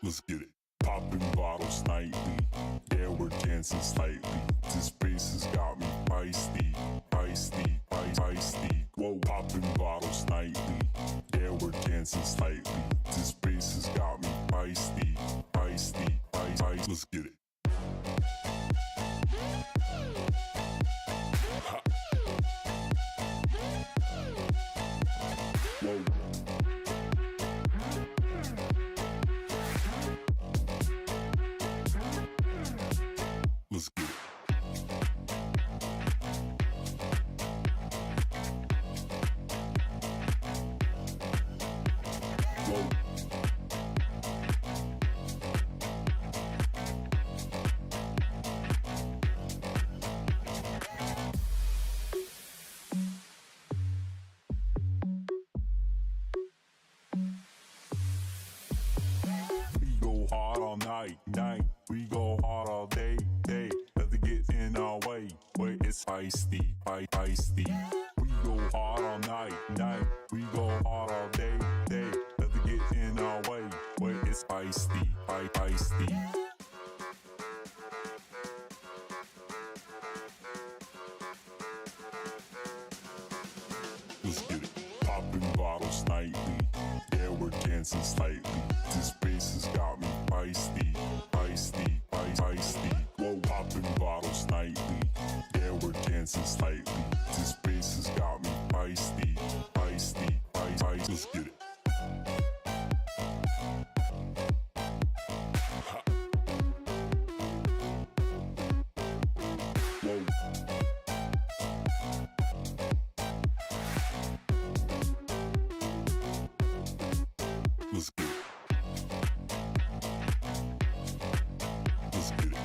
Let's get it. Popping bottles nightly. Yeah, we're dancing slightly. This bass has got me feisty, feisty, feisty. Whoa, popping bottles nightly. Yeah, we're dancing slightly. This bass has got me feisty, feisty, feisty. Let's get it. Ha. Whoa. Let's get it. Whoa. We go hard all night, night. We go hard all day, day. Nothing gets in our way. Wait, it's feisty, feisty. We go hard all night, night. We go hard all day, day. Nothing gets in our way. Wait, it's feisty, feisty. Let's get it. Popping bottles nightly. Yeah, we're dancing slightly. This bass has got me feisty, feisty, feisty. Whoa, popping bottles nightly. Yeah, we're dancing slightly. This bass has got me feisty, feisty, feisty. Let's get it. Ha. Whoa. Let's get it. Let's get it.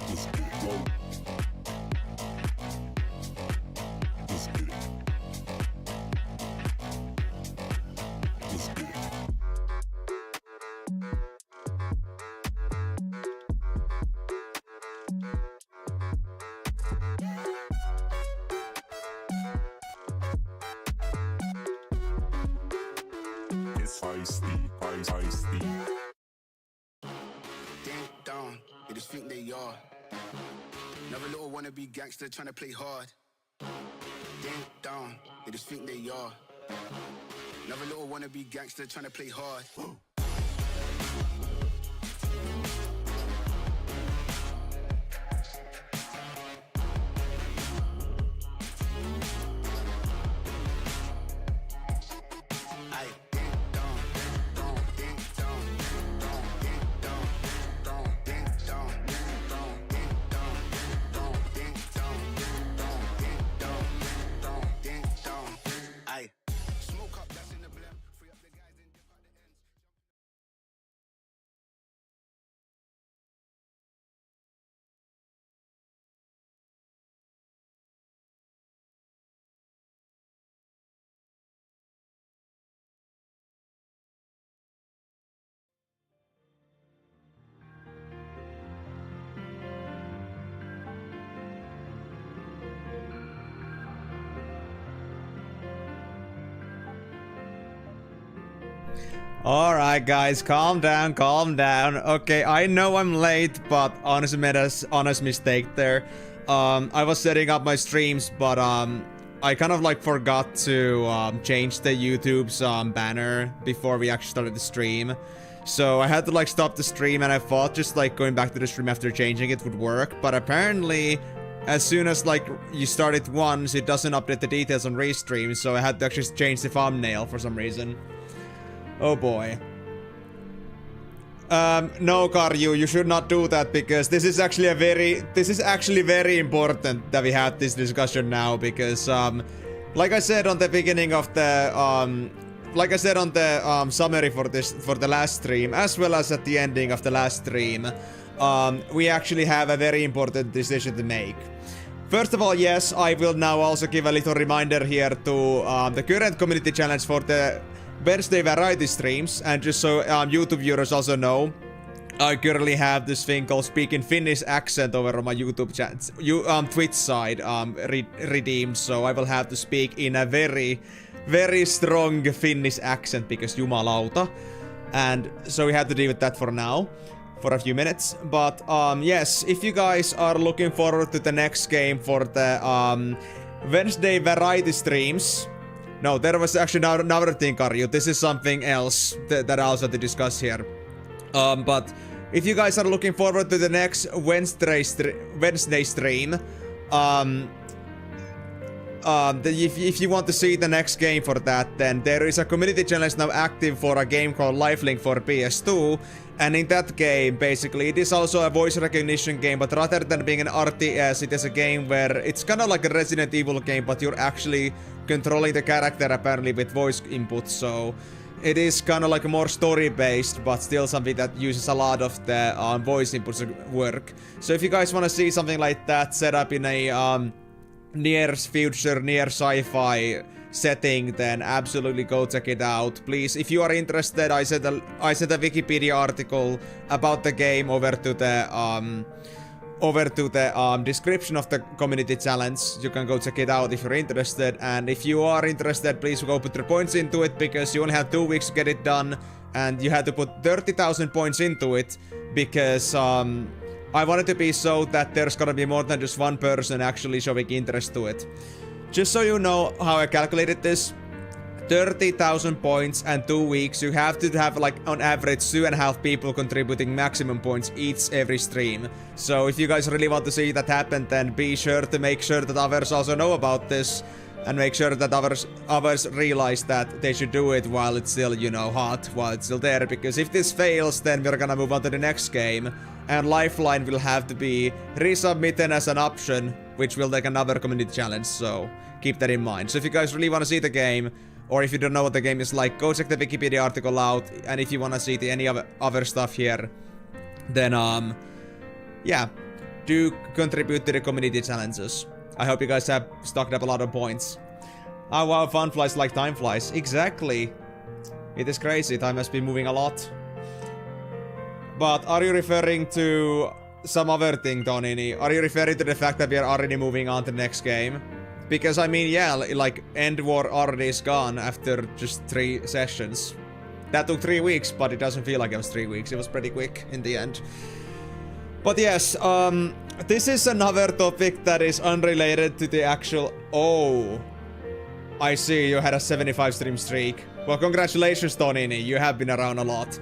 Let's get it. Whoa. Let's get it. Let's get it. It's feisty, feisty. Ding dong, they just think they are. Another little wannabe gangster trying to play hard. Ding dong, they just think they are. Another little wannabe gangster trying to play hard. Aye, ding dong, ding dong, ding dong, ding dong, ding dong, ding dong, ding dong, ding dong, ding dong. Aye, smoke up, that's in the blend. Free up the guys and dip out the ends. Alright guys, calm down, calm down. Okay, I know I'm late, but honestly made a honest mistake there. I was setting up my streams, but I kind of like forgot to change the YouTube's banner before we actually started the stream. So I had to like stop the stream, and I thought just like going back to the stream after changing it would work, but apparently as soon as like you start it once, it doesn't update the details on restream, so I had to actually change the thumbnail for some reason. Oh boy. No, Karyu, you should not do that, because this is actually very important that we have this discussion now, because like I said on the beginning of the summary for the last stream, as well as at the ending of the last stream, we actually have a very important decision to make. First of all, yes, I will now also give a little reminder here to the current community challenge for the Wednesday variety streams, and just so YouTube viewers also know, I currently have this thing called Speak in Finnish accent over on my YouTube Twitch side redeemed, so I will have to speak in a very very strong Finnish accent because jumalauta. And so we had to deal with that for now, for a few minutes. But yes, if you guys are looking forward to the next game for the Wednesday variety streams. No, there was actually another thing, Karju. This is something else that I also have to discuss here. But if you guys are looking forward to the next Wednesday stream, if you want to see the next game for that, then there is a community challenge now active for a game called Lifelink for PS2. And in that game, basically, it is also a voice recognition game, but rather than being an RTS, it is a game where it's kind of like a Resident Evil game, but you're actually controlling the character apparently with voice input. So it is kind of like a more story-based, but still something that uses a lot of the voice inputs work. So if you guys want to see something like that set up in a near future, near sci-fi setting, then absolutely go check it out. Please, if you are interested, I sent a Wikipedia article about the game over to the description of the community challenge. You can go check it out if you're interested. And if you are interested, please go put your points into it, because you only have 2 weeks to get it done, and you had to put 30,000 points into it, because I want it to be so that there's gonna be more than just one person actually showing interest to it. Just so you know how I calculated this, 30,000 points and 2 weeks, you have to have like on average 2.5 people contributing maximum points every stream. So if you guys really want to see that happen, then be sure to make sure that others also know about this, and make sure that others realize that they should do it while it's still, you know, hot, while it's still there. Because if this fails, then we're gonna move on to the next game, and Lifeline will have to be resubmitted as an option, which will take another community challenge, so keep that in mind. So if you guys really want to see the game, or if you don't know what the game is like, go check the Wikipedia article out, and if you want to see any other stuff here, then yeah, do contribute to the community challenges. I hope you guys have stocked up a lot of points. Oh wow, fun flies like time flies. Exactly. It is crazy, time has been moving a lot. But are you referring to some other thing, Tonini? Are you referring to the fact that we are already moving on to the next game? Because I mean, yeah, like End War already is gone after just 3 sessions. That took 3 weeks, but it doesn't feel like it was 3 weeks. It was pretty quick in the end. But yes, this is another topic that is unrelated to the actual... Oh, I see, you had a 75 stream streak. Well, congratulations, Tonini, you have been around a lot.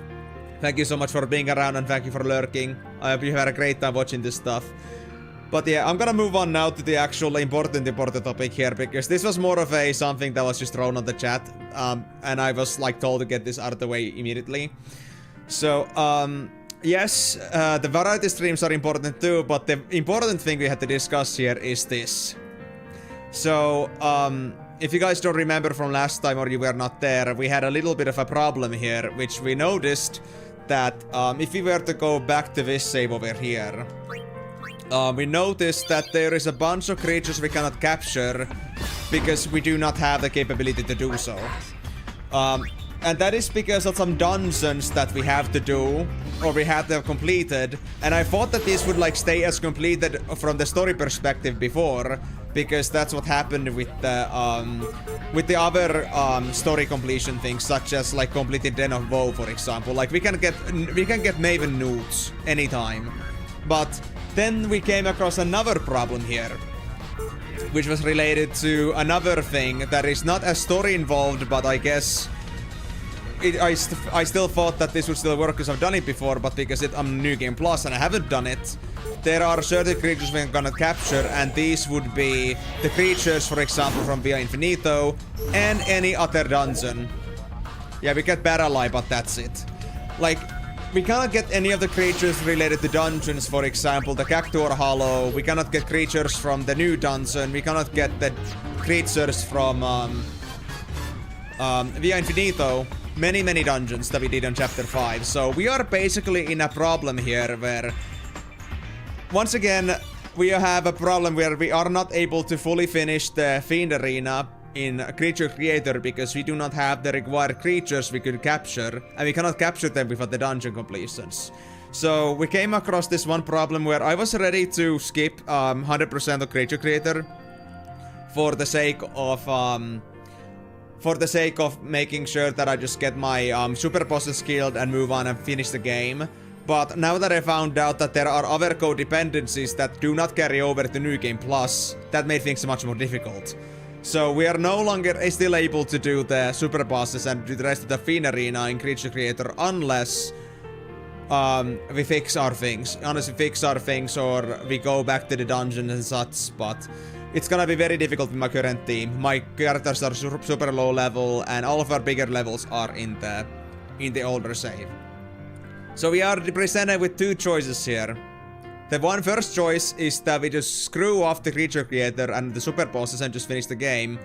Thank you so much for being around, and thank you for lurking. I hope you had a great time watching this stuff. But yeah, I'm gonna move on now to the actual important topic here, because this was more of a something that was just thrown on the chat, and I was like told to get this out of the way immediately. So, yes, the variety streams are important too, but the important thing we had to discuss here is this. So, if you guys don't remember from last time, or you were not there, we had a little bit of a problem here, which we noticed that if we were to go back to this save over here, we noticed that there is a bunch of creatures we cannot capture because we do not have the capability to do so. And that is because of some dungeons that we have to do, or we have to have completed. And I thought that these would like stay as completed from the story perspective before, because that's what happened with the other story completion things, such as like completing Den of Woe, for example. Like we can get Maven Newts anytime, but then we came across another problem here, which was related to another thing that is not as story involved, but I guess I still thought that this would still work because I've done it before, but because I'm New Game Plus and I haven't done it, there are certain creatures we can capture, and these would be the creatures, for example, from Via Infinito and any other dungeon. Yeah, we get Baralai, but that's it. Like, we cannot get any of the creatures related to dungeons, for example, the Cactuar Hollow. We cannot get creatures from the new dungeon. We cannot get the creatures from Via Infinito. Many dungeons that we did on Chapter 5. So we are basically in a problem here where, once again, we have a problem where we are not able to fully finish the Fiend Arena in Creature Creator because we do not have the required creatures we could capture, and we cannot capture them without the dungeon completions. So we came across this one problem where I was ready to skip 100% of Creature Creator for the sake of for the sake of making sure that I just get my super bosses killed and move on and finish the game. But now that I found out that there are other codependencies that do not carry over to New Game Plus, that made things much more difficult. So we are no longer still able to do the super bosses and do the rest of the Fiend Arena in Creature Creator unless we fix our things. Unless we fix our things or we go back to the dungeon and such, but it's gonna be very difficult with my current team. My characters are super low level and all of our bigger levels are in the older save. So we are presented with two choices here. The first choice is that we just screw off the Creature Creator and the super bosses and just finish the game.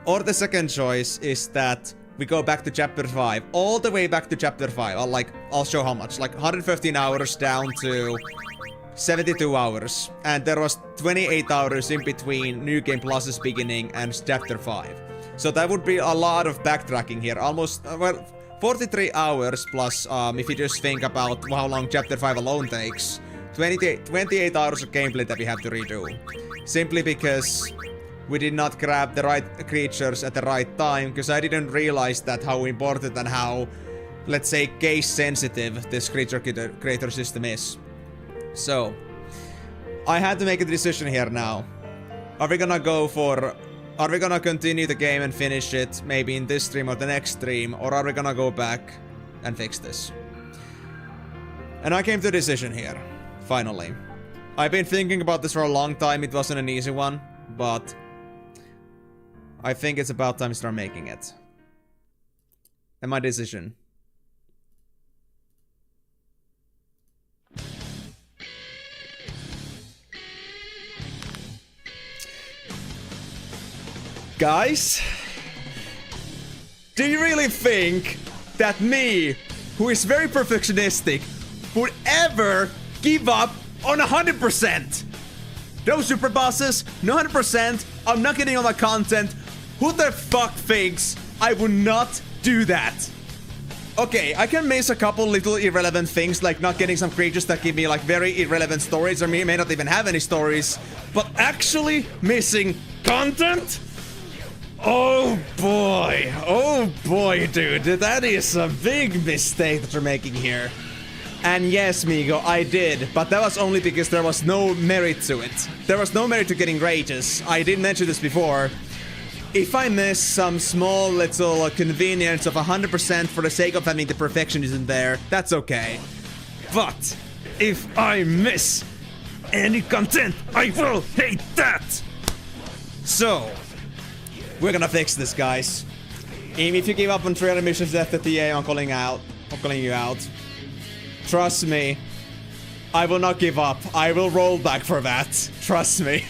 Or the second choice is that we go back to chapter 5. All the way back to chapter 5. I'll show how much. Like 115 hours down to 72 hours. And there was 28 hours in between New Game Plus's beginning and chapter 5. So that would be a lot of backtracking here. Almost, well, 43 hours plus, if you just think about how long chapter 5 alone takes. 28 hours of gameplay that we have to redo. Simply because we did not grab the right creatures at the right time, because I didn't realize that how important and how, let's say, case sensitive this creature creator system is. So, I had to make a decision here now. Are we gonna continue the game and finish it, maybe in this stream or the next stream, or are we gonna go back and fix this? And I came to a decision here. Finally. I've been thinking about this for a long time. It wasn't an easy one, but I think it's about time to start making it. And my decision. Guys, do you really think that me, who is very perfectionistic, would ever give up on 100%? No super bosses, no 100%, I'm not getting all my content. Who the fuck thinks I would not do that? Okay, I can miss a couple little irrelevant things, like not getting some creatures that give me like very irrelevant stories, or may not even have any stories, but actually missing content? Oh boy, dude, that is a big mistake that you're making here. And yes, Migo, I did, but that was only because there was no merit to it. There was no merit to getting rages. I did mention this before. If I miss some small little convenience of 100% for the sake of having the perfectionism there, that's okay. But if I miss any content, I will hate that! So, we're gonna fix this, guys. Even if you give up on 300 missions after TA, I'm calling you out. Trust me, I will not give up. I will roll back for that. Trust me.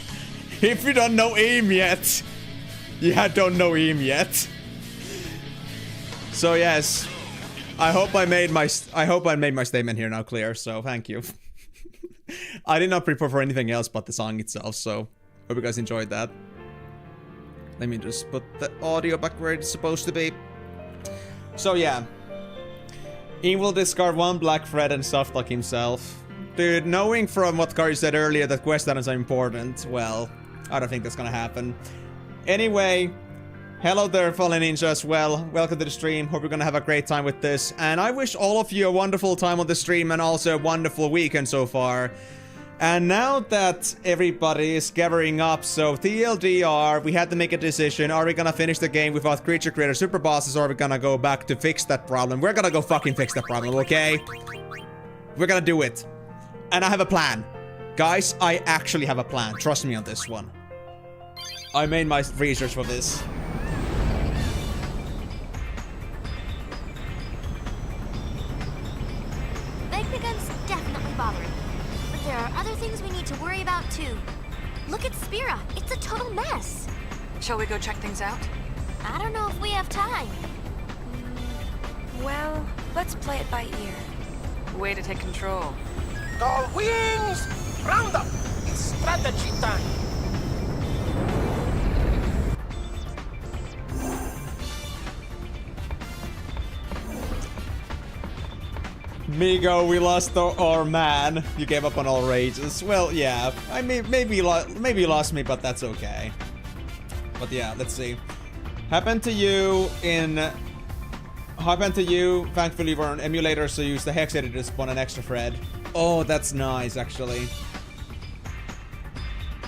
If you don't know aim yet, you don't know aim yet. So yes, I hope I made my statement here now clear. So thank you. I did not prepare for anything else but the song itself. So hope you guys enjoyed that. Let me just put the audio back where it's supposed to be. So yeah. He will discard one black thread and stuff like himself. Dude, knowing from what Kari said earlier that quest items are important, well, I don't think that's gonna happen. Anyway, hello there, Fallen Ninja as well. Welcome to the stream. Hope you're gonna have a great time with this. And I wish all of you a wonderful time on the stream and also a wonderful weekend so far. And now that everybody is gathering up, so TLDR, we had to make a decision. Are we gonna finish the game without Creature Creator super bosses, or are we gonna go back to fix that problem? We're gonna go fucking fix that problem, okay? We're gonna do it. And I have a plan. Guys, I actually have a plan. Trust me on this one. I made my research for this. Magnagun's definitely bothering. There are other things we need to worry about too. Look at Spira. It's a total mess. Shall we go check things out? I don't know if we have time. Well, let's play it by ear. Way to take control. All wings! Round up! It's strategy time! Migo, we lost our man. You gave up on all rages. Well, yeah. I maybe you lost me, but that's okay. But yeah, let's see. Happened to you. Thankfully, you were on emulator, so use the hex editor to spawn an extra thread. Oh, that's nice, actually.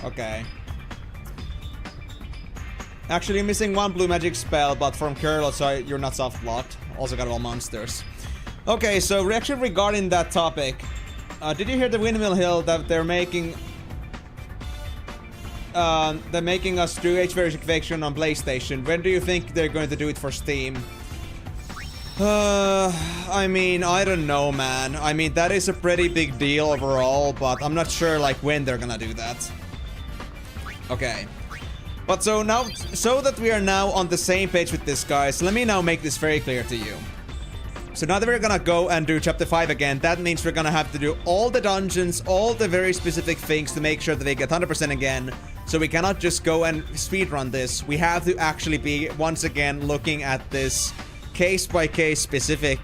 Okay. Actually, missing one blue magic spell, but from Curl, so you're not soft blocked. Also got all monsters. Okay, so reaction regarding that topic. Did you hear the Windmill Hill that they're making? They're making us do H verification on PlayStation. When do you think they're going to do it for Steam? I mean, I don't know, man. I mean, that is a pretty big deal overall, but I'm not sure, like, when they're gonna do that. Okay. But so that we are now on the same page with this, guys, let me now make this very clear to you. So now that we're gonna go and do Chapter 5 again, that means we're gonna have to do all the dungeons, all the very specific things to make sure that they get 100% again. So we cannot just go and speedrun this. We have to actually be, once again, looking at this case-by-case specific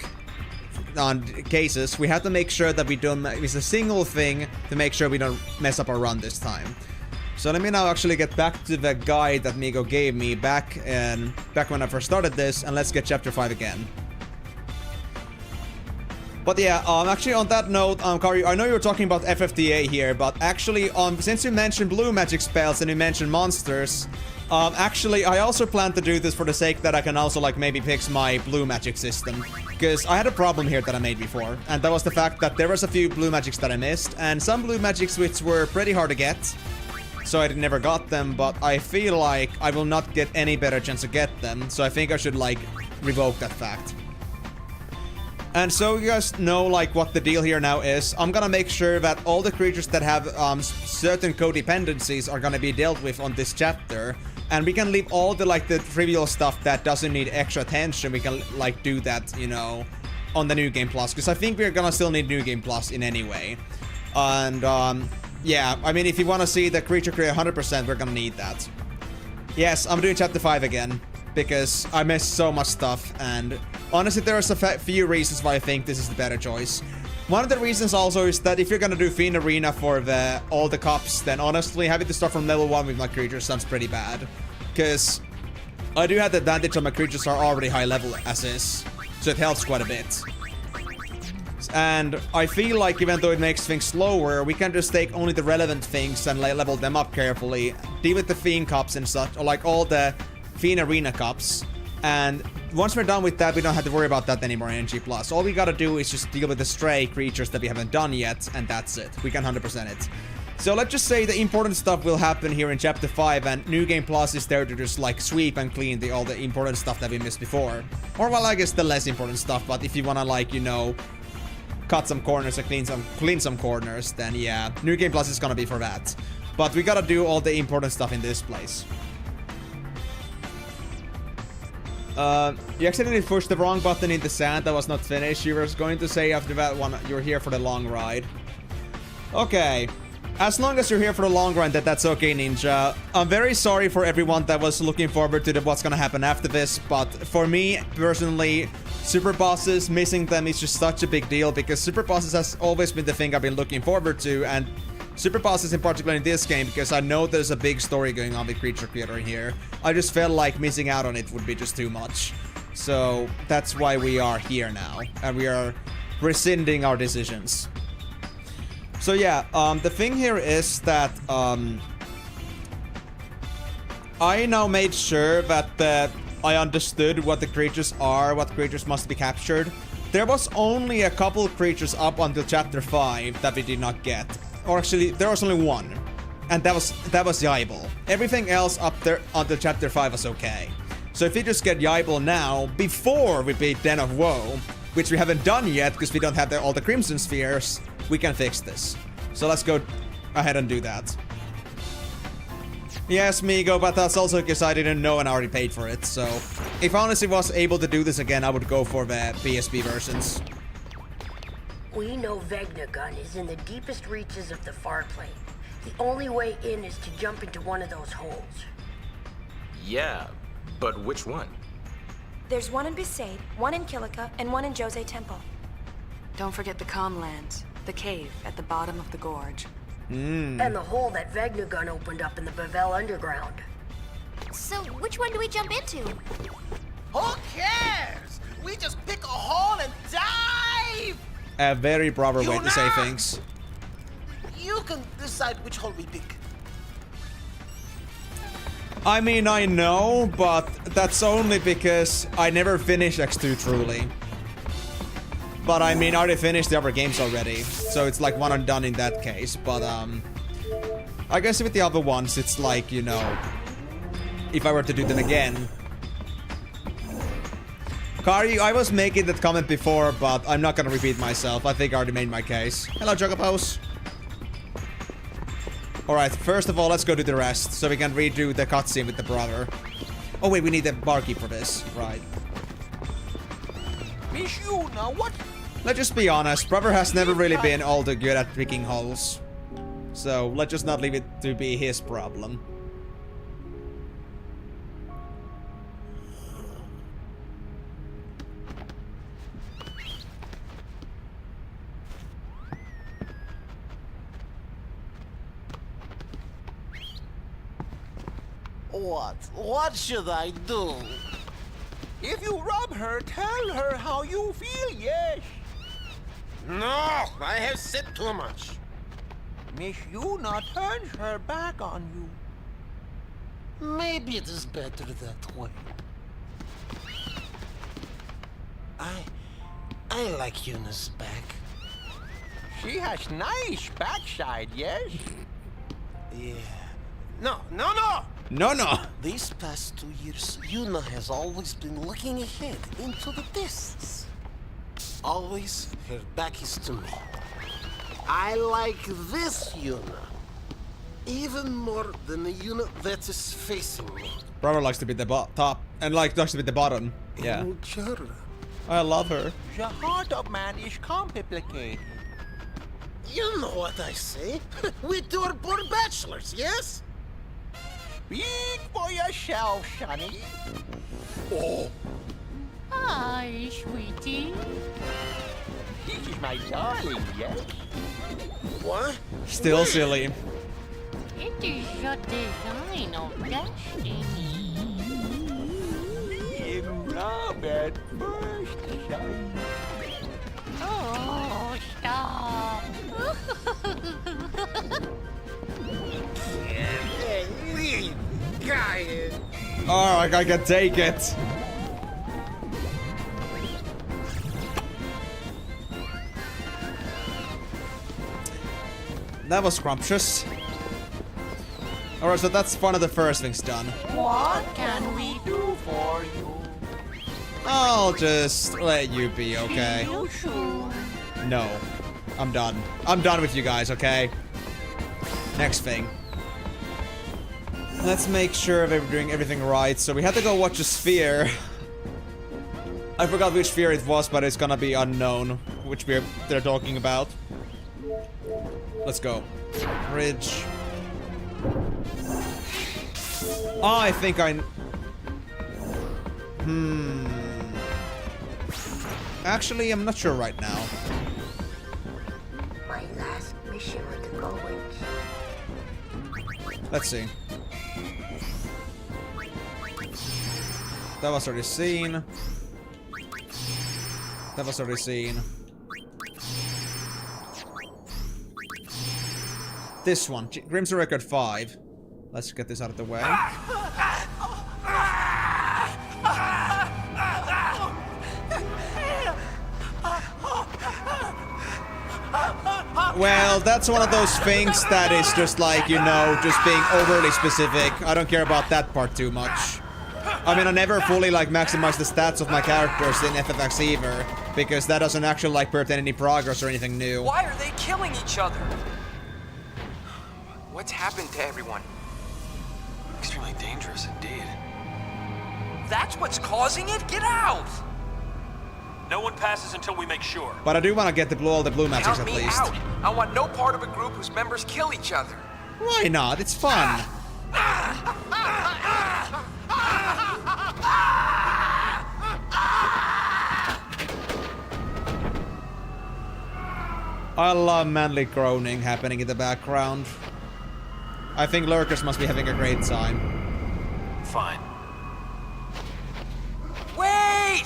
on cases. We have to make sure that we don't miss a single thing to make sure we don't mess up our run this time. So let me now actually get back to the guide that Migo gave me back when I first started this, and let's get Chapter 5 again. But yeah, actually on that note, Kari, I know you were talking about FFTA here, but actually, since you mentioned blue magic spells and you mentioned monsters, actually, I also plan to do this for the sake that I can also, like, maybe fix my blue magic system. Because I had a problem here that I made before, and that was the fact that there was a few blue magics that I missed, and some blue magics which were pretty hard to get, so I never got them, but I feel like I will not get any better chance to get them, so I think I should, like, revoke that fact. And so you guys know, like, what the deal here now is. I'm gonna make sure that all the creatures that have certain codependencies are gonna be dealt with on this chapter. And we can leave all the, like, the trivial stuff that doesn't need extra attention. We can, like, do that, you know, on the New Game Plus. Because I think we're gonna still need New Game Plus in any way. And, yeah, I mean, if you want to see the creature create 100%, we're gonna need that. Yes, I'm doing Chapter 5 again. Because I missed so much stuff, and honestly, there's a few reasons why I think this is the better choice. One of the reasons also is that if you're gonna do Fiend Arena for all the cups, then honestly, having to start from level 1 with my creatures sounds pretty bad. Because I do have the advantage that my creatures are already high level as is, so it helps quite a bit. And I feel like even though it makes things slower, we can just take only the relevant things and level them up carefully, deal with the Fiend cups and such, or like all the Fiend Arena cups, and once we're done with that, we don't have to worry about that anymore in NG+. All we gotta do is just deal with the stray creatures that we haven't done yet, and that's it. We can 100% it. So let's just say the important stuff will happen here in Chapter 5, and New Game Plus is there to just, like, sweep and clean all the important stuff that we missed before. Or, well, I guess the less important stuff, but if you wanna, like, you know, cut some corners and clean some corners, then yeah, New Game Plus is gonna be for that. But we gotta do all the important stuff in this place. You accidentally pushed the wrong button in the sand that was not finished. You were going to say after that one, you're here for the long ride. Okay. As long as you're here for the long ride, that's okay, Ninja. I'm very sorry for everyone that was looking forward to what's gonna happen after this, but for me, personally, Super Bosses, missing them is just such a big deal, because Super Bosses has always been the thing I've been looking forward to, and Super Bosses in particular in this game, because I know there's a big story going on with Creature Creator here. I just felt like missing out on it would be just too much. So that's why we are here now, and we are rescinding our decisions. So yeah, the thing here is that I now made sure that I understood what the creatures are, what creatures must be captured. There was only a couple creatures up until Chapter 5 that we did not get. Or actually, there was only one, and that was Yaibel. Everything else up there until Chapter 5 was okay. So if we just get Yaibel now, before we beat Den of Woe, which we haven't done yet because we don't have all the Crimson Spheres, we can fix this. So let's go ahead and do that. Yes, Migo, but that's also because I didn't know and I already paid for it. So if I honestly was able to do this again, I would go for the PSP versions. We know Vegnagun is in the deepest reaches of the far plane. The only way in is to jump into one of those holes. Yeah, but which one? There's one in Besaid, one in Kilika, and one in Jose Temple. Don't forget the Calmlands, the cave at the bottom of the gorge. And the hole that Vegnagun opened up in the Bavel Underground. So, which one do we jump into? Who cares? We just pick a hole and dive! A very proper way to say Yuna! things. You can decide which hole we pick. I mean, I know, but that's only because I never finished X-2 truly. But I mean, I already finished the other games already, so it's like one and done in that case. But I guess with the other ones, it's like, you know, if I were to do them again. Kari, I was making that comment before, but I'm not gonna repeat myself. I think I already made my case. Hello, Jogapos. Alright, first of all, let's go do the rest, so we can redo the cutscene with the brother. Oh wait, we need the barkeep for this. Right. Miss Yuna, what? Let's just be honest, brother has never really been all too good at picking holes. So, let's just not leave it to be his problem. What should I do? If you rub her, tell her how you feel, yes. No, I have said too much. Miss Yuna turns her back on you. Maybe it is better that way. I like Yuna's back. She has nice backside, yes? Yeah. No. No. These past 2 years, Yuna has always been looking ahead into the distance. Always, her back is to me. I like this Yuna. Even more than the Yuna that is facing me. Brother likes to be the top, and likes to be the bottom. Yeah. Jara. I love her. The heart of man is complicated. You know what I say. We two are poor bachelors, yes? Speak for yourself, Sonny. Oh. Hi, sweetie. This is my darling, yes? What? Still silly. It is your design of destiny. In love at first sight. Oh, stop. Oh, I can take it. That was scrumptious. Alright, so that's one of the first things done. What can we do for you? I'll just let you be, okay? No. I'm done. I'm done with you guys, okay? Next thing. Let's make sure we're doing everything right. So we had to go watch a sphere. I forgot which sphere it was, but it's gonna be unknown which they're talking about. Let's go. Bridge. Oh, I think Actually, I'm not sure right now. My last mission with the Goins. Let's see. That was already seen. That was already seen. This one, Crimson Record 5. Let's get this out of the way. Well, that's one of those things that is just like, you know, just being overly specific. I don't care about that part too much. I mean, I never fully, like, maximize the stats of my characters in FFX either, because that doesn't actually, like, pertain any progress or anything new. Why are they killing each other? What's happened to everyone? Extremely dangerous indeed. That's what's causing it? Get out! No one passes until we make sure. But I do want to get all the blue magics Count at me least. out. I want no part of a group whose members kill each other. Why not? It's fun. I love manly groaning happening in the background. I think lurkers must be having a great time. Fine. Wait!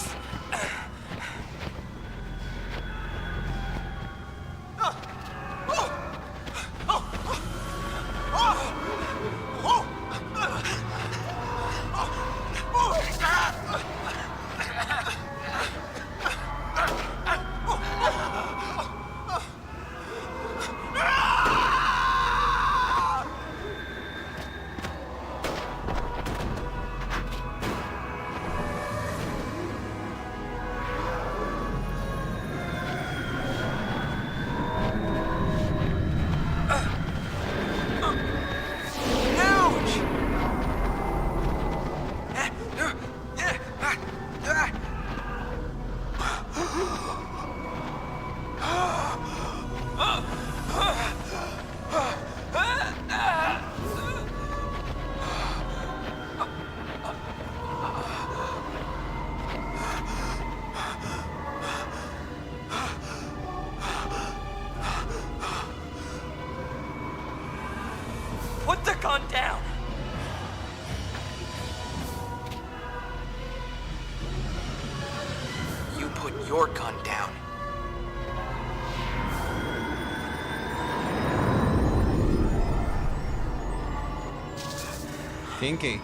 Put the gun down! You put your gun down. Kinky.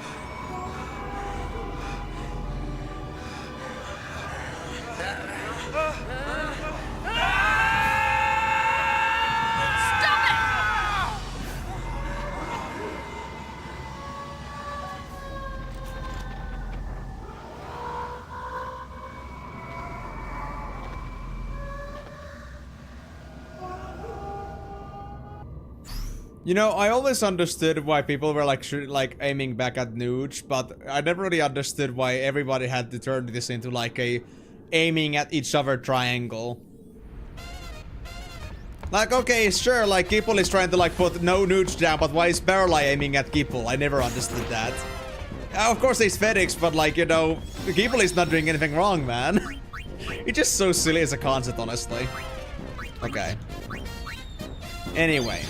You know, I always understood why people were like aiming back at Nuge, but I never really understood why everybody had to turn this into like a aiming at each other triangle. Like, okay, sure, like Gipple is trying to like put no Nuge down, but why is Barreleye aiming at Gipple? I never understood that. Of course he's FedEx, but like, you know, Gipple is not doing anything wrong, man. It's just so silly as a concept, honestly. Okay. Anyway.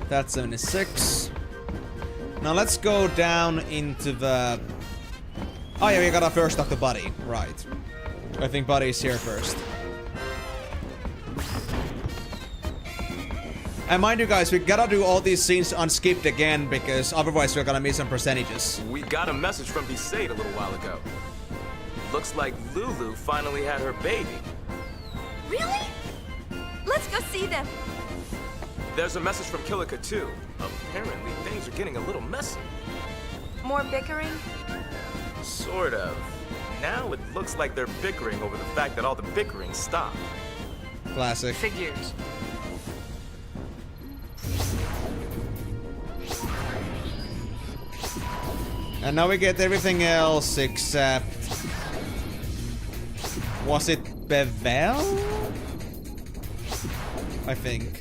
That's 76. Now let's go down into the... Oh yeah, we gotta first talk to Buddy. Right. I think Buddy's here first. And mind you guys, we gotta do all these scenes unskipped again, because otherwise we're gonna miss some percentages. We got a message from Besaid a little while ago. Looks like Lulu finally had her baby. Really? Let's go see them. There's a message from Kilika too. Apparently things are getting a little messy. More bickering? Sort of. Now it looks like they're bickering over the fact that all the bickering stopped. Classic. Figures. And now we get everything else except... Was it Bevel? I think.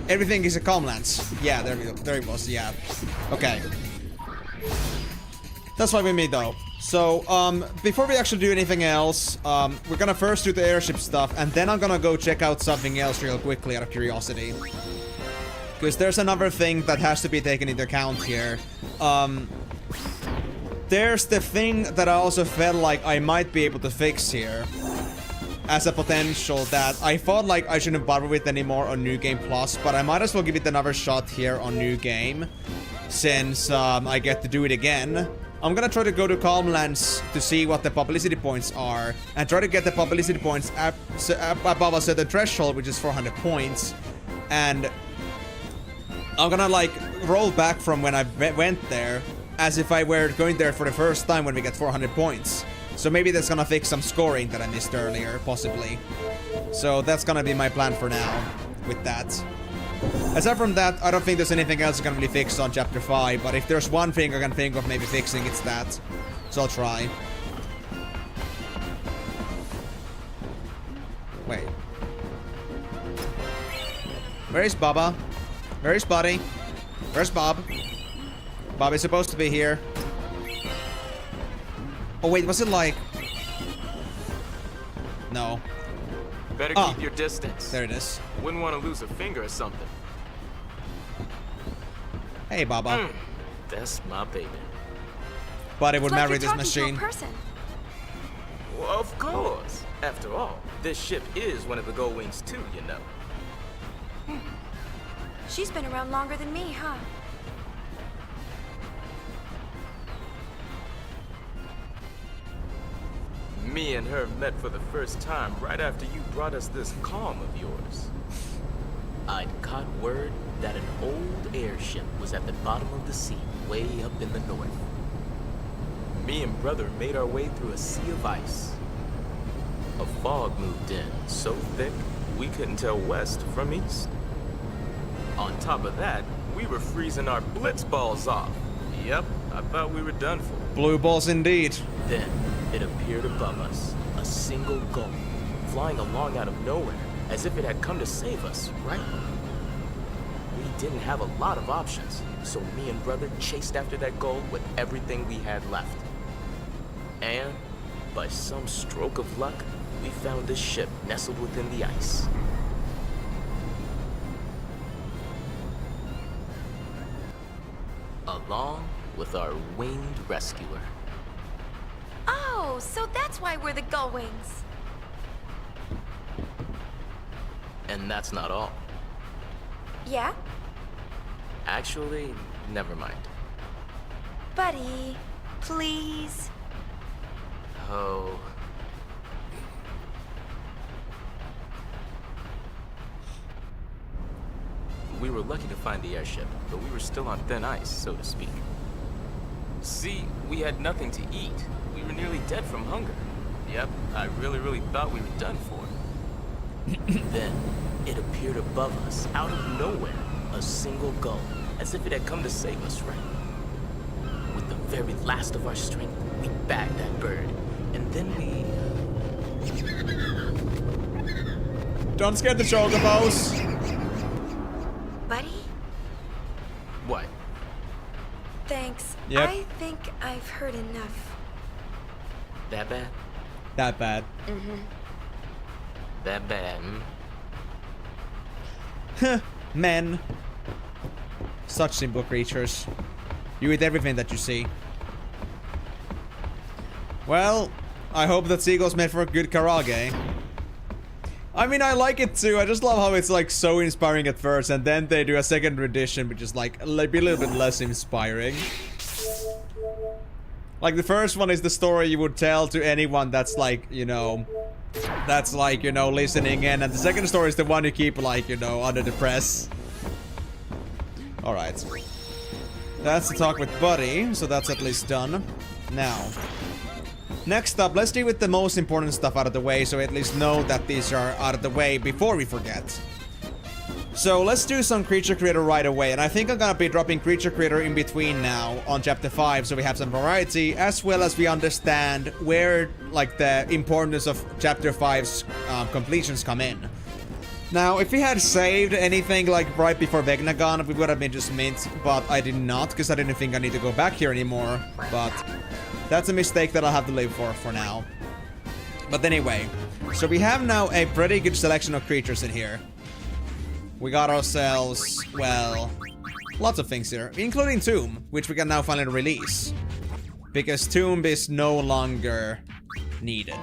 Everything is a Calmlands. Yeah, there we go. There it was, yeah. Okay. That's fine with me though. So, before we actually do anything else, we're gonna first do the airship stuff, and then I'm gonna go check out something else real quickly out of curiosity. Because there's another thing that has to be taken into account here. There's the thing that I also felt like I might be able to fix here. As a potential that I thought like I shouldn't bother with anymore on New Game Plus, but I might as well give it another shot here on New Game, since I get to do it again. I'm gonna try to go to Calmlands to see what the publicity points are, and try to get the publicity points above a certain threshold, which is 400 points. And I'm gonna like roll back from when I went there, as if I were going there for the first time when we get 400 points. So maybe that's gonna fix some scoring that I missed earlier, possibly. So that's gonna be my plan for now, with that. Aside from that, I don't think there's anything else I can really fix on Chapter 5, but if there's one thing I can think of maybe fixing, it's that. So I'll try. Wait. Where is Baba? Where is Buddy? Where's Bob? Bob is supposed to be here. Oh wait, was it like... No. Better Ah. keep your distance. There it is. Wouldn't want to lose a finger or something. Hey, Baba. That's my baby. Buddy would It's like marry you're this talking to a machine. person. Well, of course. After all, this ship is one of the Gold Wings too, you know. She's been around longer than me, huh? Me and her met for the first time right after you brought us this calm of yours. I'd caught word that an old airship was at the bottom of the sea, way up in the north. Me and brother made our way through a sea of ice. A fog moved in so thick we couldn't tell west from east. On top of that, we were freezing our blitz balls off. Yep, I thought we were done for. Blue balls indeed. Then it appeared above us, a single gull, flying along out of nowhere, as if it had come to save us, right? We didn't have a lot of options, so me and brother chased after that gull with everything we had left. And, by some stroke of luck, we found this ship nestled within the ice. Along with our winged rescuer. Oh, so that's why we're the Gull Wings. And that's not all. Yeah? Actually, never mind. Buddy, please. Oh. We were lucky to find the airship, but we were still on thin ice, so to speak. See, we had nothing to eat. We were nearly dead from hunger. Yep, I really thought we were done for. Then it appeared above us, out of nowhere, a single gull, as if it had come to save us, right? With the very last of our strength, we bagged that bird, and then we... Don't scare the chocobos. Buddy? What? Thanks. Yep. I think I've heard enough. That bad? That bad. That bad, Men. Such simple creatures. You eat everything that you see. Well, I hope that seagull's made for a good karage. I mean, I like it too. I just love how it's like so inspiring at first, and then they do a second edition, which is like a little bit less inspiring. Like the first one is the story you would tell to anyone that's like, you know, listening in, and the second story is the one you keep like, you know, under the press. Alright. That's the talk with Buddy, so that's at least done. Now, next up, let's deal with the most important stuff out of the way, so we at least know that these are out of the way before we forget. So let's do some creature creator right away, and I think I'm gonna be dropping creature creator in between now on chapter 5, so we have some variety, as well as we understand where like the importance of chapter 5's completions come in. Now, if we had saved anything like right before Vegnagon, we would have been just mint, but I did not, because I didn't think I need to go back here anymore, but that's a mistake that I'll have to live for now. But anyway, so we have now a pretty good selection of creatures in here. We got ourselves, well, lots of things here, including Tomb, which we can now finally release. Because Tomb is no longer needed.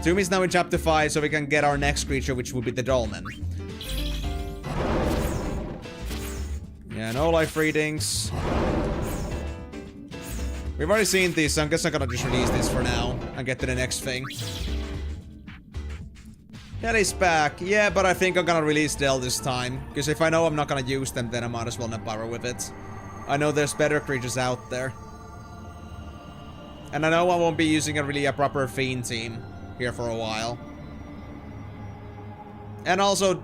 Tomb is now in chapter 5, so we can get our next creature, which will be the Dolmen. Yeah, no life readings. We've already seen these, so I guess I'm gonna just release this for now and get to the next thing. Kelly's back. Yeah, but I think I'm gonna release Del this time. Because if I know I'm not gonna use them, then I might as well not bother with it. I know there's better creatures out there. And I know I won't be using a proper Fiend team here for a while. And also,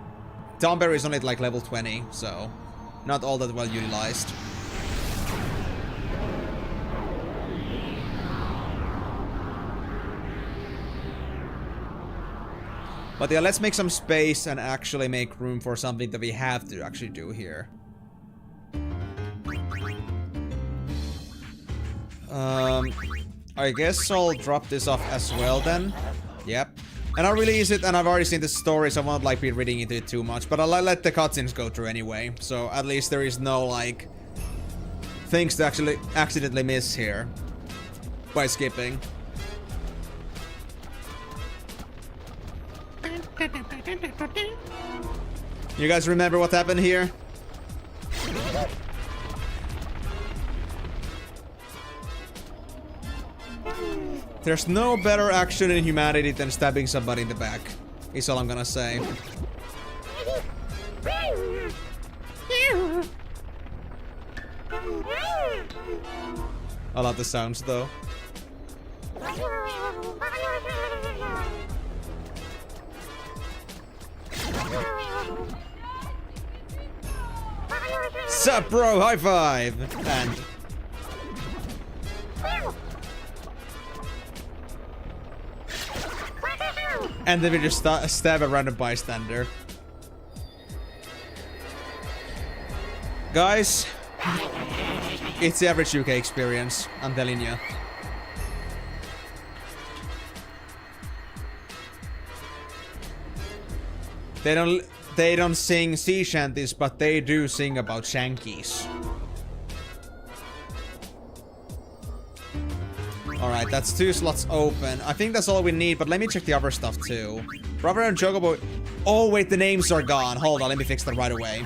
Tomberry is only at like level 20, so not all that well utilized. But yeah, let's make some space and actually make room for something that we have to actually do here. I guess I'll drop this off as well then. Yep. And I'll release it, and I've already seen the story, so I won't like be reading into it too much. But I'll let the cutscenes go through anyway. So at least there is no like things to actually accidentally miss here by skipping. You guys remember what happened here? There's no better action in humanity than stabbing somebody in the back. Is all I'm gonna say. I love the sounds though. Sup, bro? High five! And then we just stab a random bystander. Guys, it's the average UK experience, I'm telling you. They don't sing sea shanties, but they do sing about shankies. Alright, that's 2 slots open. I think that's all we need, but let me check the other stuff too. Rubber and Chocobo. Oh wait, the names are gone. Hold on, let me fix that right away.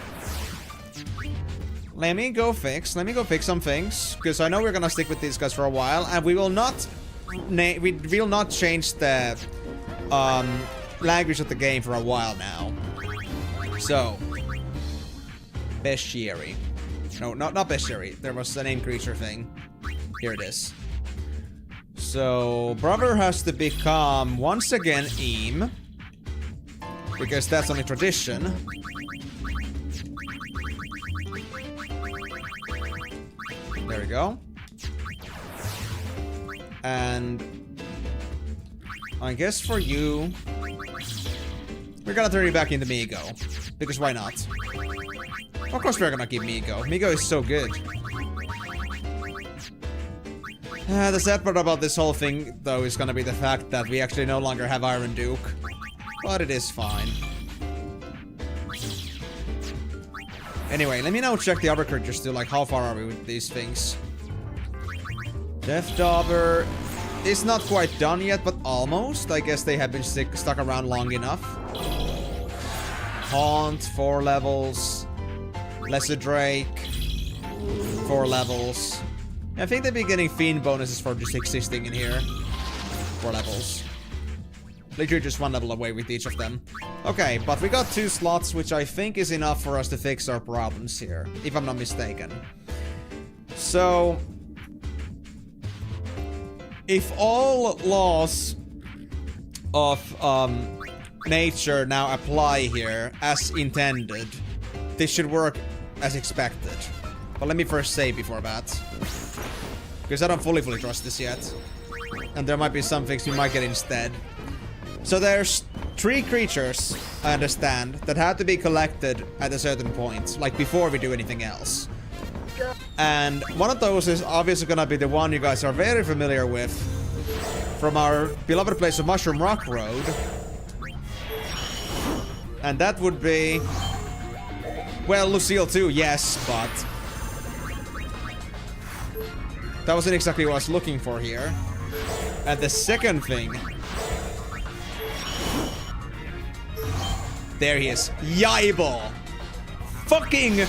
Let me go fix some things, because I know we're gonna stick with these guys for a while, and we will not change the language of the game for a while now. So, bestiary. No, not bestiary. There was a name creature thing. Here it is. So, brother has to become once again Eam, because that's only tradition. There we go. And I guess for you, we're gonna turn you back into Migo, because why not? Of course we're gonna keep Migo. Migo is so good. The sad part about this whole thing, though, is gonna be the fact that we actually no longer have Iron Duke. But it is fine. Anyway, let me now check the other creatures too, like how far are we with these things? Death Dauber is not quite done yet, but almost. I guess they have been stuck around long enough. Haunt, 4 levels. Lesser Drake, 4 levels. I think they've been getting Fiend bonuses for just existing in here. 4 levels. Literally just 1 level away with each of them. Okay, but we got 2 slots, which I think is enough for us to fix our problems here, if I'm not mistaken. So, if all laws of nature now apply here as intended, this should work as expected. But let me first say before that, because I don't fully trust this yet, and there might be some things we might get instead. So there's 3 creatures, I understand, that have to be collected at a certain point, like before we do anything else. And one of those is obviously gonna be the one you guys are very familiar with from our beloved place of Mushroom Rock Road. And that would be, well, Lucille too, yes, but that wasn't exactly what I was looking for here. And the second thing, there he is, Yaibel. Fucking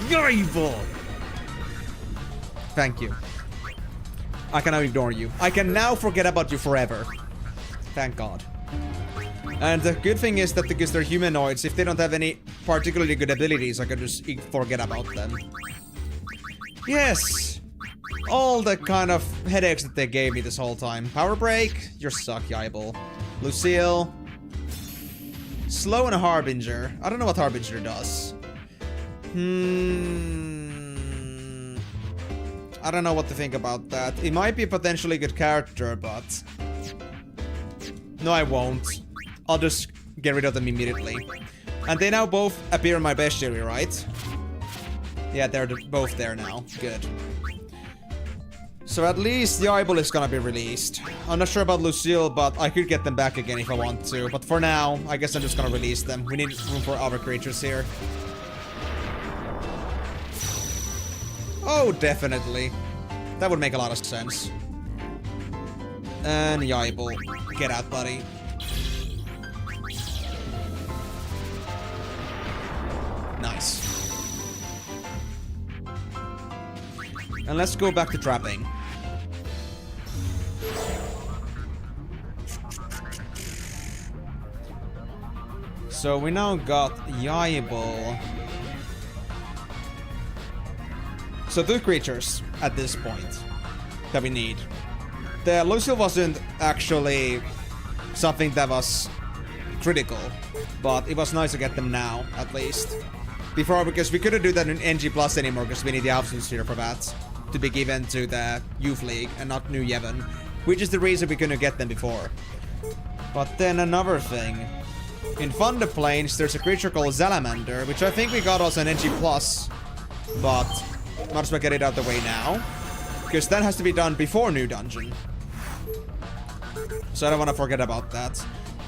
Yaibel. Thank you. I cannot ignore you. I can now forget about you forever. Thank God. And the good thing is that because they're humanoids, if they don't have any particularly good abilities, I can just forget about them. Yes! All the kind of headaches that they gave me this whole time. Power Break, you suck, Yaibel. Lucille. Slow and Harbinger. I don't know what Harbinger does. I don't know what to think about that. It might be a potentially good character, but no, I won't. I'll just get rid of them immediately. And they now both appear in my bestiary, right? Yeah, they're both there now. Good. So at least the eyeball is gonna be released. I'm not sure about Lucille, but I could get them back again if I want to. But for now, I guess I'm just gonna release them. We need room for other creatures here. Oh, definitely. That would make a lot of sense. And the eyeball. Get out, buddy. Nice. And let's go back to trapping. So we now got Yaibel. So 2 creatures at this point that we need. The Lucille wasn't actually something that was critical, but it was nice to get them now, at least. Before, because we couldn't do that in NG Plus anymore, because we need the Absolute Sphere for that to be given to the Youth League and not New Yevon, which is the reason we couldn't get them before. But then another thing. In Thunder Plains, there's a creature called Salamander, which I think we got also an NG Plus, but might as well get it out of the way now, because that has to be done before New Dungeon. So I don't want to forget about that.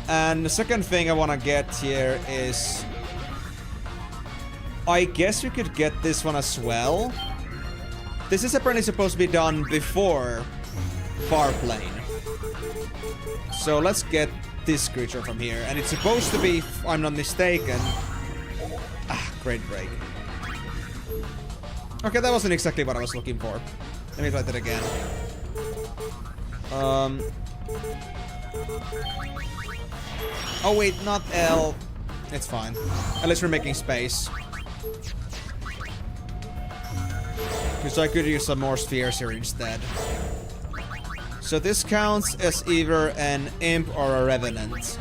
And the second thing I want to get here is... I guess we could get this one as well. This is apparently supposed to be done before Farplane. So let's get this creature from here. And it's supposed to be, if I'm not mistaken... Ah, great break. Okay, that wasn't exactly what I was looking for. Let me try that again. Oh wait, not L. It's fine. At least we're making space. Because I could use some more spheres here instead. So this counts as either an imp or a revenant.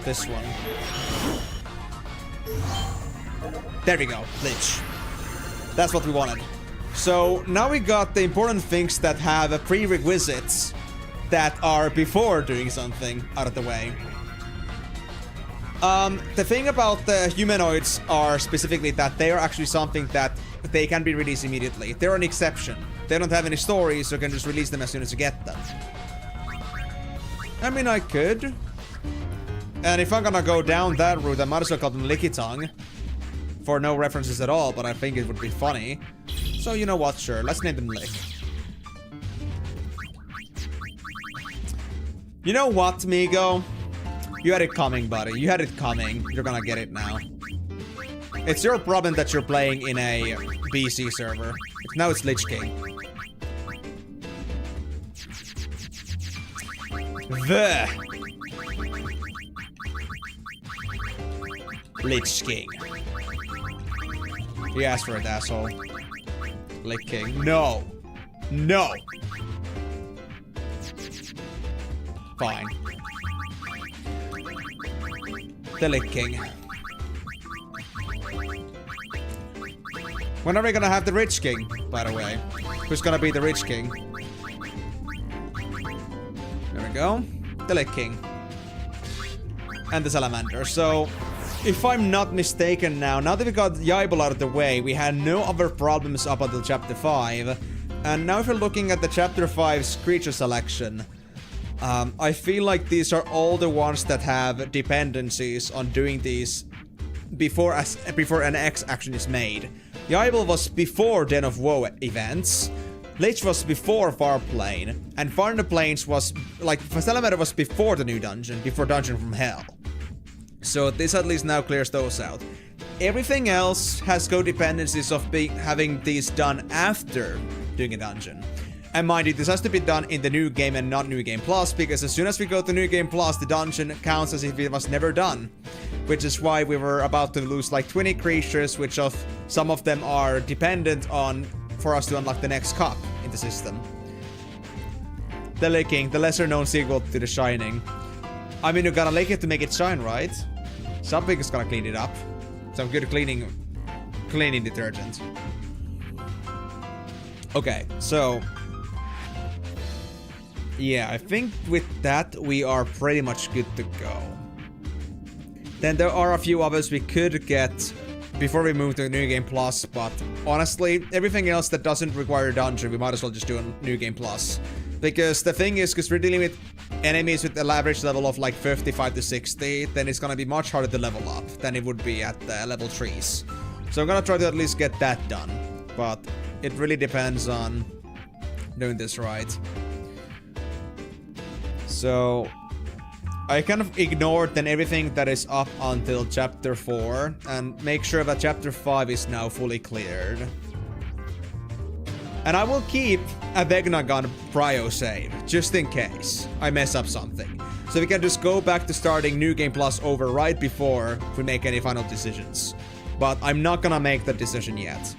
This one. There we go, Lich. That's what we wanted. So now we got the important things that have prerequisites that are before doing something out of the way. The thing about the humanoids are specifically that they are actually something that they can be released immediately. They're an exception. They don't have any stories, so you can just release them as soon as you get them. I mean, I could. And if I'm gonna go down that route, I might as well call them Licky Tongue. For no references at all, but I think it would be funny. So you know what, sure, let's name them Lick. You know what, Migo? You had it coming, buddy. You had it coming. You're gonna get it now. It's your problem that you're playing in a BC server. Now it's Lich King. The Lich King. He asked for it, asshole. Lich King. No. No. Fine. The Lich King. When are we gonna have the Rich King, by the way? Who's gonna be the Rich King? There we go. The Lich King. And the Salamander. So, if I'm not mistaken now that we got Yaibel out of the way, we had no other problems up until Chapter 5. And now if we're looking at the Chapter 5's creature selection, I feel like these are all the ones that have dependencies on doing these before an X action is made. Yaibel was before Den of Woe events, Lich was before Farplane, and Thunder Plains was, like, Salamander was before the new dungeon, before Dungeon from Hell. So this at least now clears those out. Everything else has codependencies of having these done after doing a dungeon. And mind you, this has to be done in the new game and not New Game Plus, because as soon as we go to New Game Plus, the dungeon counts as if it was never done. Which is why we were about to lose like 20 creatures, which some of them are dependent on for us to unlock the next cup in the system. The Licking, the lesser known sequel to The Shining. I mean, you gotta lick it to make it shine, right? Something is gonna clean it up. Some good cleaning detergent. Okay, so yeah, I think with that we are pretty much good to go. Then there are a few others we could get before we move to New Game Plus, but honestly, everything else that doesn't require a dungeon, we might as well just do a New Game Plus. Because the thing is, because we're dealing with enemies with an average level of like 55 to 60, then it's gonna be much harder to level up than it would be at the level 3s. So I'm gonna try to at least get that done. But it really depends on doing this right. So I kind of ignored then everything that is up until chapter 4 and make sure that chapter 5 is now fully cleared. And I will keep a Vegnagun prio save, just in case I mess up something. So we can just go back to starting New Game Plus over right before we make any final decisions. But I'm not gonna make that decision yet.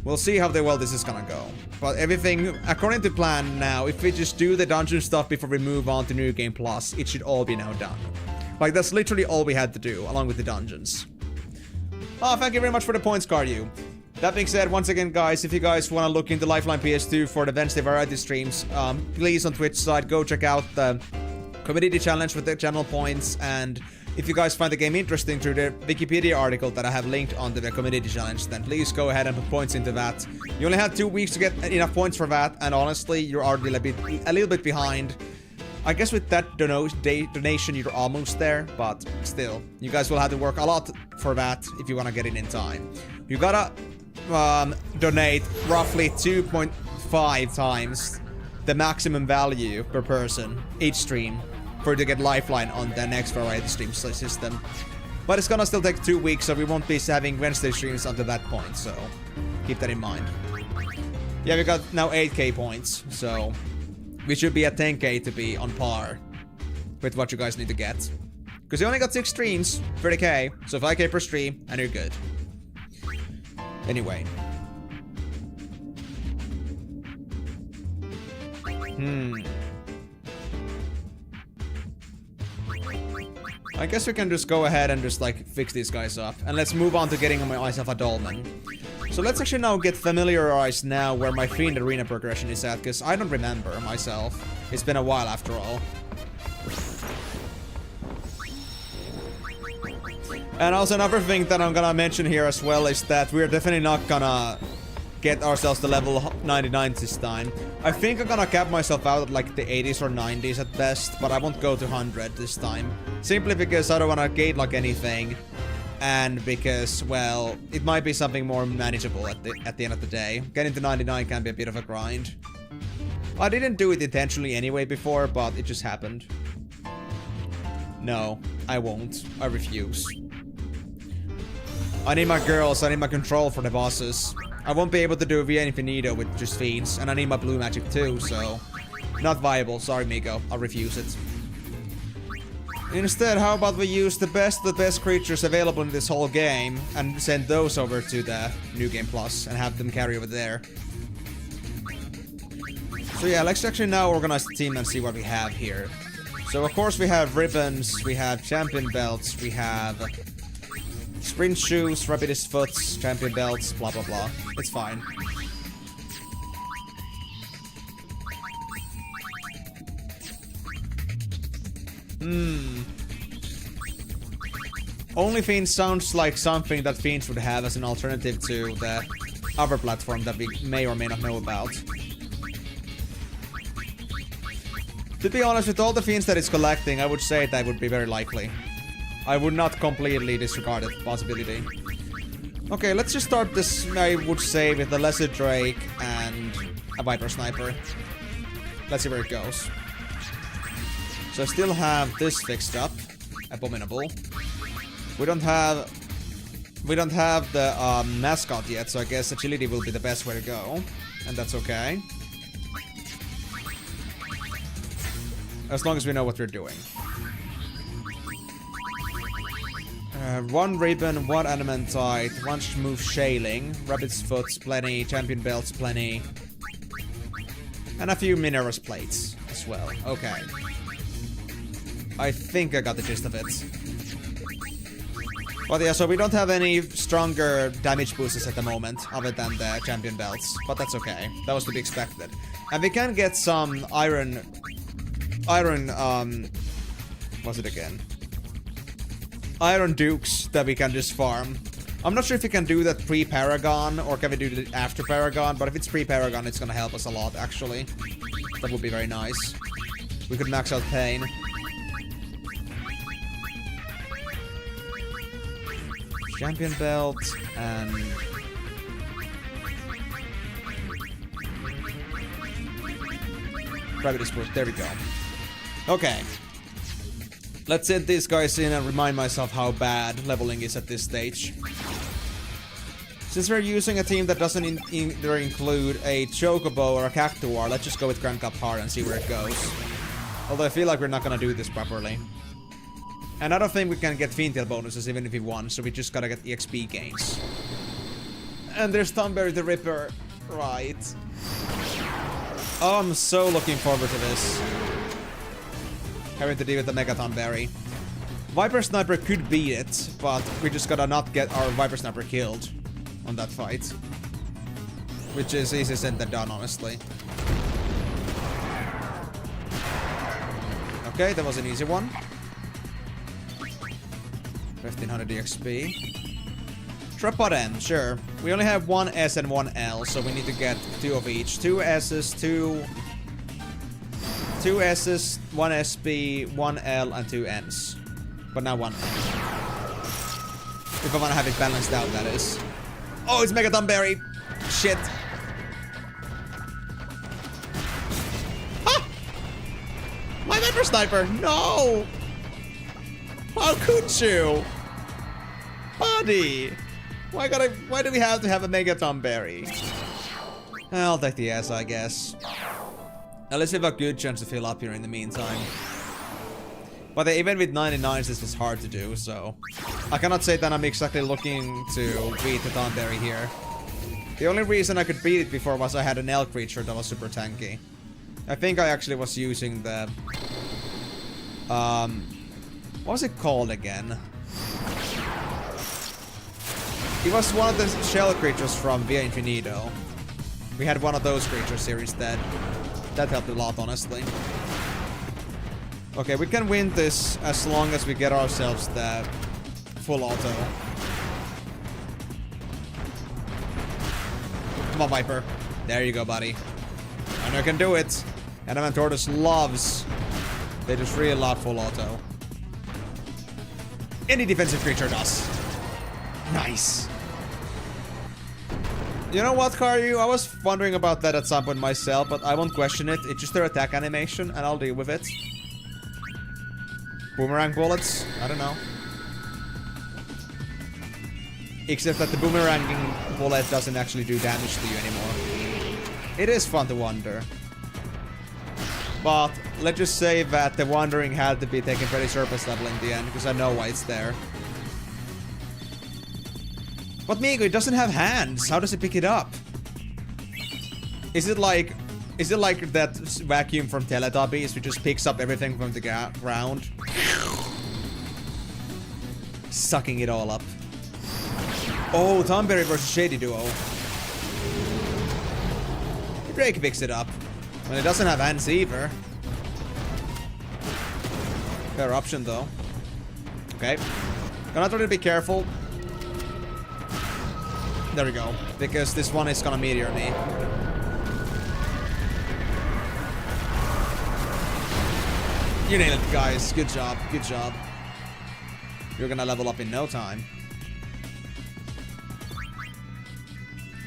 We'll see how well this is gonna go. But everything, according to plan now, if we just do the dungeon stuff before we move on to New Game Plus, it should all be now done. Like, that's literally all we had to do, along with the dungeons. Oh, thank you very much for the points, Cardew. That being said, once again, guys, if you guys want to look into Lifeline PS2 for the Wednesday variety streams, please on Twitch side, go check out the community challenge with the channel points. And if you guys find the game interesting through the Wikipedia article that I have linked onto the community challenge, then please go ahead and put points into that. You only have 2 weeks to get enough points for that, and honestly, you're already a little bit behind. I guess with that donation, you're almost there, but still, you guys will have to work a lot for that if you want to get it in time. You gotta donate roughly 2.5 times the maximum value per person each stream for you to get Lifeline on the next variety stream system. But it's gonna still take 2 weeks, so we won't be having Wednesday streams until that point, so keep that in mind. Yeah, we got now 8k points, so we should be at 10k to be on par with what you guys need to get. Because you only got 6 streams, 30k, so 5k per stream, and you're good. Anyway. I guess we can just go ahead and just like fix these guys up. And let's move on to getting myself a dolmen. So let's actually now get familiarized now where my Fiend Arena progression is at, because I don't remember myself. It's been a while after all. And also another thing that I'm gonna mention here as well is that we're definitely not gonna get ourselves to level 99 this time. I think I'm gonna cap myself out at like the 80s or 90s at best, but I won't go to 100 this time. Simply because I don't wanna gain like anything, and because, well, it might be something more manageable at the end of the day. Getting to 99 can be a bit of a grind. I didn't do it intentionally anyway before, but it just happened. No, I won't. I refuse. I need my girls, I need my control for the bosses. I won't be able to do Via Infinito with just fiends, and I need my blue magic too, so not viable. Sorry, Miko. I'll refuse it. Instead, how about we use the best creatures available in this whole game and send those over to the New Game Plus and have them carry over there. So yeah, let's actually now organize the team and see what we have here. So of course we have ribbons, we have champion belts, we have sprint shoes, rapidest foots, champion belts, blah blah blah. It's fine. Only Fiends sounds like something that Fiends would have as an alternative to the other platform that we may or may not know about. To be honest, with all the Fiends that it's collecting, I would say that would be very likely. I would not completely disregard the possibility. Okay, let's just start this, I would say, with the Lesser Drake and a Viper Sniper. Let's see where it goes. So I still have this fixed up. Abominable. We don't have the mascot yet, so I guess agility will be the best way to go. And that's okay. As long as we know what we're doing. One ribbon, one adamantite, one smooth shaling, rabbit's foots plenty, champion belts plenty, and a few minerals plates as well. Okay. I think I got the gist of it. But yeah, so we don't have any stronger damage boosters at the moment, other than the champion belts. But that's okay. That was to be expected. And we can get some iron, what's it again? Iron dukes that we can just farm I'm not sure if you can do that pre-Paragon, or can we do it after Paragon, but if it's pre-Paragon, it's gonna help us a lot, actually. That would be very nice. We could max out Payne. Champion belt, and... Gravity Sport, there we go. Okay. Let's set these guys in and remind myself how bad leveling is at this stage. Since we're using a team that doesn't either include a Chocobo or a Cactuar, let's just go with Crank Up Hard and see where it goes. Although I feel like we're not gonna do this properly. And I don't think we can get Fiendtail bonuses even if we won, so we just gotta get EXP gains. And there's Thunberry the Ripper. Right. Oh, I'm so looking forward to this. Having to deal with the Mega Thunberry. Viper Sniper could beat it, but we just gotta not get our Viper Sniper killed on that fight. Which is easier said than done, honestly. Okay, that was an easy one. 1500 EXP. Tripod M, sure. We only have one S and one L, so we need to get 2 of each. 2 S's, 2 S's, 1 SP, 1 L, and 2 N's. But now 1 N. If I want to have it balanced out, that is. Oh, it's Mega Thunberry! Shit. Ah! My Viper Sniper! No! How could you? Buddy! Why do we have to have a Mega Thunberry? I'll take the S, I guess. At least we have a good chance to fill up here in the meantime. But even with 99s, this is hard to do, so... I cannot say that I'm exactly looking to beat the Thunberry here. The only reason I could beat it before was I had an L creature that was super tanky. I think I actually was using the... what was it called again? It was one of the shell creatures from Via Infinito. We had one of those creatures here instead. That helped a lot, honestly. Okay, we can win this as long as we get ourselves the full auto. Come on, Viper. There you go, buddy. I know I can do it. Adamant Tortoise loves. They just really love full auto. Any defensive creature does. Nice. You know what, Karyu? I was wondering about that at some point myself, but I won't question it. It's just their attack animation, and I'll deal with it. Boomerang bullets? I don't know. Except that the boomeranging bullet doesn't actually do damage to you anymore. It is fun to wonder. But let's just say that the wandering had to be taken pretty surface level in the end, because I know why it's there. But Migo, it doesn't have hands. How does it pick it up? Is it like that vacuum from Teletubbies, which just picks up everything from the ground? Sucking it all up. Oh, Thunberry versus Shady Duo. Drake picks it up. When it doesn't have hands either. Fair option though. Okay. Gonna try to be careful. There we go. Because this one is gonna meteor me. You nailed it, guys. Good job. Good job. You're gonna level up in no time.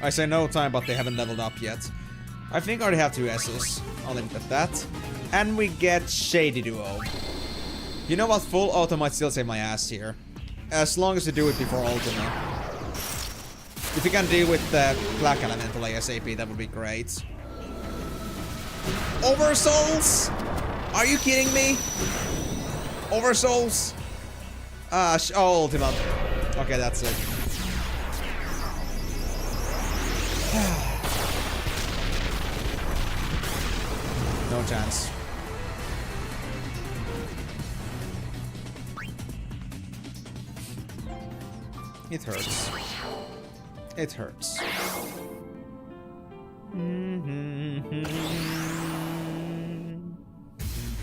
I say no time, but they haven't leveled up yet. I think I already have 2 S's. I'll leave it at that. And we get Shady Duo. You know what? Full auto might still save my ass here. As long as you do it before Ultima. If you can deal with the Black Elemental ASAP, that would be great. Oversouls? Are you kidding me? Oversouls? Oh, Ultima. Okay, that's it. No chance. It hurts. It hurts.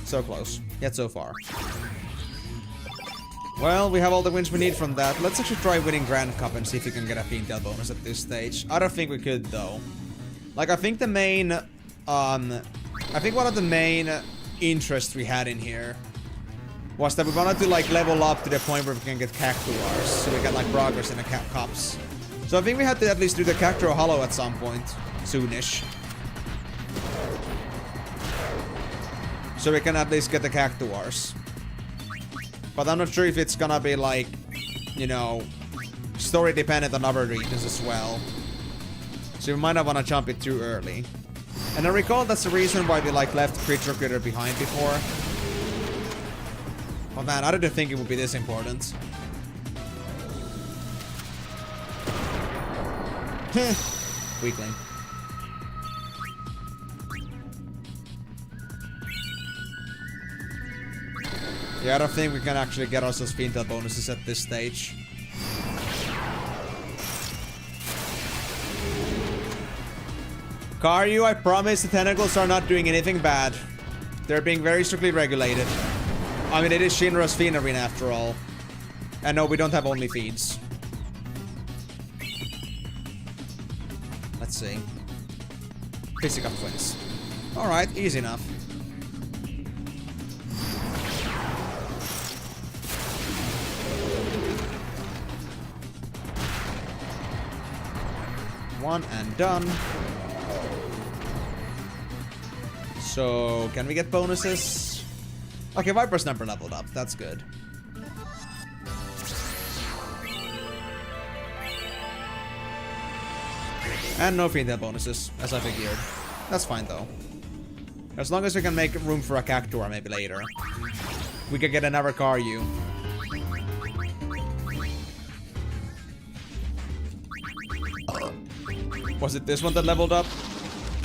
So close, yet so far. Well, we have all the wins we need from that. Let's actually try winning Grand Cup and see if we can get a Fiendtail bonus at this stage. I don't think we could, though. Like, I think the main... I think one of the main interests we had in here was that we wanted to, like, level up to the point where we can get Cactuars, so we get, like, progress in the cups. So I think we had to at least do the Cactuar Hollow at some point. Soonish. So we can at least get the Cactuars. But I'm not sure if it's gonna be like, you know, story dependent on other regions as well. So we might not want to jump it too early. And I recall that's the reason why we like left Creature Critter behind before. But man, I didn't think it would be this important. Weakling. Yeah, I don't think we can actually get ourselves Fiendtail bonuses at this stage. Karyu, I promise the tentacles are not doing anything bad. They're being very strictly regulated. I mean, it is Shinra's Fiend Arena after all. And no, we don't have only feeds. Let's see. Physical twins. Alright, easy enough. One and done. So, can we get bonuses? Okay, Viper's number leveled up. That's good. And no Fiendtail bonuses, as I figured. That's fine, though. As long as we can make room for a Cactuar maybe later. We could get another Karyu. Was it this one that leveled up?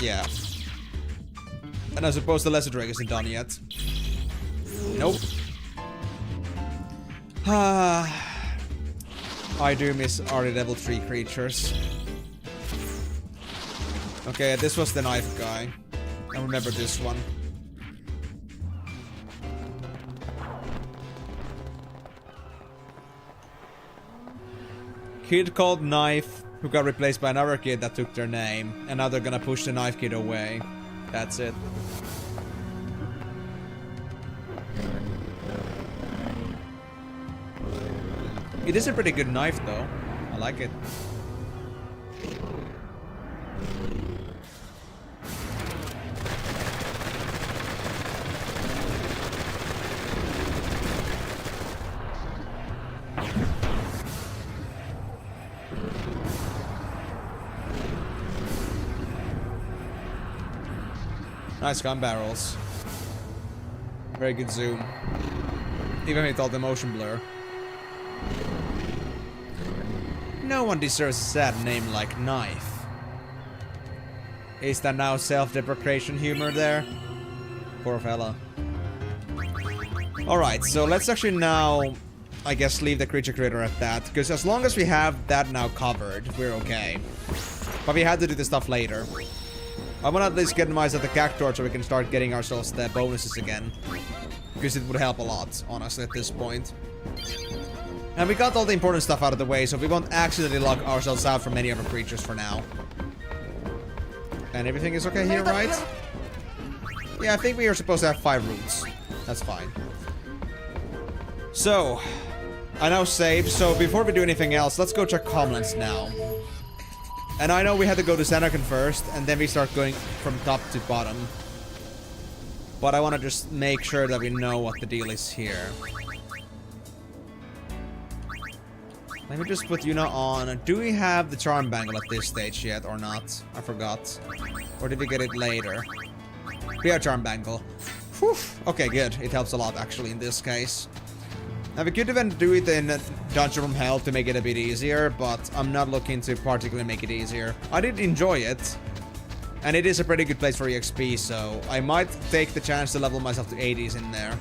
Yeah. And I suppose the Lesser Drake isn't done yet. Nope. I do miss already level 3 creatures. Okay, this was the knife guy. I remember this one. Kid called Knife, who got replaced by another kid that took their name, and now they're gonna push the Knife Kid away. That's it. It is a pretty good knife, though. I like it. Nice gun barrels. Very good zoom. Even with all the motion blur. No one deserves a sad name like Knife. Is that now self-deprecation humor there? Poor fella. Alright, so let's actually now, I guess, leave the Creature Critter at that. Because as long as we have that now covered, we're okay. But we had to do the stuff later. I want to at least get myself the Cactuar so we can start getting ourselves the bonuses again. Because it would help a lot, honestly, at this point. And we got all the important stuff out of the way, so we won't accidentally lock ourselves out from any other creatures for now. And everything is okay here, right? Yeah, I think we are supposed to have 5 roots. That's fine. So, I now saved, so before we do anything else, let's go check Comlands now. And I know we had to go to Xanarkand first, and then we start going from top to bottom. But I want to just make sure that we know what the deal is here. Let me just put Yuna on. Do we have the Charm Bangle at this stage yet or not? I forgot. Or did we get it later? We have Charm Bangle. Whew. Okay, good. It helps a lot, actually, in this case. Now, we could even do it in Dungeon from Hell to make it a bit easier, but I'm not looking to particularly make it easier. I did enjoy it, and it is a pretty good place for EXP, so I might take the chance to level myself to 80s in there.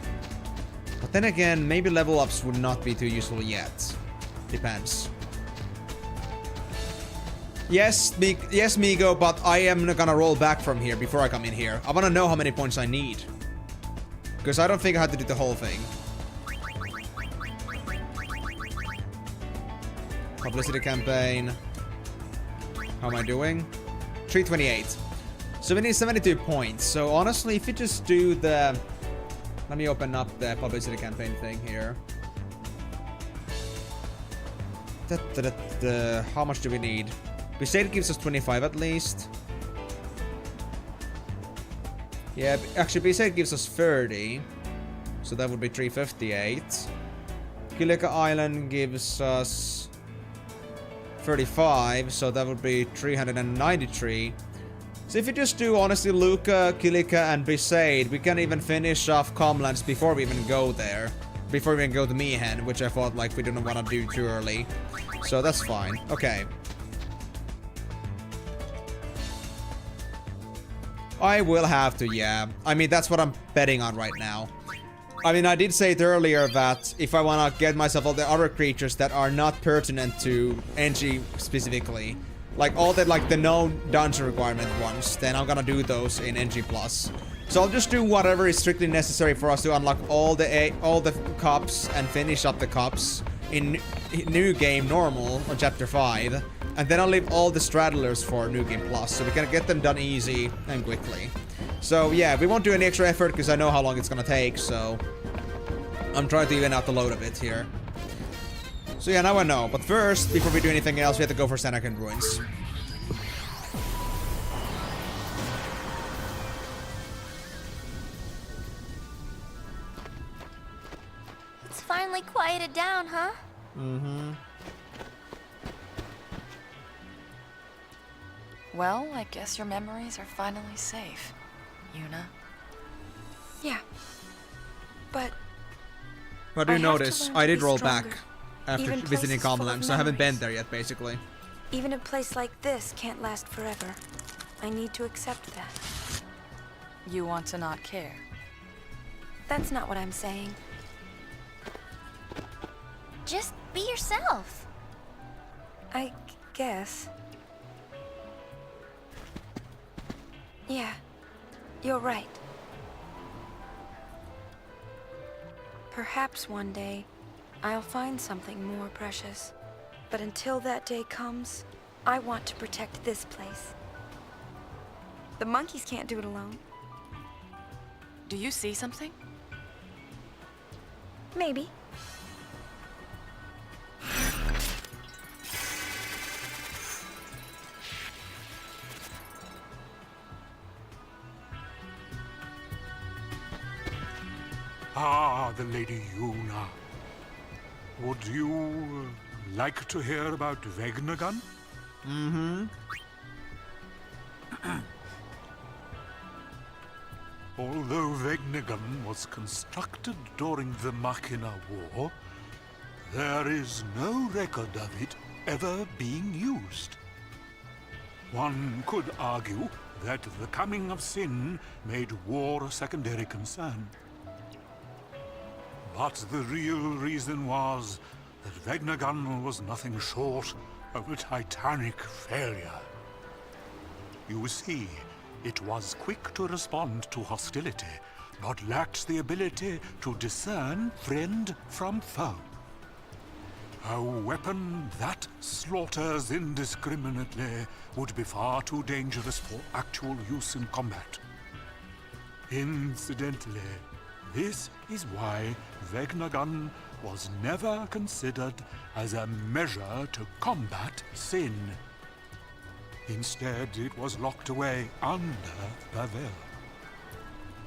But then again, maybe level ups would not be too useful yet. Depends. Yes, Migo, but I am gonna roll back from here before I come in here. I wanna know how many points I need. Because I don't think I had to do the whole thing. Publicity campaign. How am I doing? 328. So we need 72 points. So honestly, if you just do the... Let me open up the publicity campaign thing here. How much do we need? We say it gives us 25 at least. Yeah, actually we say it gives us 30. So that would be 358. Kilika Island gives us 35, so that would be 393. So if you just do, honestly, Luca, Kilika, and Besaid, we can even finish off Comlands before we even go there. Before we even go to Mihen, which I thought, like, we didn't want to do too early. So that's fine. Okay. I will have to, yeah. I mean, that's what I'm betting on right now. I mean, I did say it earlier that if I want to get myself all the other creatures that are not pertinent to NG specifically, like all the like the known dungeon requirement ones, then I'm gonna do those in NG+. So I'll just do whatever is strictly necessary for us to unlock all the cups and finish up the cups in New Game Normal on Chapter 5. And then I'll leave all the straddlers for New Game Plus, so we can get them done easy and quickly. So yeah, we won't do any extra effort because I know how long it's gonna take, so I'm trying to even out the load a bit here. So yeah, now I know. But first, before we do anything else, we have to go for Sanakan Ruins. It's finally quieted down, huh? Mm-hmm. Well, I guess your memories are finally safe, Yuna. Yeah. But do you notice? I did roll back after Even visiting places full of Comland, so I haven't been memories. there yet, basically. even a place like this can't last forever. I need to accept that. You want to not care? That's not what I'm saying. Just be yourself. I guess. Yeah, you're right. Perhaps one day, I'll find something more precious. But until that day comes, I want to protect this place. The monkeys can't do it alone. Do you see something? Maybe. Ah, the Lady Yuna. Would you like to hear about Vegnagun? Mm-hmm. Although Vegnagun was constructed during the Machina War, there is no record of it ever being used. One could argue that the coming of Sin made war a secondary concern. But the real reason was that Vegnagun was nothing short of a titanic failure. You see, it was quick to respond to hostility, but lacked the ability to discern friend from foe. A weapon that slaughters indiscriminately would be far too dangerous for actual use in combat. Incidentally, this is why Vegnagun was never considered as a measure to combat sin. Instead, it was locked away under the veil.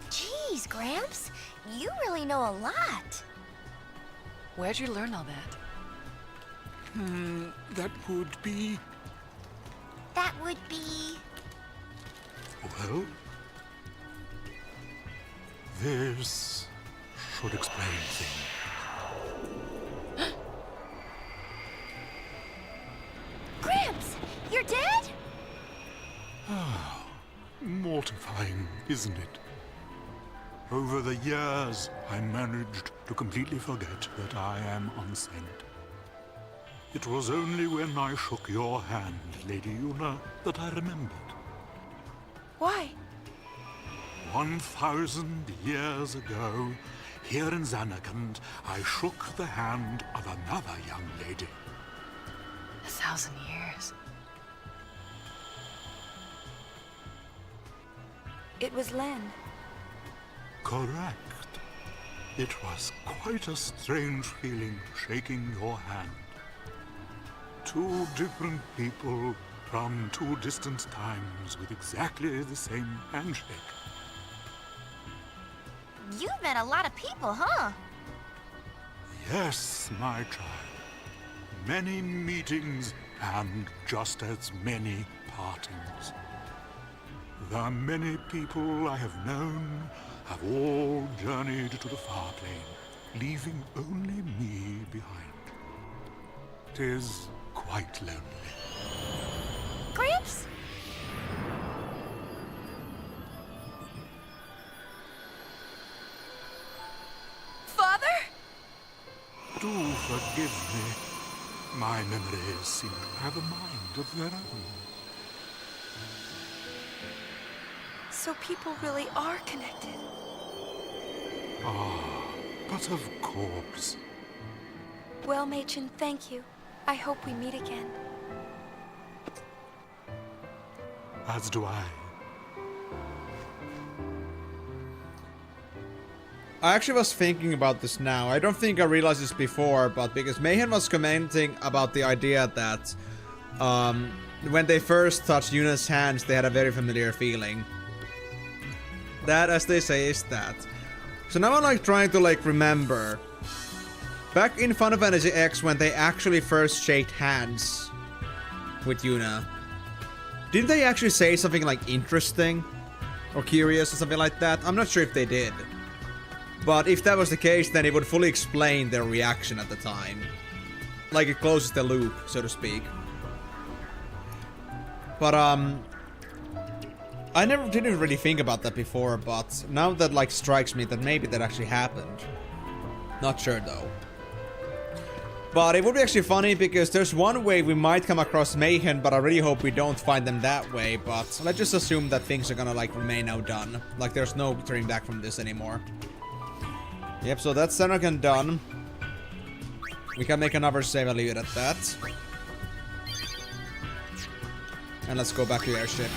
Jeez, Gramps, you really know a lot. Where'd you learn all that? That would be... That would be... Well... This should explain things. Gramps, you're dead? Mortifying, isn't it? Over the years, I managed to completely forget that I am unsaint. It was only when I shook your hand, Lady Yuna, that I remembered. Why? 1,000 years ago, here in Zanarkand, I shook the hand of another young lady. 1,000 years. It was Len. Correct. It was quite a strange feeling shaking your hand. Two different people from two distant times with exactly the same handshake. You've met a lot of people, huh? Yes, my child. Many meetings and just as many partings. The many people I have known have all journeyed to the far plane, leaving only me behind. 'Tis quite lonely. Gramps? Father? Do forgive me. My memories seem to have a mind of their own. So people really are connected. Ah, but of course. Well, Machen, thank you. I hope we meet again. As do I. I actually was thinking about this now. I don't think I realized this before, but because Mayhem was commenting about the idea that when they first touched Yuna's hands, they had a very familiar feeling. That, as they say, is that. So now I'm like trying to like remember. Back in Final Fantasy X, when they actually first shaked hands with Yuna, didn't they actually say something like interesting or curious or something like that? I'm not sure if they did. But if that was the case, then it would fully explain their reaction at the time. Like it closes the loop, so to speak. But I didn't really think about that before, but now that like strikes me that maybe that actually happened. Not sure though. But it would be actually funny because there's one way we might come across Mayhem, but I really hope we don't find them that way. But let's just assume that things are gonna like remain now done. Like there's no turning back from this anymore. Yep, so that's Xenogen done. We can make another save, I'll leave it at that. And let's go back to the airship.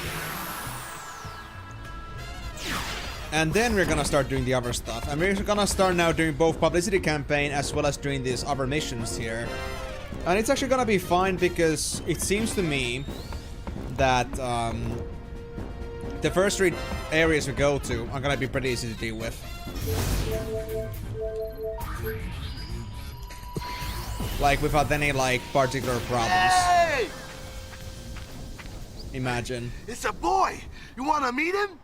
And then we're gonna start doing the other stuff. And we're gonna start now doing both publicity campaign as well as doing these other missions here. And it's actually gonna be fine because it seems to me that the first 3 areas we go to are gonna be pretty easy to deal with. Like without any like particular problems. Hey! Imagine. It's a boy! You wanna meet him?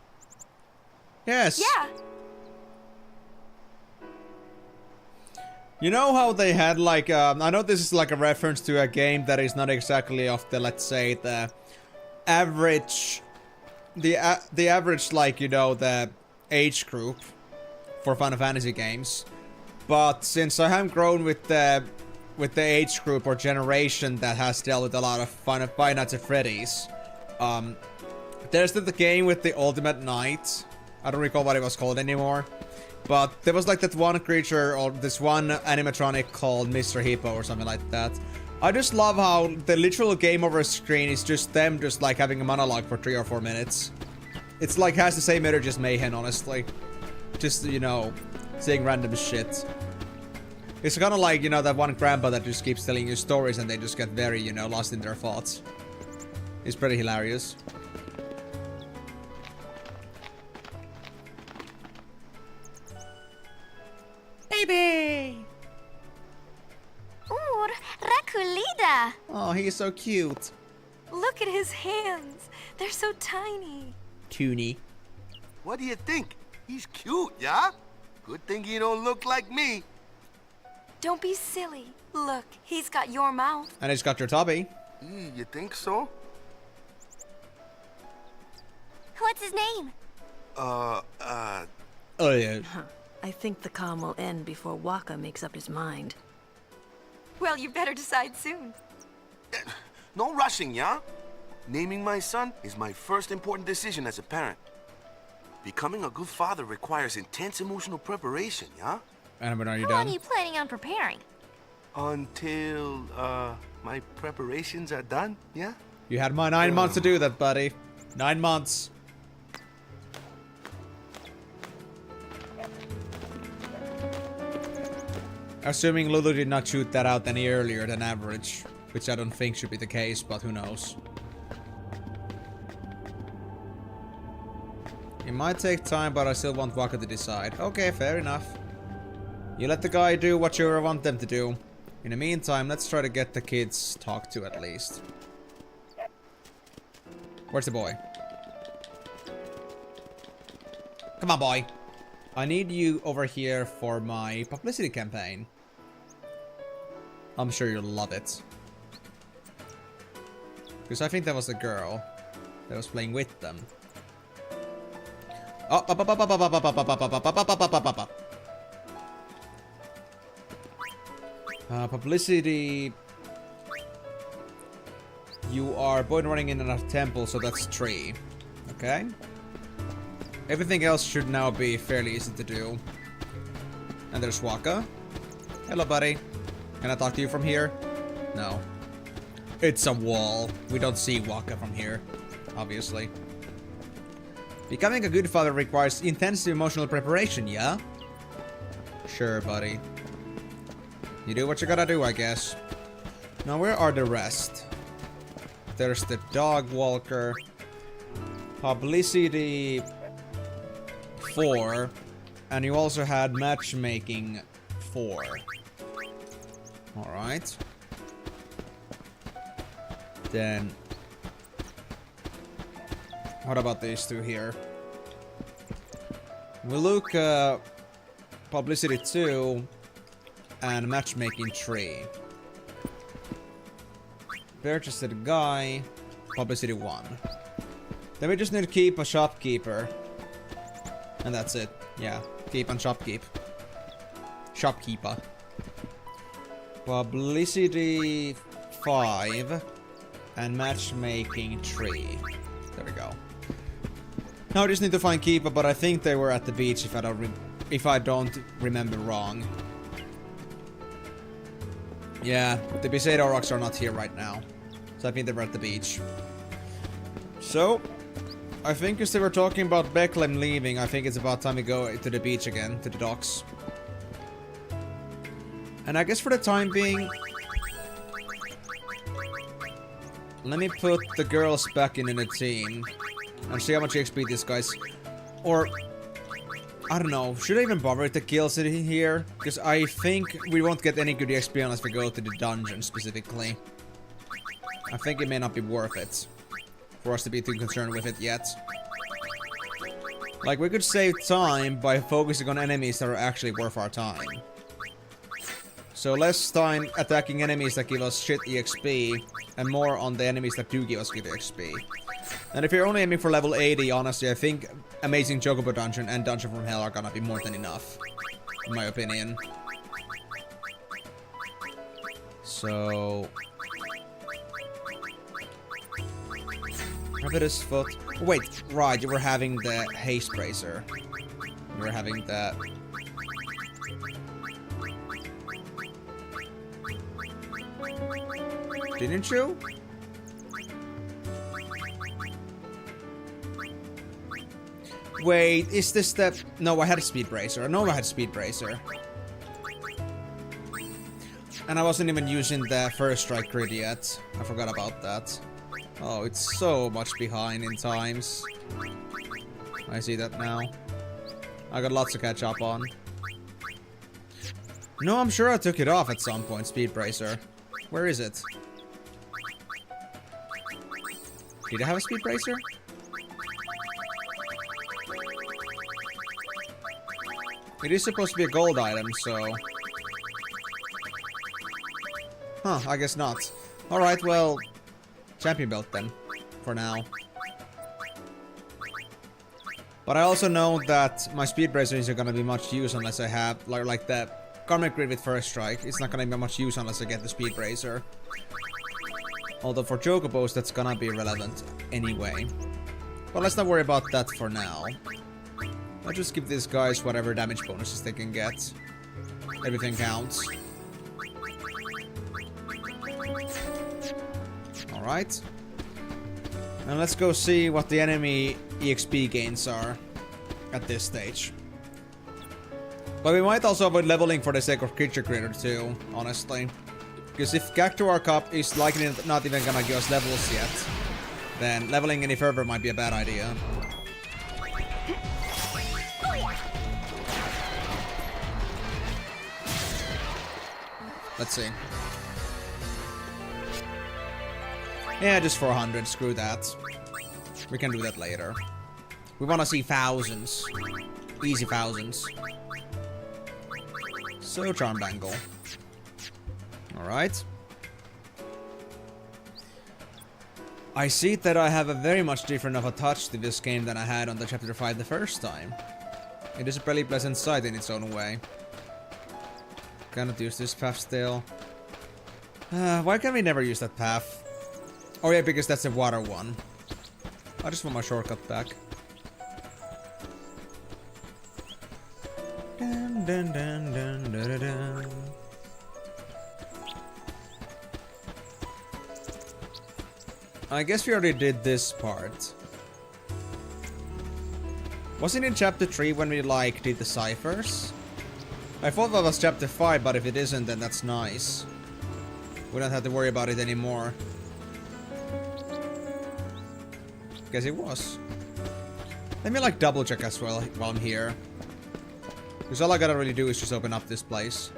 Yes. Yeah. You know how they had like I know this is like a reference to a game that is not exactly of the, let's say, the average average, like, you know, the age group for Final Fantasy games. But since I have grown with the age group or generation that has dealt with a lot of Final Nights at Freddy's, there's the game with the Ultimate Knight. I don't recall what it was called anymore. But there was like that one creature or this one animatronic called Mr. Hippo or something like that. I just love how the literal game over screen is just them just like having a monologue for 3 or 4 minutes. It's like has the same energy as Mayhem, honestly. Just, you know, saying random shit. It's kind of like, you know, that one grandpa that just keeps telling you stories and they just get very, you know, lost in their thoughts. It's pretty hilarious. Baby! Ooh, Rikku. Oh, he's so cute. Look at his hands. They're so tiny. Toony. What do you think? He's cute, yeah? Good thing he don't look like me. Don't be silly. Look, he's got your mouth. And he's got your tubby. You think so? What's his name? Oh, yeah. I think the calm will end before Waka makes up his mind. Well, you better decide soon. No rushing, yeah? Naming my son is my first important decision as a parent. Becoming a good father requires intense emotional preparation, yeah? And when are you How long done? are you planning on preparing? Until, my preparations are done, yeah? You had my 9 months to do that, buddy. 9 months. Assuming Lulu did not shoot that out any earlier than average, which I don't think should be the case, but who knows. It might take time, but I still want Waka to decide. Okay, fair enough. You let the guy do what you want them to do. In the meantime, let's try to get the kids talked to at least. Where's the boy? Come on, boy. I need you over here for my publicity campaign. I'm sure you'll love it. Because I think that was the girl that was playing with them. Oh, publicity. You are boy running in a temple, so that's 3. Okay. Everything else should now be fairly easy to do. And there's Waka. Hello, buddy. Can I talk to you from here? No. It's a wall. We don't see Waka from here, obviously. Becoming a good father requires intensive emotional preparation, yeah? Sure, buddy. You do what you gotta do, I guess. Now, where are the rest? There's the dog walker. Publicity 4. And you also had matchmaking 4. Alright. Then... what about these 2 here? We look publicity 2 and matchmaking 3. Purchased a guy, publicity 1. Then we just need to keep a shopkeeper. And that's it. Yeah, keep and shopkeep. Shopkeeper. Publicity 5 and matchmaking 3. There we go. Now I just need to find Keeper, but I think they were at the beach if I don't remember wrong. Yeah, the Bisado rocks are not here right now. So I think they were at the beach. So, I think as they were talking about Becklem leaving, I think it's about time we go to the beach again, to the docks. And I guess for the time being, let me put the girls back in the team and see how much XP this guy's... Or, I don't know, should I even bother with the kill city here? Because I think we won't get any good XP unless we go to the dungeon specifically. I think it may not be worth it for us to be too concerned with it yet. Like, we could save time by focusing on enemies that are actually worth our time. So less time attacking enemies that give us shit EXP, and more on the enemies that do give us good XP. And if you're only aiming for level 80, honestly, I think Amazing Chocobo Dungeon and Dungeon from Hell are gonna be more than enough, in my opinion. So... Rabbitous Foot... Oh, wait, right, you were having the Haste Bracer. You were having that... Didn't you? Wait, is this the... No, I had a Speed Bracer. I know I had Speed Bracer. And I wasn't even using the First Strike grid yet. I forgot about that. Oh, it's so much behind in times. I see that now. I got lots to catch up on. No, I'm sure I took it off at some point, Speed Bracer. Where is it? Did I have a Speed Bracer? It is supposed to be a gold item, so... Huh, I guess not. Alright, well... Champion belt then, for now. But I also know that my Speed Bracer isn't gonna be much use unless I have... Like the Karmic Grid with First Strike. It's not gonna be much use unless I get the Speed Bracer. Although for Chocobos, that's gonna be relevant anyway. But let's not worry about that for now. I'll just give these guys whatever damage bonuses they can get. Everything counts. Alright. And let's go see what the enemy EXP gains are at this stage. But we might also avoid leveling for the sake of creature creator too, honestly. Because if Cactuar Cup is likely not even gonna give us levels yet, then leveling any further might be a bad idea. Let's see. Yeah, just 400. Screw that. We can do that later. We want to see thousands. Easy thousands. So, Charm Bangle. Alright. I see that I have a very much different of a touch to this game than I had on the Chapter 5 the first time. It is a pretty pleasant sight in its own way. Cannot use this path still. Why can we never use that path? Oh yeah, because that's a water one. I just want my shortcut back. Dun, dun, dun, dun, dun, dun, dun. I guess we already did this part. Wasn't it in chapter 3 when we like did the ciphers? I thought that was chapter 5, but if it isn't, then that's nice. We don't have to worry about it anymore. Guess it was. Let me like double check as well while I'm here. Because all I gotta really do is just open up this place.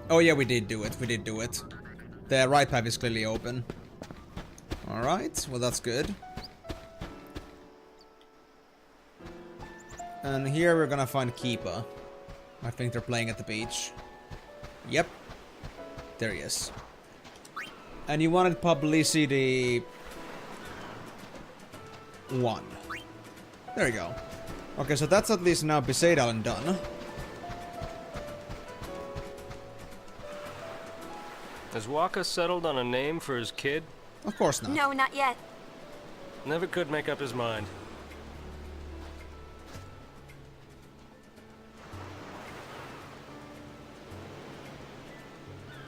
Oh yeah, we did do it. We did do it. The right path is clearly open. Alright, well that's good. And here we're gonna find Keepa. I think they're playing at the beach. Yep. There he is. And you wanted publicity 1. There you go. Okay, so that's at least now Besaidal and done. Has Waka settled on a name for his kid? Of course not. No, not yet. Never could make up his mind.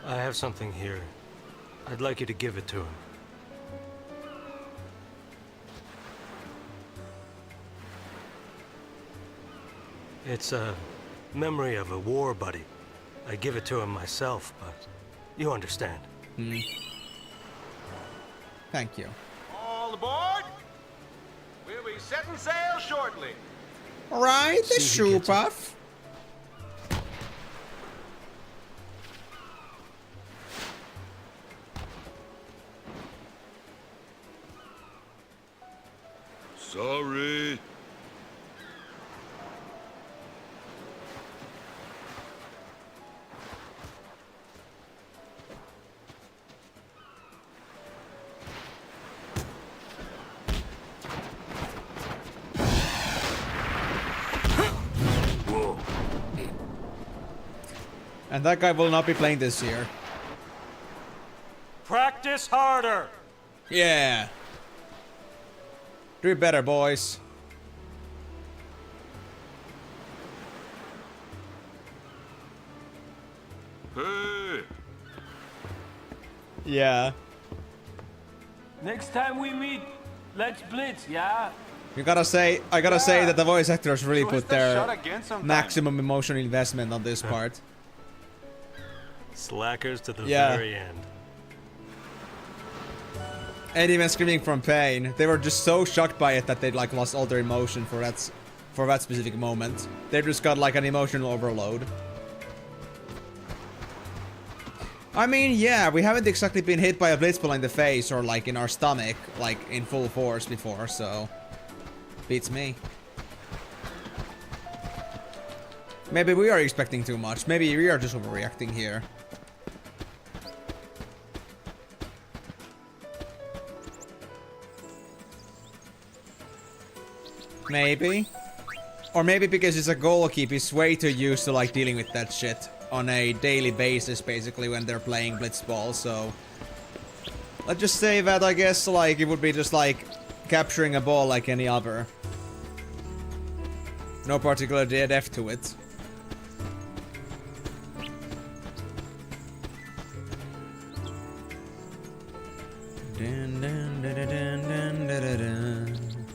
I have something here. I'd like you to give it to him. It's a memory of a war buddy. I give it to him myself, but you understand. Thank you. All aboard! We'll be setting sail shortly. Alright, the shoe puff. Sorry. And that guy will not be playing this year. Practice harder! Yeah. Do it better, boys. Hey. Yeah. Next time we meet, let's blitz, yeah? You gotta say, I gotta say that the voice actors really put their shot again sometime. maximum emotional investment on this part. Slackers to the Yeah. very end. And even screaming from pain. They were just so shocked by it that they like lost all their emotion for that specific moment. They just got like an emotional overload. I mean, yeah, we haven't exactly been hit by a blitzball in the face or like in our stomach, like in full force before, so beats me. Maybe we are expecting too much. Maybe we are just overreacting here. Maybe. Or maybe because it's a goalkeeper, he's way too used to like dealing with that shit on a daily basis, basically, when they're playing blitzball, so let's just say that I guess like it would be just like capturing a ball like any other. No particular depth to it. Dun, dun, dun, dun, dun, dun, dun, dun.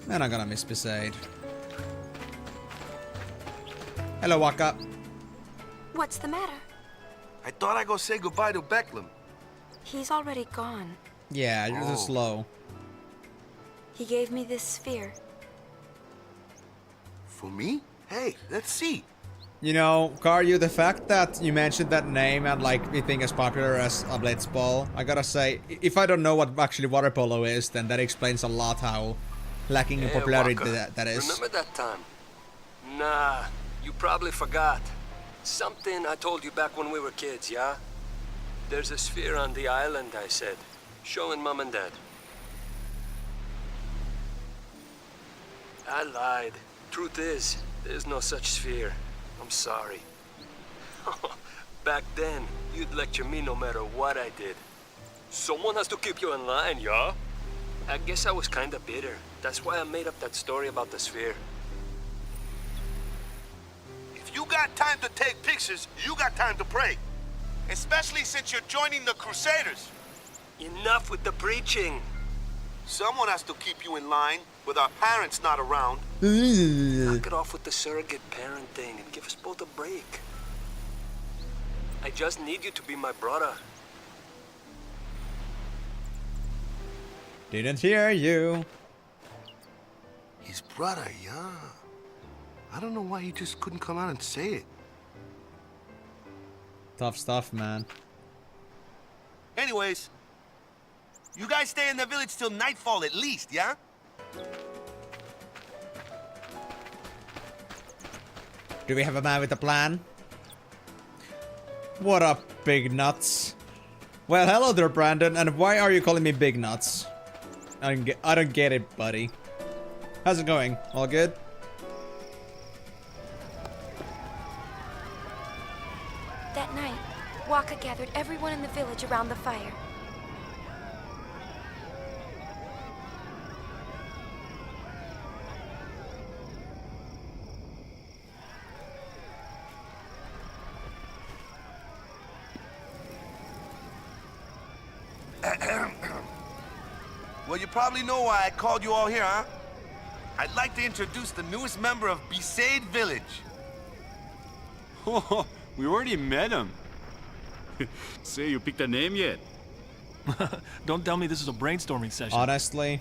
Man, I'm gonna miss Besaid. Hello, Waka. What's the matter? I thought I'd go say goodbye to Becklem. He's already gone. Yeah, you're too slow. He gave me this sphere. For me? Hey, let's see. You know, Karyu, the fact that you mentioned that name and like it being as popular as a blitzball, I gotta say, if I don't know what actually water polo is, then that explains a lot how lacking in popularity that is. Remember that time? Nah, you probably forgot. Something I told you back when we were kids, yeah? There's a sphere on the island, I said. Showing Mom and Dad. I lied. Truth is, there's no such sphere. I'm sorry. Back then, you'd lecture me no matter what I did. Someone has to keep you in line, yeah? I guess I was kinda bitter. That's why I made up that story about the sphere. If you got time to take pictures, you got time to pray. Especially since you're joining the Crusaders. Enough with the preaching. Someone has to keep you in line with our parents not around. Knock it off with the surrogate parent thing and give us both a break. I just need you to be my brother. Didn't hear you. His brother, yeah. I don't know why he just couldn't come out and say it. Tough stuff, man. Anyways, you guys stay in the village till nightfall at least, yeah? Do we have a man with a plan? What up, big nuts? Well, hello there, Brandon, and why are you calling me big nuts? I don't get it, buddy. How's it going? All good? That night, Waka gathered everyone in the village around the fire. Well, you probably know why I called you all here, huh? I'd like to introduce the newest member of Besaid Village. Oh, we already met him. Say, you picked a name yet? Don't tell me this is a brainstorming session. Honestly,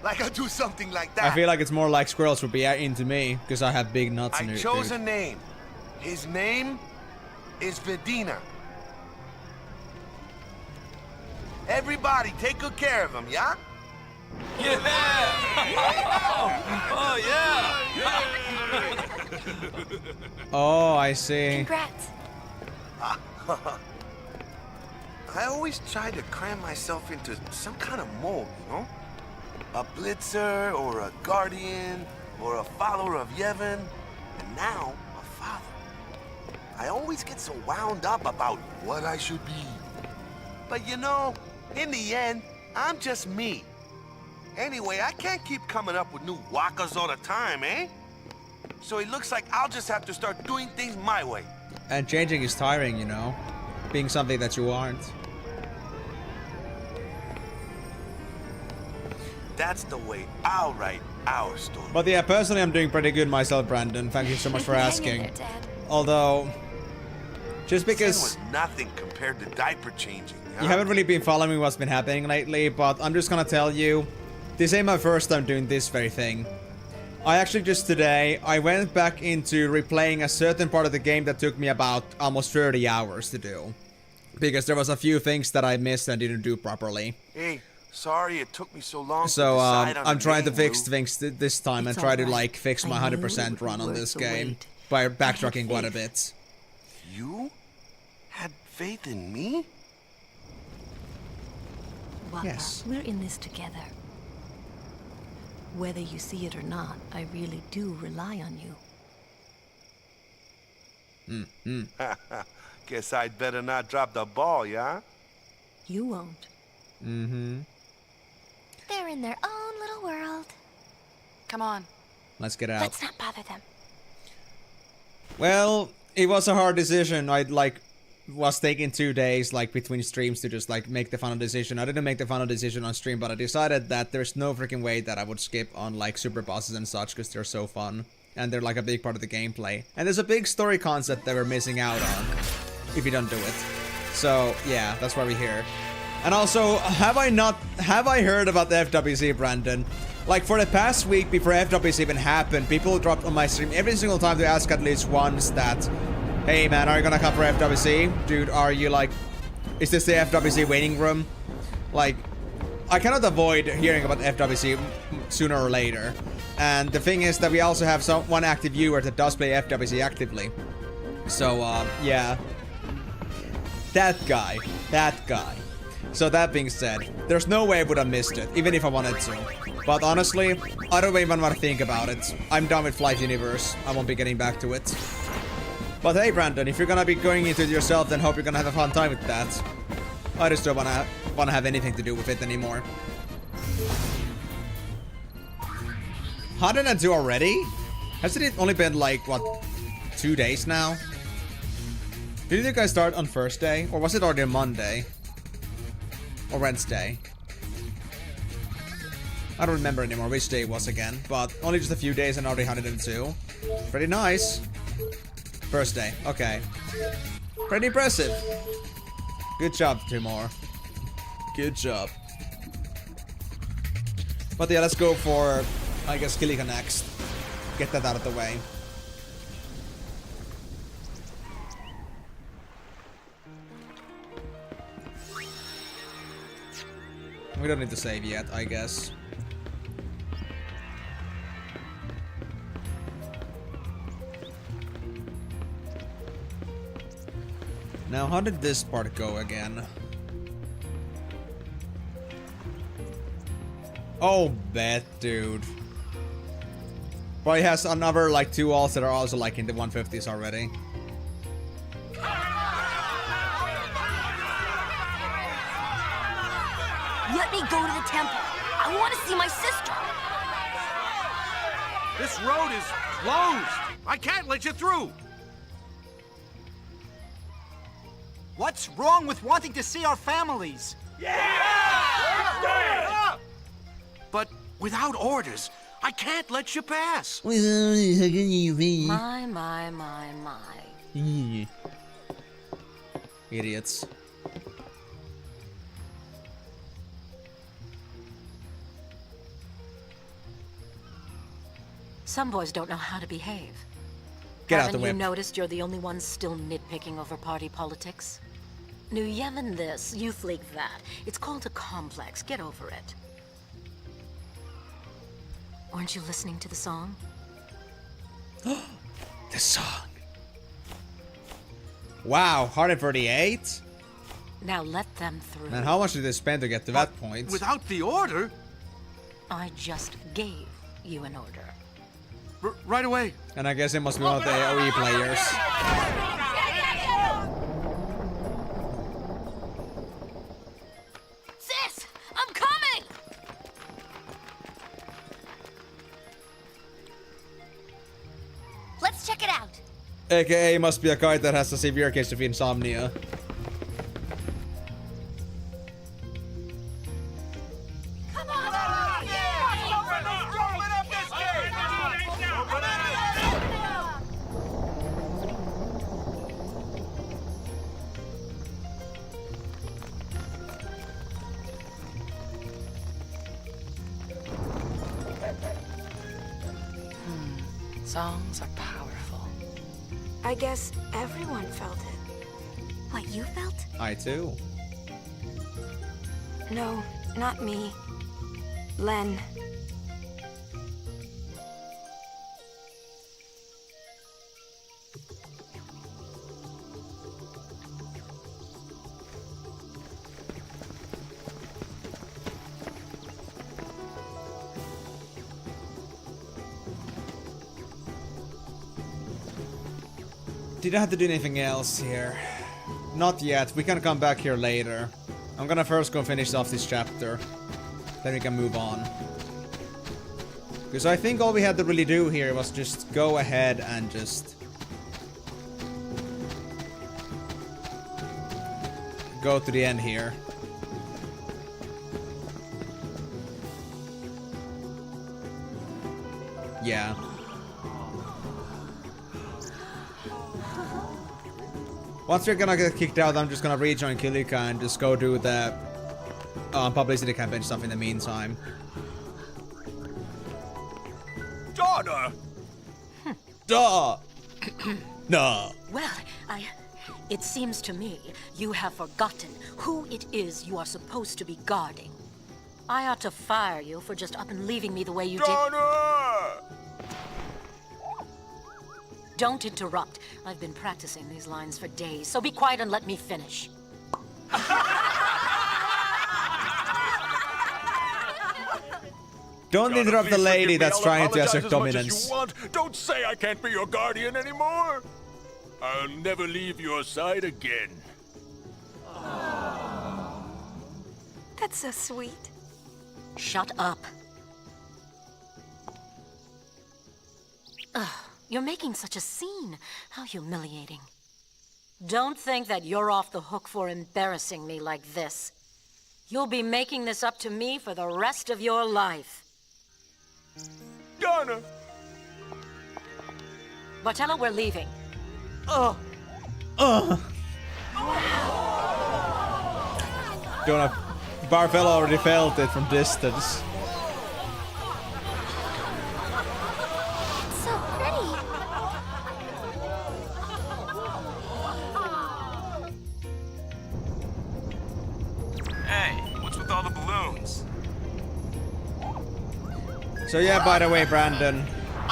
Like I'll do something like that. I feel like it's more like squirrels would be into me because I have big nuts in I it. chose dude. a name. His name is Vedina. Everybody, take good care of him, yeah? Yeah! Oh, yeah! Oh, I see. Congrats. I always try to cram myself into some kind of mold, you know? A blitzer, or a guardian, or a follower of Yevon, and now a father. I always get so wound up about what I should be. But you know, in the end, I'm just me. Anyway, I can't keep coming up with new wakas all the time, eh? So it looks like I'll just have to start doing things my way. And changing is tiring, you know? Being something that you aren't. That's the way I'll write our story. But yeah, personally I'm doing pretty good myself, Brandon. Thank you so much for asking. Although, just because... It was nothing compared to diaper changing. You haven't really been following what's been happening lately, but I'm just gonna tell you, this ain't my first time doing this very thing. I actually just today, I went back into replaying a certain part of the game that took me about almost 30 hours to do. Because there was a few things that I missed and didn't do properly. Hey, sorry it took me so long So, to decide on I'm the trying to name, fix Lou. things this time and It's try to, alright. like, fix my I knew 100% it run on would this work, so game. wait. By backtracking quite a bit. You had faith in me? Waka, Yes. we're in this together. Whether you see it or not, I really do rely on you. Guess I'd better not drop the ball, yeah? You won't. Mm-hmm. They're in their own little world. Come on. Let's get out. Let's not bother them. Well, it was a hard decision. I'd like was taking 2 days like between streams to just like make the final decision. I didn't make the final decision on stream, but I decided that there's no freaking way that I would skip on like super bosses and such because they're so fun and they're like a big part of the gameplay. And there's a big story concept that we're missing out on if you don't do it. So yeah, that's why we're here. And also, have I heard about the FWC, Brandon? Like, for the past week, before FWC even happened, people dropped on my stream every single time to ask at least once that, hey man, are you gonna come for FWC? Dude, are you like, is this the FWC waiting room? Like, I cannot avoid hearing about FWC sooner or later. And the thing is that we also have one active viewer that does play FWC actively. So, yeah. That guy. So that being said, there's no way I would have missed it, even if I wanted to. But honestly, I don't even want to think about it. I'm done with Flight Universe. I won't be getting back to it. But hey, Brandon, if you're gonna be going into it yourself, then hope you're gonna have a fun time with that. I just don't wanna have anything to do with it anymore. 102 already? Hasn't it only been like, what, 2 days now? Did you guys start on first day? Or was it already Monday? Or Wednesday? I don't remember anymore which day it was again, but only just a few days and already 102. Pretty nice. First day, okay. Pretty impressive. Good job, Timor. Good job. But yeah, let's go for, I guess, Kilika next. Get that out of the way. We don't need to save yet, I guess. Now, how did this part go again? Oh, bet, dude. Probably has another, like, 2 alts that are also, like, in the 150s already. Let me go to the temple. I want to see my sister. This road is closed. I can't let you through. What's wrong with wanting to see our families? But without orders, I can't let you pass. My. Idiots. Some boys don't know how to behave. Get out the Haven't way. you noticed you're the only one still nitpicking over party politics? New Yevon this, youth league that. It's called a complex. Get over it. Aren't you listening to the song? The song. Wow, 138? Now let them through. Man, how much did they spend to get to that point? Without the order? I just gave you an order. Right away. And I guess it must be one of the AoE players. Sis, I'm coming! Let's check it out. AKA must be a guy that has a severe case of insomnia. Songs are powerful. I guess everyone felt it. What you felt? I too. No, not me. Len. Did I have to do anything else here? Not yet. We can come back here later. I'm gonna first go finish off this chapter. Then we can move on. Because I think all we had to really do here was just go ahead and just go to the end here. Yeah. Once we're gonna get kicked out, I'm just gonna rejoin Kilika and just go do the publicity campaign stuff in the meantime. Daughter! Duh! No. Well, it seems to me you have forgotten who it is you are supposed to be guarding. I ought to fire you for just up and leaving me the way you did. Don't interrupt. I've been practicing these lines for days, so be quiet and let me finish. Don't interrupt the lady that's trying to assert dominance. Don't say I can't be your guardian anymore. I'll never leave your side again. That's so sweet. Shut up. Ugh, you're making such a scene. How humiliating. Don't think that you're off the hook for embarrassing me like this. You'll be making this up to me for the rest of your life. Donna! Bartella, we're leaving. Donna, Bartella already felt it from distance. It's so pretty. Hey, what's with all the balloons? So yeah, by the way, Brandon,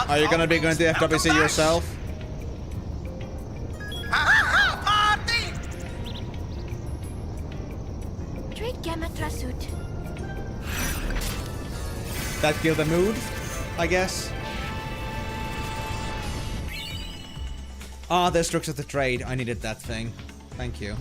are you gonna be going to FWC yourself? Trade gamma trasut. That killed the mood, I guess. Ah, the structure of the trade. I needed that thing. Thank you.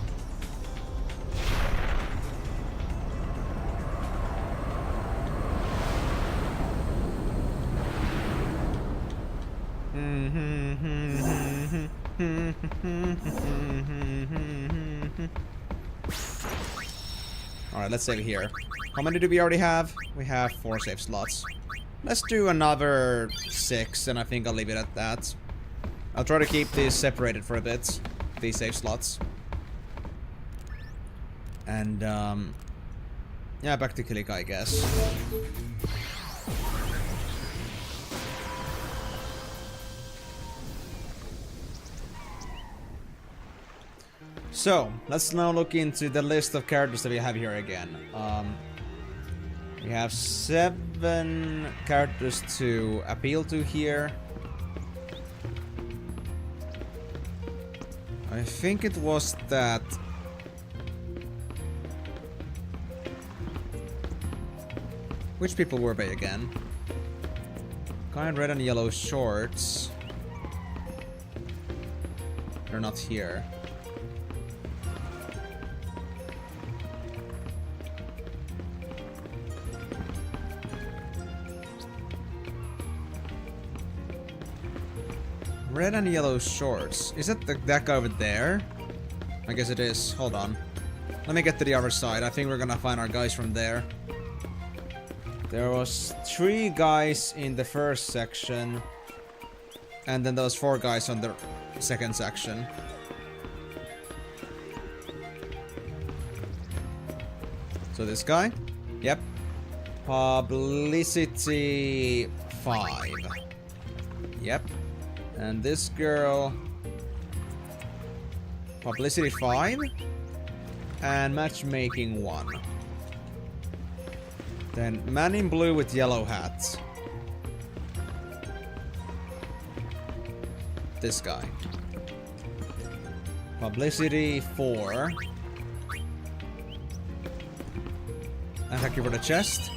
Alright, let's save here. How many do we already have? We have 4 save slots. Let's do another 6, and I think I'll leave it at that. I'll try to keep these separated for a bit, these save slots. And, yeah, back to Kilika, I guess. So, let's now look into the list of characters that we have here again. We have 7 characters to appeal to here. I think it was that... Which people were they again? Guy in red and yellow shorts. They're not here. Red and yellow shorts. Is it that guy over there? I guess it is. Hold on. Let me get to the other side. I think we're gonna find our guys from there. There was 3 guys in the first section. And then there was 4 guys on the second section. So this guy? Yep. Publicity 5. Yep. And this girl, publicity 5, and matchmaking 1. Then man in blue with yellow hats. This guy. Publicity 4. And thank you for the chest.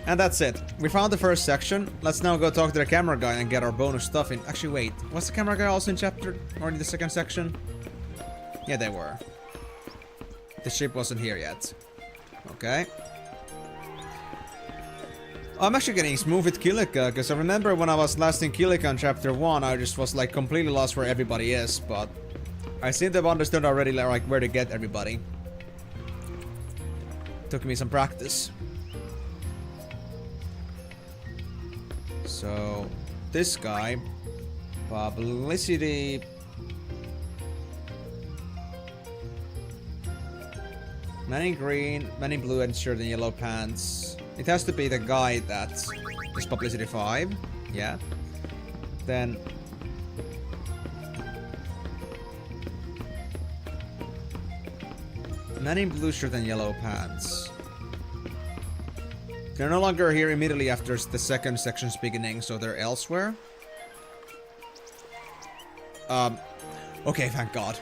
And that's it. We found the first section. Let's now go talk to the camera guy and get our bonus stuff in. Actually, wait. Was the camera guy also in chapter or in the second section? Yeah, they were. The ship wasn't here yet. Okay. I'm actually getting smooth with Kilika, because I remember when I was last in Kilika in chapter 1, I just was like completely lost where everybody is, but I seem to have understood already like where to get everybody. Took me some practice. So this guy, publicity. Man in green, man in blue and shirt and yellow pants. It has to be the guy that is publicity 5. Yeah. Then man in blue shirt and yellow pants. They're no longer here immediately after the second section's beginning, so they're elsewhere. Okay, thank God.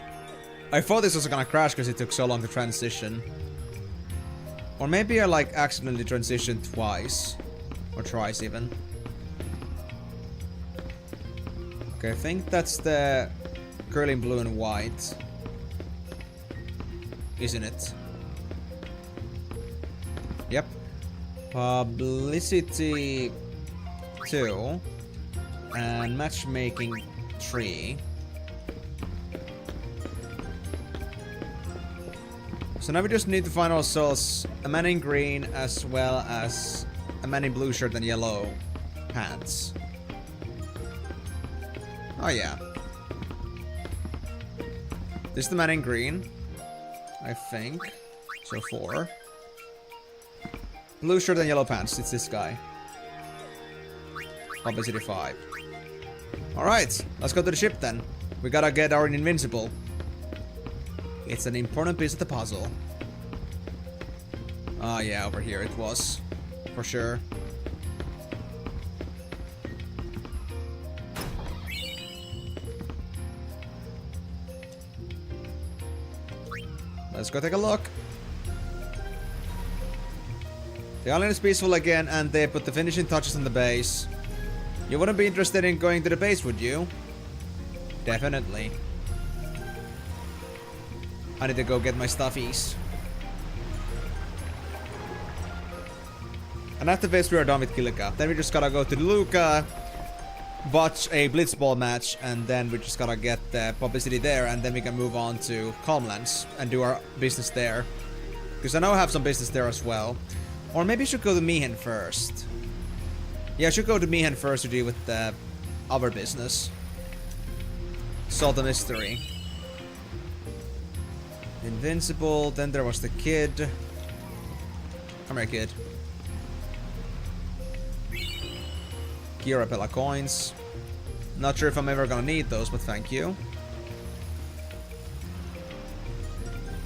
I thought this was gonna crash because it took so long to transition. Or maybe I like accidentally transitioned twice. Or thrice even. Okay, I think that's the girl in blue and white. Isn't it? Yep. Publicity 2 and matchmaking 3. So now we just need to find ourselves a man in green as well as a man in blue shirt and yellow pants. Oh yeah. This is the man in green, I think. So 4. Blue shirt and yellow pants, it's this guy. Publicity 5. Alright, let's go to the ship then. We gotta get our invincible. It's an important piece of the puzzle. Ah, yeah, over here it was. For sure. Let's go take a look. The island is peaceful again, and they put the finishing touches on the base. You wouldn't be interested in going to the base, would you? Definitely. I need to go get my stuffies. And after this, we are done with Kilika. Then we just gotta go to Luca, watch a blitzball match, and then we just gotta get the publicity there, and then we can move on to Calmlands and do our business there. Because I know I have some business there as well. Or maybe I should go to Mihen first. Yeah, I should go to Mihen first to deal with the other business. Solve the mystery. Invincible, then there was the kid. Come here, kid. Kirapella coins. Not sure if I'm ever gonna need those, but thank you.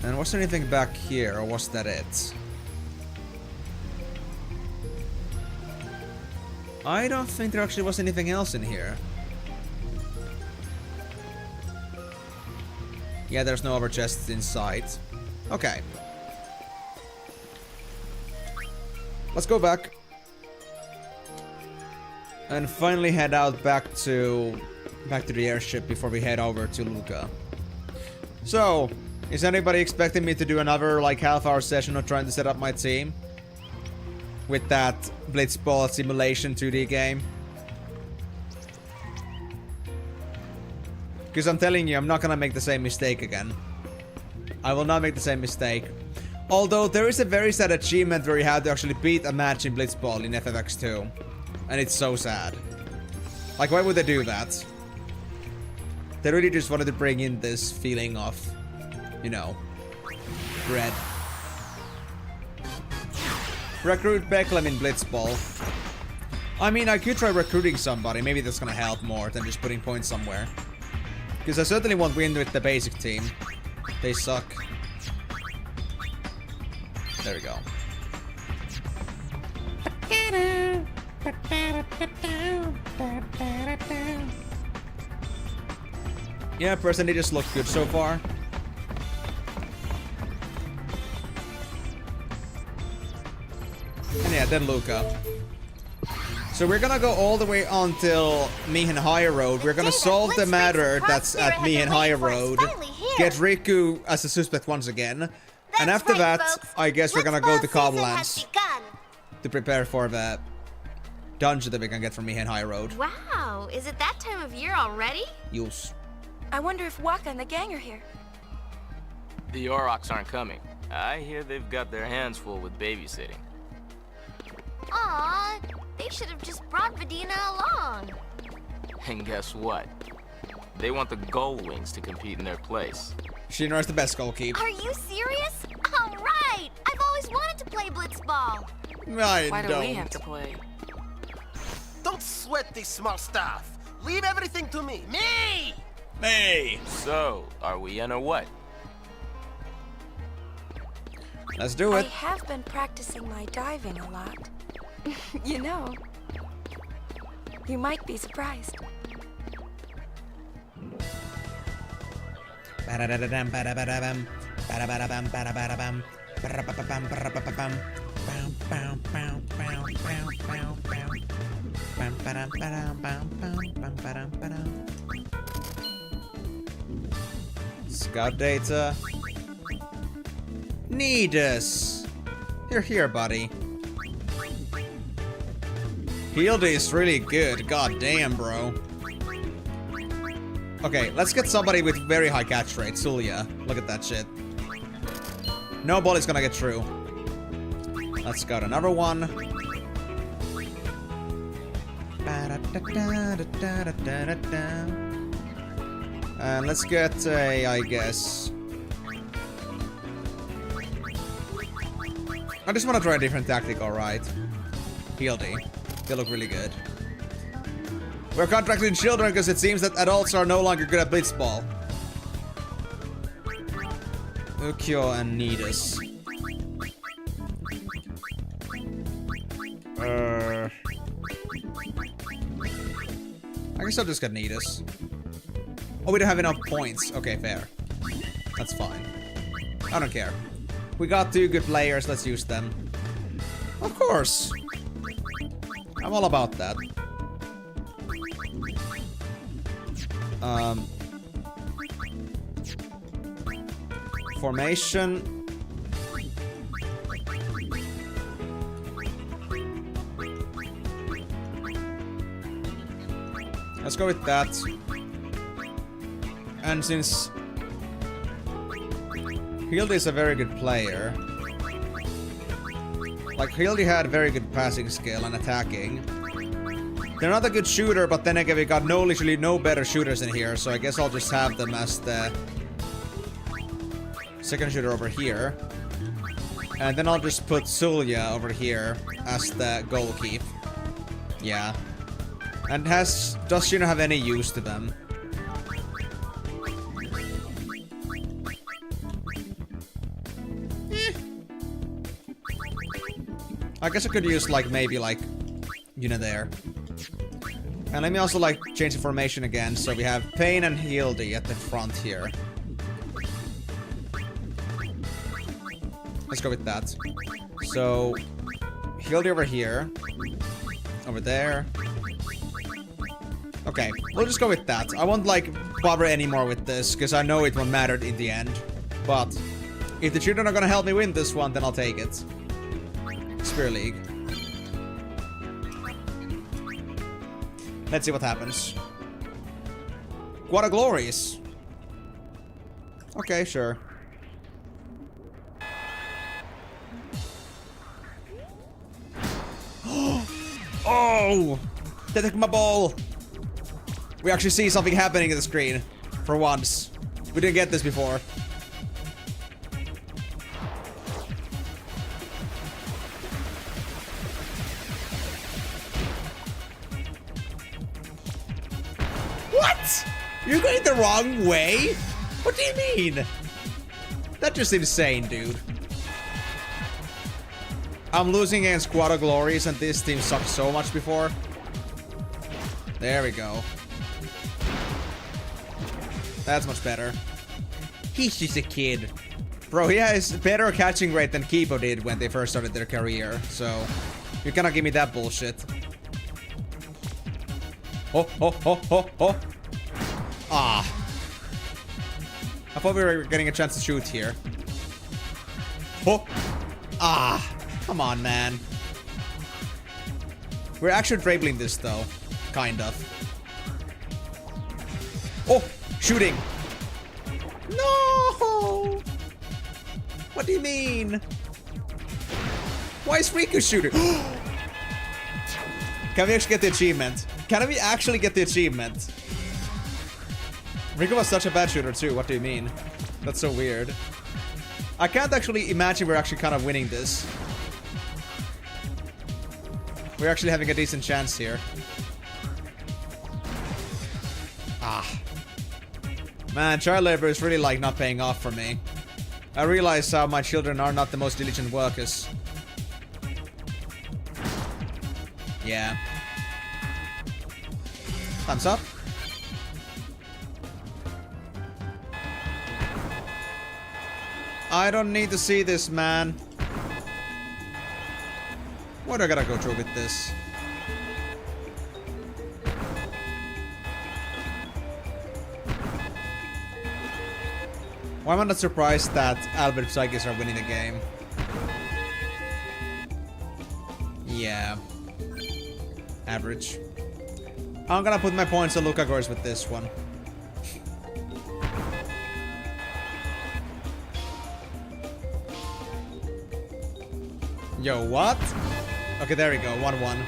And was there anything back here, or was that it? I don't think there actually was anything else in here. Yeah, there's no other chests in sight. Okay. Let's go back. And finally head out back to the airship before we head over to Luca. So, is anybody expecting me to do another like half-hour session of trying to set up my team? With that Blitzball simulation 2D game? Because I'm telling you, I'm not gonna make the same mistake again. I will not make the same mistake. Although there is a very sad achievement where you have to actually beat a match in Blitzball in FFX2. And it's so sad. Like, why would they do that? They really just wanted to bring in this feeling of, you know, dread. Recruit Becklem in Blitzball. I mean, I could try recruiting somebody. Maybe that's gonna help more than just putting points somewhere. Because I certainly won't win with the basic team. They suck. There we go. Yeah, personally just looked good so far. And yeah, then Luca. So we're gonna go all the way until Mihen High Road. We're gonna solve the matter that's at Mihen High Road. Get Rikku as a suspect once again. And after that, I guess we're gonna go to Coblands to prepare for the dungeon that we can get from Mihen High Road. Wow, is it that time of year already? Yes. I wonder if Waka and the gang are here. The Aurochs aren't coming. I hear they've got their hands full with babysitting. Aw, they should have just brought Vidina along. And guess what? They want the Gull Wings to compete in their place. Shinra's the best goalkeeper. Are you serious? All right! I've always wanted to play blitzball. Why do we have to play? Don't sweat this small stuff. Leave everything to me. Me! Me! So, are we in or what? Let's do it. I have been practicing my diving a lot. You know, you might be surprised. Ba-da-da-da-dum, ba-da-ba-da-bum, ba-da-ba-da-bum, ba-da-ba-da-bum, ba-da-ba-ba-bum, ba-da-ba-ba-bum, bum, bum, bum, bum, bum, bum, bum, bum, ba-dum, ba-dum, bum, bum, bum, ba-dum, ba-dum. Scout data. Nidus! You're here, buddy. Healed is really good. God damn, bro. Okay, let's get somebody with very high catch rate. Zulia. Look at that shit. No ball is gonna get through. Let's go to another one. And let's get a, I guess. I just want to try a different tactic, alright. Healdy. They look really good. We're contracting children because it seems that adults are no longer good at blitzball. Ukyo and Nidus. I guess I'll just get Nidus. Oh, we don't have enough points. Okay, fair. That's fine. I don't care. We got 2 good players, let's use them. Of course! I'm all about that. Formation. Let's go with that. And since Hildy is a very good player, like Hildy had very good passing skill and attacking. They're not a good shooter, but then again we got literally no better shooters in here, so I guess I'll just have them as the second shooter over here. And then I'll just put Zulia over here as the goalkeeper. Yeah. And does Shino have any use to them? I guess I could use maybe Yuna there. And let me also change the formation again, so we have Payne and Hildy at the front here. Let's go with that. So Hildy over here. Over there. Okay, we'll just go with that. I won't bother anymore with this, because I know it won't matter in the end. But if the children are gonna help me win this one, then I'll take it. Spear League. Let's see what happens. What a glories. Okay, sure. Oh! They took my ball! We actually see something happening in the screen. For once. We didn't get this before. What? You're going the wrong way? What do you mean? That's just insane, dude. I'm losing against Squad of Glories and this team sucked so much before. There we go. That's much better. He's just a kid. Bro, he has better catching rate than Kipo did when they first started their career. So, you cannot give me that bullshit. Oh, oh, oh, oh, oh. Ah. I thought we were getting a chance to shoot here. Oh. Ah. Come on, man. We're actually dribbling this, though. Kind of. Oh. Shooting! No! What do you mean? Why is Rikku shooting? Can we actually get the achievement? Can we actually get the achievement? Rikku was such a bad shooter too, what do you mean? That's so weird. I can't actually imagine we're actually kind of winning this. We're actually having a decent chance here. Ah. Man, child labor is really like not paying off for me. I realize how my children are not the most diligent workers. Yeah. Thumbs up. I don't need to see this, man. Why do I gotta go through with this? Why am I not surprised that Albert Psychics are winning the game? Yeah. Average. I'm gonna put my points on Lucagors with this one. Yo, what? Okay, there we go. 1-1.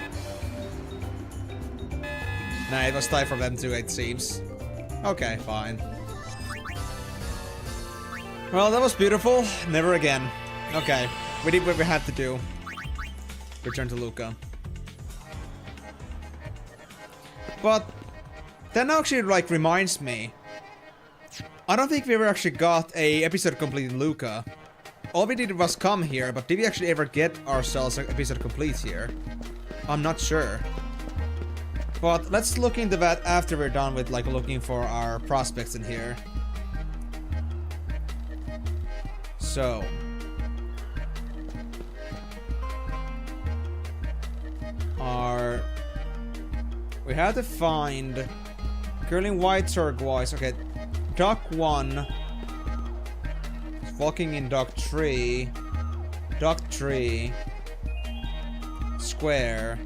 Nah, it was tied for them too, it seems. Okay, fine. Well, that was beautiful. Never again. Okay, we did what we had to do. Return to Luca. But that actually like reminds me. I don't think we ever actually got a episode complete in Luca. All we did was come here, but did we actually ever get ourselves an episode complete here? I'm not sure. But let's look into that after we're done with like looking for our prospects in here. So. We had to find curling white turquoise. Okay, dock 1. Walking in dock 3. Dock 3. Square.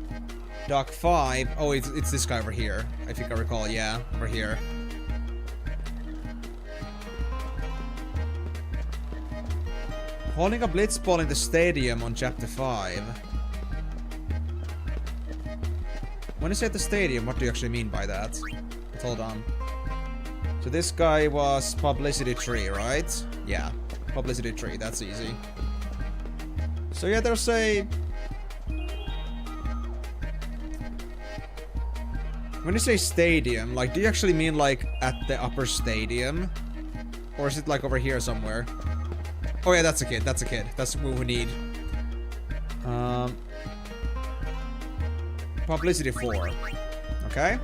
Dock 5. Oh, it's this guy over here. I think I recall. Yeah, over here. Holding a blitz ball in the stadium on chapter 5. When you say the stadium, what do you actually mean by that? But hold on. So this guy was publicity 3, right? Yeah, publicity 3, that's easy. So yeah, there's a... When you say stadium, like, do you actually mean like at the upper stadium? Or is it like over here somewhere? Oh yeah, that's a kid, that's a kid. That's what we need. Publicity 4. Okay.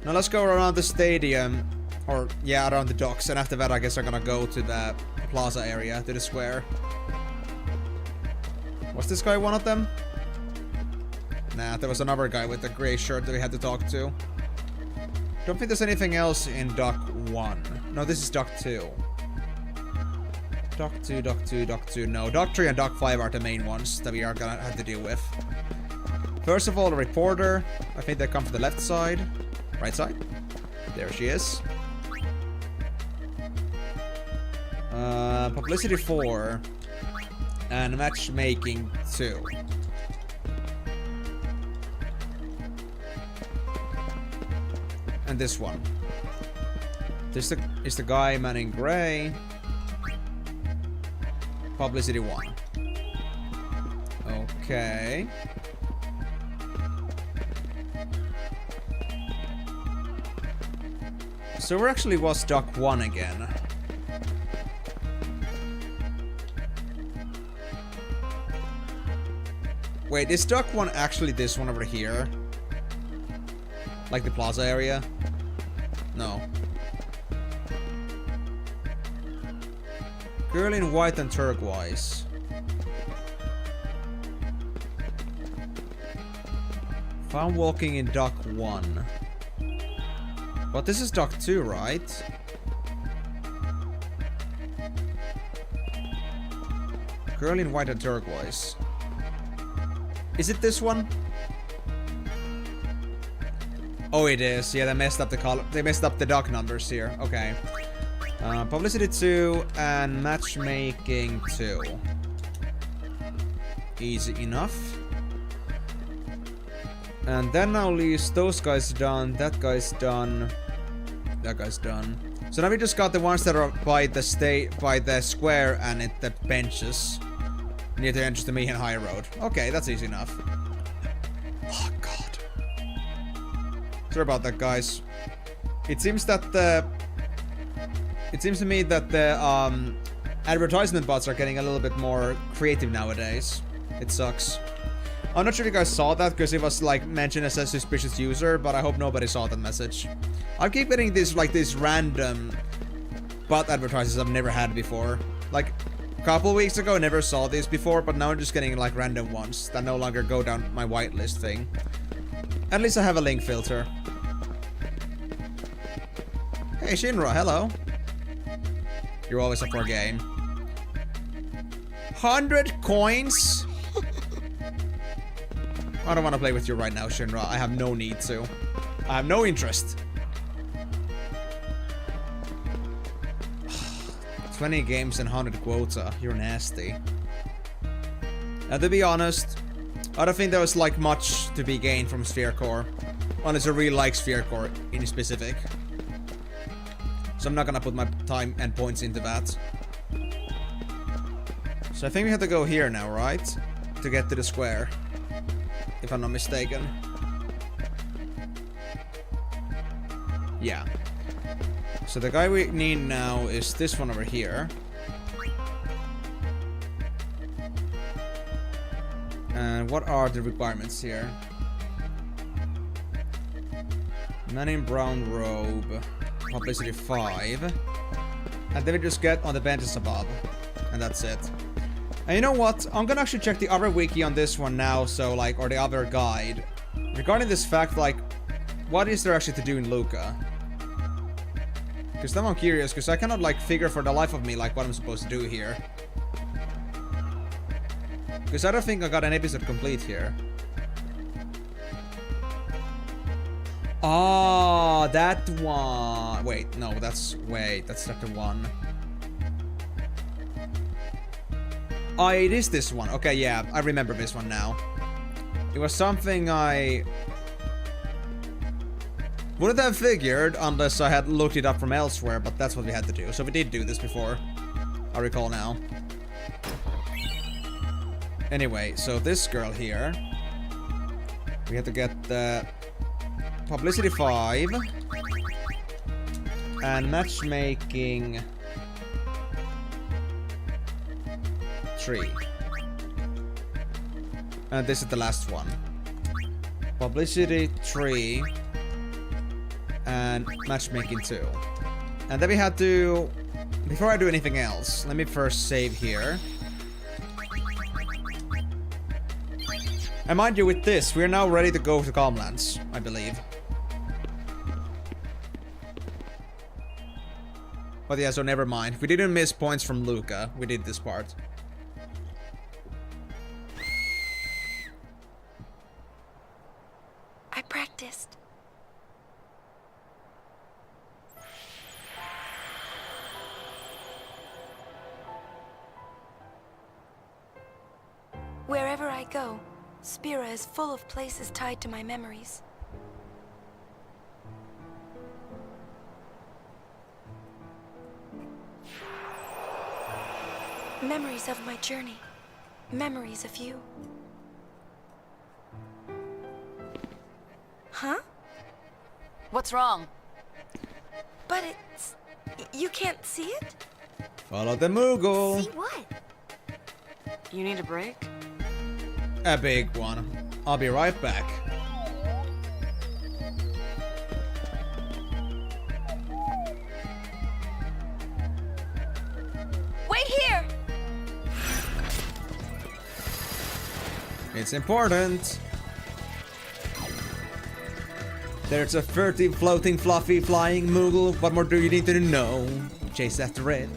Now let's go around the stadium. Or, yeah, around the docks. And after that, I guess I'm gonna go to the plaza area, to the square. Was this guy one of them? Nah, there was another guy with a gray shirt that we had to talk to. Don't think there's anything else in dock 1. No, this is dock 2. Dock 2, dock 2, dock 2. No, dock 3 and dock 5 are the main ones that we are gonna have to deal with. First of all, the reporter. I think they come from the left side. Right side. There she is. Publicity 4. And matchmaking 2. And this one. This is the guy man in gray. Publicity 1. Okay. So we're actually was dock 1 again. Wait, is dock 1 actually this one over here? Like the plaza area? No. Girl in white and turquoise. Found walking in dock 1. But this is dock 2, right? Girl in white and turquoise. Is it this one? Oh, it is. Yeah, they messed up the color. They messed up the dock numbers here. Okay. Publicity 2 and matchmaking 2. Easy enough. And then now least those guys done. That guy's done. That guy's done. So now we just got the ones that are by the square and at the benches near the entrance to Meehan High Road. Okay, that's easy enough. Oh god. Sorry about that, guys. It seems to me that the advertisement bots are getting a little bit more creative nowadays. It sucks. I'm not sure if you guys saw that because it was like mentioned as a suspicious user, but I hope nobody saw that message. I keep getting these random bot advertisements I've never had before. Like a couple weeks ago I never saw these before, but now I'm just getting like random ones that no longer go down my whitelist thing. At least I have a link filter. Hey Shinra, hello. You're always up for a game. 100 coins? I don't want to play with you right now, Shinra. I have no need to. I have no interest. 20 games and 100 quota. You're nasty. And to be honest, I don't think there was like much to be gained from Sphere Core. Unless I really like Sphere Core in specific. So I'm not gonna put my time and points into that. So I think we have to go here now, right? To get to the square. If I'm not mistaken. Yeah. So the guy we need now is this one over here. And what are the requirements here? Man in brown robe. Publicity 5. And then we just get on the benches above. And that's it. And you know what? I'm gonna actually check the other wiki on this one now, so like, or the other guide. Regarding this fact, like, what is there actually to do in Luca? Because now I'm curious, because I cannot like figure for the life of me like what I'm supposed to do here. Because I don't think I got an episode complete here. Oh, that one. Wait, no, that's chapter 1. Oh, it is this one. Okay, yeah, I remember this one now. It was something I wouldn't have figured unless I had looked it up from elsewhere, but that's what we had to do. So we did do this before, I recall now. Anyway, so this girl here, we had to get the publicity 5 and matchmaking 3. And this is the last one. Publicity 3 and matchmaking 2. And then we had to, before I do anything else, let me first save here. And mind you, with this, we're now ready to go to Calmlands, I believe. But yeah, so never mind. We didn't miss points from Luca. We did this part. I practiced. Wherever I go, Spira is full of places tied to my memories. Memories of my journey. Memories of you. Huh? What's wrong? But it's... you can't see it? Follow the Moogle. See what? You need a break? A big one. I'll be right back. Wait here! It's important. There's a 30 floating, fluffy, flying Moogle. What more do you need to know? Chase after it.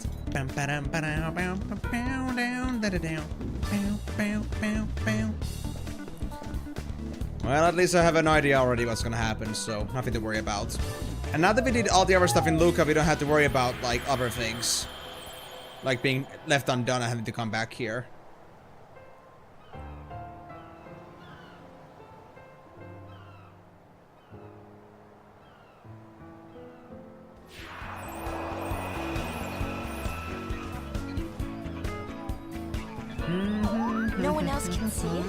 Well, at least I have an idea already what's gonna happen, so nothing to worry about. And now that we did all the other stuff in Luca, we don't have to worry about, like, other things. Like being left undone and having to come back here. No one else can see it?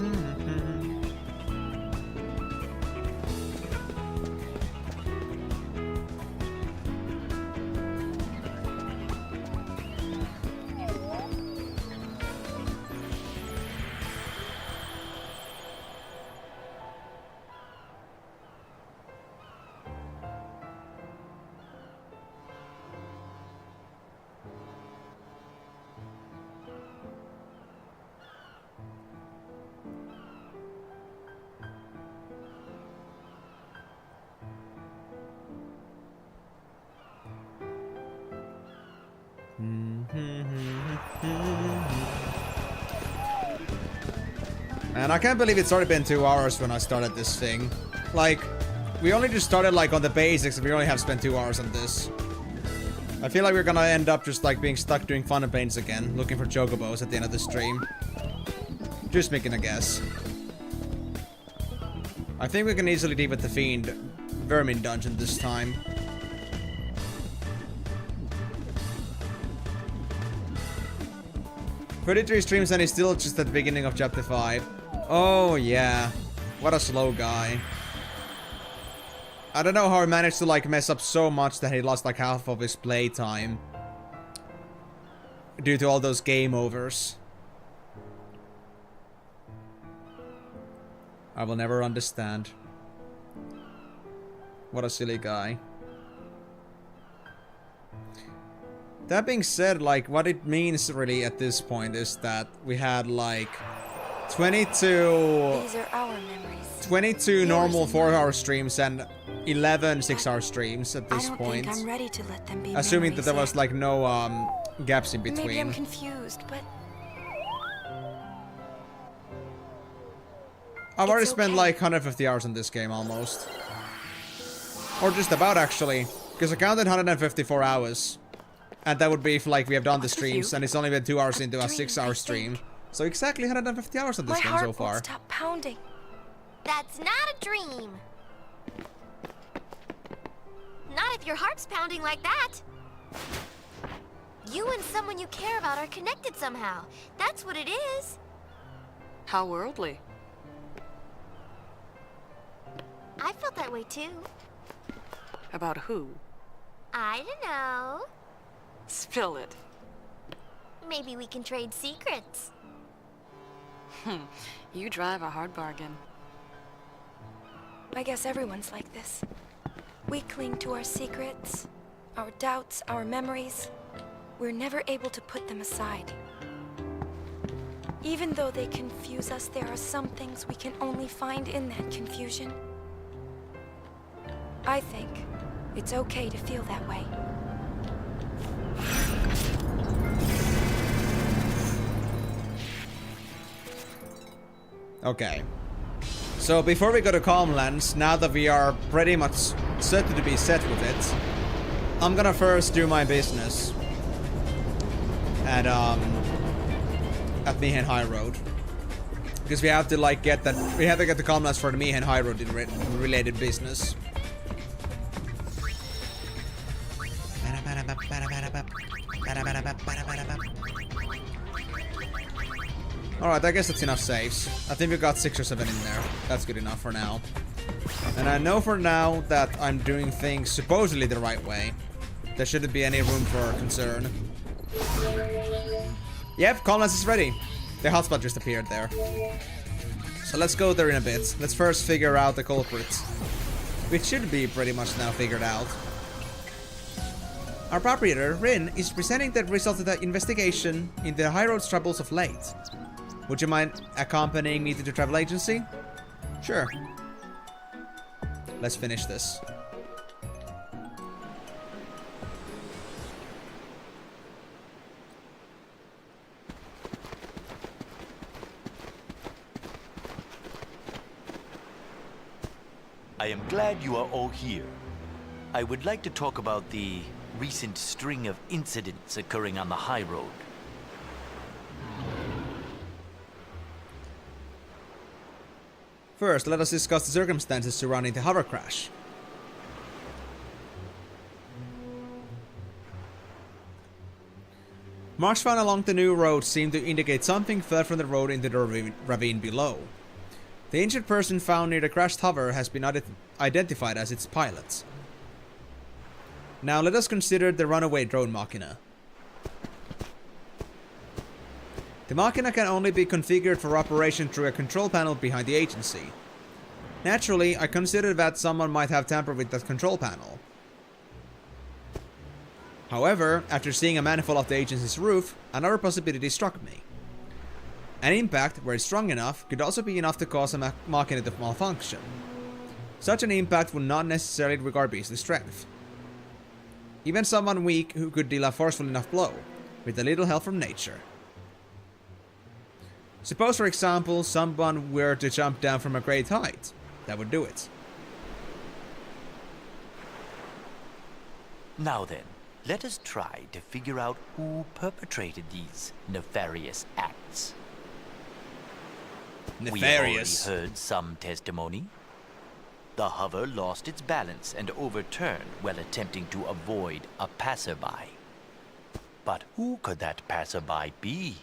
And I can't believe it's already been 2 hours when I started this thing. Like, we only just started like on the basics and we only have spent 2 hours on this. I feel like we're gonna end up just like being stuck doing fun and paints again, looking for chocobos at the end of the stream. Just making a guess. I think we can easily deal with the Fiend Vermin dungeon this time. "33 streams and he's still just at the beginning of chapter 5. Oh yeah, what a slow guy. I don't know how he managed to like mess up so much that he lost like half of his playtime due to all those game overs. I will never understand. What a silly guy. That being said, like, what it means really at this point is that we had like 22... These are our memories. 22 normal 4-hour streams and 11 6-hour streams at this point. I don't think I'm ready to let them be assuming that there was like no gaps in between. Maybe I'm confused, but I've already spent like 150 hours on this game almost. Or just about actually, because I counted 154 hours. And that would be if like we have done the streams and it's only been 2 hours into a 6-hour stream. So exactly 150 hours on this game so far. My heart won't stop pounding. That's not a dream. Not if your heart's pounding like that. You and someone you care about are connected somehow. That's what it is. How worldly. I felt that way too. About who? I don't know. Spill it. Maybe we can trade secrets. You drive a hard bargain. I guess everyone's like this. We cling to our secrets, our doubts, our memories. We're never able to put them aside. Even though they confuse us, there are some things we can only find in that confusion. I think it's okay to feel that way. Okay. So before we go to Calmlands, now that we are pretty much set to be set with it, I'm gonna first do my business at Mihen High Road. Because we have to like get that, we have to get the Calmlands for the Mihen High Road related business. Alright, I guess that's enough saves. I think we got 6 or 7 in there. That's good enough for now. And I know for now that I'm doing things supposedly the right way. There shouldn't be any room for concern. Yep, Calmlands is ready. The hotspot just appeared there. So let's go there in a bit. Let's first figure out the culprits. Which should be pretty much now figured out. Our proprietor, Rin, is presenting the results of the investigation into the High Road's troubles of late. Would you mind accompanying me to the travel agency? Sure. Let's finish this. am glad you are all here. I would like to talk about the recent string of incidents occurring on the high road. First, let us discuss the circumstances surrounding the hover crash. Marks found along the new road seemed to indicate something fell from the road into the ravine below. The injured person found near the crashed hover has been identified as its pilot. Now let us consider the runaway drone Machina. The Machina can only be configured for operation through a control panel behind the agency. Naturally, I consider that someone might have tampered with that control panel. However, after seeing a manifold of the agency's roof, another possibility struck me. An impact, where it's strong enough, could also be enough to cause a Machina to malfunction. Such an impact would not necessarily require beastly strength. Even someone weak who could deal a forceful enough blow, with a little help from nature. Suppose, for example, someone were to jump down from a great height. That would do it. Now then, let us try to figure out who perpetrated these nefarious acts. Nefarious. We already heard some testimony. The hover lost its balance and overturned while attempting to avoid a passerby. But who could that passerby be?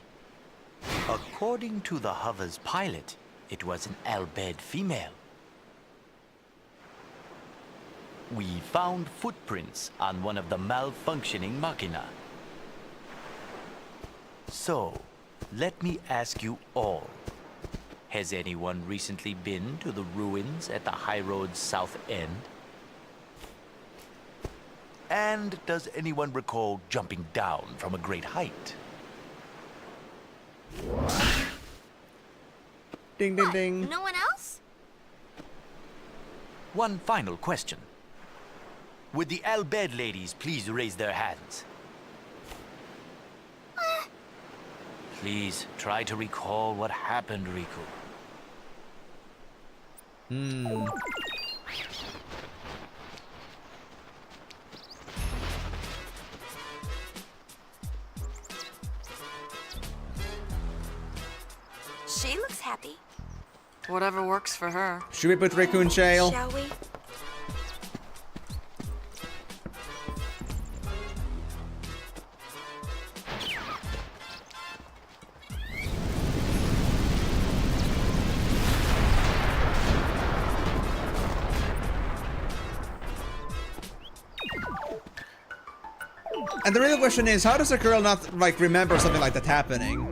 According to the hover's pilot, it was an Albed female. We found footprints on one of the malfunctioning Machina. So, let me ask you all. Has anyone recently been to the ruins at the high road's south end? And does anyone recall jumping down from a great height? Ding, ding, ding. No one else? One final question. Would the Albed ladies please raise their hands? Please try to recall what happened, Rikku. She looks happy. Whatever works for her. Should we put Rikku in jail? Shall we? And the real question is, how does a girl not, like, remember something like that happening?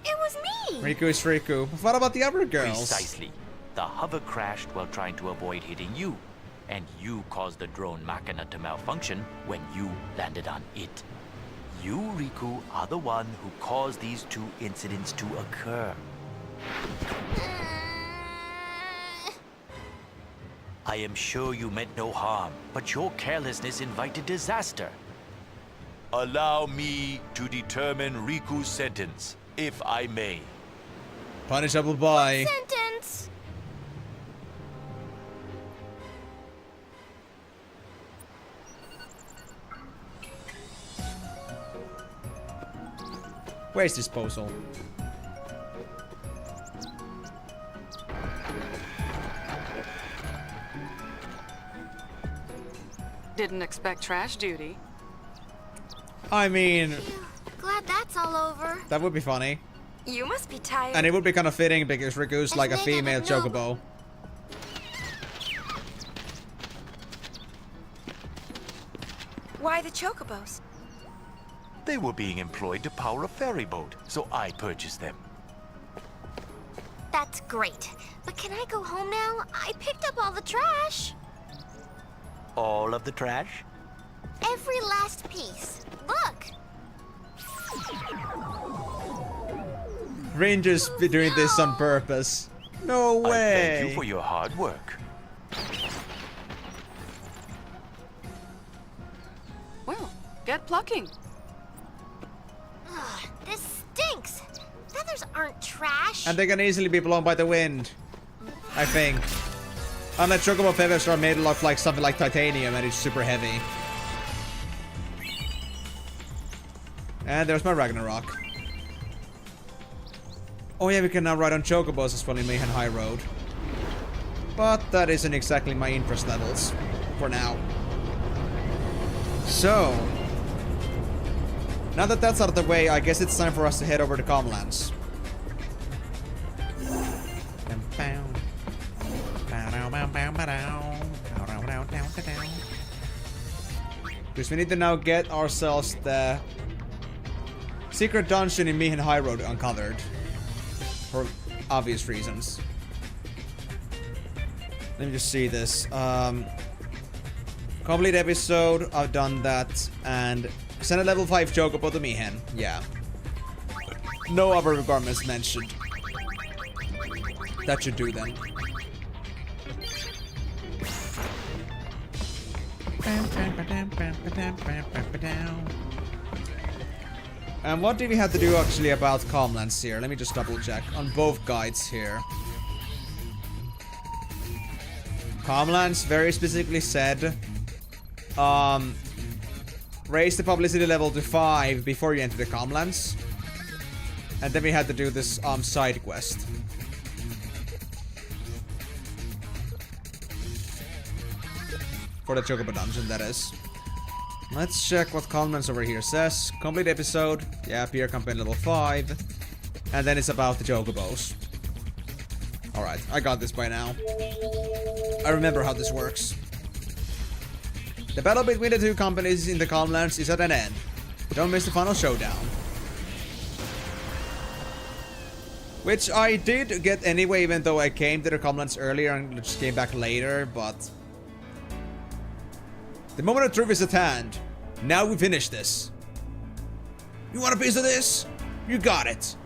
It was me! Rikku is Rikku. What about the other girls? Precisely. The hover crashed while trying to avoid hitting you. And you caused the drone Machina to malfunction when you landed on it. You, Rikku, are the one who caused these two incidents to occur. I am sure you meant no harm, but your carelessness invited disaster. Allow me to determine Riku's sentence, if I may. Punishable by... Sentence! Waste disposal. Didn't expect trash duty. I mean... Glad that's all over. That would be funny. You must be tired. And it would be kind of fitting because Riku's like a female chocobo. Why the chocobos? They were being employed to power a ferry boat, so I purchased them. That's great. But can I go home now? I picked up all the trash. All of the trash? Every last piece. Look. Ranger's doing this on purpose. No way! I thank you for your hard work. Well, get plucking. Ugh, this stinks. Feathers aren't trash. And they can easily be blown by the wind, I think. Unless chocobo feathers are made of like something like titanium and it's super heavy. And there's my Ragnarok. Oh yeah, we can now ride on chocobos as well in Mayhem High Road. But that isn't exactly my interest levels for now. So, now that that's out of the way, I guess it's time for us to head over to Comlands. Because we need to now get ourselves the secret dungeon in Mayhem High Road uncovered. For obvious reasons. Let me just see this. Complete episode, I've done that. And send a level 5 chocobo to Mayhem. Yeah. No other requirements mentioned. That should do then. And what do we have to do actually about Comlands here? Let me just double check on both guides here. Comlands very specifically said, raise the publicity level to 5 before you enter the Comlands. And then we had to do this side quest. For the Chocobo dungeon, that is. Let's check what Comlands over here says. Complete episode. Yeah, peer campaign level 5. And then it's about the Chocobos. Alright, I got this by now. I remember how this works. The battle between the two companies in the Comlands is at an end. Don't miss the final showdown. Which I did get anyway, even though I came to the Comlands earlier and just came back later, but... the moment of truth is at hand. Now we finish this. You want a piece of this? You got it.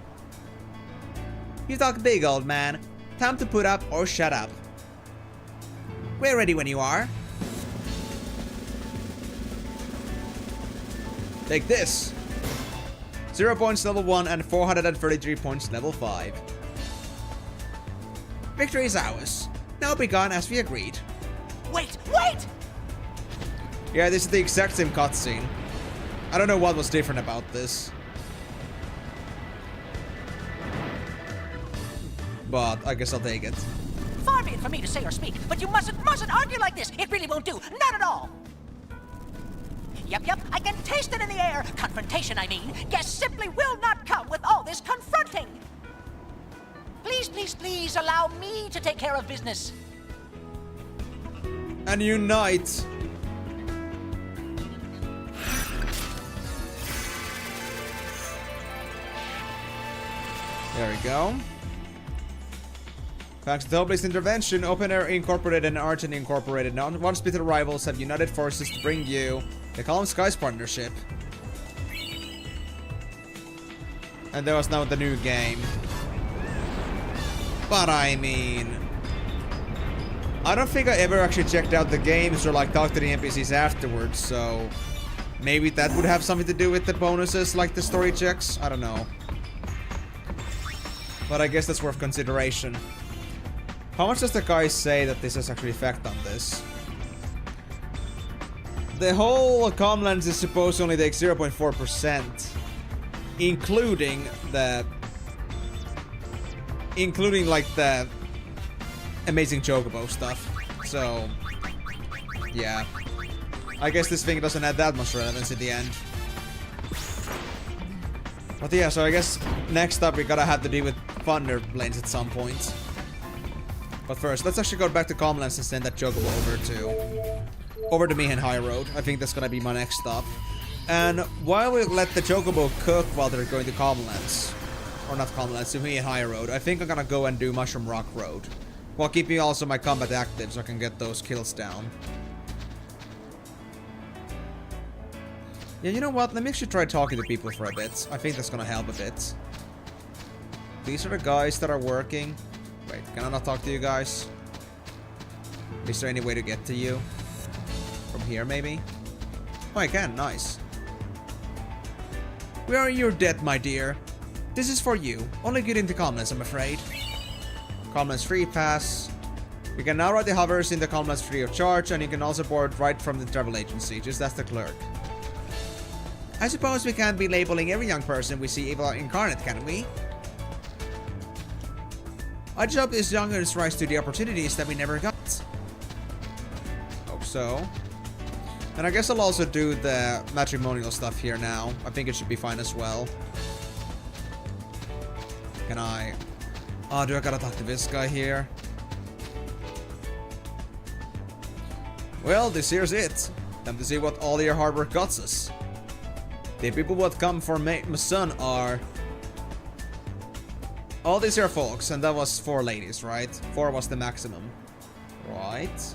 You talk big, old man. Time to put up or shut up. We're ready when you are. Take this. 0 points level 1 and 433 points level 5. Victory is ours. Now be gone as we agreed. Wait! Wait! Yeah, this is the exact same cutscene. I don't know what was different about this. But I guess I'll take it. Far be it for me to say or speak, but you mustn't argue like this. It really won't do. Not at all. Yep, I can taste it in the air. Confrontation, I mean. Guests simply will not come with all this confronting. Please, allow me to take care of business. And unite. There we go. Thanks to Hopeless intervention, Open Air Incorporated and Argent Incorporated, non-split rivals have united forces to bring you the Calm Skies Partnership. And there was now the new game. But I mean... I don't think I ever actually checked out the games or like talked to the NPCs afterwards, so... maybe that would have something to do with the bonuses, like the story checks? I don't know. But I guess that's worth consideration. How much does the guy say that this has actually effect on this? The whole Comlands is supposed to only take 0.4%. Including like the amazing Chocobo stuff. So, yeah. I guess this thing doesn't have that much relevance in the end. But yeah, so I guess next up we gotta have to deal with Thunder Plains at some point. But first, let's actually go back to Comlands and send that Chocobo over to Mayhem High Road. I think that's gonna be my next stop. And while we let the Chocobo cook while they're going to Comlands, or not Comlands, to Mayhem High Road, I think I'm gonna go and do Mushroom Rock Road, while keeping also my combat active so I can get those kills down. Yeah, you know what? Let me actually try talking to people for a bit. I think that's gonna help a bit. These are the guys that are working. Wait, can I not talk to you guys? Is there any way to get to you? From here, maybe? Oh, I can. Nice. Where are your debt, my dear? This is for you. Only get into Calmlands, I'm afraid. Calmlands free pass. You can now ride the hovers in the Calmlands free of charge, and you can also board right from the travel agency. Just ask the clerk. I suppose we can't be labeling every young person we see evil incarnate, can we? I just hope this youngers rise to the opportunities that we never got. Hope so. And I guess I'll also do the matrimonial stuff here now. I think it should be fine as well. Can I... Oh, do I gotta talk to this guy here? Well, this here's it. Time to see what all your hard work got us. The people what come for my son are... all these here folks, and that was 4 ladies, right? 4 was the maximum. Right.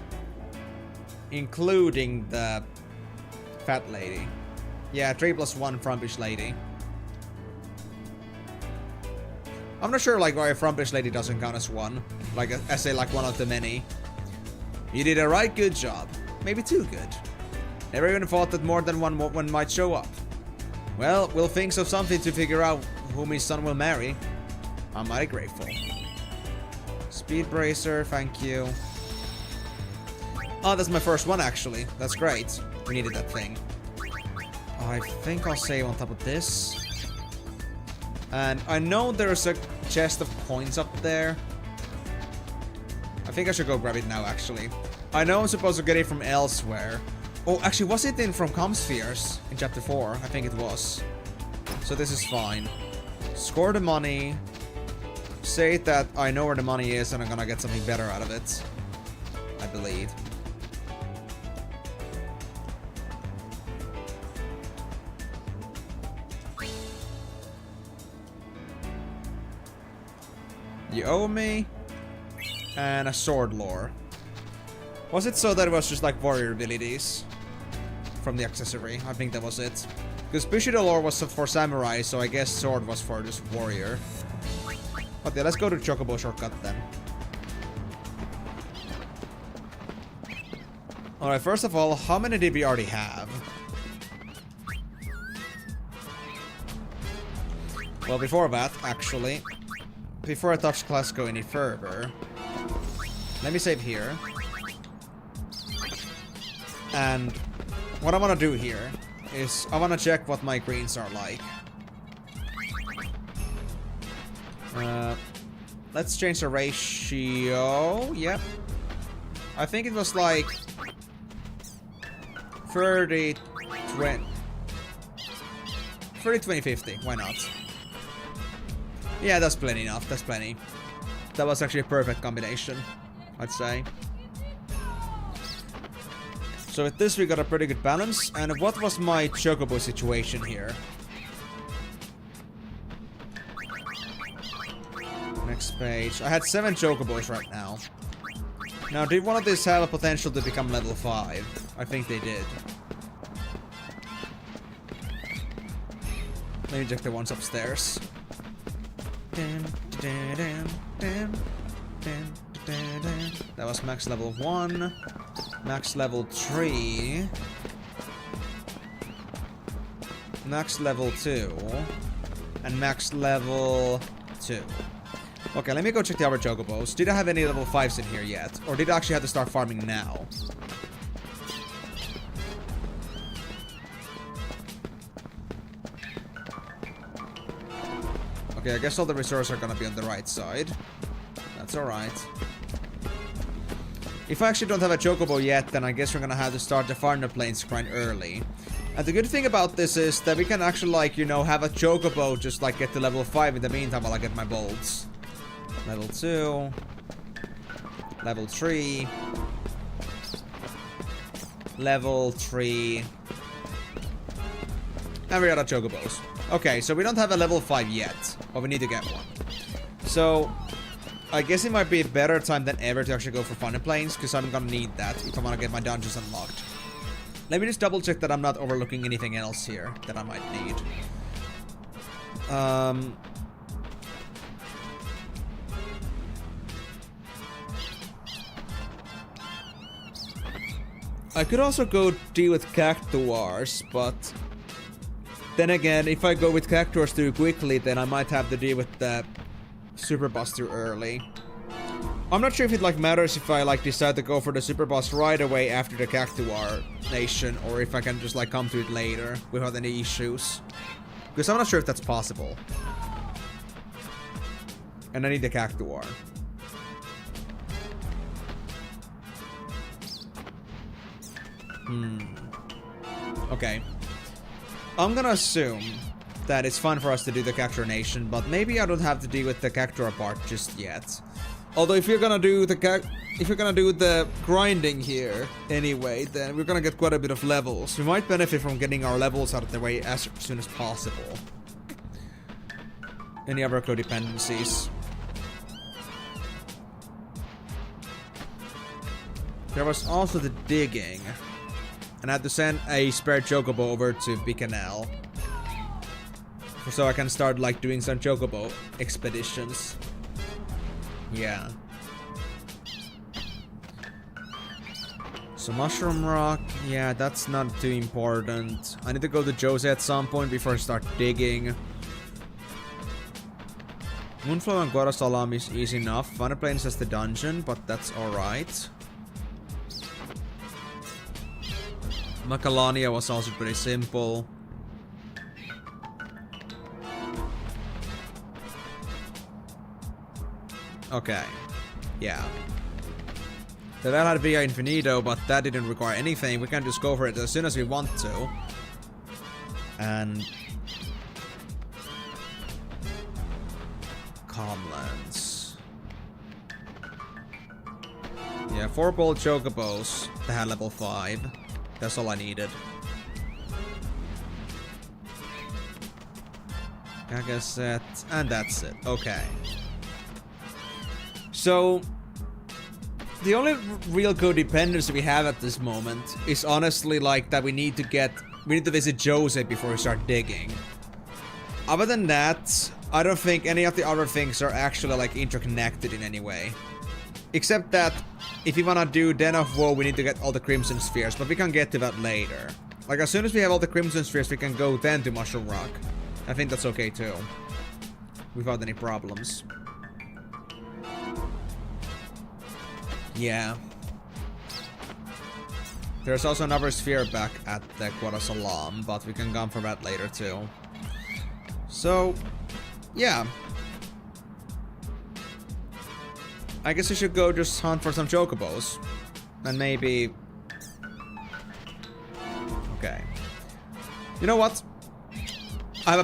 Including the fat lady. Yeah, 3 + 1 frumpish lady. I'm not sure like why a frumpish lady doesn't count as 1. Like I say, like one of the many. You did a right good job. Maybe too good. Never even thought that more than one might show up. Well, we'll think of something to figure out whom his son will marry. I'm mighty grateful. Speed bracer, thank you. Oh, that's my first one actually. That's great. We needed that thing. I think I'll save on top of this. And I know there's a chest of coins up there. I think I should go grab it now actually. I know I'm supposed to get it from elsewhere. Oh, actually, was it in from Comspheres in chapter 4? I think it was. So this is fine. Score the money. Say that I know where the money is and I'm gonna get something better out of it. I believe. You owe me. And a sword lore. Was it so that it was just like warrior abilities? From the accessory. I think that was it. Because Bushido lore was for samurai, so I guess sword was for just warrior. Okay, let's go to Chocobo shortcut then. Alright, first of all, how many did we already have? Well, before that, actually, before I touch Classico any further, let me save here. And what I want to do here is I want to check what my greens are like. Let's change the ratio. Yep. I think it was like 30, 20, 50. Why not? Yeah, that's plenty enough. That's plenty. That was actually a perfect combination, I'd say. So with this we got a pretty good balance. And what was my Chocobo situation here? Next page. I had 7 Chocobos right now. Now, did one of these have a potential to become level 5? I think they did. Let me check the ones upstairs. That was max level 1. Max level 3. Max level 2. And max level 2. Okay, let me go check the other Chocobos. Did I have any level 5s in here yet? Or did I actually have to start farming now? Okay, I guess all the resources are gonna be on the right side. That's alright. If I actually don't have a Chocobo yet, then I guess we're gonna have to start the Farther Plains grind early. And the good thing about this is that we can actually, like, you know, have a Chocobo just, like, get to level 5 in the meantime while I get my bolts. Level 2. Level 3. Level 3. And we got our Chocobos. Okay, so we don't have a level 5 yet, but we need to get one. So, I guess it might be a better time than ever to actually go for Final Plains, because I'm gonna need that if I want to get my dungeons unlocked. Let me just double check that I'm not overlooking anything else here that I might need. I could also go deal with Cactuars, but then again, if I go with Cactuars too quickly, then I might have to deal with the Super Boss too early. I'm not sure if it like matters if I like decide to go for the Super Boss right away after the Cactuar nation, or if I can just like come to it later without any issues. Because I'm not sure if that's possible. And I need the Cactuar. Okay. I'm gonna assume that it's fun for us to do the Cactuar Nation, but maybe I don't have to deal with the Cactuar part just yet. Although if you're gonna do the grinding here anyway, then we're gonna get quite a bit of levels. We might benefit from getting our levels out of the way as soon as possible. Any other codependencies? There was also the digging. And I had to send a spare Chocobo over to Bikanel. So I can start like doing some Chocobo expeditions. Yeah. So Mushroom Rock, yeah, that's not too important. I need to go to Jose at some point before I start digging. Moonflow and Guarasalam is easy enough. Final Plains has the dungeon, but that's alright. Macalania was also pretty simple. Okay. Yeah. The Val had Via Infinito, but that didn't require anything. We can just go for it as soon as we want to. And... Calmlands. Yeah, 4 bold Chocobos that had level 5. That's all I needed. Gagaset, and that's it. Okay. So, the only real codependency we have at this moment is honestly like that we need to visit Jose before we start digging. Other than that, I don't think any of the other things are actually like interconnected in any way. Except that if you wanna do Den of Woe, we need to get all the Crimson Spheres, but we can get to that later. Like as soon as we have all the Crimson Spheres, we can go then to Mushroom Rock. I think that's okay too. Without any problems. Yeah. There's also another sphere back at the Guarasalam, but we can come for that later too. So, yeah. I guess we should go just hunt for some Chocobos. And maybe... Okay. You know what? I have a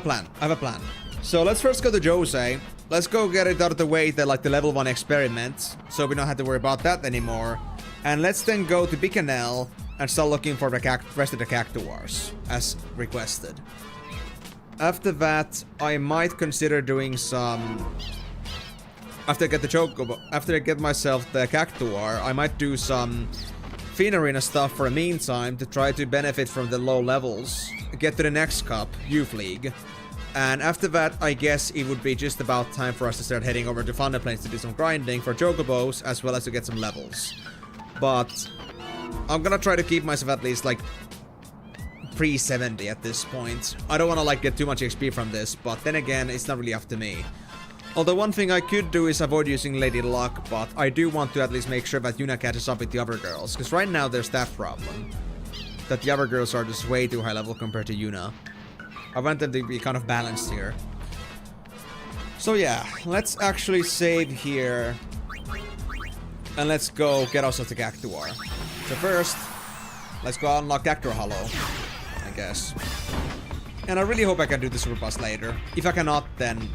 plan. So let's first go to Jose. Let's go get it out of the way, the level 1 experiment. So we don't have to worry about that anymore. And let's then go to Bikanel and start looking for the rest of the Cactuars, as requested. After that, I might consider doing some... After I get the Chocobo, after I get myself the Cactuar, I might do some Fiend Arena stuff for a meantime to try to benefit from the low levels. Get to the next cup, Youth League. And after that, I guess it would be just about time for us to start heading over to Final Plains to do some grinding for Chocobos, as well as to get some levels. But I'm gonna try to keep myself at least like pre-70 at this point. I don't want to like get too much XP from this, but then again, it's not really up to me. Although one thing I could do is avoid using Lady Luck, but I do want to at least make sure that Yuna catches up with the other girls, because right now there's that problem. That the other girls are just way too high level compared to Yuna. I want them to be kind of balanced here. So yeah, let's actually save here. And let's go get ourselves the Cactuar. So first, let's go unlock Cactuar Hollow, I guess. And I really hope I can do the Super Boss later. If I cannot, then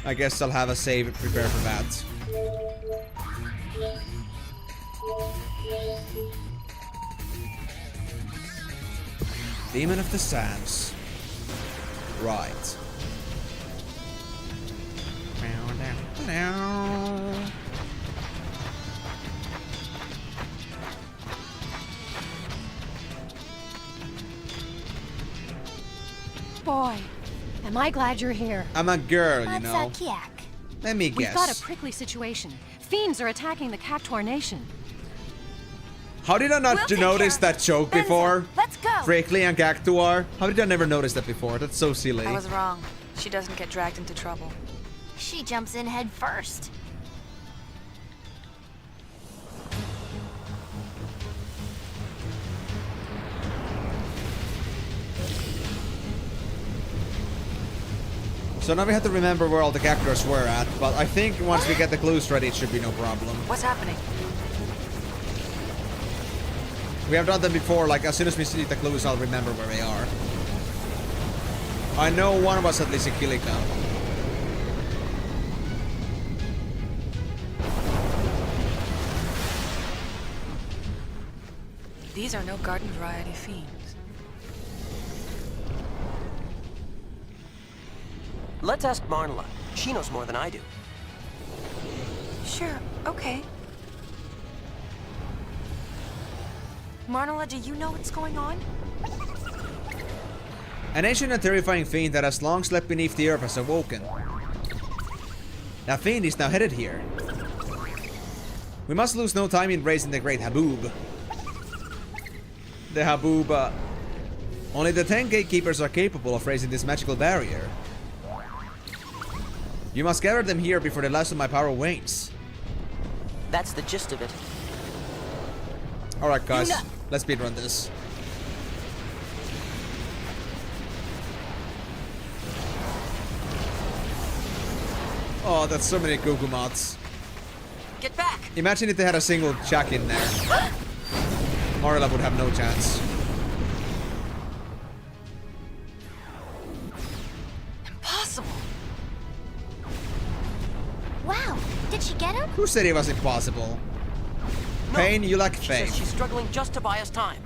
I guess I'll have a save prepared for that. Demon of the Sands. Right. Boy, am I glad you're here. I'm a girl, you know. What's a Kiak? Let me guess. We've got a prickly situation. Fiends are attacking the Cactuar Nation. How did I not notice that joke before? Let's go. Frankly and Cactuar. How did I never notice that before? That's so silly. I was wrong. She doesn't get dragged into trouble. She jumps in head first. So now we have to remember where all the characters were at, but I think once we get the clues ready, it should be no problem. What's happening? We have done them before, like as soon as we see the clues, I'll remember where they are. I know one was at least a Kilika. These are no garden variety fiends. Let's ask Marnela. She knows more than I do. Sure, okay. Marnela, do you know what's going on? An ancient and terrifying fiend that has long slept beneath the earth has awoken. That fiend is now headed here. We must lose no time in raising the great Haboob. The Haboob. Only the 10 gatekeepers are capable of raising this magical barrier. You must gather them here before the last of my power wanes. That's the gist of it. Alright guys, Yuna. let's speedrun this. Oh, that's so many Gugu mods. Get back! Imagine if they had a single Jack in there. Marla would have no chance. Impossible. Wow, did she get him? Who said it was impossible? No, Payne, you lack she faith. says she's struggling just to buy us time.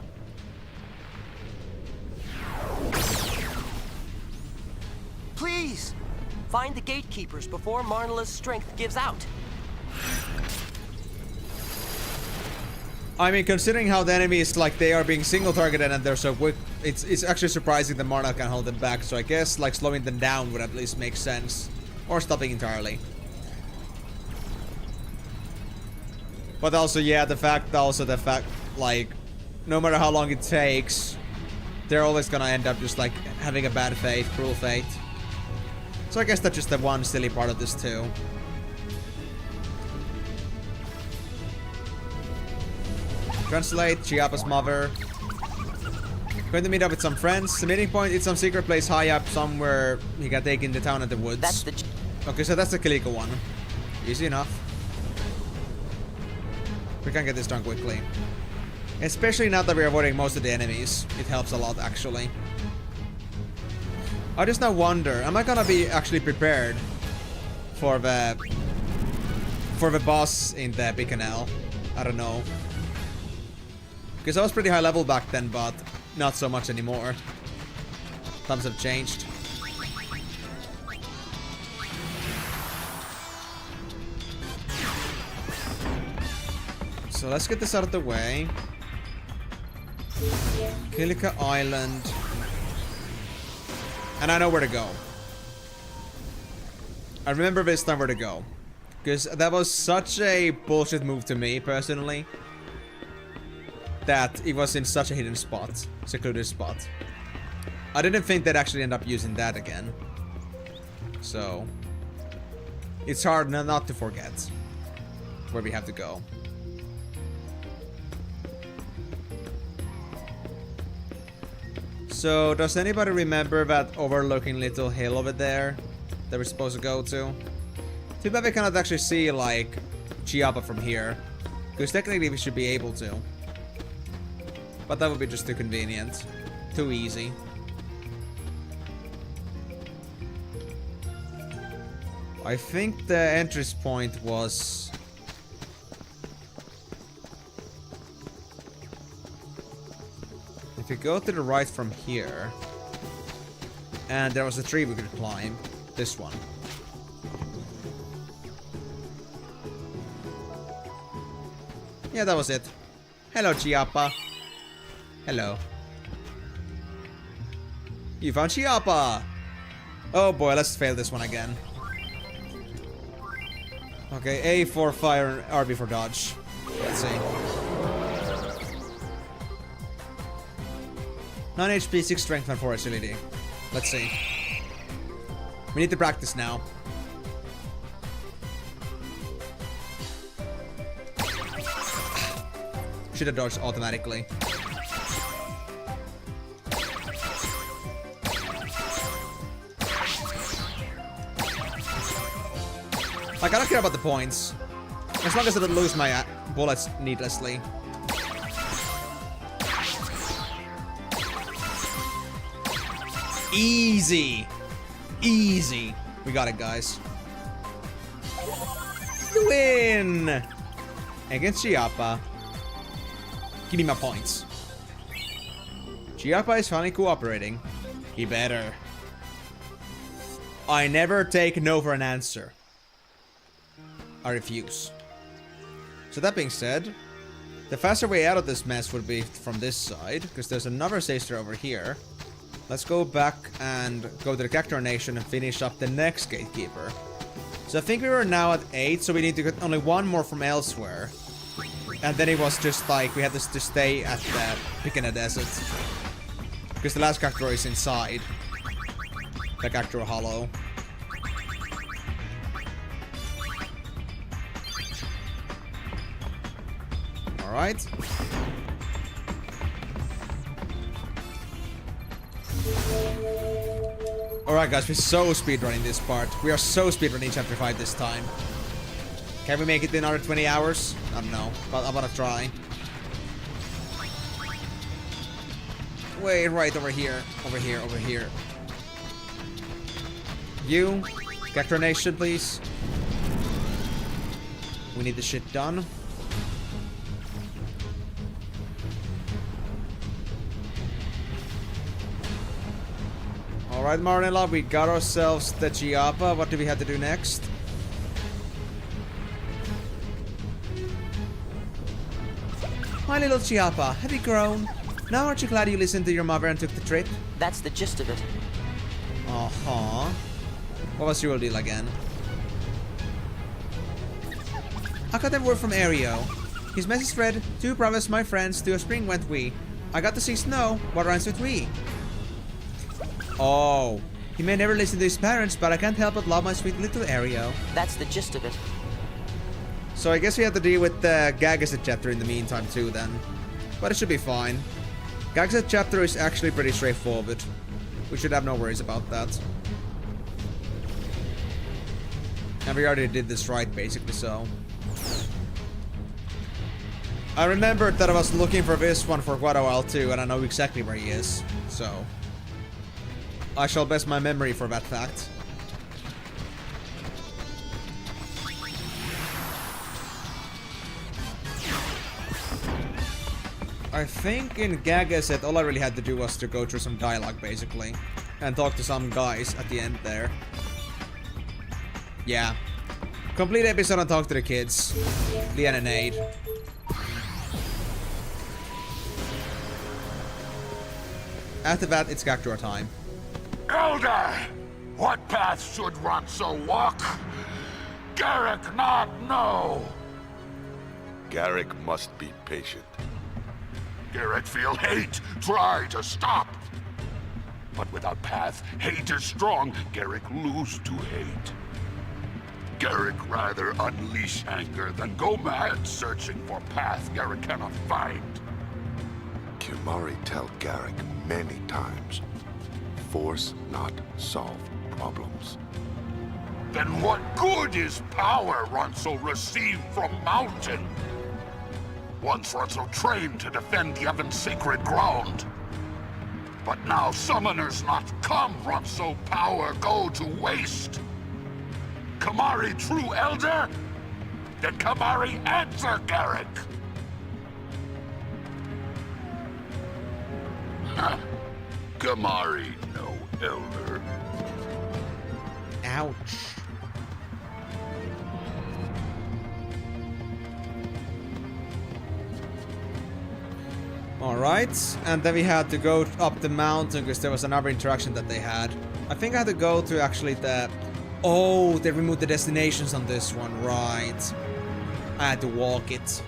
Please! Find the gatekeepers before Marnela's strength gives out. I mean, considering how the enemies, like, they are being single targeted and they're so quick, it's actually surprising that Marnel can hold them back. So I guess, like, slowing them down would at least make sense. Or stopping entirely. But also, yeah, the fact, like, no matter how long it takes, they're always gonna end up just, like, having a bad fate, cruel fate. So I guess that's just the one silly part of this too. Translate, Chiapa's mother. Going to meet up with some friends. The meeting point is some secret place high up somewhere he got taken to town in the woods. That's the... Okay, so that's the Kilika one. Easy enough. We can get this done quickly. Especially now that we're avoiding most of the enemies. It helps a lot, actually. I just now wonder, am I gonna be actually prepared for the boss in the Bicanel? I don't know. Because I was pretty high level back then, but not so much anymore. Times have changed. So let's get this out of the way. Kilika Island. And I know where to go. I remember this time where to go. Because that was such a bullshit move to me, personally. That it was in such a hidden spot. Secluded spot. I didn't think they'd actually end up using that again. So... it's hard not to forget where we have to go. So, does anybody remember that overlooking little hill over there that we're supposed to go to? Too bad we cannot actually see, like, Chiapa from here. Because technically we should be able to. But that would be just too convenient. Too easy. I think the entrance point was... if you go to the right from here... and there was a tree we could climb. This one. Yeah, that was it. Hello, Chiapa. Hello. You found Chiapa! Oh boy, let's fail this one again. Okay, A for fire and RB for dodge. Let's see. 9 HP, 6 strength, and 4 agility. Let's see. We need to practice now. Should have dodged automatically. Like, I don't care about the points. As long as I don't lose my bullets needlessly. Easy. Easy. We got it, guys. Win! Against Chiappa. Give me my points. Chiappa is finally cooperating. He better. I never take no for an answer. I refuse. So that being said, the faster way out of this mess would be from this side, because there's another sister over here. Let's go back and go to the Cactuar Nation and finish up the next gatekeeper. So I think we were now at 8, so we need to get only one more from elsewhere. And then it was just like, we had to stay at the pick in the desert. Because the last Cactuar is inside the Cactuar Hollow. Alright. Alright guys, we're so speedrunning this part. We are so speedrunning chapter 5 this time. Can we make it in another 20 hours? I don't know, but I'm gonna try. Wait, right over here. Over here, over here. You, Cactuar Nation, please. We need this shit done. Alright, Marinella, we got ourselves the Chiappa. What do we have to do next? My little Chiappa, have you grown? Now aren't you glad you listened to your mother and took the trip? That's the gist of it. Uh-huh. What was your deal again? I got a word from Ario. His message read, "To promise my friends, to a spring went we. I got to see snow, what rhymes with we?" Oh, he may never listen to his parents, but I can't help but love my sweet little Ario. That's the gist of it. So I guess we have to deal with the Gagaset chapter in the meantime too then. But it should be fine. Gagaset chapter is actually pretty straightforward. We should have no worries about that. And we already did this right basically, so. I remembered that I was looking for this one for quite a while too, and I know exactly where he is, so. I shall best my memory for that fact. I think in Gagaset all I really had to do was to go through some dialogue basically. And talk to some guys at the end there. Yeah. Complete episode and talk to the kids. Leanne and Aid. After that, it's Cactuar time. Elder! What path should Ronso walk? Garrick not know. Garrick must be patient. Garrick feel hate, try to stop. But without path, hate is strong. Garrick lose to hate. Garrick rather unleash anger than go mad searching for path Garrick cannot find. Kimari tell Garrick many times. Force not solve problems. Then what good is power Ronso received from Mountain? Once Ronso trained to defend Yevon's sacred ground. But now summoners not come, Ronso power go to waste. Kimari true elder? Then Kimari answer Garrick. Huh. Kimari no elder. Ouch. Alright, and then we had to go up the mountain because there was another interaction that they had. I think I had to go to actually the... Oh, they removed the destinations on this one, right. I had to walk it.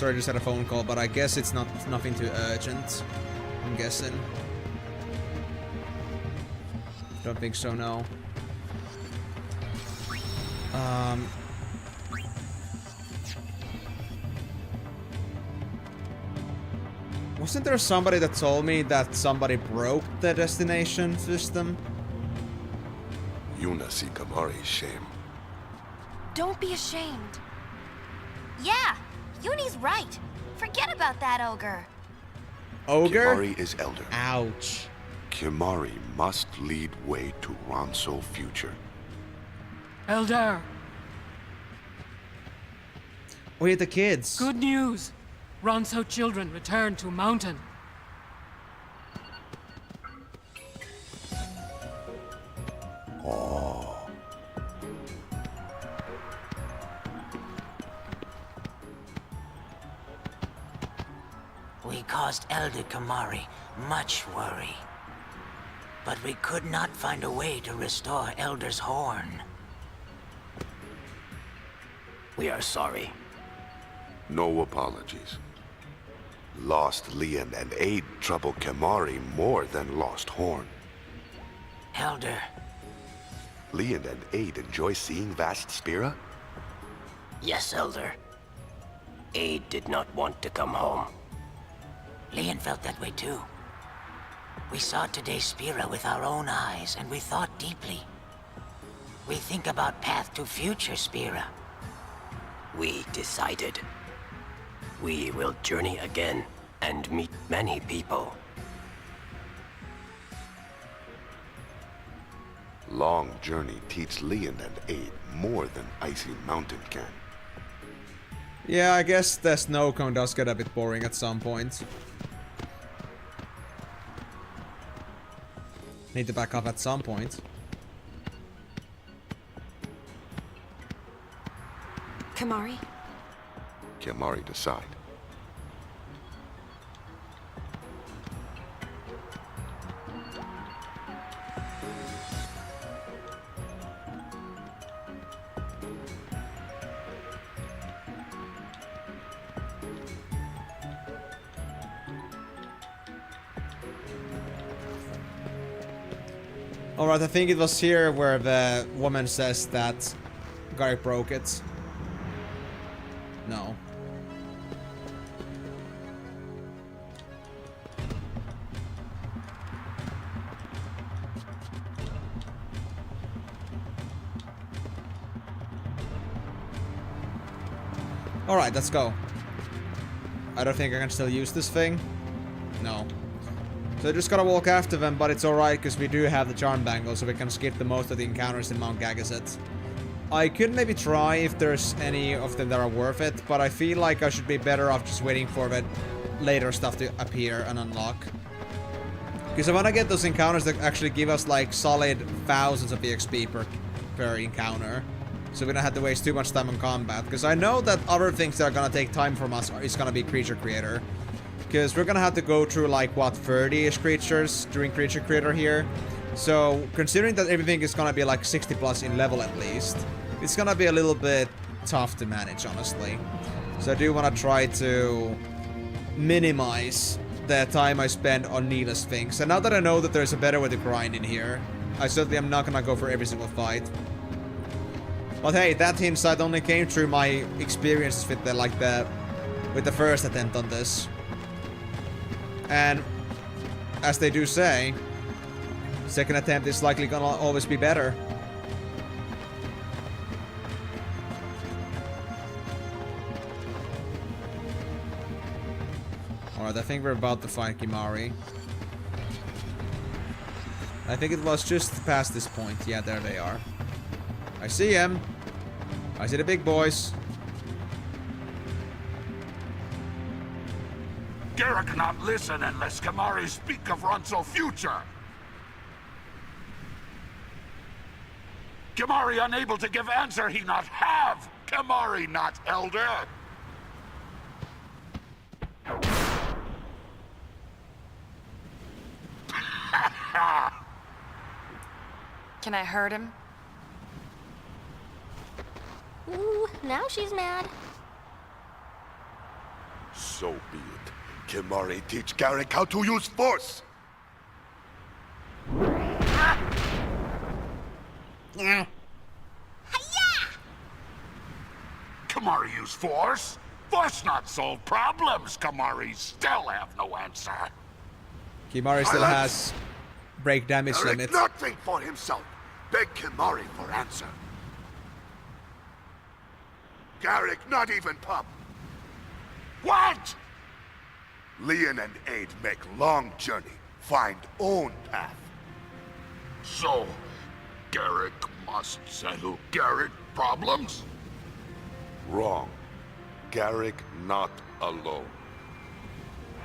sorry, I just had a phone call, but I guess it's nothing too urgent. I'm guessing. Don't think so, no. Wasn't there somebody that told me that somebody broke the destination system? Yuna see Kamari's shame. Don't be ashamed. Yeah, Yuni's right. Forget about that ogre. Ogre? Kimari is elder. Ouch. Kimari must lead way to Ronso future. Elder! We the kids. Good news! Ronso children return to mountain. Oh. We caused Elder Kamari much worry. But we could not find a way to restore Elder's horn. We are sorry. No apologies. Lost Leon and Aid trouble Kamari more than lost Horn. Elder. Leon and Aid enjoy seeing vast Spira? Yes, Elder. Aid did not want to come home. Leon felt that way too. We saw today's Spira with our own eyes, and we thought deeply. We think about path to future Spira. We decided. We will journey again and meet many people. Long journey teach Leon and Aid more than Icy Mountain can. Yeah, I guess the snow cone does get a bit boring at some point. Need to back up at some point. Kamari? Kamari decide. Alright, I think it was here where the woman says that Gary broke it. No. Alright, let's go. I don't think I can still use this thing. No. So I just gotta walk after them, but it's alright because we do have the charm bangle, so we can skip the most of the encounters in Mount Gagaset. I could maybe try if there's any of them that are worth it, but I feel like I should be better off just waiting for the later stuff to appear and unlock. Because I want to get those encounters that actually give us like solid thousands of EXP per encounter. So we don't have to waste too much time on combat. Because I know that other things that are gonna take time from us is gonna be Creature Creator. Because we're gonna have to go through like, what, 30-ish creatures during Creature Creator here. So, considering that everything is gonna be like 60 plus in level at least, it's gonna be a little bit tough to manage, honestly. So I do wanna try to minimize the time I spend on needless things. And now that I know that there's a better way to grind in here, I certainly am not gonna go for every single fight. But hey, that insight only came through my experiences with the first attempt on this. And as they do say, second attempt is likely gonna always be better. Alright, I think we're about to find Kimari. I think it was just past this point. Yeah, there they are. I see him. I see the big boys. Garrett cannot listen unless Kamari speak of Ronso future. Kamari unable to give answer, he not have. Kamari not elder. Can I hurt him? Ooh, now she's mad. So be it. Kimari teach Garrick how to use force! Kimari use force? Force not solve problems. Kimari still have no answer. Kimari still has break damage Garrick limit. not think for himself. Beg Kimari for answer. Garrick not even pop. What? Leon and Aid make long journey. Find own path. So, Garrick must settle Garrick problems? Wrong. Garrick not alone.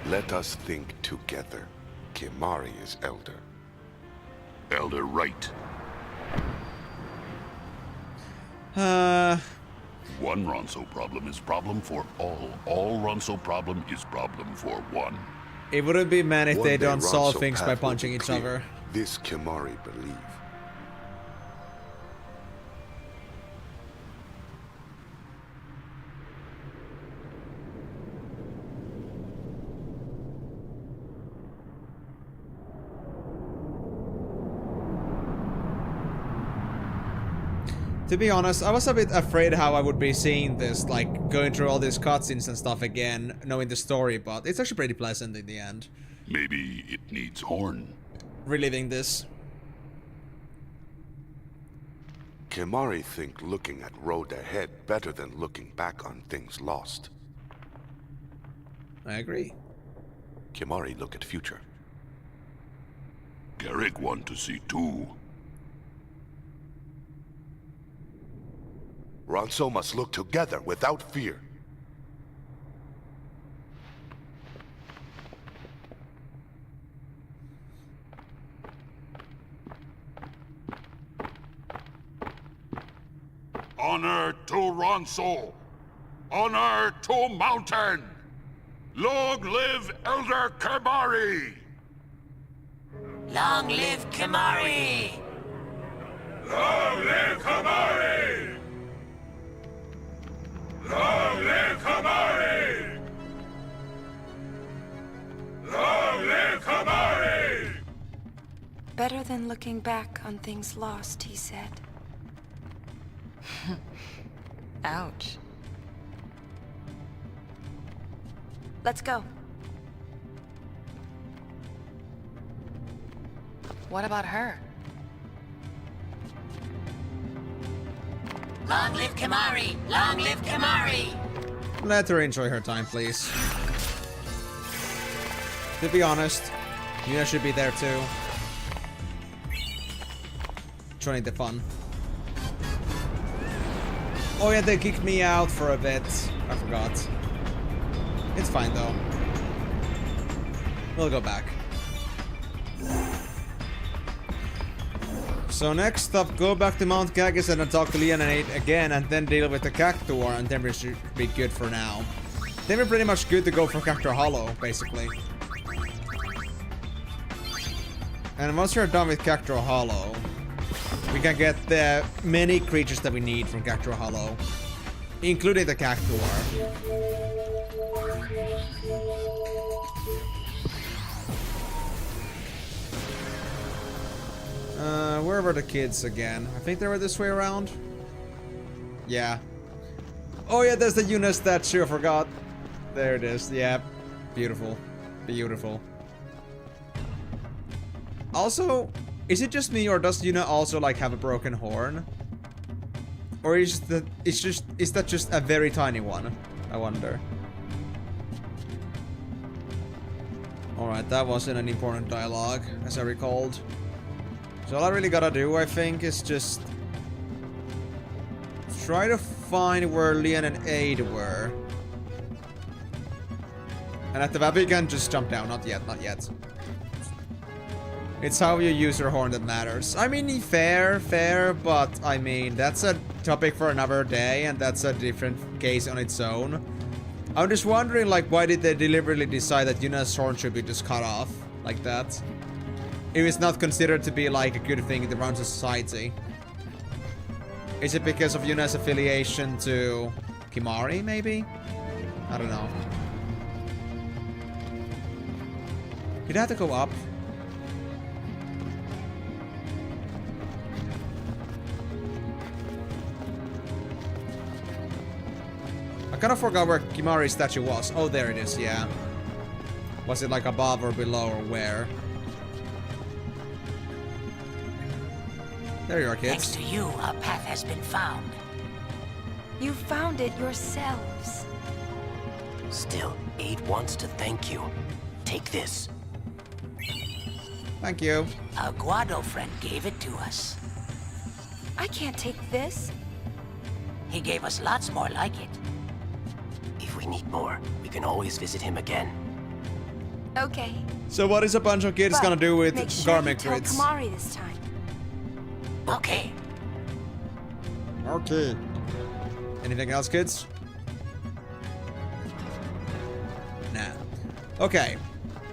Let us think together. Kimari is elder. Elder right. One Ronso problem is problem for all. All Ronso problem is problem for one. It wouldn't be mad if One they day don't solve Ronso things by path will punching be each clear. other. This Kimari believe. To be honest, I was a bit afraid how I would be seeing this, like, going through all these cutscenes and stuff again, knowing the story, but it's actually pretty pleasant in the end. Maybe it needs horn. Reliving this. Kimari think looking at road ahead better than looking back on things lost. I agree. Kimari look at future. Garrick want to see too. Ronso must look together without fear. Honor to Ronso! Honor to Mountain! Long live Elder Kimari! Long live Kimari! Long live Kimari! Long live Kimari! Long live Kimari! Better than looking back on things lost, he said. Ouch. Let's go. What about her? Long live Kimari! Long live Kimari! Let her enjoy her time, please. To be honest, Yuna should be there too. Joining the fun. Oh yeah, they kicked me out for a bit. I forgot. It's fine though. We'll go back. So next up, go back to Mount Kagesan and talk to Leon and Aid again, and then deal with the Cactuar, and then we should be good for now. Then we're pretty much good to go for Cactuar Hollow, basically. And once we're done with Cactuar Hollow, we can get the many creatures that we need from Cactuar Hollow, including the Cactuar. Where were the kids again? I think they were this way around. Yeah. Oh yeah, there's the Yuna statue, I forgot. There it is, yeah. Beautiful. Beautiful. Also, is it just me or does Yuna also like have a broken horn? Or is that just a very tiny one? I wonder. Alright, that wasn't an important dialogue, as I recalled. So all I really gotta do, I think, is just try to find where Leon and Aid were. And at the Vabbie you can just jump down. Not yet, not yet. It's how you use your horn that matters. I mean, fair, but I mean, that's a topic for another day, and that's a different case on its own. I'm just wondering, like, why did they deliberately decide that Yuna's horn should be just cut off like that? It was not considered to be like a good thing in the Ronso society. Is it because of Yuna's affiliation to Kimari, maybe? I don't know. Did I have to go up? I kind of forgot where Kimari's statue was. Oh, there it is, yeah. Was it like above or below or where? There you are, kids. Thanks to you, our path has been found. You found it yourselves. Still, Aid wants to thank you. Take this. Thank you. Our Guado friend gave it to us. I can't take this. He gave us lots more like it. If we need more, we can always visit him again. Okay. So what is a bunch of kids gonna do with make sure garment you tell grids? Kamari this time. Okay. Okay. Anything else, kids? Nah. Okay.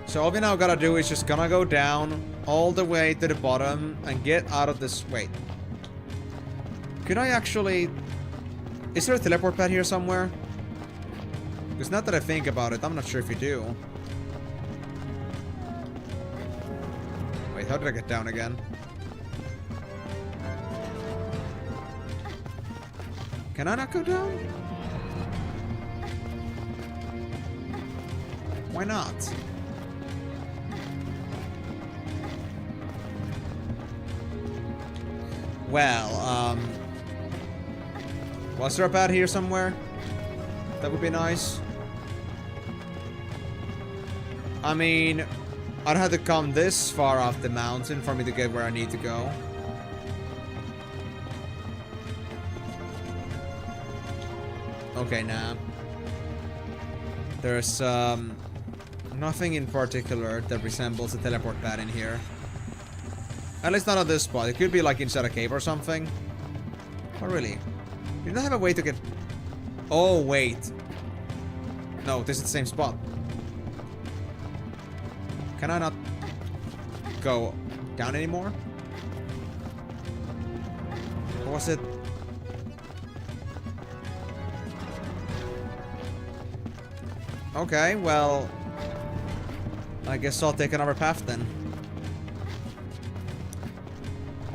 So all we now gotta do is just gonna go down all the way to the bottom and get out of this. Wait. Could I actually... Is there a teleport pad here somewhere? Because now that I think about it, I'm not sure if you do. Wait, how did I get down again? Can I not go down? Why not? Well, was there a pad here somewhere? That would be nice. I mean, I'd have to come this far off the mountain for me to get where I need to go. Okay, nah. There's, nothing in particular that resembles a teleport pad in here. At least not on this spot. It could be like inside a cave or something. Oh, really? You don't have a way to get... Oh, wait. No, this is the same spot. Can I not go down anymore? Or was it... Okay, well... I guess I'll take another path then.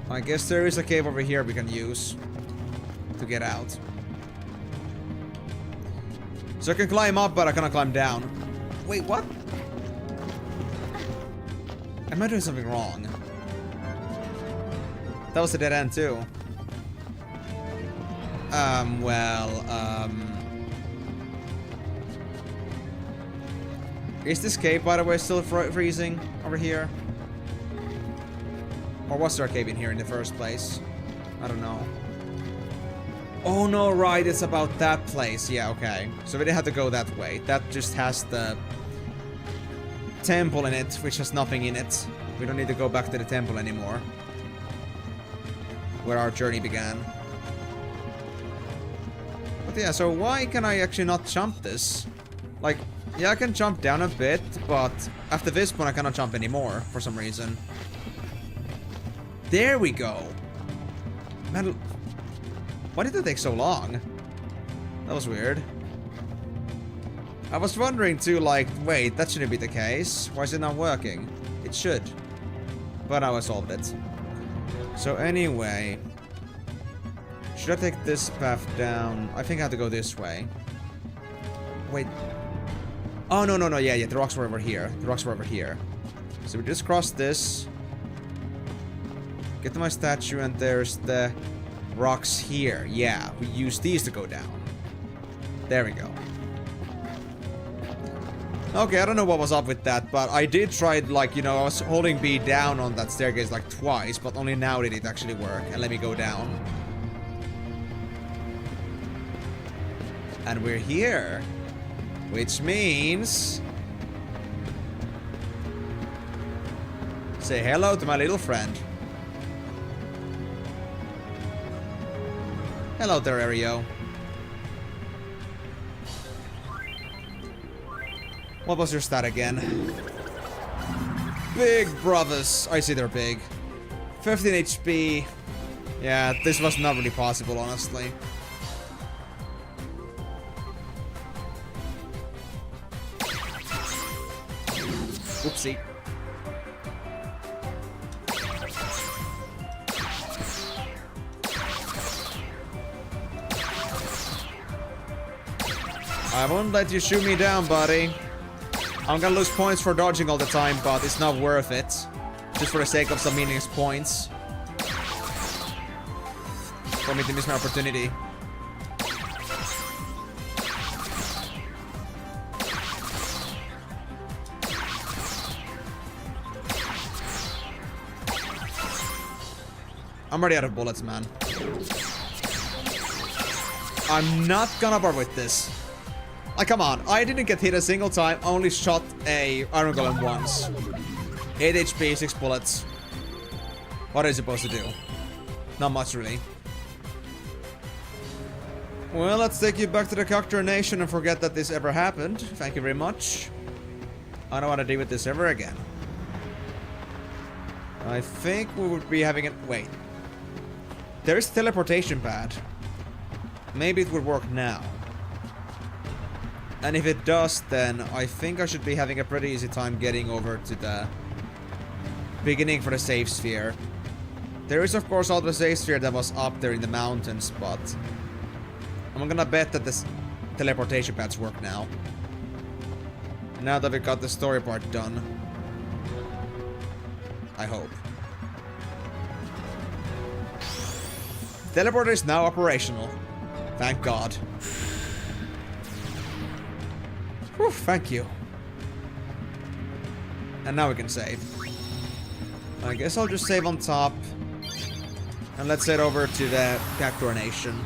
I guess there is a cave over here we can use to get out. So I can climb up, but I cannot climb down. Wait, what? Am I doing something wrong? That was a dead end too. Is this cave, by the way, still freezing over here? Or was there a cave in here in the first place? I don't know. Oh no, right, it's about that place. Yeah, okay. So we didn't have to go that way. That just has the temple in it, which has nothing in it. We don't need to go back to the temple anymore. Where our journey began. But yeah, so why can I actually not jump this? Like, yeah, I can jump down a bit, but after this point I cannot jump anymore for some reason. There we go. Man, why did it take so long? That was weird. I was wondering too, like, wait, that shouldn't be the case. Why is it not working? It should. But now I solved it. So anyway. Should I take this path down? I think I have to go this way. Wait. Oh, no, no, no, yeah, the rocks were over here. The rocks were over here. So we just cross this. Get to my statue, and there's the rocks here. Yeah, we use these to go down. There we go. Okay, I don't know what was up with that, but I did try, like, you know, I was holding B down on that staircase like twice, but only now did it actually work. And let me go down. And we're here. Which means... Say hello to my little friend. Hello there, Ario. What was your stat again? Big brothers. I see they're big. 15 HP. Yeah, this was not really possible, honestly. Oopsie. I won't let you shoot me down, buddy. I'm gonna lose points for dodging all the time, but it's not worth it. Just for the sake of some meaningless points. For me to miss my opportunity. I'm already out of bullets, man. I'm not gonna bother with this. Like, come on. I didn't get hit a single time. Only shot a Iron Golem once. 8 HP, 6 bullets. What are you supposed to do? Not much, really. Well, let's take you back to the Cactuar Nation and forget that this ever happened. Thank you very much. I don't want to deal with this ever again. I think we would be having it. Wait. There is a teleportation pad. Maybe it would work now. And if it does, then I think I should be having a pretty easy time getting over to the beginning for the save sphere. There is, of course, also the save sphere that was up there in the mountains, but I'm gonna bet that this teleportation pads work now. Now that we got the story part done. I hope. Teleporter is now operational. Thank God. Whew, thank you. And now we can save. I guess I'll just save on top. And let's head over to the Cactuar Nation.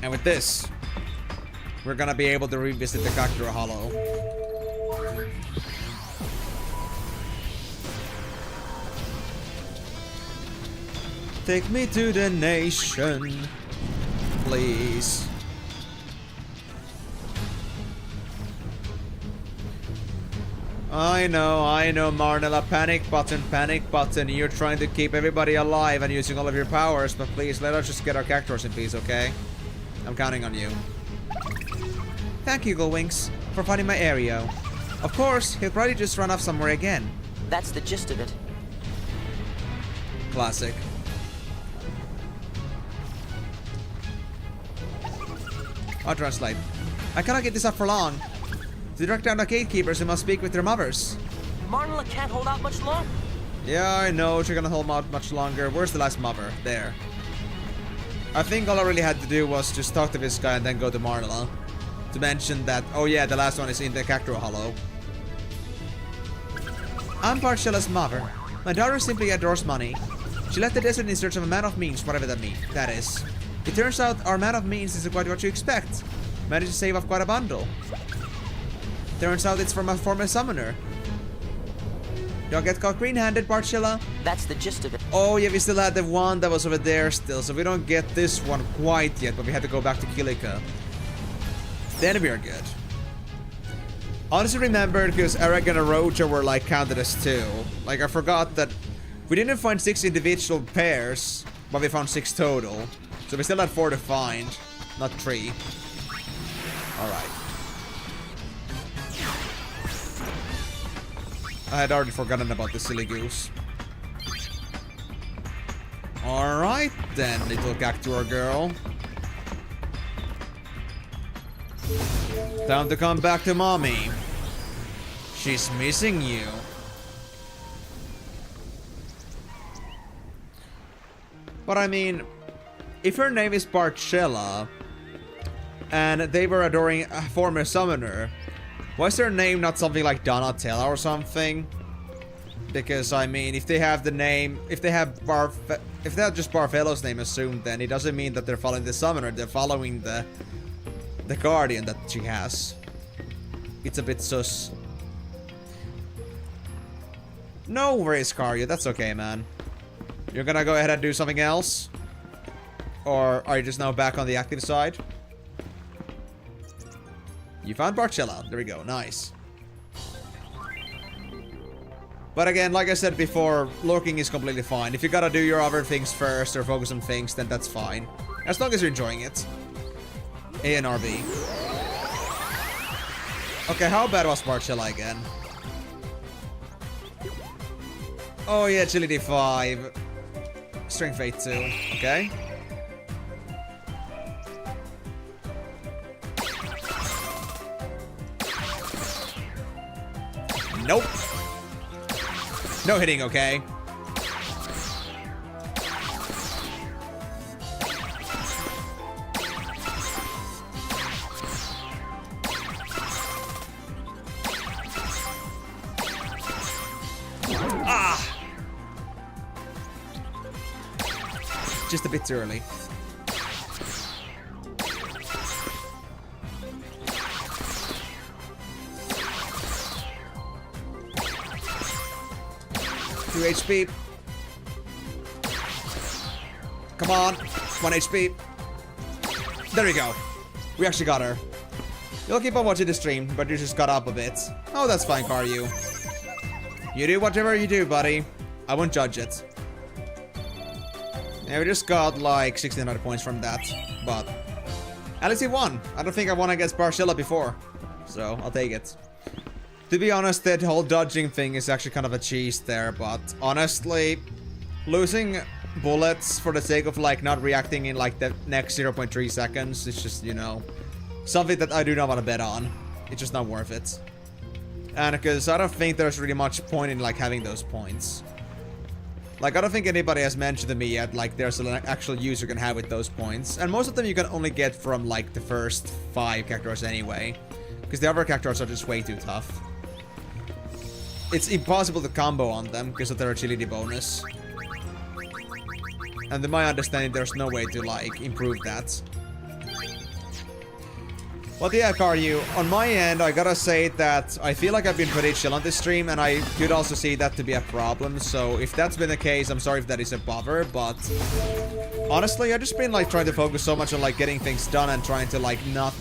And with this, we're gonna be able to revisit the Cactuar Hollow. Take me to the nation, please. I know, Marnella. Panic button. You're trying to keep everybody alive and using all of your powers, but please let us just get our Cactuars in peace, okay? I'm counting on you. Thank you, Gullwinks, for finding my Aereo. Of course, he'll probably just run off somewhere again. That's the gist of it. Classic. I'll translate. I cannot get this up for long. To track down the gatekeepers, we must speak with their mothers. Marnella can't hold out much longer. Yeah, I know. She's gonna hold out much longer. Where's the last mother? There. I think all I really had to do was just talk to this guy and then go to Marnella. To mention that, oh yeah, the last one is in the Cactuar Hollow. I'm Parcella's mother. My daughter simply adores money. She left the desert in search of a man of means, whatever that is. It turns out our man of means isn't quite what you expect. Managed to save off quite a bundle. Turns out it's from a former summoner. Don't get caught green-handed, Parcella. That's the gist of it. Oh yeah, we still had the one that was over there still, so we don't get this one quite yet, but we had to go back to Kilika. Then we are good. Honestly remembered because Aragon and Roja were like counted as 2. Like I forgot that we didn't find 6 individual pairs, but we found 6 total. So we still had 4 to find, not 3. Alright. I had already forgotten about the silly goose. Alright then, little Cactuar girl. Time to come back to mommy. She's missing you. But I mean, if her name is Parcella, and they were adoring a former summoner, why is their name not something like Donatella or something? Because I mean, if they have the name, if they have just Barfello's name assumed, then it doesn't mean that they're following the summoner. They're following the guardian that she has. It's a bit sus. No worries, Karya. That's okay, man. You're gonna go ahead and do something else? Or are you just now back on the active side? You found Parcella. There we go. Nice. But again, like I said before, lurking is completely fine. If you gotta do your other things first or focus on things, then that's fine. As long as you're enjoying it. A and RB. Okay, how bad was Parcella again? Oh yeah, Agility 5. Strength 8 2. Okay. Nope. No hitting, okay. Ah! Just a bit too early. HP. Come on. 1 HP. There we go. We actually got her. You'll keep on watching the stream, but you just got up a bit. Oh, that's fine, Karyu. You do whatever you do, buddy. I won't judge it. Yeah, we just got like 1600 points from that, but at least he won. I don't think I won against Barcella before, so I'll take it. To be honest, that whole dodging thing is actually kind of a cheese there, but honestly, losing bullets for the sake of like not reacting in like the next 0.3 seconds is just, you know, something that I do not want to bet on. It's just not worth it. And because I don't think there's really much point in like having those points. Like, I don't think anybody has mentioned to me yet, like, there's an actual use you can have with those points. And most of them you can only get from, like, the first 5 characters anyway. Because the other characters are just way too tough. It's impossible to combo on them because of their agility bonus. And to my understanding, there's no way to, like, improve that. But yeah, Karyu, on my end, I gotta say that I feel like I've been pretty chill on this stream, and I could also see that to be a problem, so if that's been the case, I'm sorry if that is a bother, but honestly, I've just been like trying to focus so much on like getting things done and trying to like not,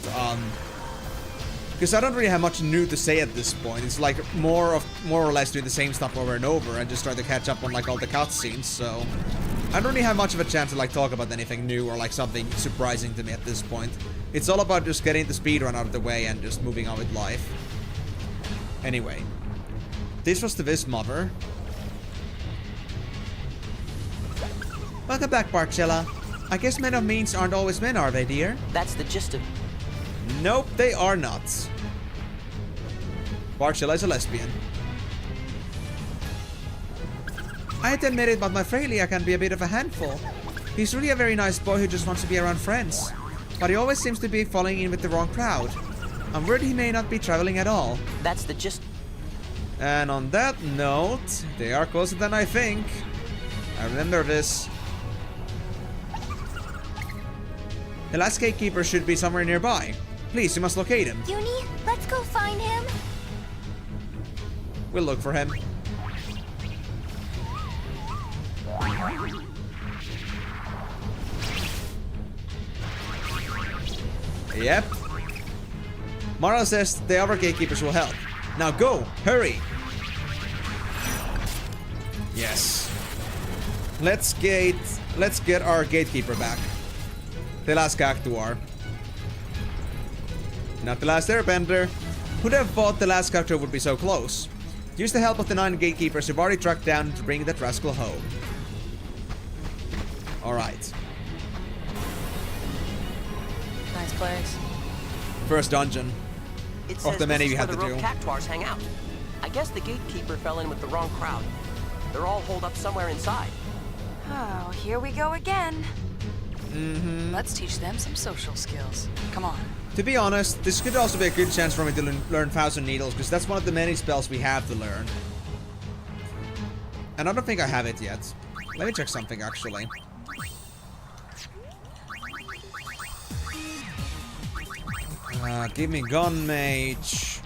because I don't really have much new to say at this point. It's like more or less doing the same stuff over and over and just trying to catch up on like all the cutscenes, so I don't really have much of a chance to like talk about anything new or like something surprising to me at this point. It's all about just getting the speedrun out of the way and just moving on with life. Anyway, this was the Viz mother. Welcome back, Barcella. I guess men of means aren't always men, are they, dear? That's the gist of it. Nope, they are not. Barcella is a lesbian. I had to admit it, but my Freya can be a bit of a handful. He's really a very nice boy who just wants to be around friends. But he always seems to be falling in with the wrong crowd. I'm worried he may not be traveling at all. That's the gist. And on that note, they are closer than I think. I remember this. The last gatekeeper should be somewhere nearby. Please, you must locate him. Yuni, let's go find him. We'll look for him. Yep. Mara says the other gatekeepers will help. Now go! Hurry! Yes. Let's get our gatekeeper back. The last Cactuar. Not the last airbender. Who'd have thought the last Cactuar would be so close? Use the help of the 9 gatekeepers who've already tracked down to bring that rascal home. Alright. Nice place. First dungeon. Of the many we had to do. Cactuars hang out. I guess the gatekeeper fell in with the wrong crowd. They're all holed up somewhere inside. Oh, here we go again. Let's teach them some social skills. Come on. To be honest, this could also be a good chance for me to learn Thousand Needles, because that's one of the many spells we have to learn. And I don't think I have it yet. Let me check something, actually. Give me Gun Mage.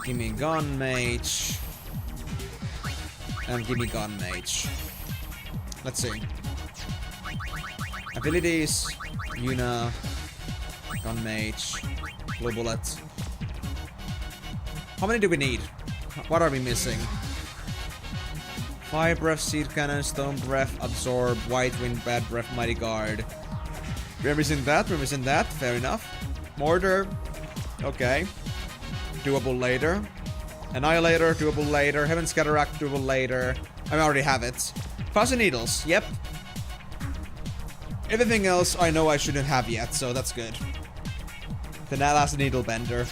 Give me Gun Mage. And give me Gun Mage. Let's see. Abilities. Yuna. Gun Mage. Blue Bullet. How many do we need? What are we missing? Fire Breath, Seed Cannon, Stone Breath, Absorb, White Wind, Bad Breath, Mighty Guard. We're missing that, fair enough. Mortar, okay. Doable later. Annihilator, doable later. Heaven's Cataract, doable later. I already have it. Thousand Needles, yep. Everything else I know I shouldn't have yet, so that's good. The last Needle Bender.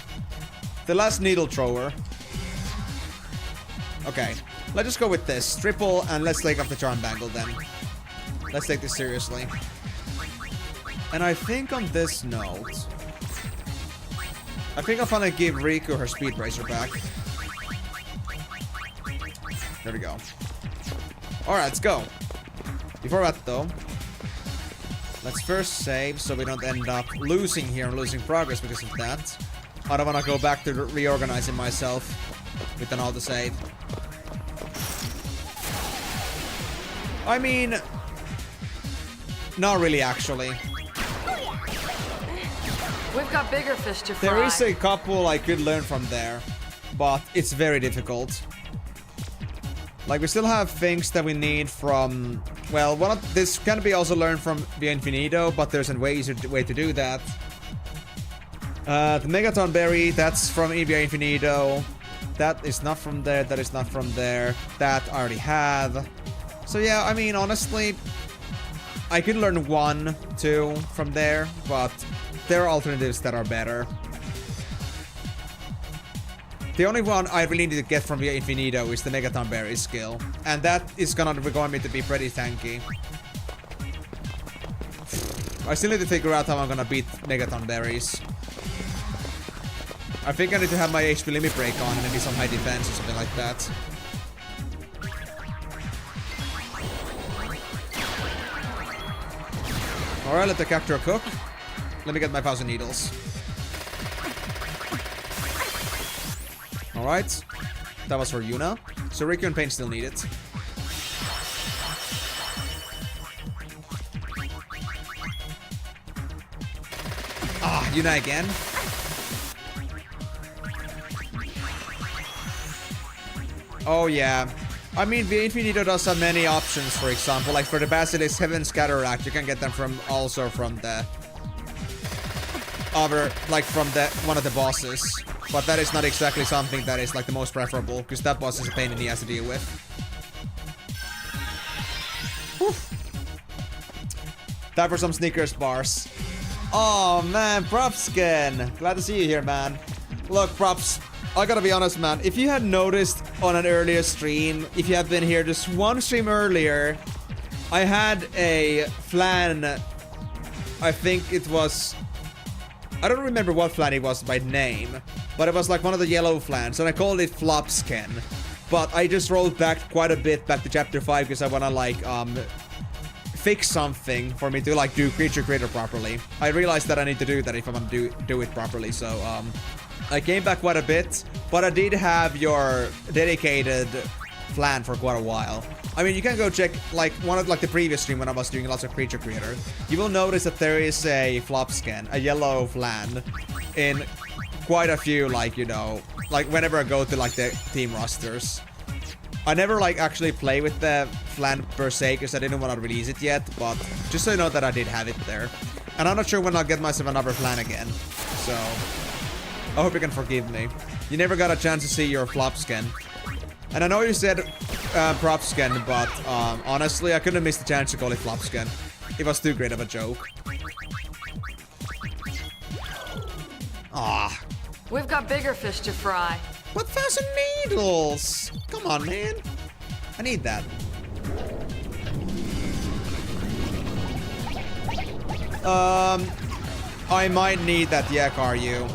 The last Needle Thrower. Okay, let's just go with this. Triple, and let's take off the charm bangle then. Let's take this seriously. And I think on this note, I think I'm gonna give Rikku her speed bracer back. There we go. Alright, let's go. Before that though, let's first save so we don't end up losing here and losing progress because of that. I don't want to go back to reorganizing myself with an auto-save. I mean, not really actually. We've got bigger fish to fry. There is a couple I could learn from there, but it's very difficult. Like, we still have things that we need from... Well, this can be also learned from Via Infinito, but there's a way easier way to do that. The Megaton Berry, that's from Via Infinito. That is not from there, that is not from there. That I already have. So yeah, I mean, honestly, I could learn 1, 2 from there, but there are alternatives that are better. The only one I really need to get from Via Infinito is the Megaton Berry skill. And that is gonna require me to be pretty tanky. I still need to figure out how I'm gonna beat Megaton Berries. I think I need to have my HP limit break on and maybe some high defense or something like that. Alright, let the capture cook. Let me get my 1000 needles. Alright. That was for Yuna. So Rikku and Payne still need it. Ah, Yuna again. Oh yeah. I mean, Via Infinito does have many options, for example. Like for the Basilisk Heaven's Cataract, you can get them from the other, like from the one of the bosses. But that is not exactly something that is like the most preferable, because that boss is a pain in the ass to deal with. Whew. Time for some Snickers bars. Oh man, Propskin! Glad to see you here, man. Look, Props, I gotta be honest, man. If you had noticed on an earlier stream, if you had been here just one stream earlier, I had a flan. I think it was... I don't remember what flan it was by name, but it was like one of the yellow flans, and I called it Flopskin. But I just rolled back quite a bit back to chapter 5 because I wanna like fix something for me to like do creature creator properly. I realized that I need to do that if I want to do it properly, so I came back quite a bit, but I did have your dedicated flan for quite a while. I mean, you can go check like one of like the previous stream when I was doing lots of creature creator. You will notice that there is a Flopskin, a yellow flan, in quite a few, like, you know, like whenever I go to like the team rosters. I never like actually play with the flan per se because I didn't want to release it yet, but just so you know that I did have it there. And I'm not sure when I'll get myself another flan again, so I hope you can forgive me. You never got a chance to see your Flopskin. And I know you said Propskin, but honestly, I couldn't have missed the chance to call it Flopskin. It was too great of a joke. Ah. We've got bigger fish to fry. What 1000 needles? Come on, man. I need that. I might need that yak, are you?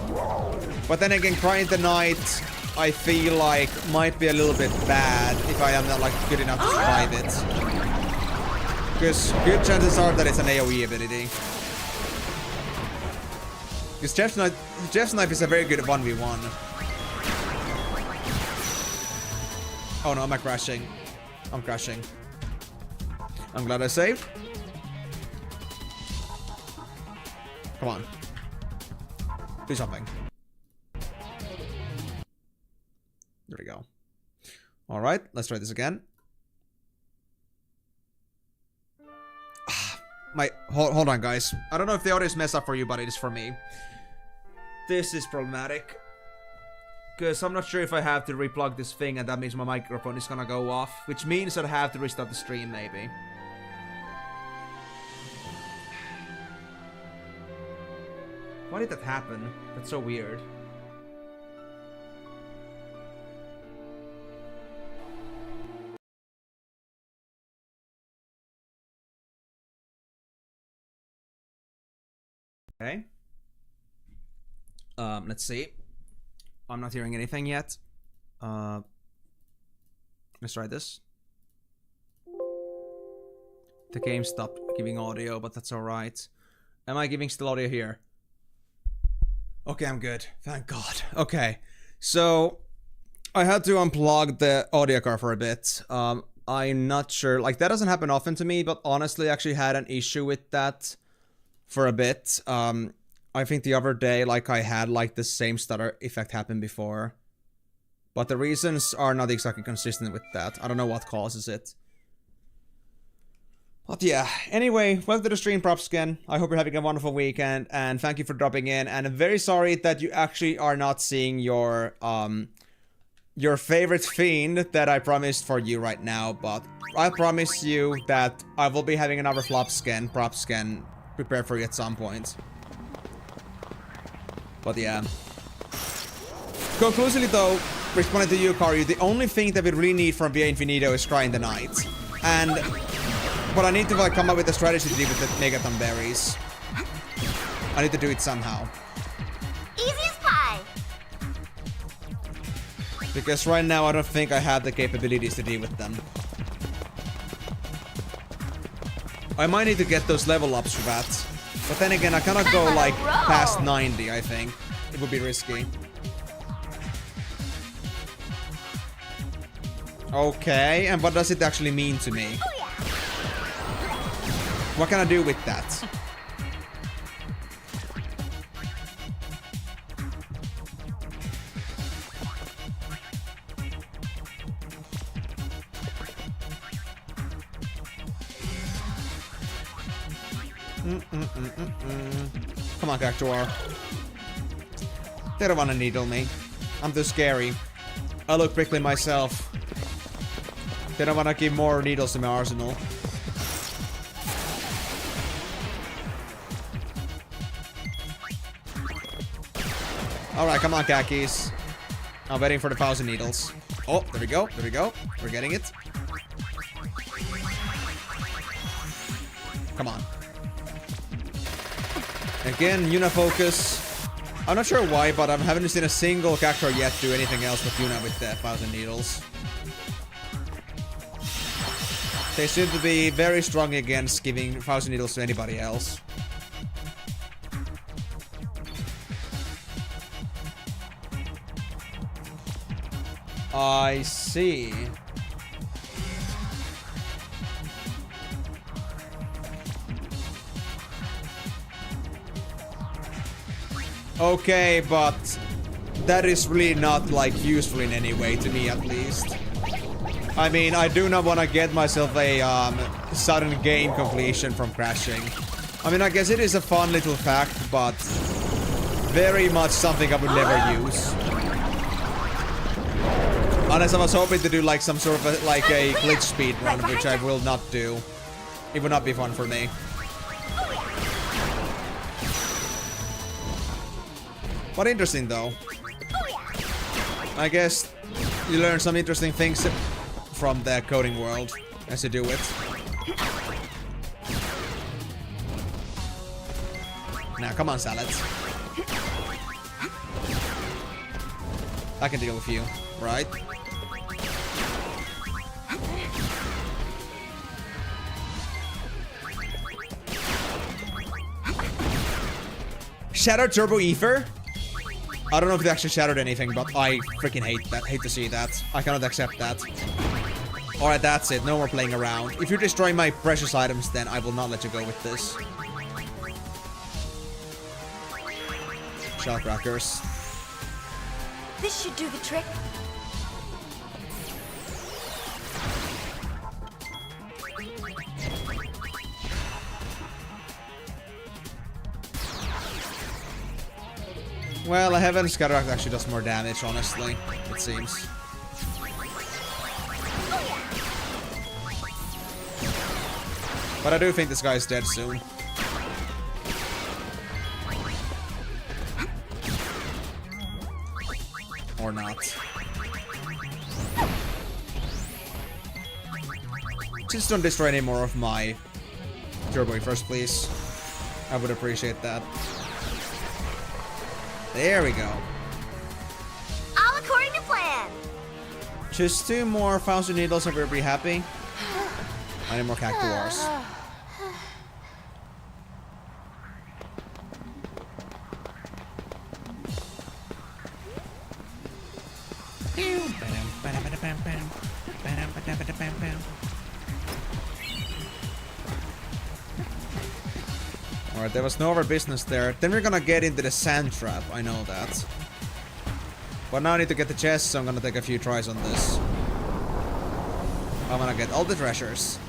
But then again, Crying the Night, I feel like might be a little bit bad if I am not like good enough to survive it. Because good chances are that it's an AoE ability. Because Jeff's knife is a very good 1v1. Oh no, am I crashing? I'm crashing. I'm glad I saved. Come on. Do something. There we go. Alright, let's try this again. Hold on, guys. I don't know if the audio is messed up for you, but it is for me. This is problematic. Because I'm not sure if I have to replug this thing, and that means my microphone is gonna go off. Which means I'd have to restart the stream, maybe. Why did that happen? That's so weird. Okay. Let's see. I'm not hearing anything yet. Let's try this. The game stopped giving audio, but that's alright. Am I giving still audio here? Okay, I'm good. Thank God. Okay. So, I had to unplug the audio card for a bit. I'm not sure. Like, that doesn't happen often to me, but honestly, I actually had an issue with that for a bit. I think the other day, like, I had, like, the same stutter effect happen before. But the reasons are not exactly consistent with that. I don't know what causes it. But yeah, anyway, welcome to the stream, Propscan. I hope you're having a wonderful weekend, and thank you for dropping in. And I'm very sorry that you actually are not seeing your favorite fiend that I promised for you right now, but I promise you that I will be having another Propscan prepared for you at some point. But yeah. Conclusively though, responding to you, Karyu, the only thing that we really need from Via Infinito is Cry in the Night. But I need to like come up with a strategy to deal with the Megaton berries. I need to do it somehow. Easy as pie. Because right now I don't think I have the capabilities to deal with them. I might need to get those level ups for that. But then again, I cannot go like past 90, I think. It would be risky. Okay, and what does it actually mean to me? What can I do with that? Come on, Cactuar. They don't want to needle me. I'm too scary. I look prickly myself. They don't want to give more needles to my arsenal. Alright, come on, Khakis. I'm waiting for the 1,000 needles. Oh, there we go. There we go. We're getting it. Come on. Again, Yuna focus. I'm not sure why, but I haven't seen a single character yet do anything else with Yuna with the 1,000 needles. They seem to be very strong against giving 1,000 needles to anybody else. I see. Okay, but that is really not like useful in any way to me, at least. I mean, I do not want to get myself a sudden game completion from crashing. I mean, I guess it is a fun little fact, but very much something I would never use. Unless I was hoping to do like some sort of a glitch speed run, which I will not do. It would not be fun for me. But interesting though. I guess you learn some interesting things from the coding world as you do it. Now come on, salads. I can deal with you, right? Shattered Turbo Ether? I don't know if it actually shattered anything, but I freaking hate that. Hate to see that. I cannot accept that. Alright, that's it. No more playing around. If you destroy my precious items, then I will not let you go with this. Shellcrackers. This should do the trick. Well, a Heaven's Cataract actually does more damage, honestly, it seems. But I do think this guy is dead soon. Or not. Just don't destroy any more of my Turbo first, please. I would appreciate that. There we go. All according to plan. Just 2 more 1,000 needles and we'll be happy. I need more cactuars. Alright, there was no other business there. Then we're gonna get into the sand trap, I know that. But now I need to get the chest, so I'm gonna take a few tries on this. I'm gonna get all the treasures.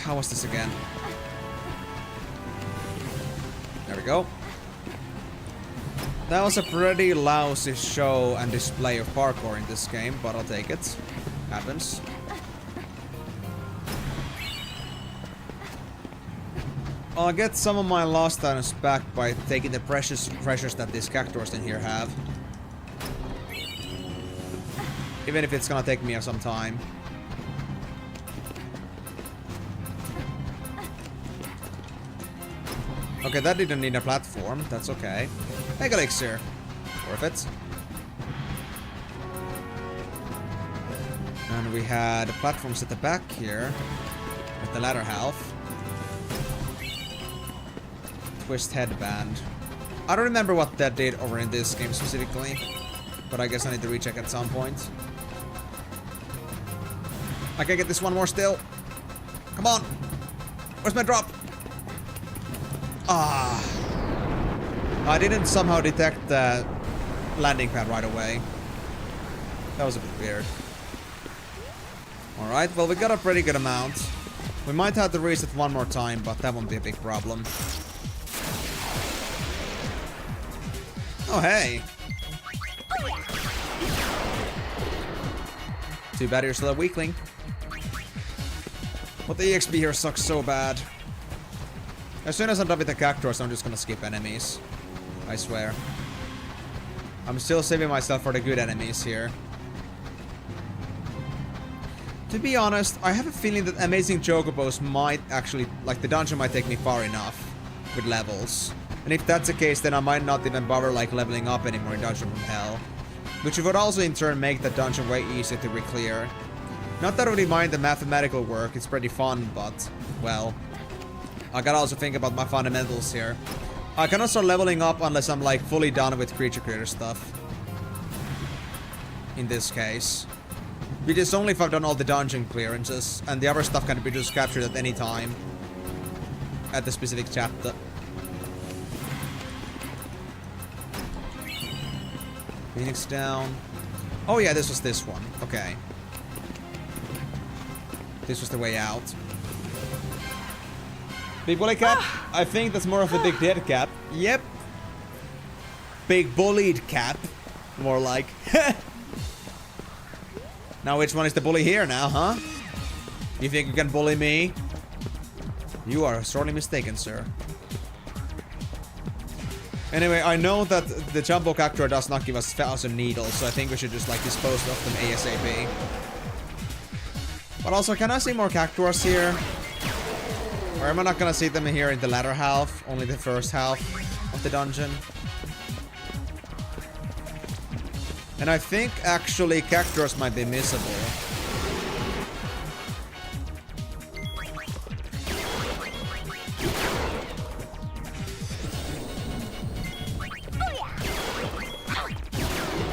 How was this again? There we go. That was a pretty lousy show and display of parkour in this game, but I'll take it. Happens. I'll get some of my lost items back by taking the precious treasures that these cactuars in here have. Even if it's gonna take me some time. Okay, that didn't need a platform. That's okay. Mega elixir. Worth it. And we had platforms at the back here. With the latter half. Twist headband. I don't remember what that did over in this game specifically. But I guess I need to recheck at some point. I can get this one more still. Come on. Where's my drop? Ah. I didn't somehow detect the landing pad right away. That was a bit weird. Alright, well we got a pretty good amount. We might have to reset one more time, but that won't be a big problem. Oh hey! Too bad you're still a weakling. But the EXP here sucks so bad. As soon as I'm done with the cactuars, I'm just gonna skip enemies. I swear. I'm still saving myself for the good enemies here. To be honest, I have a feeling that Amazing Chocobos might actually... like, the dungeon might take me far enough with levels. And if that's the case, then I might not even bother, like, leveling up anymore in Dungeon from Hell. Which would also in turn make the dungeon way easier to re-clear. Not that I really mind the mathematical work, it's pretty fun, but... well... I gotta also think about my fundamentals here. I cannot start leveling up unless I'm like fully done with creature creator stuff. In this case. Which is only if I've done all the dungeon clearances, and the other stuff can be just captured at any time. At the specific chapter. Phoenix down. Oh yeah, this was this one. Okay. This was the way out. Big bully cap? I think that's more of a big dead cap. Yep. Big bullied cap. More like. Now which one is the bully here now, huh? You think you can bully me? You are sorely mistaken, sir. Anyway, I know that the Jumbo Cactuar does not give us 1,000 needles, so I think we should just like dispose of them ASAP. But also, can I see more Cactuars here? Or am I not gonna see them here in the latter half? Only the first half of the dungeon? And I think actually Cactuars might be missable.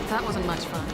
That wasn't much fun.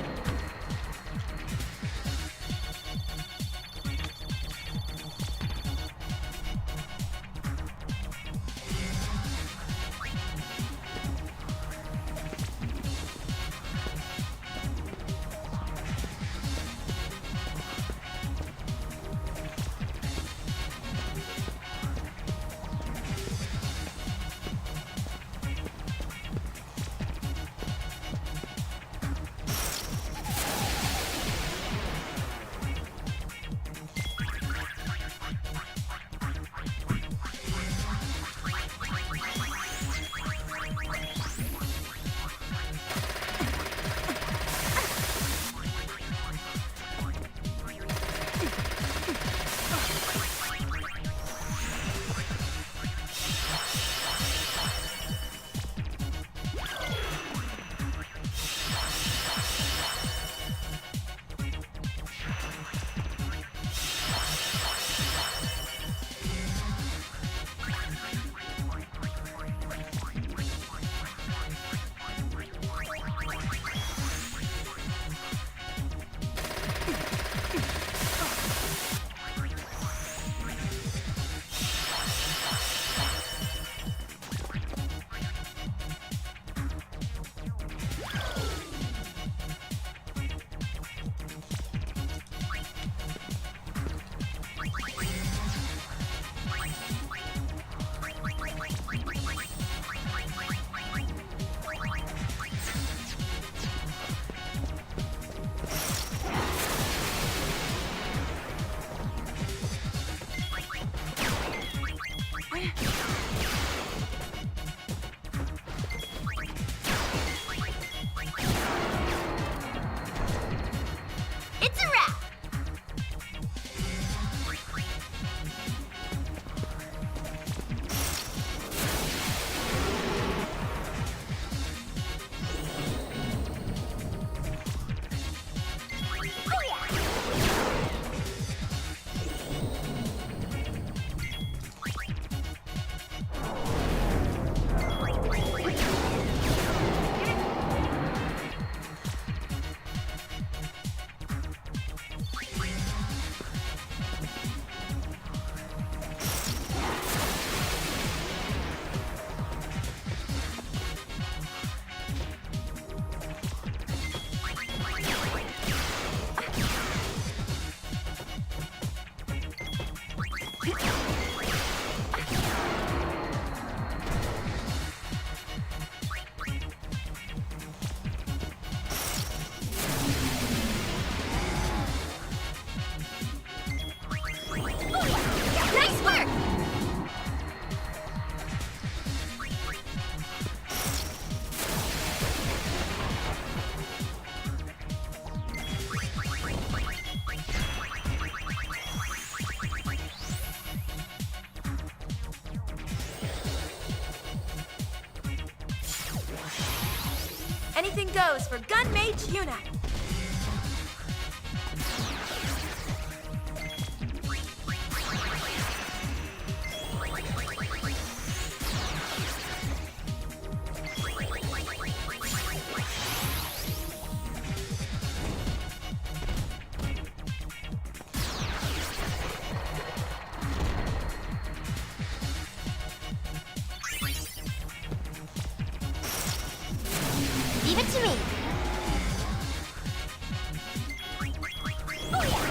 Anything goes for gun mage Yuna. Leave it to me. Oh, yeah.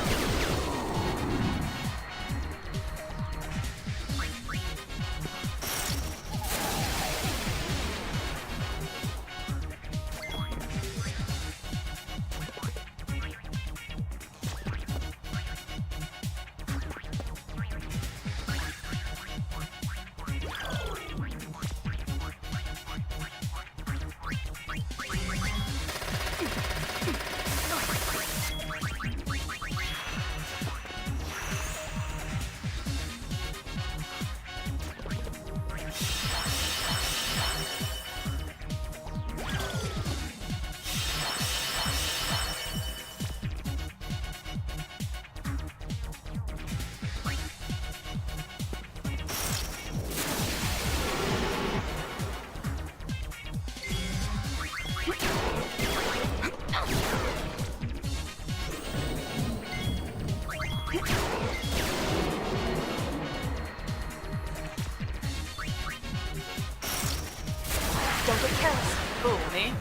Don't get careless. Fool me.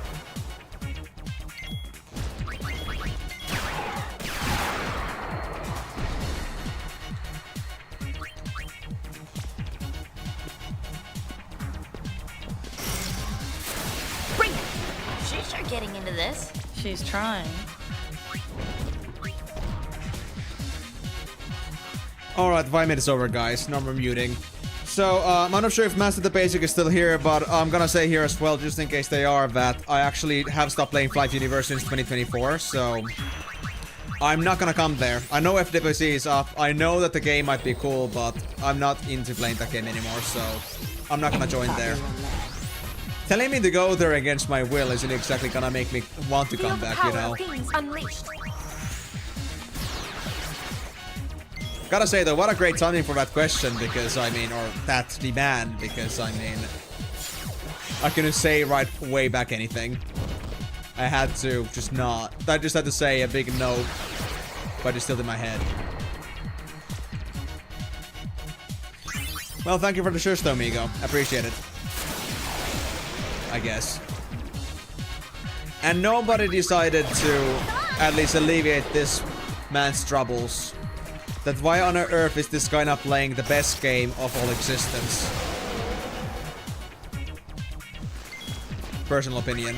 Bring it. She's sure getting into this. She's trying. Alright, 5 minutes over, guys. No more muting. So, I'm not sure if Master the Basic is still here, but I'm gonna say here as well, just in case they are, that I actually have stopped playing Flight Universe since 2024, so I'm not gonna come there. I know FWC is up, I know that the game might be cool, but I'm not into playing that game anymore, so I'm not gonna join there. Telling me to go there against my will isn't exactly gonna make me want to come back, you know? Unleashed. Gotta say though, what a great timing for that question, because I mean, or that demand, because I mean, I couldn't say right way back anything. I had to just not. I just had to say a big no, but it's still in my head. Well, thank you for the shirt though, Migo. Appreciate it. I guess. And nobody decided to at least alleviate this man's troubles. That why on earth is this guy not playing the best game of all existence? Personal opinion.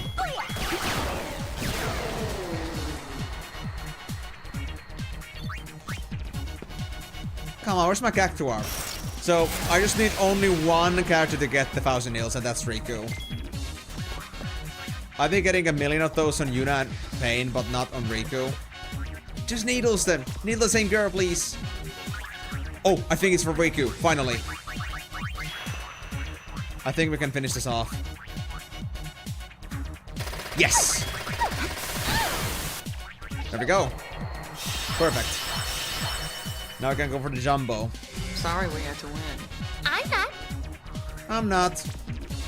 Come on, where's my Cactuar? So, I just need only one character to get the 1000 heals, and that's Rikku. I've been getting a million of those on Yuna and Payne, but not on Rikku. Just needles then. Needle the same girl, please. Oh, I think it's for Rikku, finally. I think we can finish this off. Yes! There we go. Perfect. Now I can go for the jumbo. Sorry we had to win. I'm not. I'm not.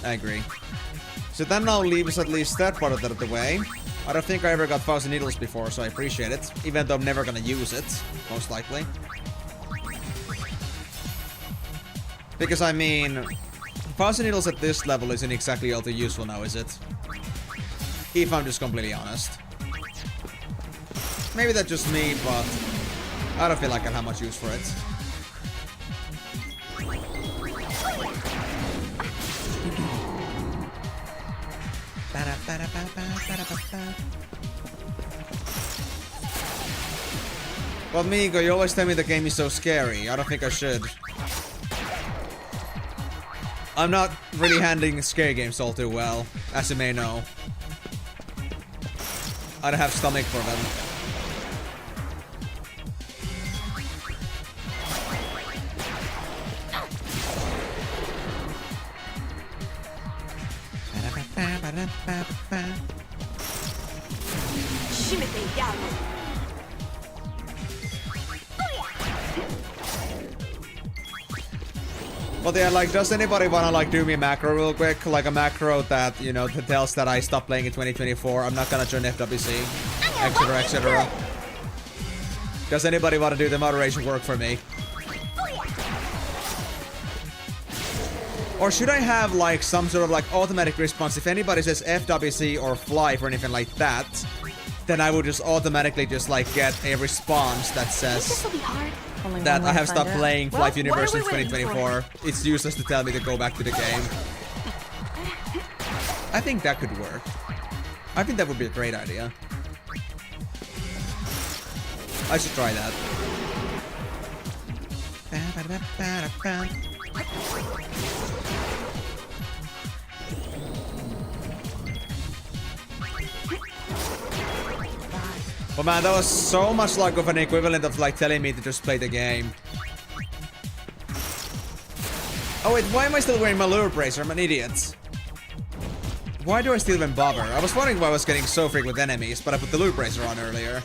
I agree. So that now leaves at least that part of the way. I don't think I ever got 1000 needles before, so I appreciate it. Even though I'm never gonna use it, most likely. Because I mean, 1000 needles at this level isn't exactly all too useful now, is it? If I'm just completely honest. Maybe that's just me, but I don't feel like I have much use for it. Well, Migo, you always tell me the game is so scary. I don't think I should. I'm not really handling scary games all too well, as you may know. I don't have stomach for them. But yeah, like, does anybody wanna like do me a macro real quick? Like a macro that, you know, that tells that I stopped playing in 2024. I'm not gonna join FWC, etc, etc. Does anybody wanna do the moderation work for me? Or should I have like some sort of like automatic response? If anybody says FWC or fly or anything like that, then I will just automatically just like get a response that says that I have stopped playing Flight Universe in 2024. It's useless to tell me to go back to the game. I think that could work. I think that would be a great idea. I should try that. Oh man, that was so much like of an equivalent of like telling me to just play the game. Oh wait, why am I still wearing my lure bracer? I'm an idiot. Why do I still even bother? I was wondering why I was getting so freaked with enemies, but I put the lure bracer on earlier.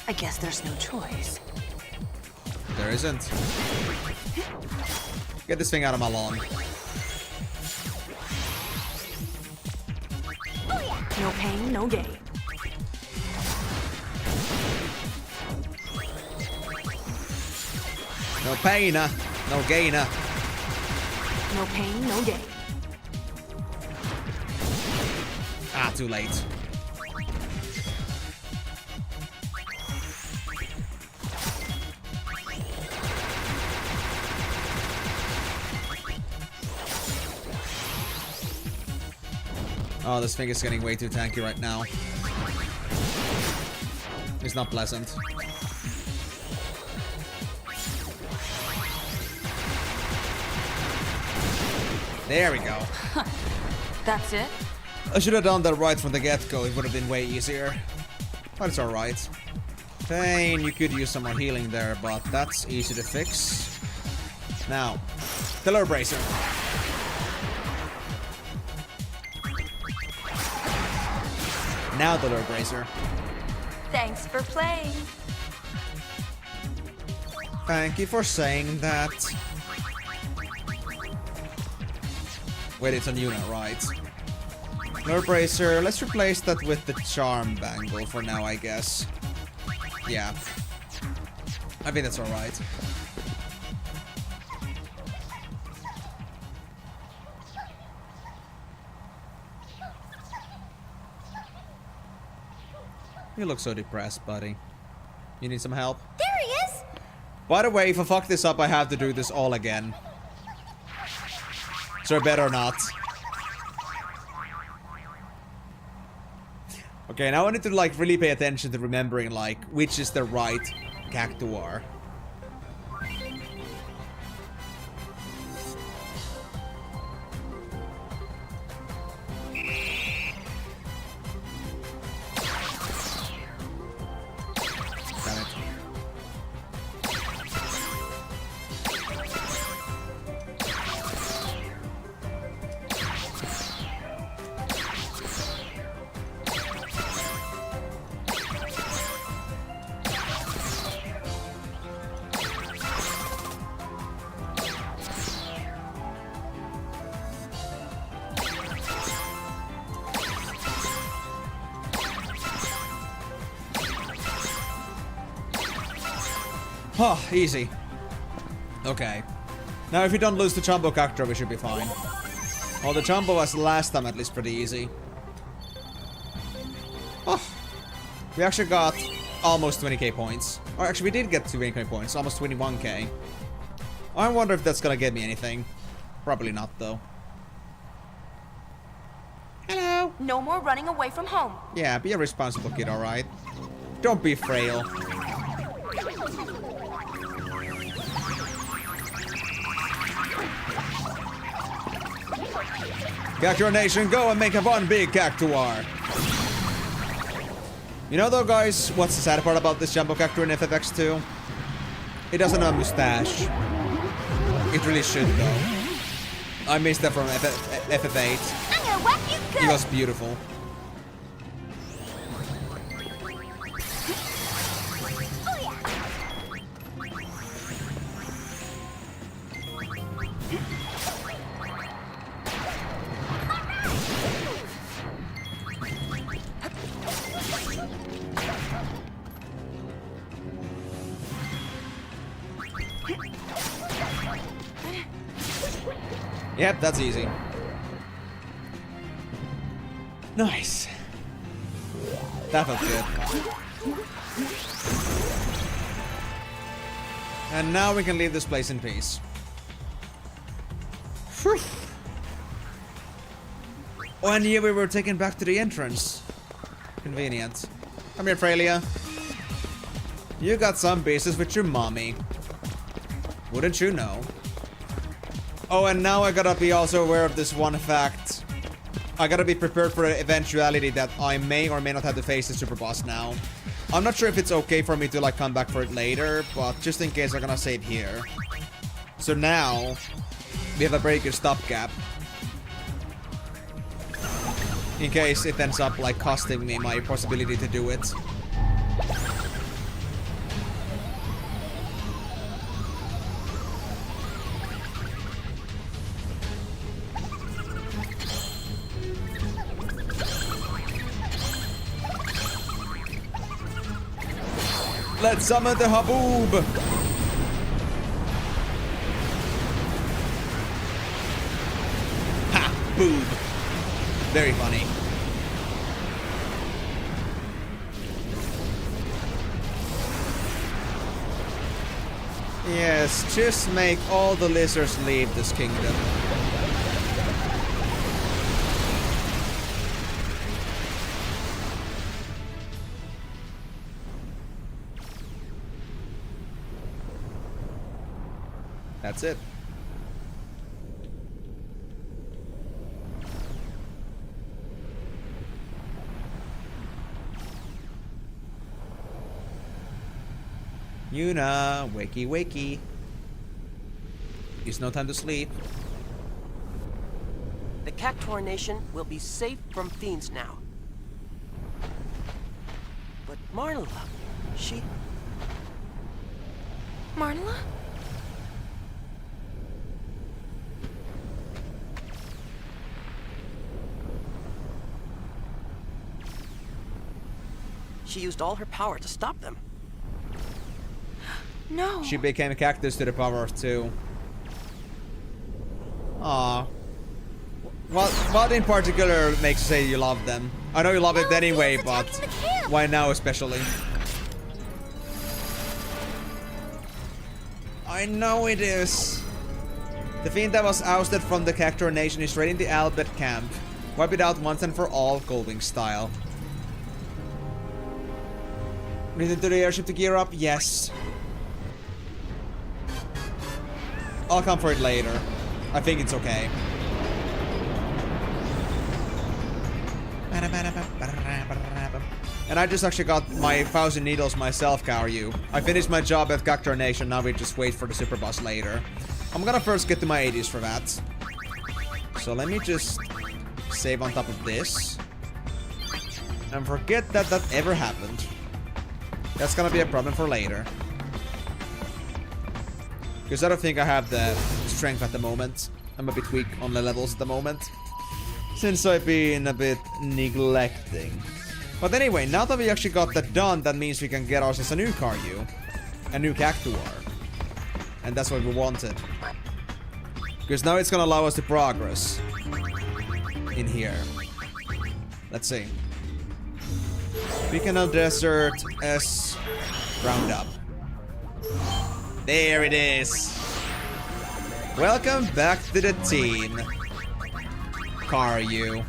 I guess there's no choice. There isn't. Get this thing out of my lawn. No pain, no gain. No pain, no gain. No pain, no gain. Ah, too late. Oh, this thing is getting way too tanky right now. It's not pleasant. There we go. That's it? I should have done that right from the get-go. It would have been way easier. But it's alright. Payne, you could use some more healing there, but that's easy to fix. Now, the lure bracer. Now the lure bracer. Thanks for playing. Thank you for saying that. Wait, it's on Yuna, right? Lure bracer, let's replace that with the charm bangle for now, I guess. Yeah. I think that's alright. You look so depressed, buddy. You need some help? There he is! By the way, if I fuck this up, I have to do this all again. So I better not. Okay, now I need to like really pay attention to remembering like which is the right cactuar. Oh, easy. Okay. Now if we don't lose the Jumbo Cactuar, we should be fine. Well, the Jumbo was last time at least pretty easy. Oh. We actually got almost 20k points. Or actually, we did get 20k points, almost 21k. I wonder if that's gonna get me anything. Probably not, though. Hello. No more running away from home. Yeah, be a responsible kid, alright? Don't be frail. Cactuar Nation, go and make a one big cactuar. You know though, guys, what's the sad part about this Jumbo Cactuar in FFX2? It doesn't have a mustache. It really should though. I missed that from FF8. I'm gonna whack you good. It was beautiful. Yep, that's easy. Nice. That felt good. And now we can leave this place in peace. Whew. Oh, and here we were taken back to the entrance. Convenient. Come here, Freya. You got some business with your mommy. Wouldn't you know? Oh, and now I gotta be also aware of this one fact. I gotta be prepared for the eventuality that I may or may not have to face the super boss now. I'm not sure if it's okay for me to like come back for it later, but just in case I'm gonna save here. So now, we have a very good stopgap. In case it ends up like costing me my possibility to do it. Let's summon the Haboob! Ha! Boob. Very funny. Yes, just make all the lizards leave this kingdom. That's it. Yuna, wakey wakey. It's no time to sleep. The Cactuar Nation will be safe from fiends now. But Marnala, she... Marnala? She used all her power to stop them. No. She became a cactus to the power of 2. Aww. What in particular makes you say you love them? I know you love it anyway, but why now especially? I know it is. The fiend that was ousted from the Cactuar Nation is raiding the Albert camp. Wipe it out once and for all, Goldwing style. Return to the airship to gear up? Yes. I'll come for it later. I think it's okay. And I just actually got my 1,000 needles myself, Karyu. I finished my job at Cactuar Nation, now we just wait for the super boss later. I'm gonna first get to my 80s for that. So let me just save on top of this. And forget that that ever happened. That's gonna be a problem for later. Because I don't think I have the strength at the moment. I'm a bit weak on the levels at the moment. Since I've been a bit neglecting. But anyway, now that we actually got that done, that means we can get ourselves a new Karyu. A new Cactuar. And that's what we wanted. Because now it's gonna allow us to progress. In here. Let's see. Beacon of Desert S Roundup. There it is. Welcome back to the team, Karyu.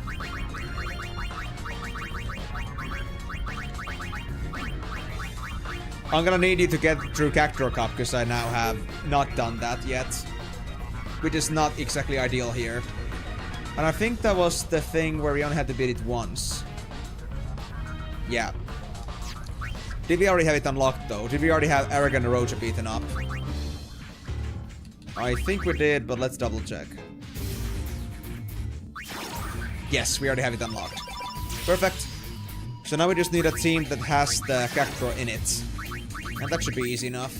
I'm gonna need you to get through Cactuar Cup because I now have not done that yet. Which is not exactly ideal here. And I think that was the thing where we only had to beat it once. Yeah. Did we already have it unlocked though? Did we already have Arrogant Roja beaten up? I think we did, but let's double check. Yes, we already have it unlocked. Perfect. So now we just need a team that has the Cactuar in it. And that should be easy enough.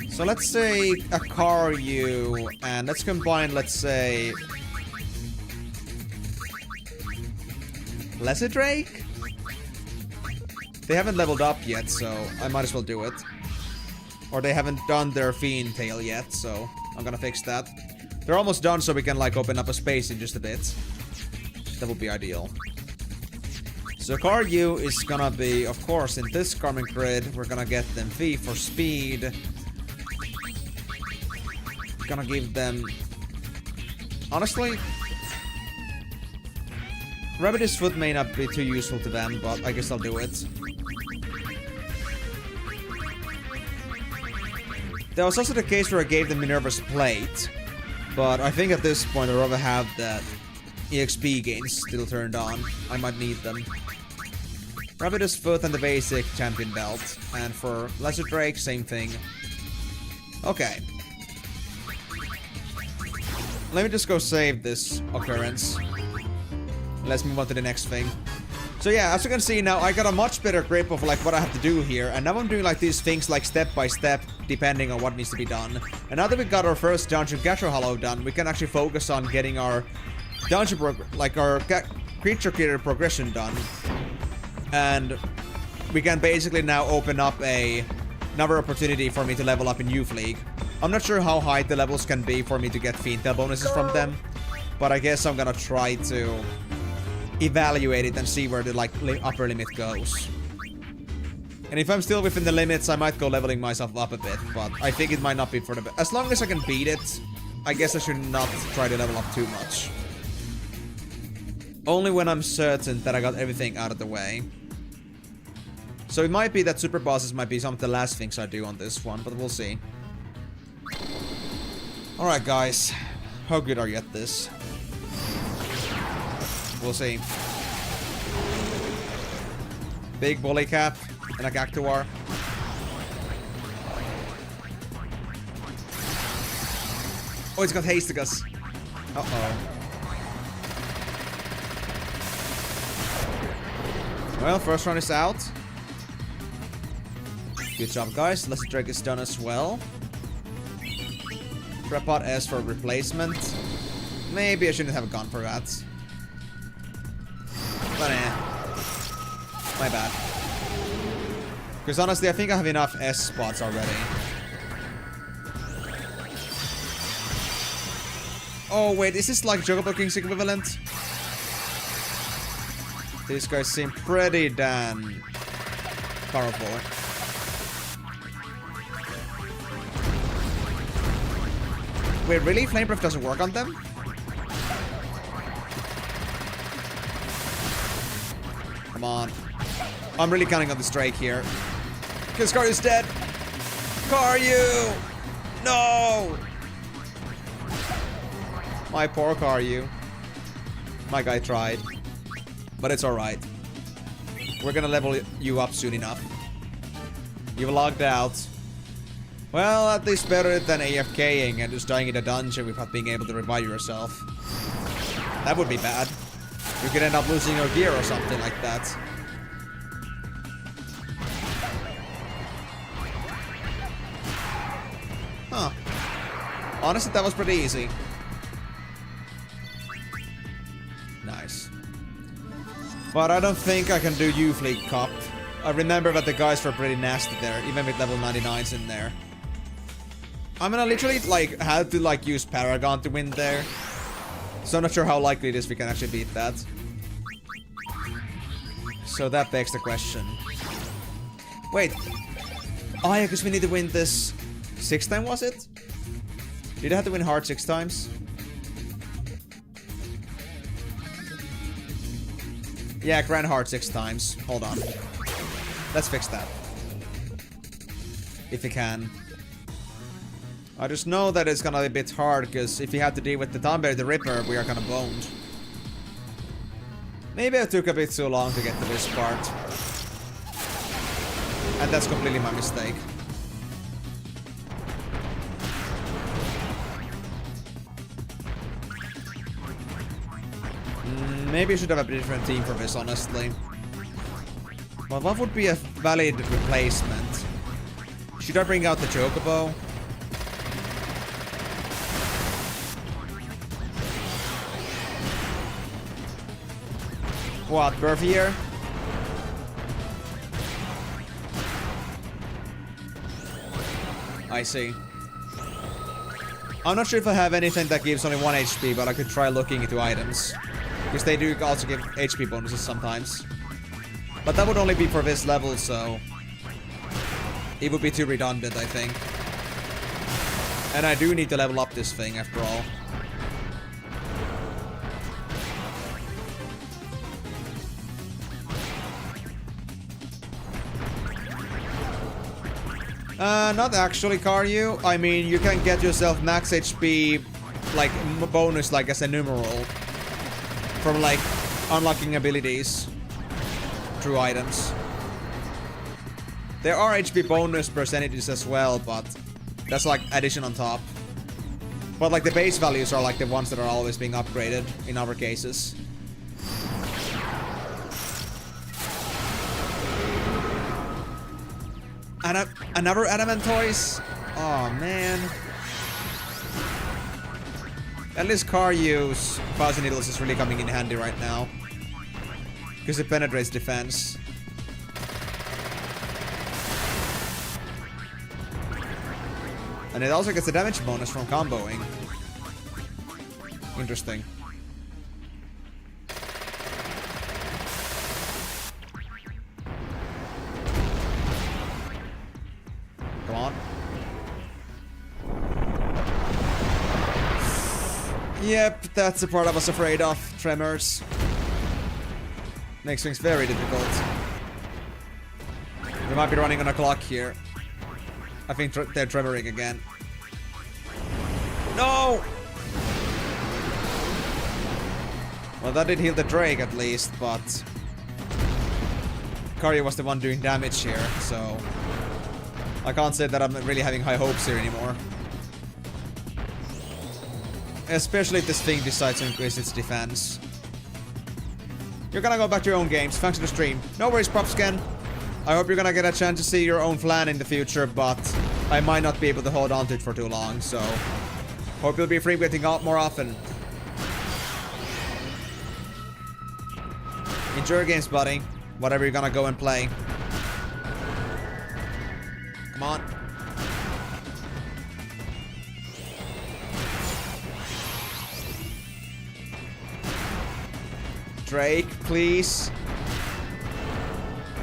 So let's say a Karyu, and let's combine, let's say... Lesser Drake? They haven't leveled up yet, so I might as well do it. Or they haven't done their Fiend Tail yet, so I'm gonna fix that. They're almost done, so we can like open up a space in just a bit. That would be ideal. So Karyu is gonna be, of course, in this Karmic Grid. We're gonna get them V for speed. Gonna give them... Honestly... Rabbidish Foot may not be too useful to them, but I guess I'll do it. That was also the case where I gave them Minerva's Plate. But I think at this point I'd rather have that EXP gains still turned on. I might need them. Rabbidish Foot and the basic Champion Belt. And for Lesser Drake, same thing. Okay. Let me just go save this occurrence. Let's move on to the next thing. So yeah, as you can see now, I got a much better grip of like what I have to do here. And now I'm doing like these things like step by step, depending on what needs to be done. And now that we got our first Dungeon Cactuar Hollow done, we can actually focus on getting our dungeon creature killer progression done. And we can basically now open up another opportunity for me to level up in Youth League. I'm not sure how high the levels can be for me to get Fiend Tail bonuses from them. But I guess I'm gonna try to evaluate it and see where the like upper limit goes. And if I'm still within the limits, I might go leveling myself up a bit, but I think it might not be for the best. As long as I can beat it, I guess I should not try to level up too much. Only when I'm certain that I got everything out of the way. So it might be that super bosses might be some of the last things I do on this one, but we'll see. Alright guys, how good are you at this? We'll see. Big bully cap and a Cactuar. Oh, it's got Hastigus. Uh-oh. Well, first round is out. Good job, guys. Lesser Drake is done as well. Prepot S for replacement. Maybe I shouldn't have gone for that. But my bad. Because honestly, I think I have enough S spots already. Oh wait, is this like Chocobo King's equivalent? These guys seem pretty damn powerful. Wait, really? Flame Breath doesn't work on them? Come on. I'm really counting on this Drake here. Because Karyu's dead. Karyu! No! My poor Karyu. My guy tried. But it's alright. We're gonna level you up soon enough. You've logged out. Well, at least better than AFKing and just dying in a dungeon without being able to revive yourself. That would be bad. You could end up losing your gear or something like that. Huh. Honestly, that was pretty easy. Nice. But I don't think I can do Youth League Cup. I remember that the guys were pretty nasty there, even with level 99s in there. I'm gonna literally, like, have to, like, use Paragon to win there. So I'm not sure how likely it is we can actually beat that. So that begs the question. Wait. Oh yeah, because we need to win this 6 times, was it? Did I have to win hard 6 times? Yeah, Grand Hard 6 times. Hold on. Let's fix that. If we can. I just know that it's gonna be a bit hard, because if we have to deal with the Thunberry the Ripper, we are kind of boned. Maybe I took a bit too long to get to this part. And that's completely my mistake. Maybe I should have a different team for this, honestly. But what would be a valid replacement? Should I bring out the Chocobo? What, Burfier? I see. I'm not sure if I have anything that gives only 1 HP, but I could try looking into items. Because they do also give HP bonuses sometimes. But that would only be for this level, so... it would be too redundant, I think. And I do need to level up this thing, after all. Not actually, Karyu. I mean, you can get yourself max HP, like, bonus, like, as a numeral. From, like, unlocking abilities. Through items. There are HP bonus percentages as well, but that's, like, addition on top. But, like, the base values are, like, the ones that are always being upgraded in other cases. Another adamant toys? Oh man. At least Karyu's Fuzzy Needles is really coming in handy right now. Because it penetrates defense. And it also gets a damage bonus from comboing. Interesting. Come on. Yep, that's the part I was afraid of. Tremors. Makes things very difficult. We might be running on a clock here. I think they're tremoring again. No! Well, that did heal the Drake at least, but... Karyu was the one doing damage here, so... I can't say that I'm really having high hopes here anymore. Especially if this thing decides to increase its defense. You're gonna go back to your own games. Thanks for the stream. No worries, Propscan. I hope you're gonna get a chance to see your own plan in the future, but I might not be able to hold on to it for too long, so... Hope you'll be frequenting out more often. Enjoy your games, buddy. Whatever you're gonna go and play. Come on. Drake, please.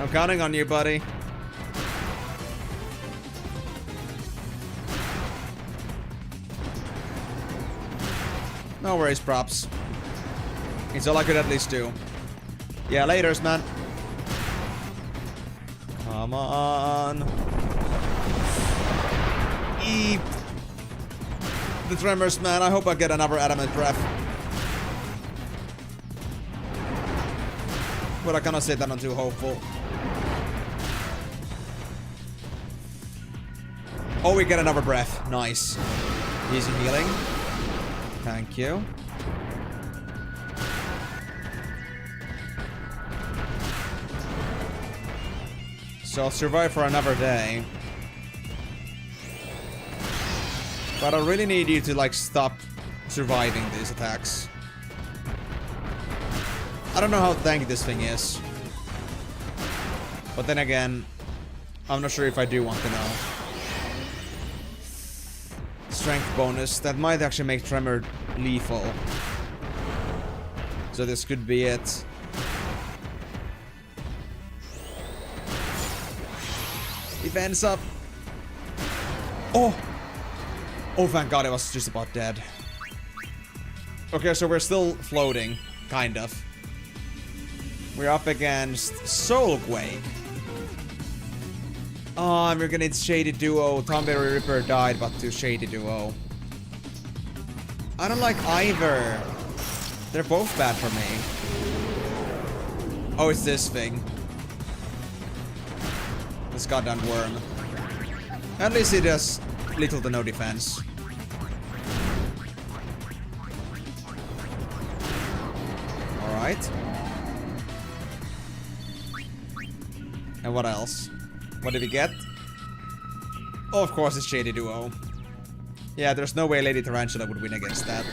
I'm counting on you, buddy. No worries, props. It's all I could at least do. Yeah, laters, man. Come on. Eep. The tremors, man. I hope I get another adamant breath. But I cannot say that I'm too hopeful. Oh, we get another breath. Nice. Easy healing. Thank you. So I'll survive for another day. But I really need you to, like, stop surviving these attacks. I don't know how tanky this thing is. But then again, I'm not sure if I do want to know. Strength bonus. That might actually make Tremor lethal. So this could be it. Defense up. Oh! Oh, thank God, I was just about dead. Okay, so we're still floating. Kind of. We're up against Soulquake. Oh, we're gonna need Shady Duo. Tomberry Ripper died, but to Shady Duo. I don't like either. They're both bad for me. Oh, it's this thing. This goddamn worm. At least it has little to no defense. Alright. And what else? What did we get? Oh, of course, it's Shady Duo. Yeah, there's no way Lady Tarantula would win against that.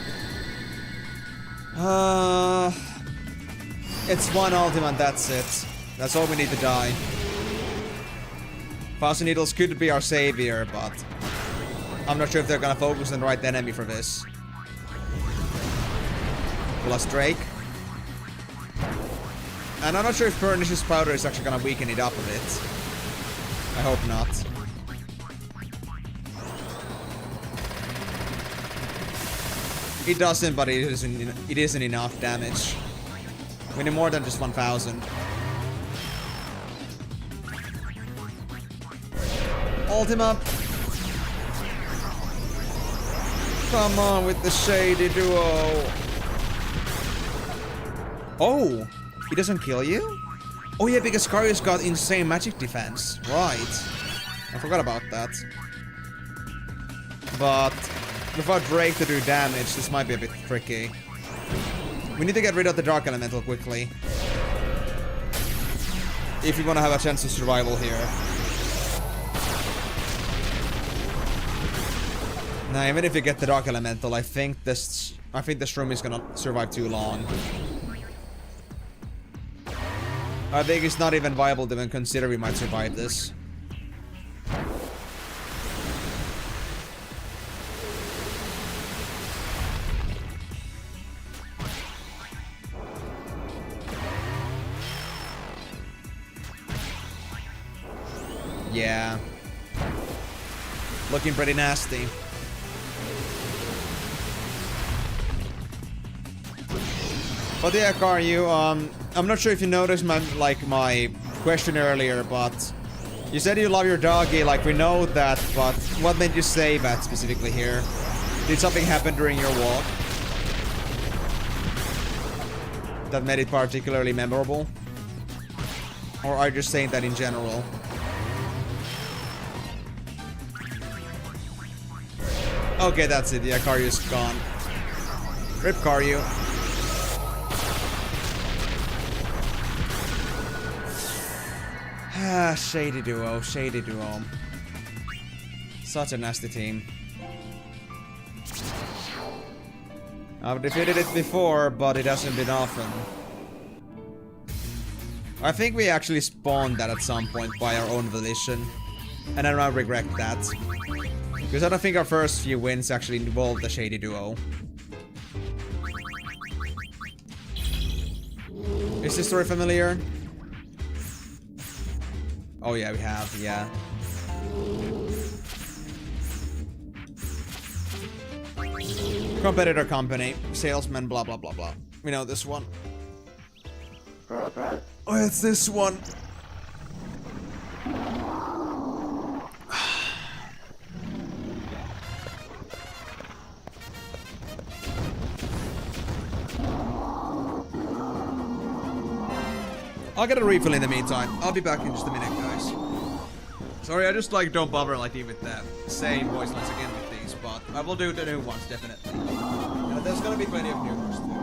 It's one ultimate and that's it. That's all we need to die. Faucet Needles could be our savior, but I'm not sure if they're gonna focus on the right enemy for this. Plus Drake. And I'm not sure if Pernicious Powder is actually gonna weaken it up a bit. I hope not. It doesn't, but it isn't enough damage. We need more than just 1,000. Ultima. Come on with the Shady Duo. Oh, he doesn't kill you? Oh yeah, because Karius got insane magic defense. Right. I forgot about that. But without Drake to do damage, this might be a bit tricky. We need to get rid of the Dark Elemental quickly. If we want to have a chance of survival here. Now, even if you get the Dark Elemental, I think this room is gonna survive too long. I think it's not even viable to even consider we might survive this. Yeah. Looking pretty nasty. But yeah, Karyu, I'm not sure if you noticed my question earlier, but you said you love your doggy, like we know that, but what made you say that specifically here? Did something happen during your walk that made it particularly memorable? Or are you just saying that in general? Okay, that's it. Yeah, Karyu's gone. Rip Karyu. Ah, Shady Duo, Shady Duo. Such a nasty team. I've defeated it before, but it hasn't been often. I think we actually spawned that at some point by our own volition. And I don't regret that. Because I don't think our first few wins actually involved the Shady Duo. Is this story familiar? Oh yeah, we have, yeah. Competitor company, salesman, blah blah blah blah. We know this one. Oh, it's this one. I'll get a refill in the meantime. I'll be back in just a minute, guys. Sorry, I just don't bother with the same voice lines again with these, but I will do the new ones definitely. There's gonna be plenty of new ones too.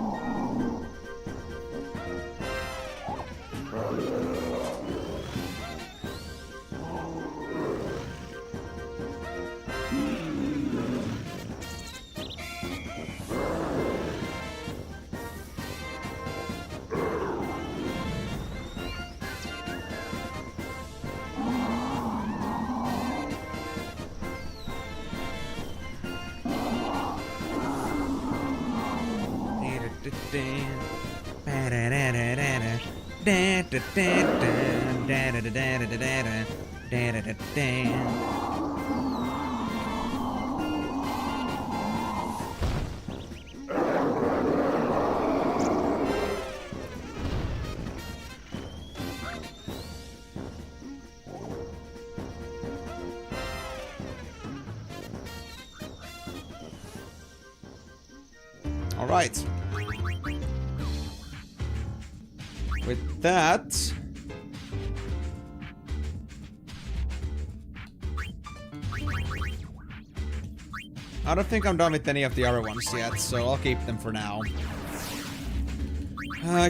All right. With that, I don't think I'm done with any of the other ones yet, so I'll keep them for now.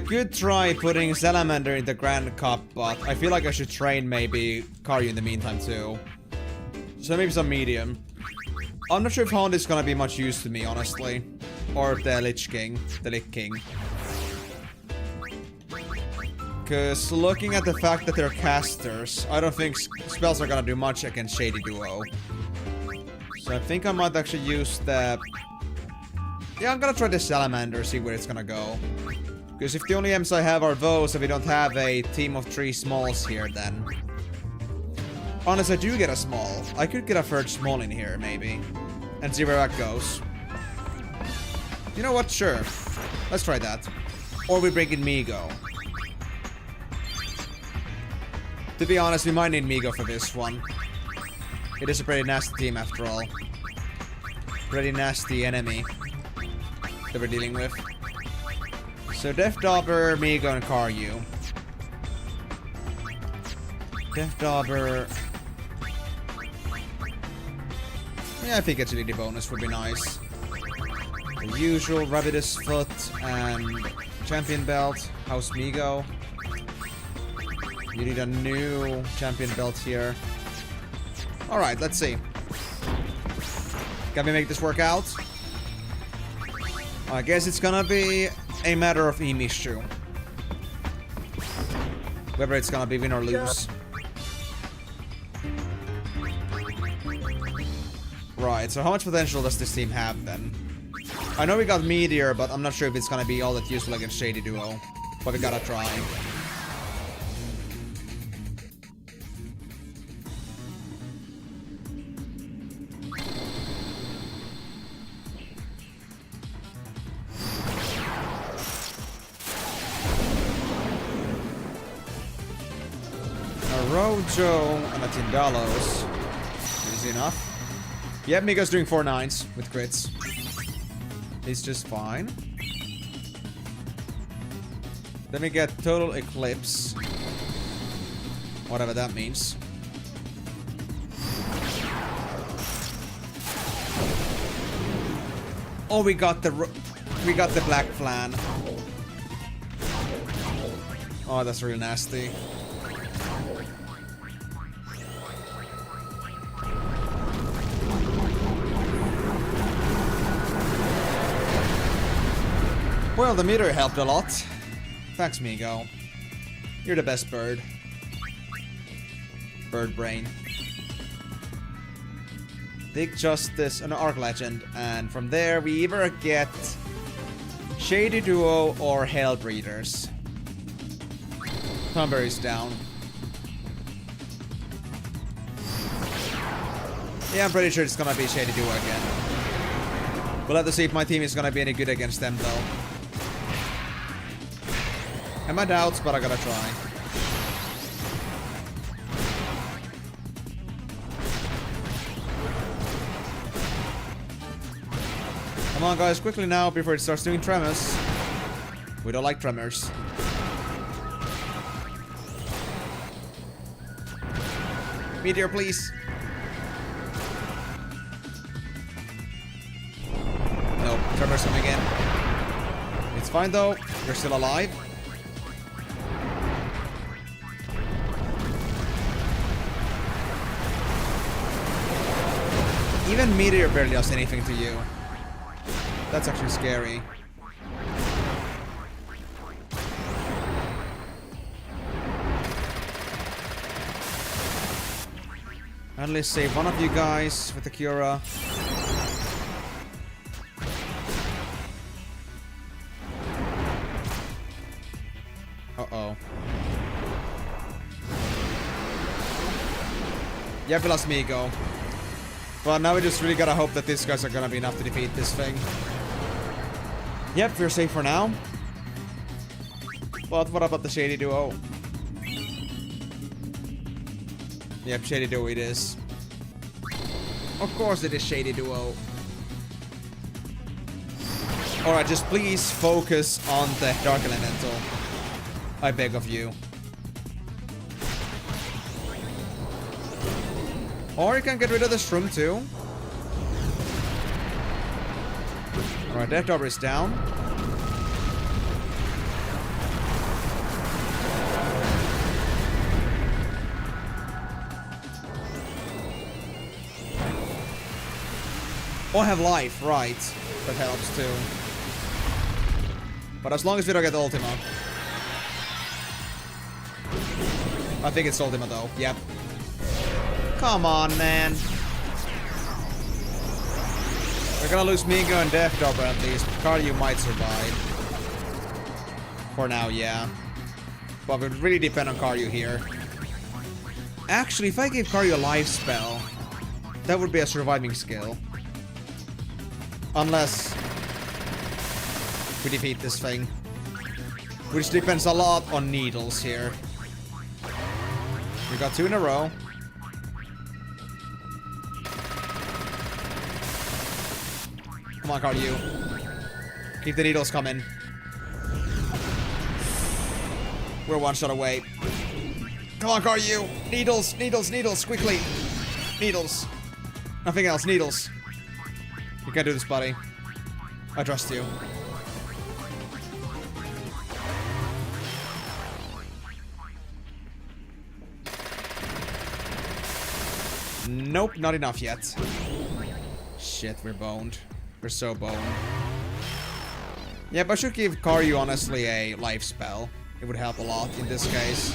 Good try putting Salamander in the Grand Cup, but I feel like I should train maybe Karyu in the meantime too. So maybe some medium. I'm not sure if Hound is gonna be much use to me, honestly. Or the Lich King. Because looking at the fact that they're casters, I don't think spells are gonna do much against Shady Duo. So I think I might actually use the... Yeah, I'm gonna try the Salamander, see where it's gonna go. Because if the only M's I have are those, and we don't have a team of 3 smalls here, then... Unless I do get a small. I could get a third small in here, maybe. And see where that goes. You know what? Sure. Let's try that. Or we bring in Migo. To be honest, we might need Migo for this one. It is a pretty nasty team after all. Pretty nasty enemy that we're dealing with. So Death Dauber, Migo, and Karyu. Death Dauber. Yeah, I think a agility bonus would be nice. The usual Rabbitous Foot and Champion Belt. House Migo. You need a new Champion Belt here. Alright, let's see. Can we make this work out? I guess it's gonna be a matter of Imishu. Whether it's gonna be win or lose. Right, so how much potential does this team have then? I know we got Meteor, but I'm not sure if it's gonna be all that useful against Shady Duo. But we gotta try. Rojo and a Tindalos. Easy enough. Yep, Migo's doing 4 9s with crits. He's just fine. Then we get Total Eclipse. Whatever that means. Oh, we got the Black Flan. Oh, that's real nasty. Well, the meter helped a lot. Thanks, Migo. You're the best bird. Bird brain. Dig Justice, an Arc Legend, and from there we either get Shady Duo or Hellbreeders. Thunberry's down. Yeah, I'm pretty sure it's gonna be Shady Duo again. We'll have to see if my team is gonna be any good against them, though. I have my doubts, but I gotta try. Come on, guys, quickly now before it starts doing tremors. We don't like tremors. Meteor, please. No, tremors coming in. It's fine though. You're still alive. Even Meteor barely does anything to you. That's actually scary. At least save one of you guys with the Cura. Uh-oh. Yep, we lost Migo. But now we just really gotta hope that these guys are gonna be enough to defeat this thing. Yep, we're safe for now. But what about the Shady Duo? Yep, Shady Duo it is. Of course it is Shady Duo. Alright, just please focus on the Dark Elemental. I beg of you. Or you can get rid of the Shroom too. Alright, Death Dauber is down. Oh, I have life, right. That helps too. But as long as we don't get Ultima. I think it's Ultima though, yep. Come on, man. We're gonna lose Mingo and Death Dauber at least. Karyu might survive. For now, yeah. But we really depend on Karyu here. Actually, if I give Karyu a life spell, that would be a surviving skill. Unless we defeat this thing. Which depends a lot on needles here. We got 2 in a row. Come on, Karyu. Keep the needles coming. We're 1 shot away. Come on, Karyu. Needles, needles, needles, quickly. Needles. Nothing else, needles. You can do this, buddy. I trust you. Nope, not enough yet. Shit, we're boned. We're so boned. Yeah, but I should give Karyu, honestly, a life spell. It would help a lot in this case.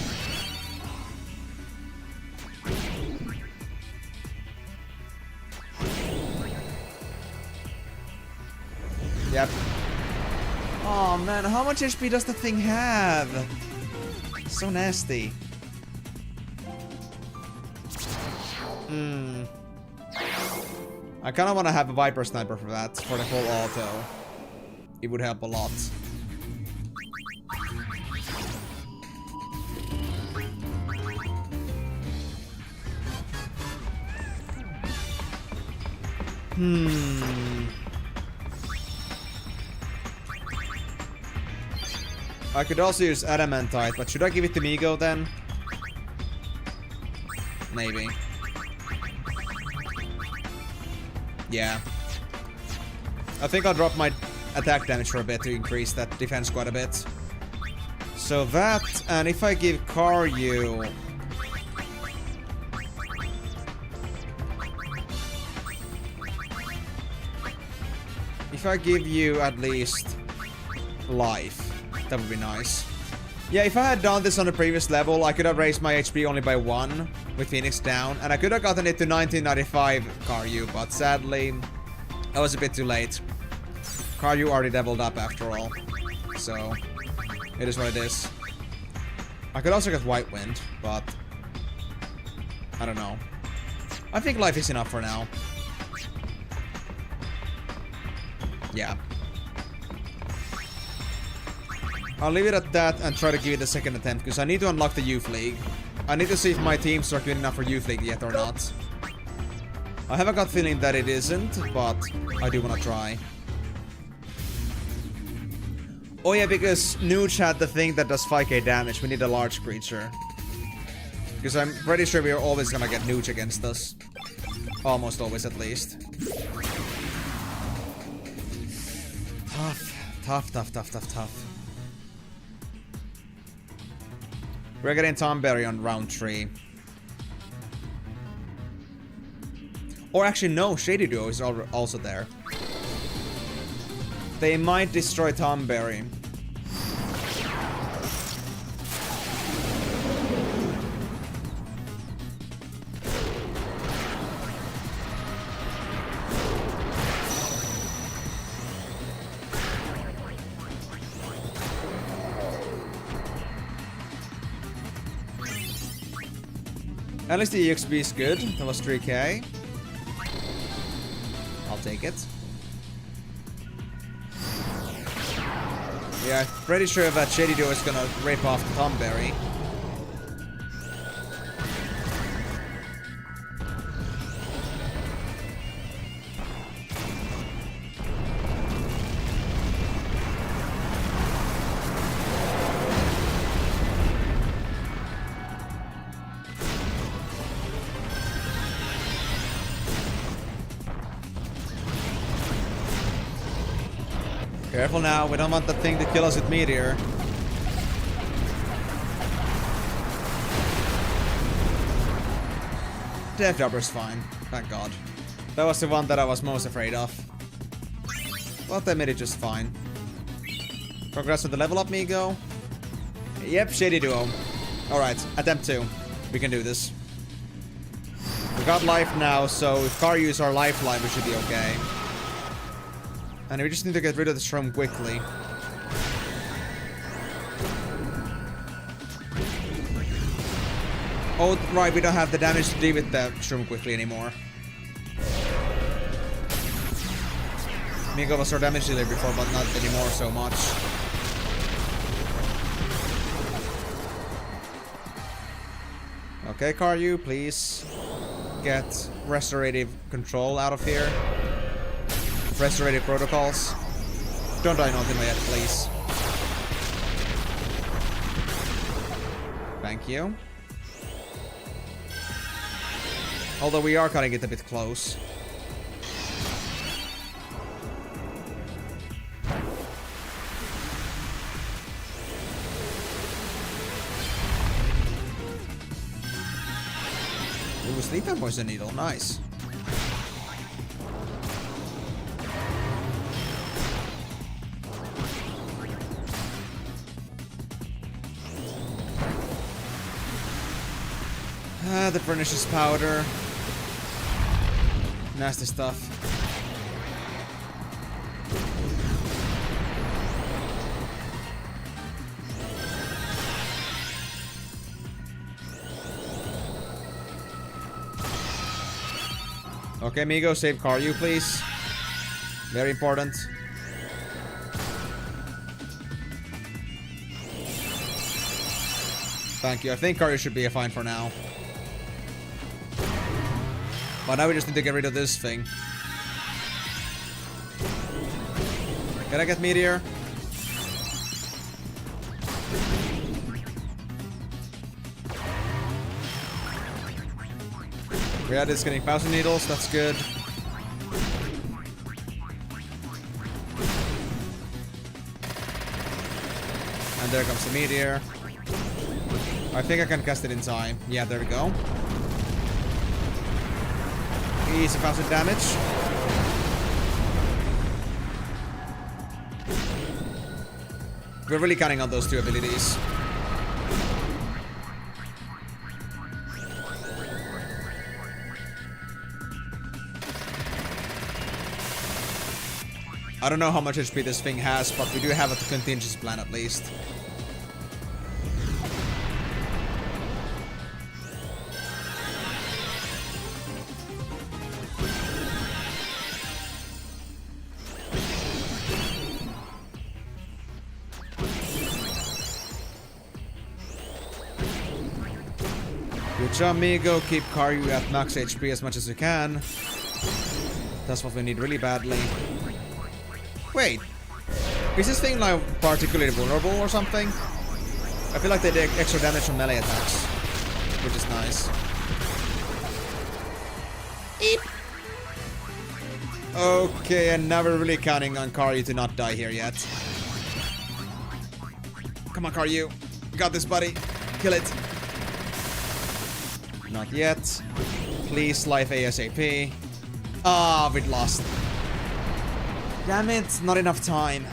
Yep. Oh man, how much HP does the thing have? So nasty. I kinda wanna have a Viper Sniper for that, for the full auto. It would help a lot. I could also use Adamantite, but should I give it to Migo then? Maybe. Yeah. I think I'll drop my attack damage for a bit to increase that defense quite a bit. So that, and if I give Karyu... If I give you at least life, that would be nice. Yeah, if I had done this on the previous level, I could have raised my HP only by 1 with Phoenix down, and I could have gotten it to 1995 Karyu, but sadly, I was a bit too late. Karyu already leveled up after all, so it is what it is. I could also get White Wind, but I don't know. I think life is enough for now. Yeah. I'll leave it at that and try to give it a second attempt, because I need to unlock the Youth League. I need to see if my teams are good enough for Youth League yet or not. I have a gut feeling that it isn't, but I do want to try. Oh yeah, because Nooch had the thing that does 5k damage. We need a large creature. Because I'm pretty sure we are always gonna get Nooch against us. Almost always, at least. Tough. We're getting Tomberry on round 3. Or actually, no, Shady Duo is also there. They might destroy Tomberry. At least the EXP is good. That was 3k. I'll take it. Yeah, I'm pretty sure that Shady Duo is gonna rip off the Tomberry. Careful now, we don't want that thing to kill us with meteor. Death Dropper's fine, thank god. That was the one that I was most afraid of. But they made it just fine. Progress with the level up, Migo. Yep, Shady Duo. Alright, attempt 2. We can do this. We got life now, so if Karyu is our lifeline, we should be okay. And we just need to get rid of the shroom quickly. Oh, right, we don't have the damage to deal with the shroom quickly anymore. Migo was our damage dealer before, but not anymore so much. Okay, Karyu, please get restorative control out of here. Restorative protocols. Don't die Ultima yet, please. Thank you. Although we are cutting it a bit close. Ooh, sleep and poison needle, nice. The pernicious powder. Nasty stuff. Okay, Migo, save Karyu, please. Very important. Thank you. I think Karyu should be fine for now. But now we just need to get rid of this thing. Can I get meteor? Yeah, this is getting 1,000 needles, that's good. And there comes the meteor. I think I can cast it in time. Yeah, there we go. Easy 1,000 damage. We're really counting on those two abilities. I don't know how much HP this thing has, but we do have a contingency plan at least. Good job, Migo. Keep Karyu at max HP as much as you can. That's what we need really badly. Wait, is this thing like particularly vulnerable or something? I feel like they did extra damage from melee attacks, which is nice. Eep. Okay, and now we're really counting on Karyu to not die here yet. Come on, Karyu. You got this, buddy. Kill it. Not yet. Please, life ASAP. Ah, we'd lost. Damn it, not enough time.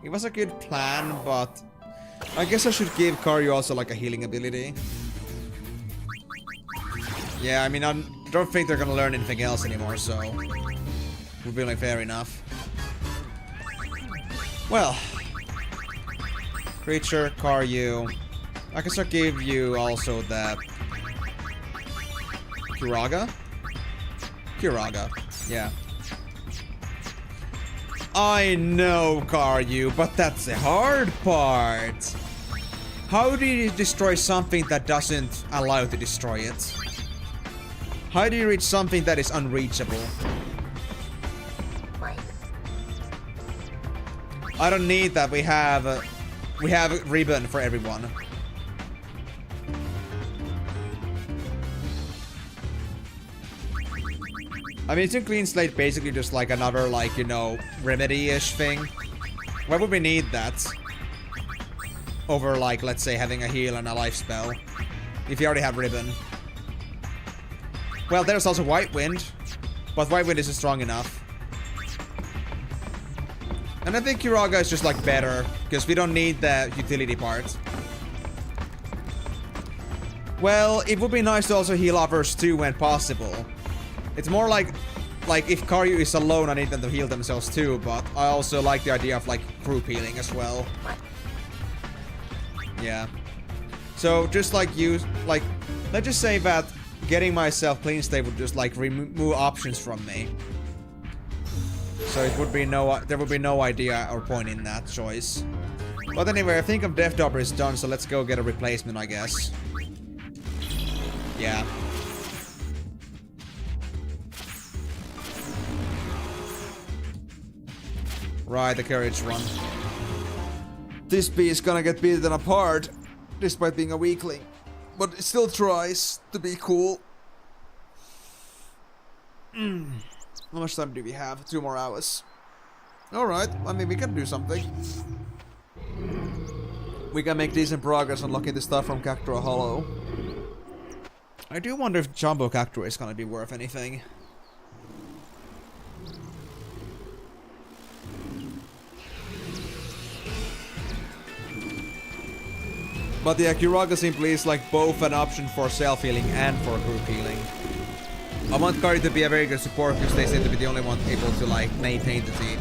It was a good plan, but I guess I should give Karyu also like a healing ability. Yeah, I mean, I don't think they're gonna learn anything else anymore, so we're feeling fair enough. Well, creature, Karyu. I guess I'll give you also the Kiraga? Kiraga, yeah. I know, Karyu, but that's the hard part. How do you destroy something that doesn't allow you to destroy it? How do you reach something that is unreachable? I don't need that. We have ribbon for everyone. I mean, isn't Clean Slate basically just like another, like, you know, remedy-ish thing? Why would we need that? Over, like, let's say, having a heal and a life spell. If you already have Ribbon. Well, there's also White Wind. But White Wind isn't strong enough. And I think Kiraga is just, like, better. Because we don't need the utility part. Well, it would be nice to also heal others too when possible. It's more like if Karyu is alone, I need them to heal themselves too, but I also like the idea of, like, group healing as well. Yeah. So, just, like, let's just say that getting myself Clean Slate would just, like, remove options from me. So it would be there would be no idea or point in that choice. But anyway, I think of Death Dobber is done, so let's go get a replacement, I guess. Yeah. Right, the carriage one. This bee is gonna get beaten apart, despite being a weakling. But it still tries to be cool. How much time do we have? 2 more hours. Alright, I mean, we can do something. We can make decent progress unlocking the stuff from Cactuar Hollow. I do wonder if Jumbo Cactuar is gonna be worth anything. But yeah, Kiraga simply is like both an option for self-healing and for group healing. I want Kari to be a very good support because they seem to be the only one able to like maintain the team.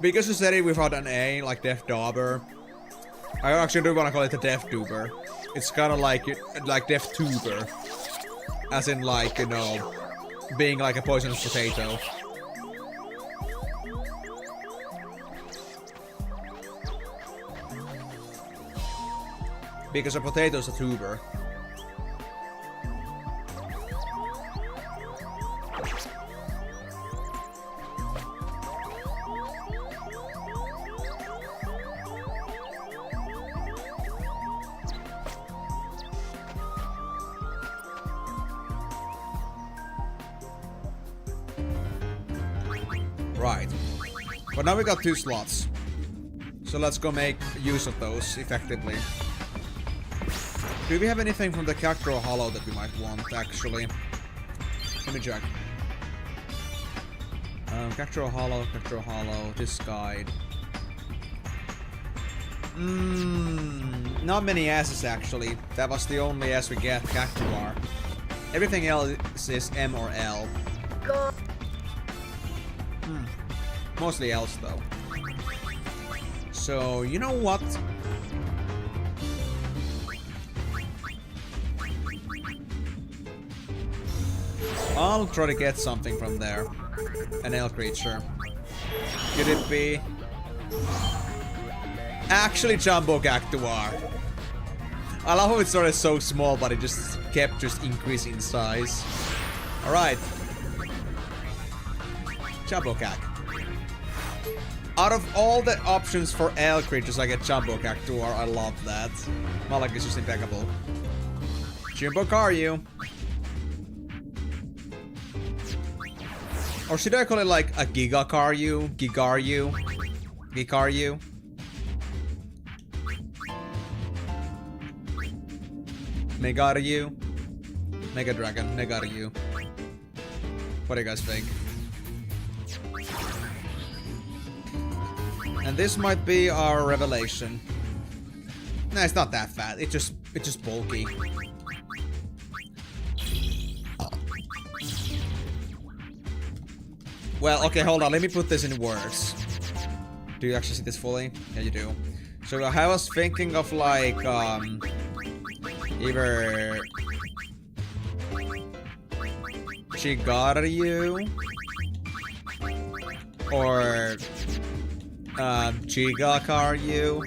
Because you said it without an A, like Death Dauber. I actually do want to call it the Death Duber. It's kind of like Death Tuber. As in, like, you know, being like a poisonous potato. Because a potato is a tuber. Right. But now we got 2 slots. So let's go make use of those effectively. Do we have anything from the Cactuar Hollow that we might want, actually? Let me check. Cactuar Hollow, this guide. Not many S's, actually. That was the only S we get, Cactuar. Everything else is M or L. Mostly L's, though. So, you know what? I'll try to get something from there. An L creature. Could it be... actually Jumbo Cactuar. I love how it started so small, but it just kept increasing in size. Alright. Jumbo Cac. Out of all the options for L creatures, I get Jumbo Cactuar. I love that. My luck is just impeccable. Jumbo Karyu. Or should I call it like a Giga Karyu? Gigaryu? Gikaryu? Megaryu? Mega Dragon, Megaryu. What do you guys think? And this might be our revelation. Nah, it's not that fat. It's just bulky. Well, okay, hold on. Let me put this in words. Do you actually see this fully? Yeah, you do. So I was thinking of like, either Chigaryu or Chigakaryu.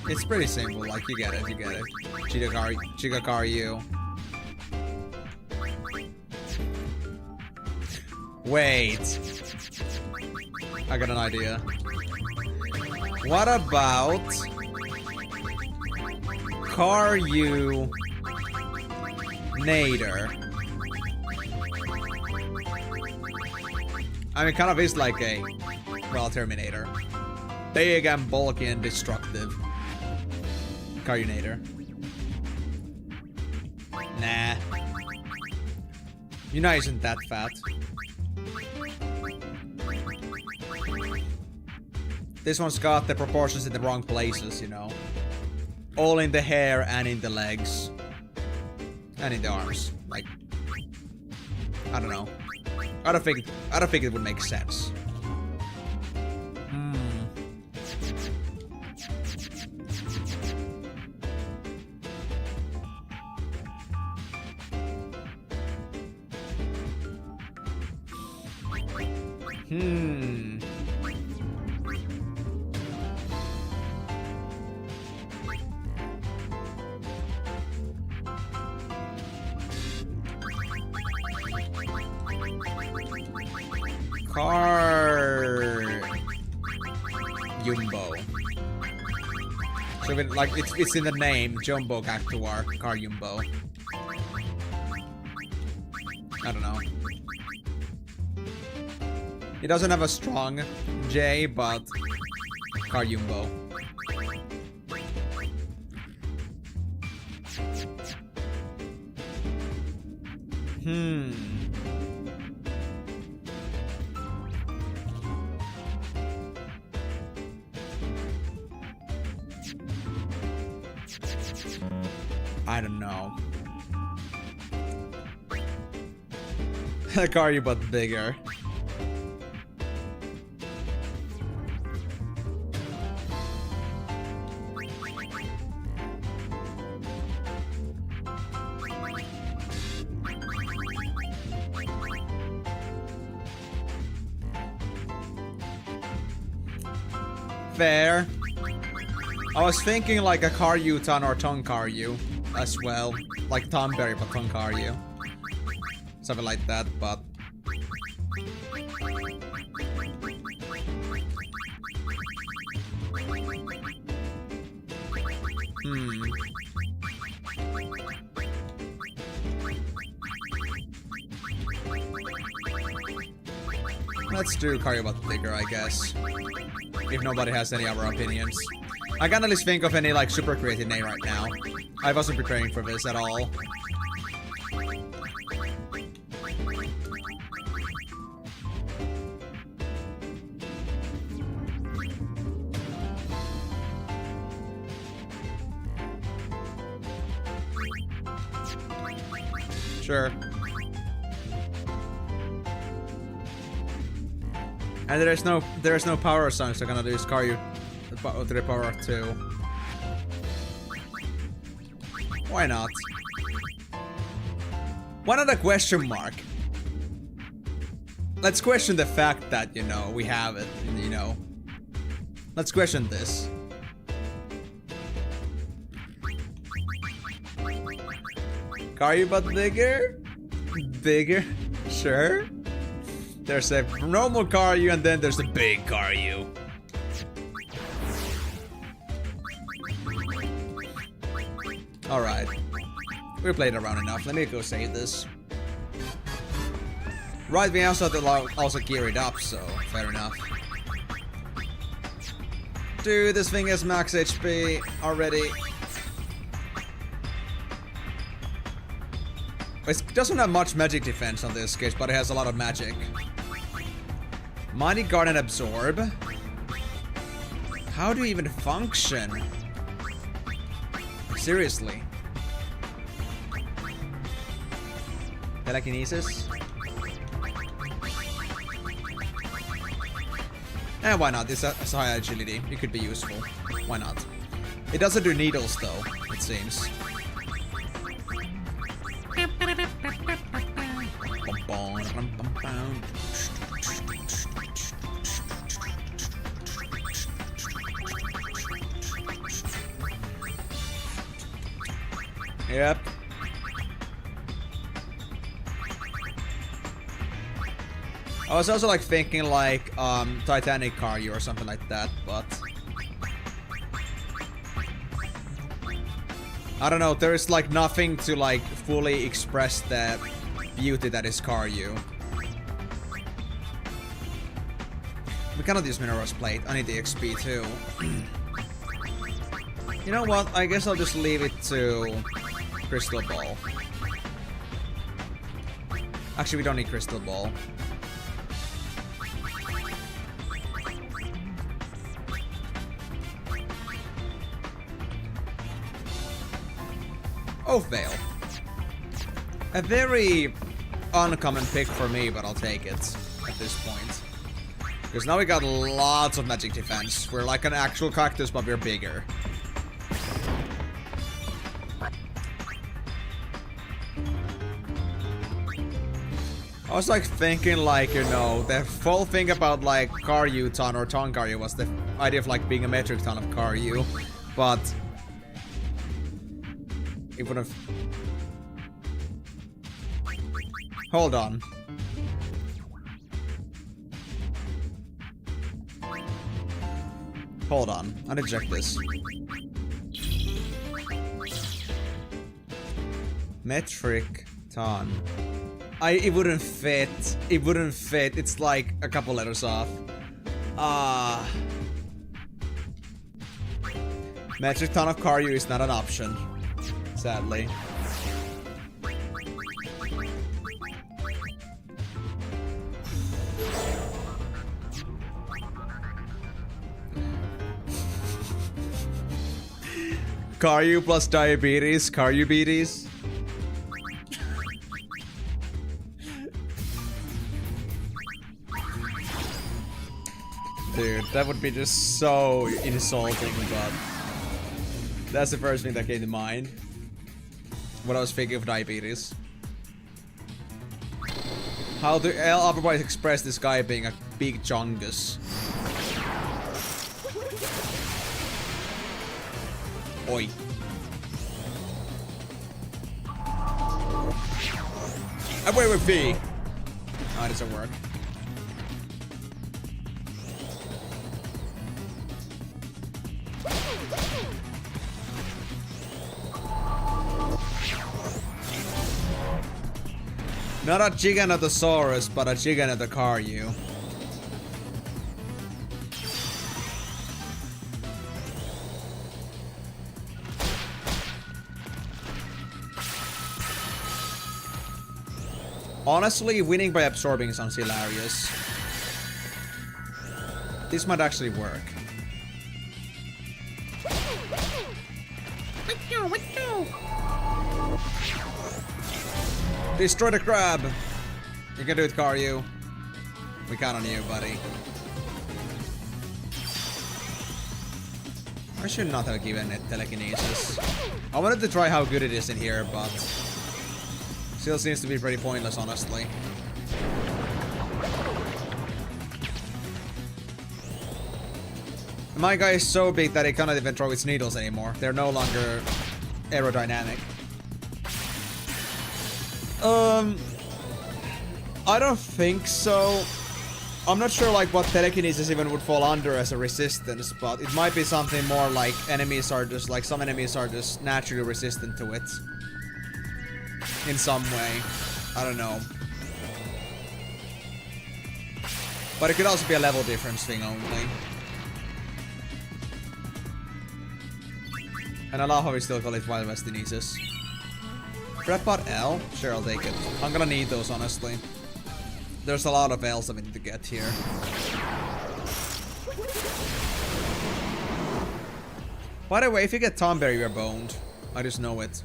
It's pretty simple, like you get it, Chigakaryu. Wait. I got an idea. What about Karyu Nader? I mean, kind of is like a, well, Terminator. Big and bulky and destructive. Karyu Nader. Nah. Yuna isn't that fat. This one's got the proportions in the wrong places, you know. All in the hair and in the legs. And in the arms. Like, I don't know. I don't think it would make sense. Jumbo. So like it's in the name, Jumbo Cactuar, Jumbo. I don't know. He doesn't have a strong J, but Jumbo. I don't know. Karyu, but bigger. Fair. I was thinking like a Karyutan or Tonkaryu as well. Like Tonberry but Tonkaryu. Something like that, but... Let's do Karyu but bigger, I guess. If nobody has any other opinions. I can't at least think of any like super creative name right now. I wasn't preparing for this at all. Sure. And there is no power sign, so I'm gonna do is Karyu to the power of 2. Why not? Why not a question mark? Let's question the fact that, you know, we have it, you know. Let's question this. Karyu but bigger? Bigger? Sure. There's a normal Karyu and then there's a big Karyu. Alright. We played around enough. Let me go save this. Right, we also have to also gear it up, so fair enough. Dude, this thing has max HP already. It doesn't have much magic defense on this case, but it has a lot of magic. Mighty Guard and Absorb? How do you even function? Seriously. telekinesis. Eh, why not? It's a high agility. It could be useful. Why not? It doesn't do needles though, it seems. Yep. I was also like thinking like Titanic Karyu or something like that, but I don't know, there is like nothing to like fully express the beauty that is Karyu. We cannot use Mineral's Plate, I need the XP too. You know what, I guess I'll just leave it to Crystal Ball. Actually, we don't need Crystal Ball. Oh, Veil. A very uncommon pick for me, but I'll take it at this point. Because now we got lots of magic defense. We're like an actual cactus, but we're bigger. I was like thinking like, you know, the whole thing about like Karyu ton or Ton Karyu was the idea of like being a metric ton of Karyu, but it would have... Hold on. Hold on, I need to check this. Metric ton. It wouldn't fit. It wouldn't fit. It's like a couple letters off. Metric ton of Karyu is not an option. Sadly. Karyu plus diabetes. Karyubetes. Dude, that would be just so insulting, but that's the first thing that came to mind when I was thinking of diabetes. How do I'll otherwise express this guy being a big chungus? Oi. Away with V! Oh, it doesn't work. Not a Giganotosaurus, but a Giganotokaryu. Honestly, winning by absorbing sounds hilarious. This might actually work. Destroy the crab! You can do it, Karyu. We count on you, buddy. I should not have given it telekinesis. I wanted to try how good it is in here, but still seems to be pretty pointless, honestly. My guy is so big that he cannot even throw its needles anymore. They're no longer aerodynamic. I don't think so. I'm not sure like what telekinesis even would fall under as a resistance, but it might be something more like enemies are just like some enemies are just naturally resistant to it. In some way. I don't know. But it could also be a level difference thing only. And I love how we still call it Wild West Dinesis. Fretbot L? Sure, I'll take it. I'm gonna need those, honestly. There's a lot of L's that we need to get here. By the way, if you get Tomberry, you're boned. I just know it.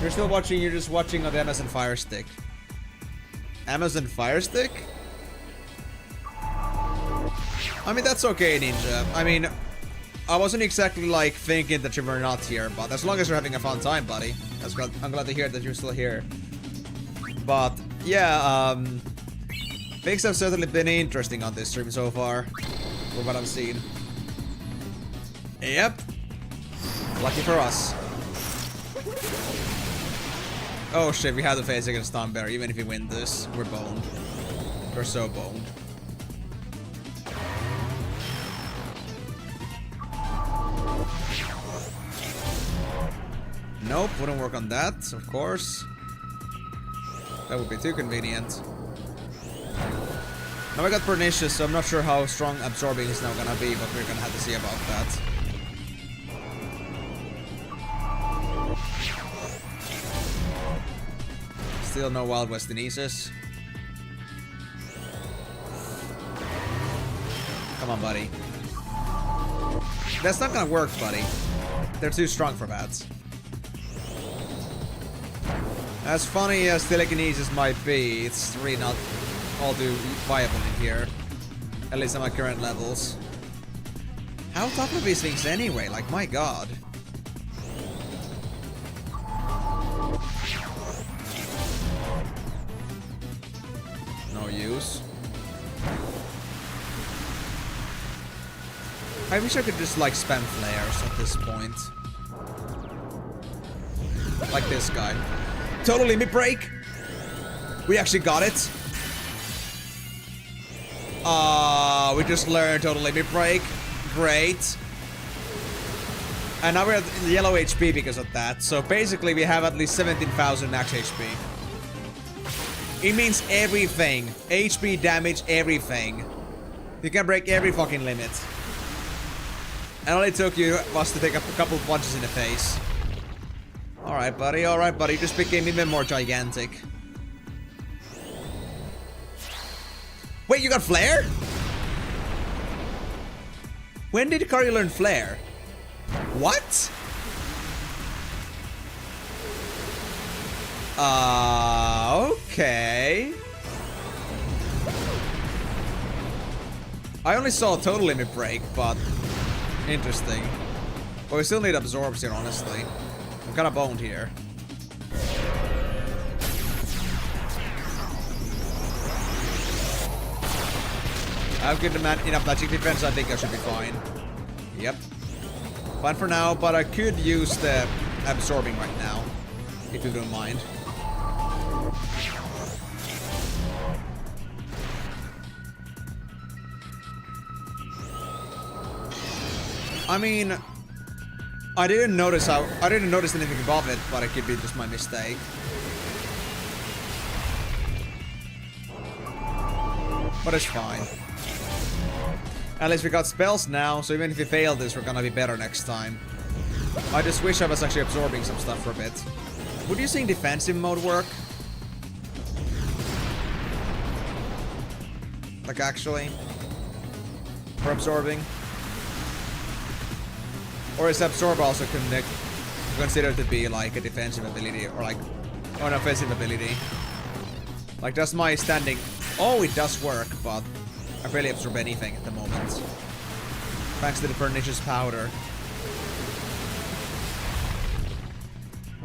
You're still watching, you're just watching on the Amazon Fire Stick. Amazon Fire Stick? I mean, that's okay, Ninja. I mean, I wasn't exactly like thinking that you were not here, but as long as you're having a fun time, buddy. I'm glad to hear that you're still here. But yeah, things have certainly been interesting on this stream so far, from what I've seen. Yep. Lucky for us. Oh shit, we have to face against Thunbear. Even if we win this, we're boned. We're so boned. Nope, wouldn't work on that, of course. That would be too convenient. Now I got Pernicious, so I'm not sure how strong Absorbing is now gonna be, but we're gonna have to see about that. Still no Wild West Kinesis. Come on, buddy. That's not gonna work, buddy. They're too strong for that. As funny as telekinesis might be, it's really not all too viable in here. At least at my current levels. How tough are these things anyway? Like, my god. No use. I wish I could just like spam flares at this point. Like this guy. Total limit break. We actually got it. We just learned total limit break. Great. And now we're at yellow HP because of that. So basically we have at least 17,000 max HP. It means everything. HP, damage, everything. You can break every fucking limit. And all it took you was to take a couple of punches in the face. Alright, buddy. Alright, buddy. You just became even more gigantic. Wait, you got Flare? When did Kari learn Flare? What? Okay. I only saw a total limit break, but interesting. But we still need absorbs here, honestly. I'm kind of boned here. I've given enough magic defense, I think I should be fine. Yep. Fine for now, but I could use the absorbing right now, if you don't mind. I mean, I didn't notice anything above it, but it could be just my mistake. But it's fine. At least we got spells now, so even if we fail this, we're gonna be better next time. I just wish I was actually absorbing some stuff for a bit. Would using defensive mode work? Like actually? For absorbing? Or is absorb also considered to be like a defensive ability or like an offensive ability? Like does my standing... Oh, it does work, but I barely absorb anything at the moment. Thanks to the pernicious powder.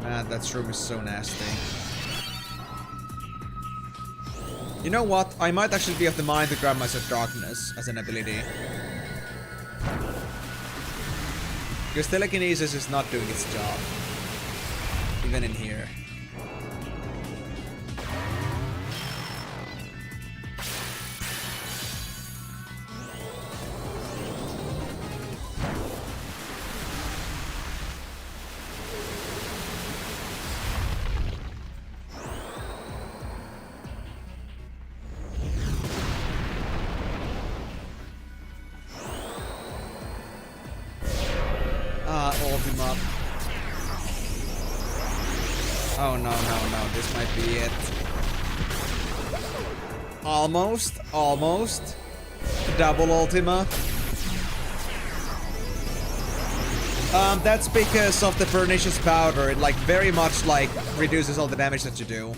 Man, that shroom is so nasty. You know what? I might actually be of the mind to grab myself Darkness as an ability. Because telekinesis is not doing its job. Even in here. Ultima. Oh no, this might be it. Almost. Double Ultima. That's because of the pernicious powder. It like very much like reduces all the damage that you do.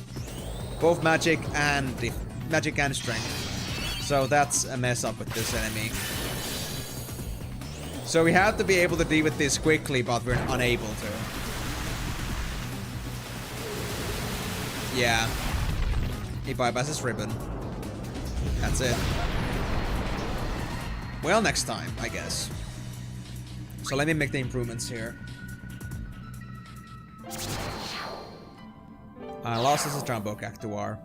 Both magic and strength. So that's a mess up with this enemy. So we have to be able to deal with this quickly, but we're unable to. Yeah. He bypasses ribbon. That's it. Well, next time, I guess. So let me make the improvements here. I lost as a Jumbo Cactuar.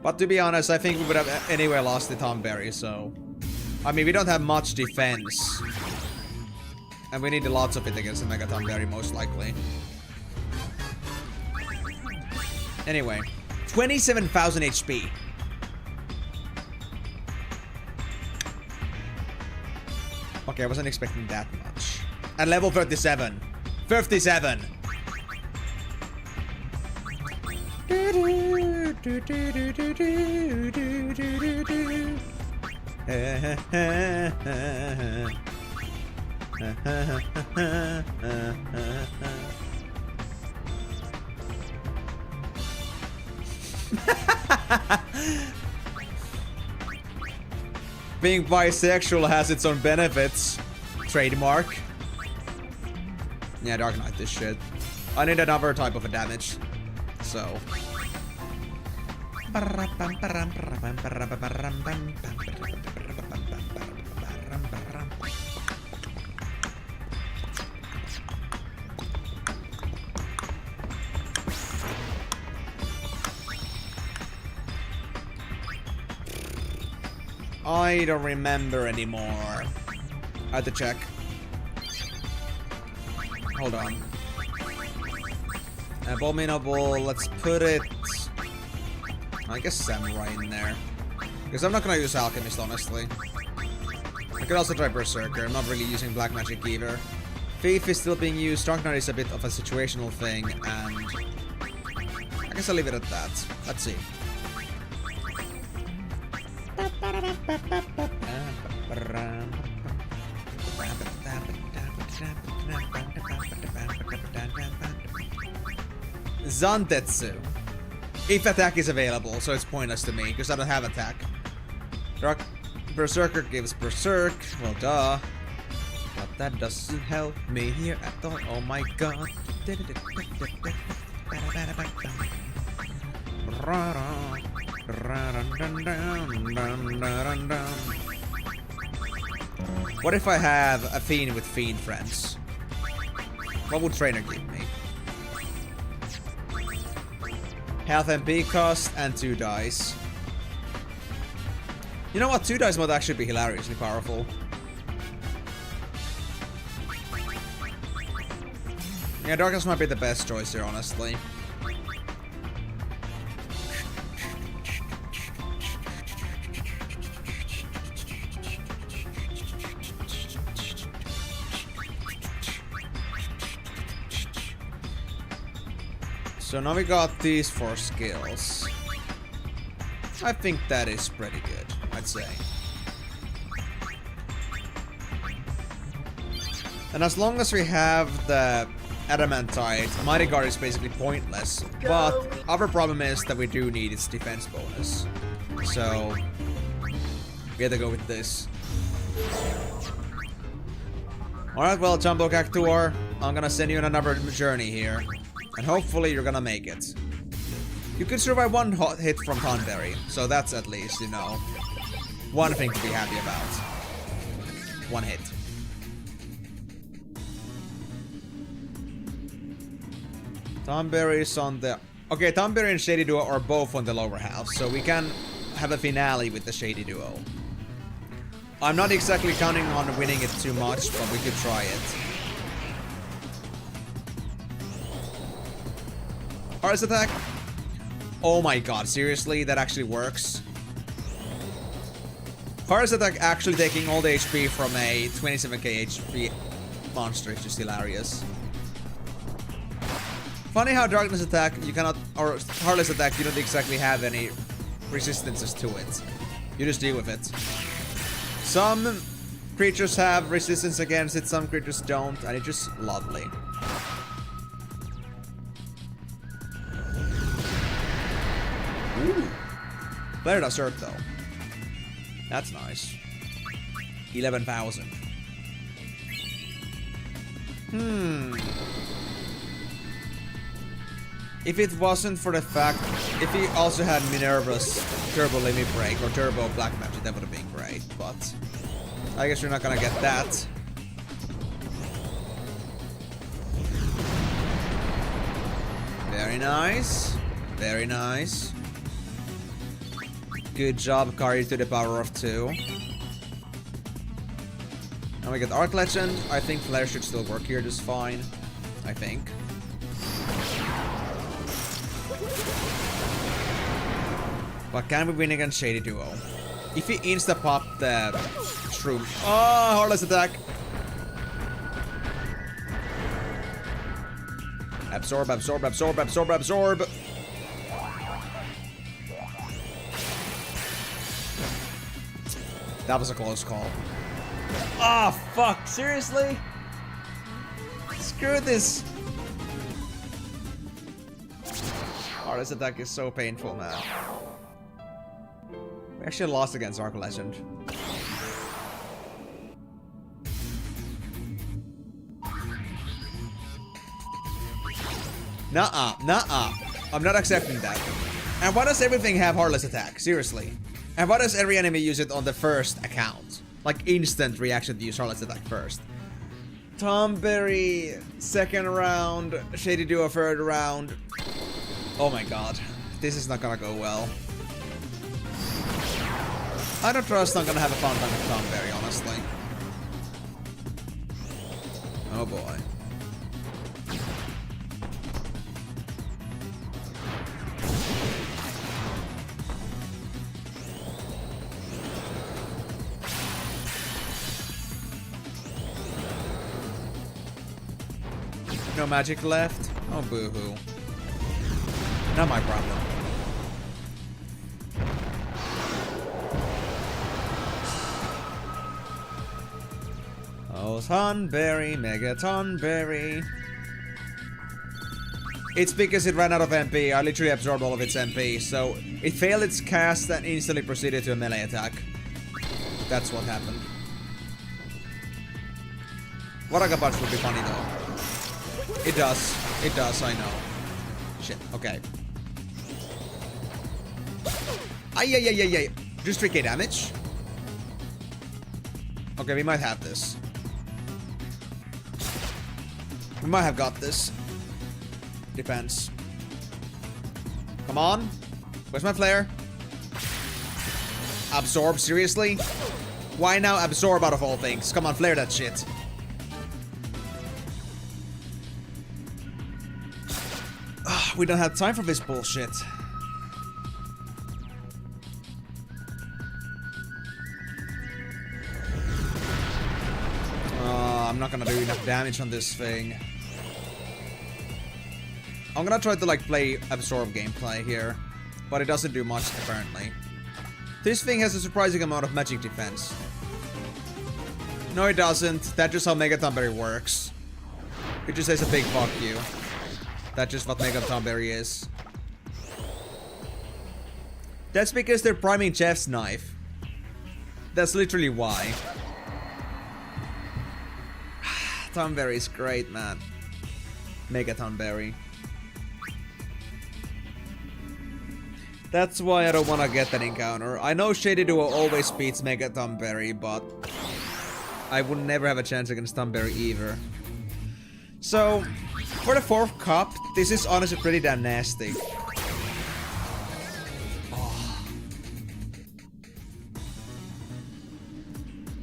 But to be honest, I think we would have anyway lost the Tomberry, so... I mean, we don't have much defense. And we need lots of it against the Mega Tomberry, most likely. Anyway. 27,000 HP. Okay, I wasn't expecting that much. And level 37. 57! Being bisexual has its own benefits. Trademark. Yeah, Dark Knight this shit. I need another type of a damage. So. I don't remember anymore. I have to check. Hold on. Abominable, let's put it... I guess Samurai in there. Because I'm not gonna use Alchemist, honestly. I could also try Berserker. I'm not really using Black Magic either. Thief is still being used. Dark Knight is a bit of a situational thing, and... I guess I'll leave it at that. Let's see. Zantetsu. If attack is available, so it's pointless to me, because I don't have attack. Berserker gives Berserk, well duh. But that doesn't help me here at all, oh my god. What if I have a Fiend with Fiend friends? What would Trainer give me? Health MP cost and 2 dice. You know what? 2 dice might actually be hilariously powerful. Yeah, Darkness might be the best choice here, honestly. So now we got these 4 skills. I think that is pretty good, I'd say. And as long as we have the Adamantite, Mighty Guard is basically pointless. But our problem is that we do need its defense bonus. So we have to go with this. Alright, well, Jumbo Cactuar, I'm gonna send you on another journey here. And hopefully you're gonna make it. You could survive 1 hot hit from Thornberry, so that's at least, you know, one thing to be happy about. 1 hit. Thornberry is on the... Okay, Thornberry and Shady Duo are both on the lower half, so we can have a finale with the Shady Duo. I'm not exactly counting on winning it too much, but we could try it. Harness attack. Oh my god, seriously? That actually works? Harness attack actually taking all the HP from a 27k HP monster is just hilarious. Funny how Darkness attack, you cannot, or Heartless attack, you don't exactly have any resistances to it. You just deal with it. Some creatures have resistance against it, some creatures don't, and it's just lovely. Ooh. Player does hurt though. That's nice. 11,000. If it wasn't for the fact, if he also had Minerva's Turbo Limit Break or Turbo Black Magic, that would have been great, but I guess you're not gonna get that. Very nice. Very nice. Good job, carry to the power of 2. Now we get Arc Legend. I think Flare should still work here just fine. I think. But can we win against Shady Duo? If he insta-pop the Shroom. Oh, Heartless attack. Absorb, absorb, absorb, absorb, absorb. That was a close call. Ah, oh, fuck. Seriously? Screw this. Oh, this attack is so painful, man. We actually lost against Arc Legend. Nuh-uh, nuh-uh. I'm not accepting that. And why does everything have Heartless attack? Seriously. And why does every enemy use it on the first account? Like instant reaction to use Heartless attack first. Tomberry, second round. Shady Duo, third round. Oh my god. This is not gonna go well. I don't trust I'm gonna have a fun time with Tomberry, honestly. Oh boy. No magic left? Oh, boo-hoo. Not my problem. Oh, Tonberry, Mega Tonberry. It's because it ran out of MP. I literally absorbed all of its MP, so it failed its cast and instantly proceeded to a melee attack. That's what happened. Waraka Punch would be funny though. It does. It does, I know. Shit, okay. Ay. Just 3k damage? Okay, we might have this. We might have got this. Depends. Come on. Where's my flare? Absorb, seriously? Why now absorb out of all things? Come on, flare that shit. We don't have time for this bullshit. I'm not gonna do enough damage on this thing. I'm gonna try to like play absorb gameplay here, but it doesn't do much apparently. This thing has a surprising amount of magic defense. No, it doesn't. That's just how Mega Tonberry works. It just says a big fuck you. That's just what Mega Tonberry is. That's because they're priming Jeff's knife. That's literally why. Tonberry is great, man. Mega Tonberry. That's why I don't want to get that encounter. I know Shady Duo always beats Mega Tonberry, but I would never have a chance against Tonberry either. So, for the 4th cup, this is honestly pretty damn nasty. Oh.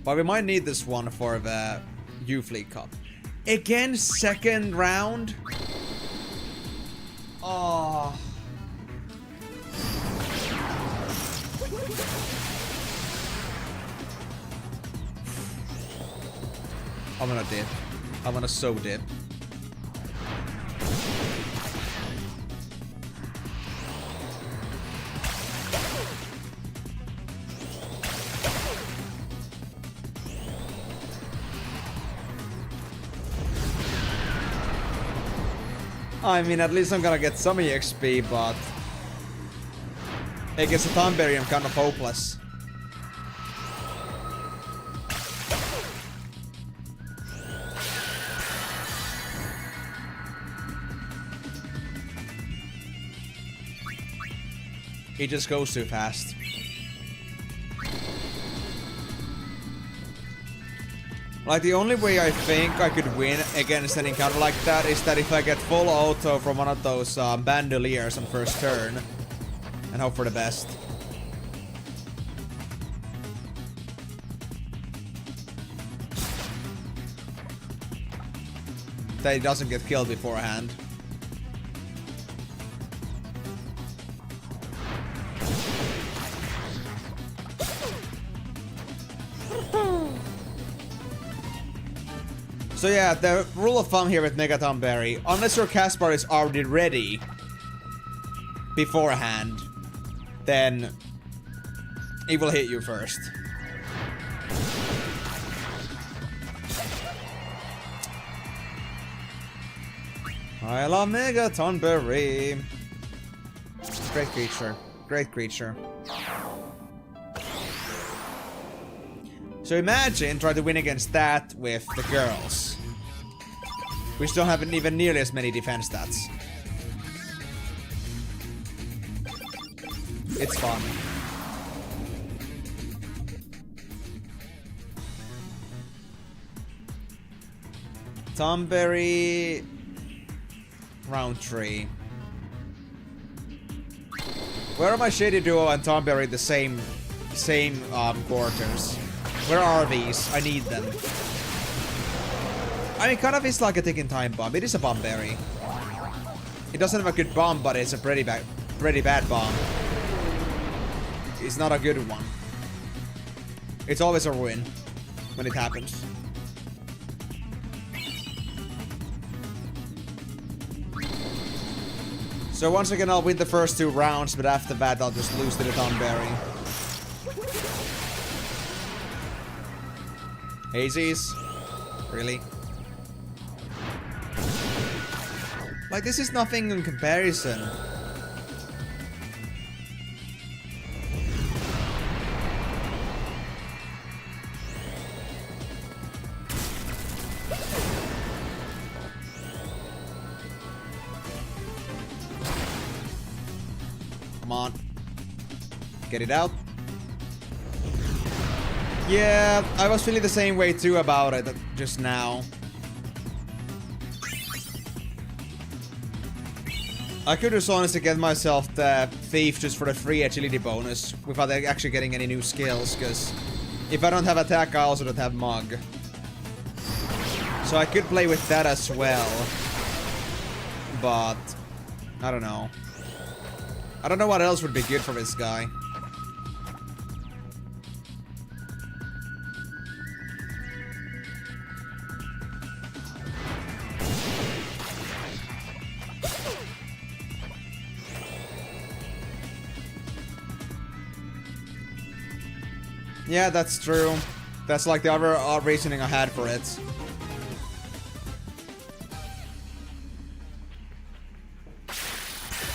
But we might need this one for the U-Fleet Cup. Again, 2nd round? Oh. I'm gonna dip. I'm gonna so dip. I mean, at least I'm gonna get some EXP, but against the Thornberry, I'm kind of hopeless. He just goes too fast. Like, the only way I think I could win against an encounter like that is that if I get full auto from one of those bandoliers on first turn. And hope for the best. That he doesn't get killed beforehand. So yeah, the rule of thumb here with Megaton Berry, unless your cast bar is already ready beforehand, then it will hit you first. I love Megaton Berry. Great creature. Great creature. So imagine trying to win against that with the girls, which don't have even nearly as many defense stats. It's fun. Thornberry, round 3. Where are my Shady Duo and Thornberry the same quarters? Where are these? I need them. I mean, kind of is like a ticking time bomb. It is a bomb berry. It doesn't have a good bomb, but it's a pretty bad bomb. It's not a good one. It's always a win when it happens. So once again, I'll win the first 2 rounds, but after that, I'll just lose to the Thornberry. Hazies? Really? Like, this is nothing in comparison. Come on. Get it out. Yeah, I was feeling the same way too about it just now. I could just honestly get myself the Thief just for the free agility bonus without actually getting any new skills, because if I don't have attack, I also don't have Mug. So I could play with that as well. But I don't know. I don't know what else would be good for this guy. Yeah, that's true. That's like the other reasoning I had for it.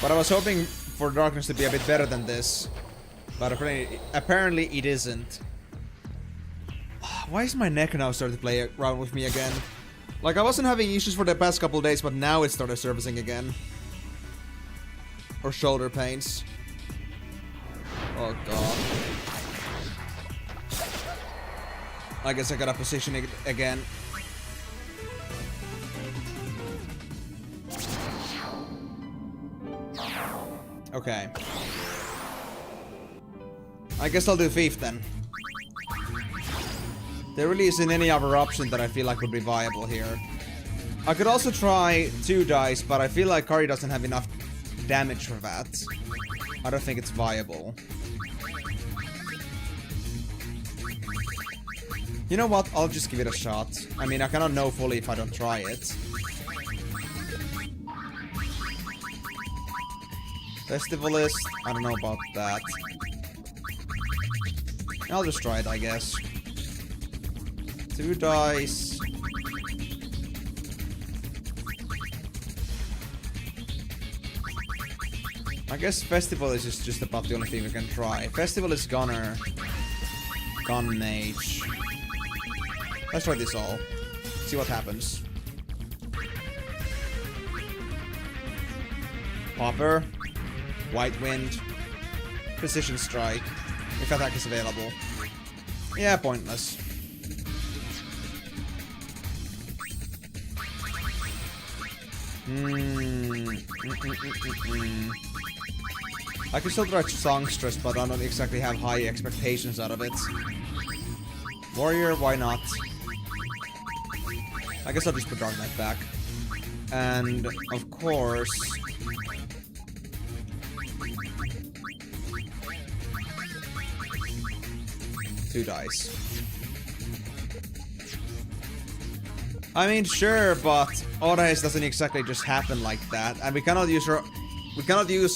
But I was hoping for Darkness to be a bit better than this. But apparently it isn't. Why is my neck now starting to play around with me again? Like, I wasn't having issues for the past couple days, but now it started surfacing again. Or shoulder pains. Oh god. I guess I gotta position it again. Okay. I guess I'll do Thief then. There really isn't any other option that I feel like would be viable here. I could also try 2 dice, but I feel like Kari doesn't have enough damage for that. I don't think it's viable. You know what? I'll just give it a shot. I mean, I cannot know fully if I don't try it. Festivalist? I don't know about that. I'll just try it, I guess. 2 dice. I guess Festival is just about the only thing we can try. Festival is Gunner. Gun Mage. Let's try this all. See what happens. Popper. White Wind. Precision Strike. If attack is available. Yeah, pointless. I can still try Songstress, but I don't exactly have high expectations out of it. Warrior, why not? I guess I'll just put Dark Knight back. And, of course... two dice. I mean, sure, but auto haste doesn't exactly just happen like that, and we cannot use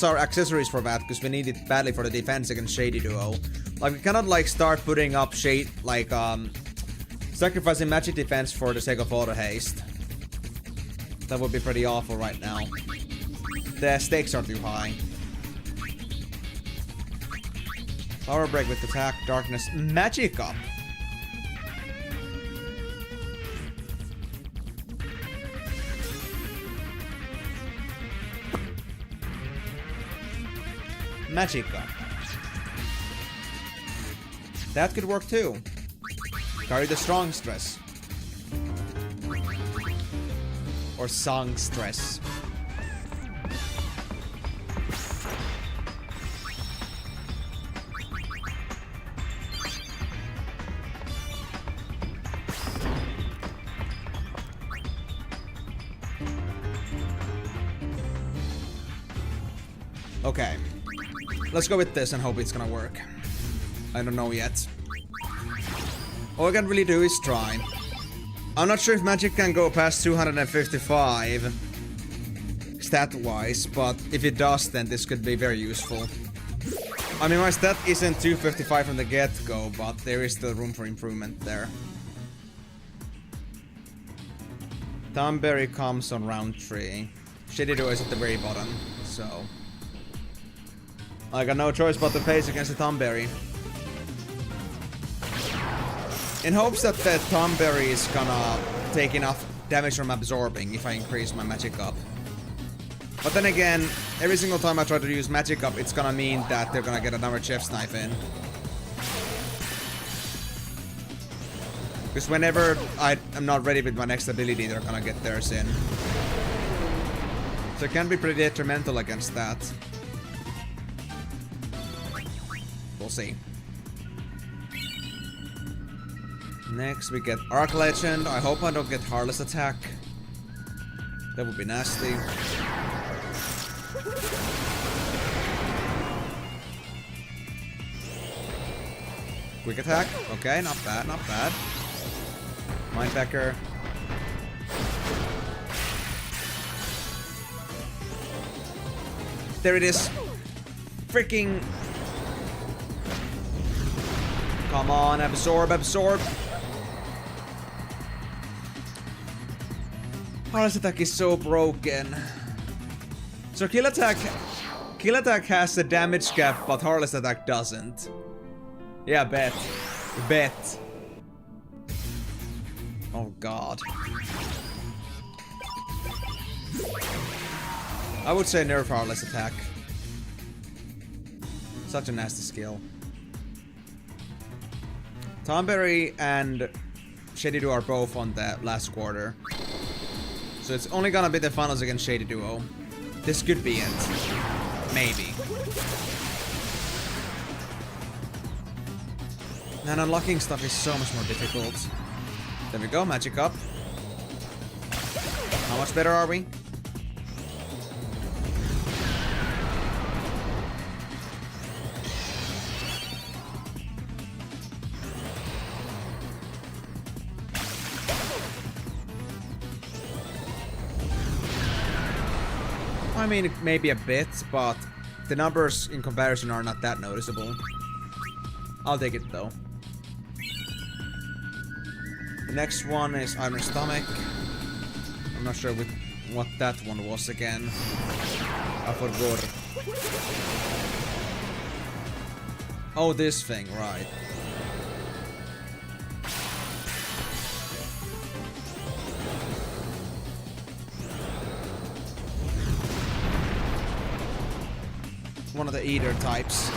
our accessories for that because we need it badly for the defense against Shady Duo. Like, we cannot like start putting up sacrificing magic defense for the sake of auto haste. That would be pretty awful right now. The stakes are too high. Power break with attack, darkness, magic up. Magic up. That could work too. Carry the strong stress. Or song stress. Okay. Let's go with this and hope it's gonna work. I don't know yet. All I can really do is try. I'm not sure if magic can go past 255 stat-wise, but if it does, then this could be very useful. I mean, my stat isn't 255 from the get-go, but there is still room for improvement there. Thornberry comes on round 3. Shady Duo is at the very bottom, so... I got no choice but to face against the Thornberry. In hopes that the Thornberry is gonna take enough damage from absorbing if I increase my magic up. But then again, every single time I try to use magic up, it's gonna mean that they're gonna get another chef's knife in. Because whenever I'm not ready with my next ability, they're gonna get theirs in. So it can be pretty detrimental against that. We'll see. Next we get Arc Legend. I hope I don't get Heartless Attack. That would be nasty. Quick Attack. Okay, not bad, not bad. Mindpecker. There it is. Freaking... Come on, absorb, absorb. Heartless Attack is so broken. So Kill Attack has the damage cap, but Heartless Attack doesn't. Yeah, bet. Bet. Oh god. I would say nerf Heartless Attack. Such a nasty skill. Thornberry and Shady Duo are both on the last quarter. So it's only gonna be the finals against Shady Duo. This could be it. Maybe. And unlocking stuff is so much more difficult. There we go, magic up. How much better are we? I mean, maybe a bit, but the numbers in comparison are not that noticeable. I'll take it though. The next one is Iron Stomach. I'm not sure what that one was again. I forgot. Oh, this thing, right. One of the eater types.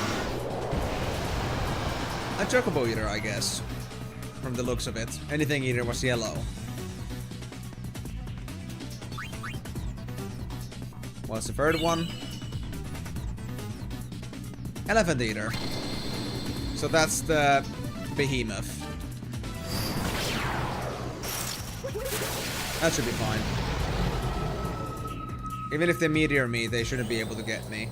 A chocobo eater, I guess. From the looks of it. Anything eater was yellow. What's the third one? Elephant eater. So that's the behemoth. That should be fine. Even if they meteor me, they shouldn't be able to get me.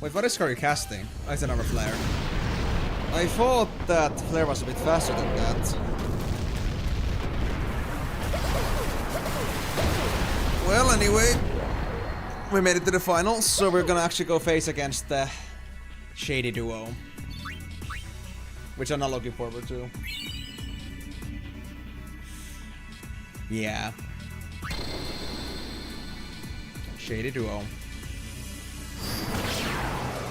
Wait, what is Curry casting? Oh, it's another flare. I thought that flare was a bit faster than that. Well, anyway, we made it to the finals, so we're gonna actually go face against the Shady Duo. Which I'm not looking forward to. Yeah. Shady Duo.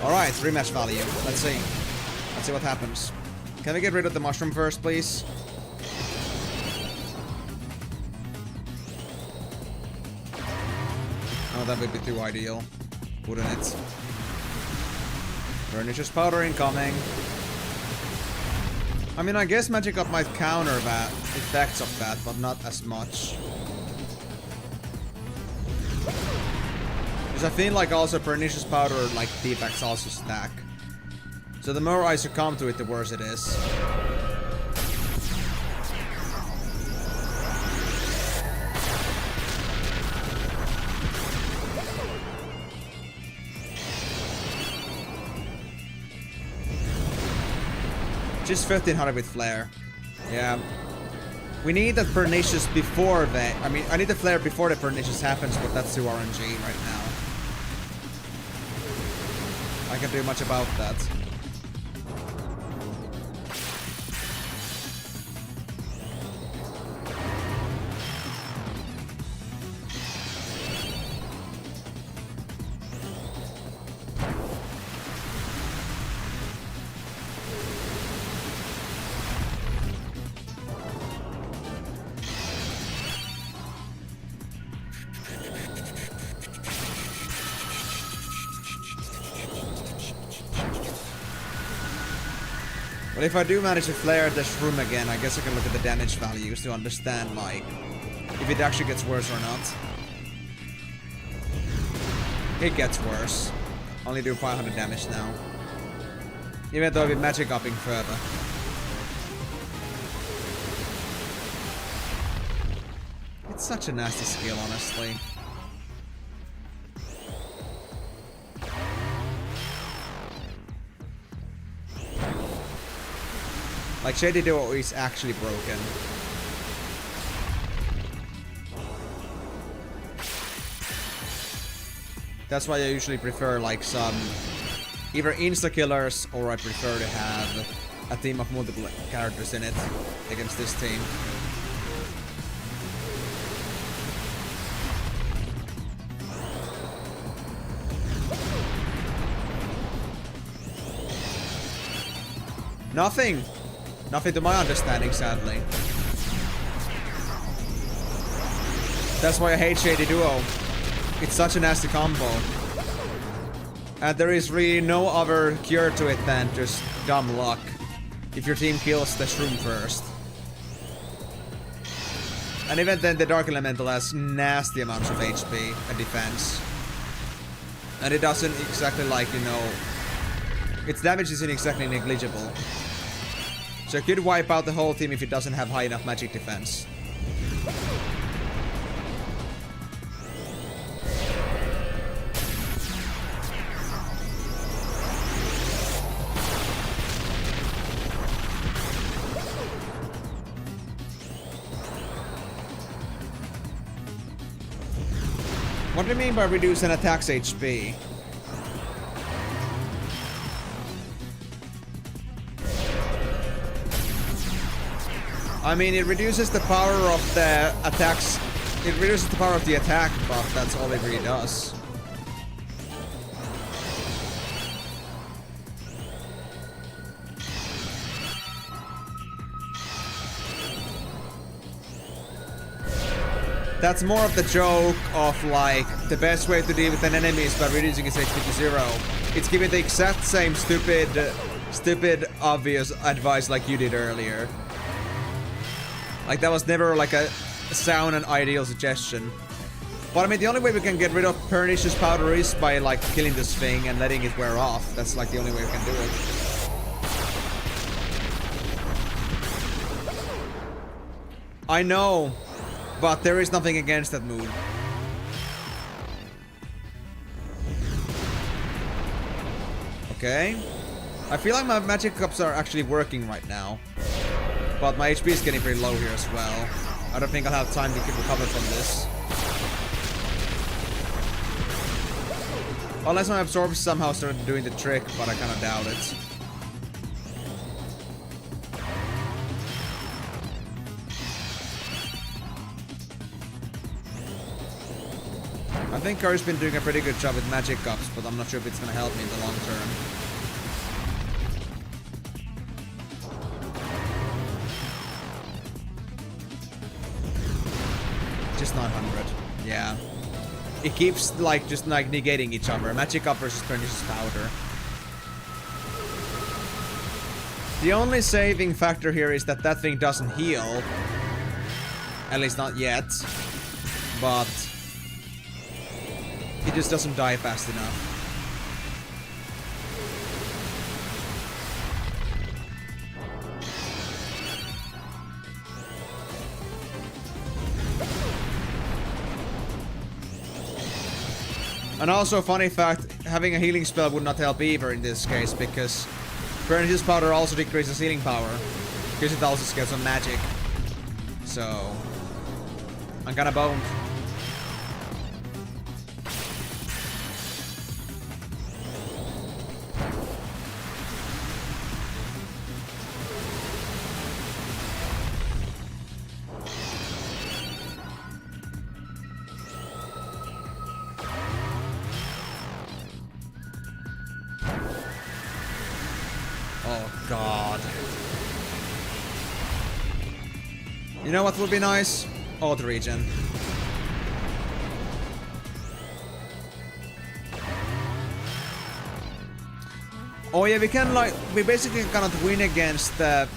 Alright, rematch value. Let's see. Let's see what happens. Can we get rid of the mushroom first, please? Oh, that would be too ideal. Wouldn't it? Pernicious powder incoming. I mean, I guess Magic Up might counter that effects of that, but not as much. Because I feel like also Pernicious Powder, like, defects also stack. So the more I succumb to it, the worse it is. Just 1500 with Flare. Yeah. We need that Pernicious before the... I mean, I need the Flare before the Pernicious happens, but that's too RNG right now. I can't do much about that. But if I do manage to flare this room again, I guess I can look at the damage values to understand, like, if it actually gets worse or not. It gets worse. Only do 500 damage now. Even though I've been magic upping further. It's such a nasty skill, honestly. Like, Shady Duo is actually broken. That's why I usually prefer, like, some either insta-killers, or I prefer to have a team of multiple characters in it against this team. Nothing! Nothing to my understanding, sadly. That's why I hate Shady Duo. It's such a nasty combo. And there is really no other cure to it than just dumb luck. If your team kills the shroom first. And even then, the Dark Elemental has nasty amounts of HP and defense. And it doesn't exactly, like, you know... its damage isn't exactly negligible. So it could wipe out the whole team if it doesn't have high enough magic defense. What do you mean by reduce an attack's HP? I mean, it reduces the power of the attacks. It reduces the power of the attack, but that's all it really does. That's more of the joke of like, the best way to deal with an enemy is by reducing its HP to 0. It's giving the exact same stupid, obvious advice like you did earlier. Like, that was never like a sound and ideal suggestion. But I mean, the only way we can get rid of Pernicious Powder is by like killing this thing and letting it wear off. That's like the only way we can do it. I know, but there is nothing against that move. Okay. I feel like my magic cups are actually working right now. But my HP is getting pretty low here as well. I don't think I'll have time to recover from this. Unless my absorb somehow started doing the trick, but I kind of doubt it. I think Curry's been doing a pretty good job with magic cups, but I'm not sure if it's gonna help me in the long term. Just 900. Yeah. It keeps like just like negating each other. Magic up versus Pernicious Powder. The only saving factor here is that that thing doesn't heal. At least not yet. But it just doesn't die fast enough. And also, funny fact, having a healing spell would not help either in this case, because Pernicious Powder also decreases healing power, because it also scales on magic. So, I'm kinda boned. You know what would be nice? Auto regen. Oh yeah, we basically cannot win against the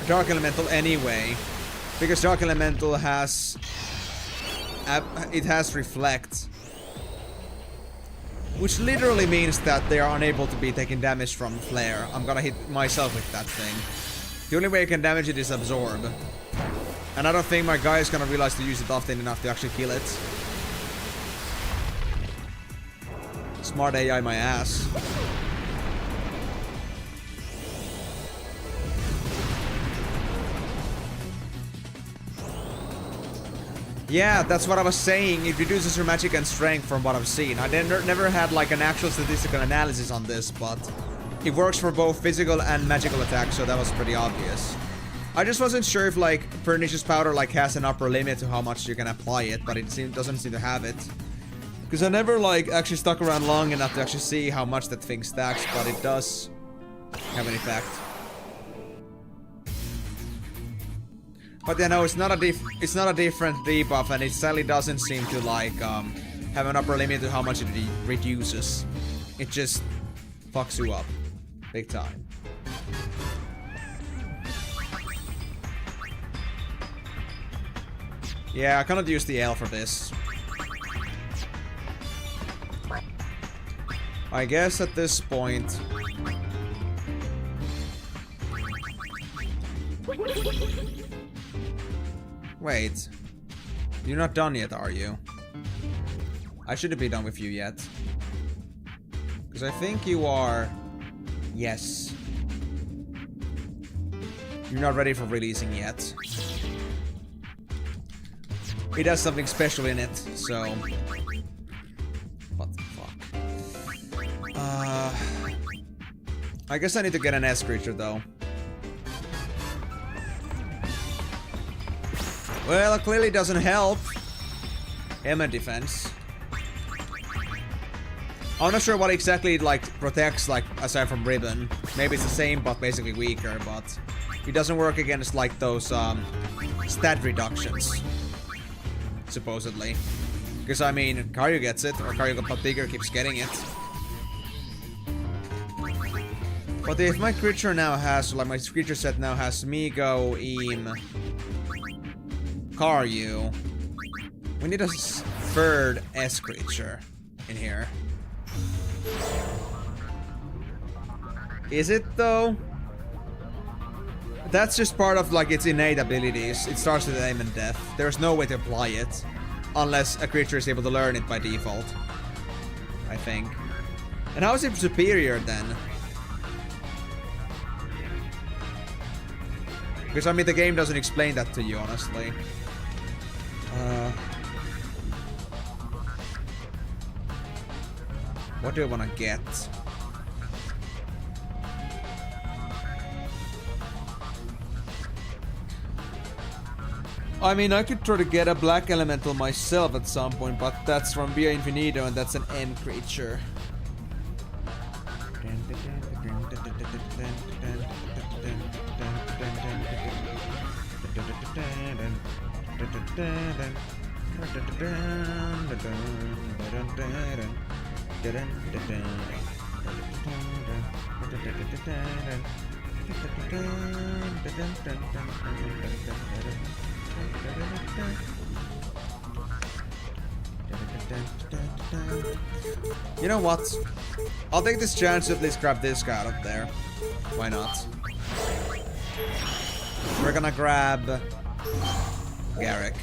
Dark Elemental anyway, because Dark Elemental has Reflect, which literally means that they are unable to be taking damage from Flare. I'm gonna hit myself with that thing. The only way I can damage it is Absorb. And I don't think my guy is gonna realize to use it often enough to actually kill it. Smart AI my ass. Yeah, that's what I was saying. It reduces your magic and strength from what I've seen. I never had like an actual statistical analysis on this, but it works for both physical and magical attacks, so that was pretty obvious. I just wasn't sure if like Pernicious Powder like has an upper limit to how much you can apply it, but it doesn't seem to have it. Because I never like actually stuck around long enough to actually see how much that thing stacks, but it does have an effect. But yeah, no, it's not a different debuff, and it sadly doesn't seem to like have an upper limit to how much it reduces. It just fucks you up big time. Yeah, I cannot use the L for this. I guess at this point... Wait. You're not done yet, are you? I shouldn't be done with you yet. Because I think you are... Yes. You're not ready for releasing yet. It has something special in it, so... I guess I need to get an S creature though. Well, it clearly doesn't help. Emma defense. I'm not sure what exactly it like protects, like aside from ribbon. Maybe it's the same but basically weaker, but it doesn't work against like those stat reductions. Supposedly. Because I mean, Karyu gets it, or Karyu but bigger keeps getting it. But if my creature now has, like my creature set now has Migo, Karyu, we need a third S creature in here. Is it though? That's just part of like its innate abilities. It starts with aim and death. There's no way to apply it unless a creature is able to learn it by default, I think. And how is it superior then? Because I mean the game doesn't explain that to you, honestly. What do I want to get? I mean, I could try to get a black elemental myself at some point, but that's from Via Infinito and that's an M creature. You know what? I'll take this chance to at least grab this guy out of there. Why not? We're gonna grab Garrick.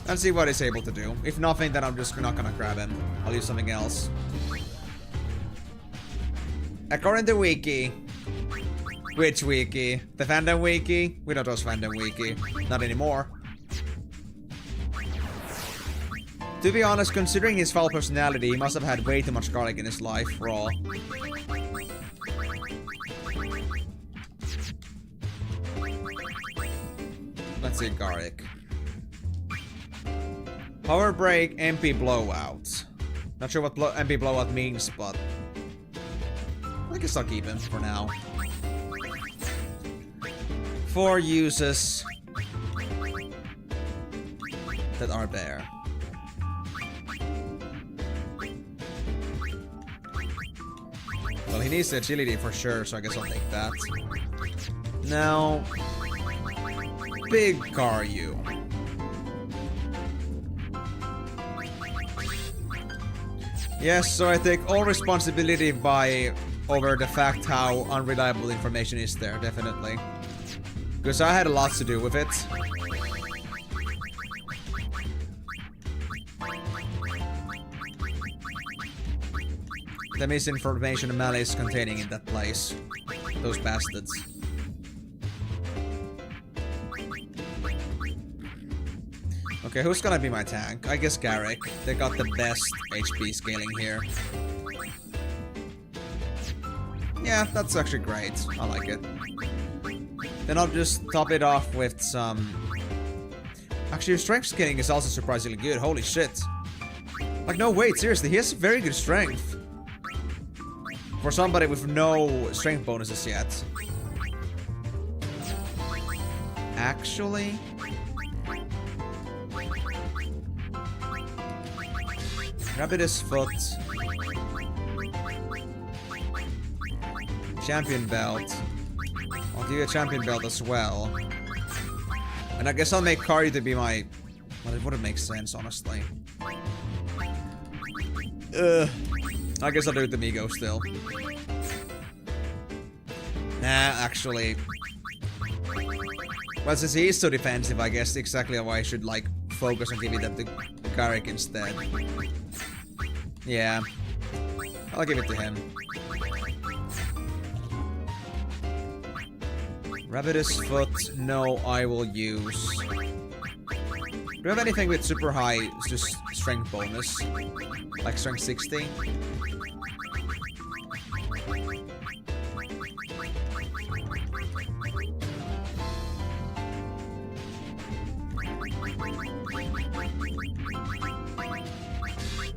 And see what he's able to do. If nothing, then I'm just not gonna grab him. I'll use something else. According to Wiki. Which Wiki? The fandom Wiki? We don't trust fandom Wiki. Not anymore. To be honest, considering his foul personality, he must have had way too much garlic in his life, raw. Let's see, garlic. Power break, MP blowout. Not sure what MP blowout means, but I guess I'll keep him for now. 4 uses that are there. Well, he needs agility for sure, so I guess I'll take that. Now, big Karyu. Yes, so I take all responsibility over the fact how unreliable information is there, definitely. Because I had a lot to do with it. The misinformation and malice containing in that place. Those bastards. Okay, who's gonna be my tank? I guess Garrick. They got the best HP scaling here. Yeah, that's actually great. I like it. Then I'll just top it off with some... Actually, your strength scaling is also surprisingly good. Holy shit. Like, no, wait, seriously, he has very good strength. For somebody with no strength bonuses yet. Actually... Rapidus Foot. Champion Belt. I'll give you a Champion Belt as well. And I guess I'll make Karyu to be my... Well, it wouldn't make sense, honestly. I guess I'll do it to Migo still. Nah, actually... Well, since he is so defensive, I guess exactly why I should, like, focus on giving that to Garrick instead. Yeah. I'll give it to him. Rapidus Foot, no, I will use. Do you have anything with super high just strength bonus? Like strength 60?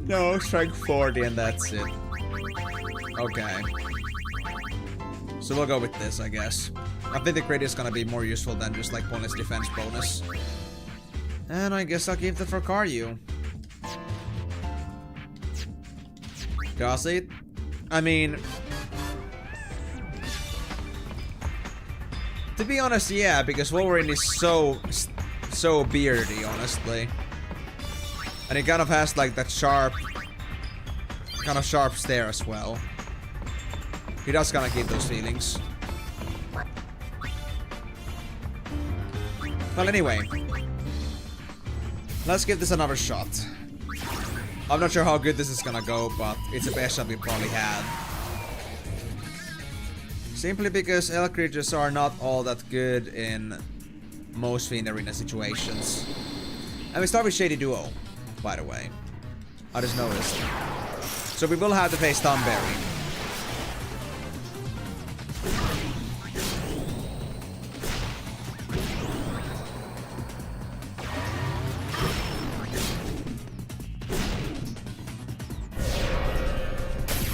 No, strength 40 and that's it. Okay. So we'll go with this, I guess. I think the crit is gonna be more useful than just like pointless defense bonus. And I guess I'll keep that for Karyu. Cause it... I mean... To be honest, yeah, because Wolverine is so beardy, honestly. And he kind of has like that sharp stare as well. He does kind of give those feelings. Well, anyway. Let's give this another shot. I'm not sure how good this is gonna go, but it's the best shot we probably had. Simply because elk creatures are not all that good in most Fiend Arena situations. And we start with Shady Duo, by the way. I just noticed. So we will have to face Thumberry.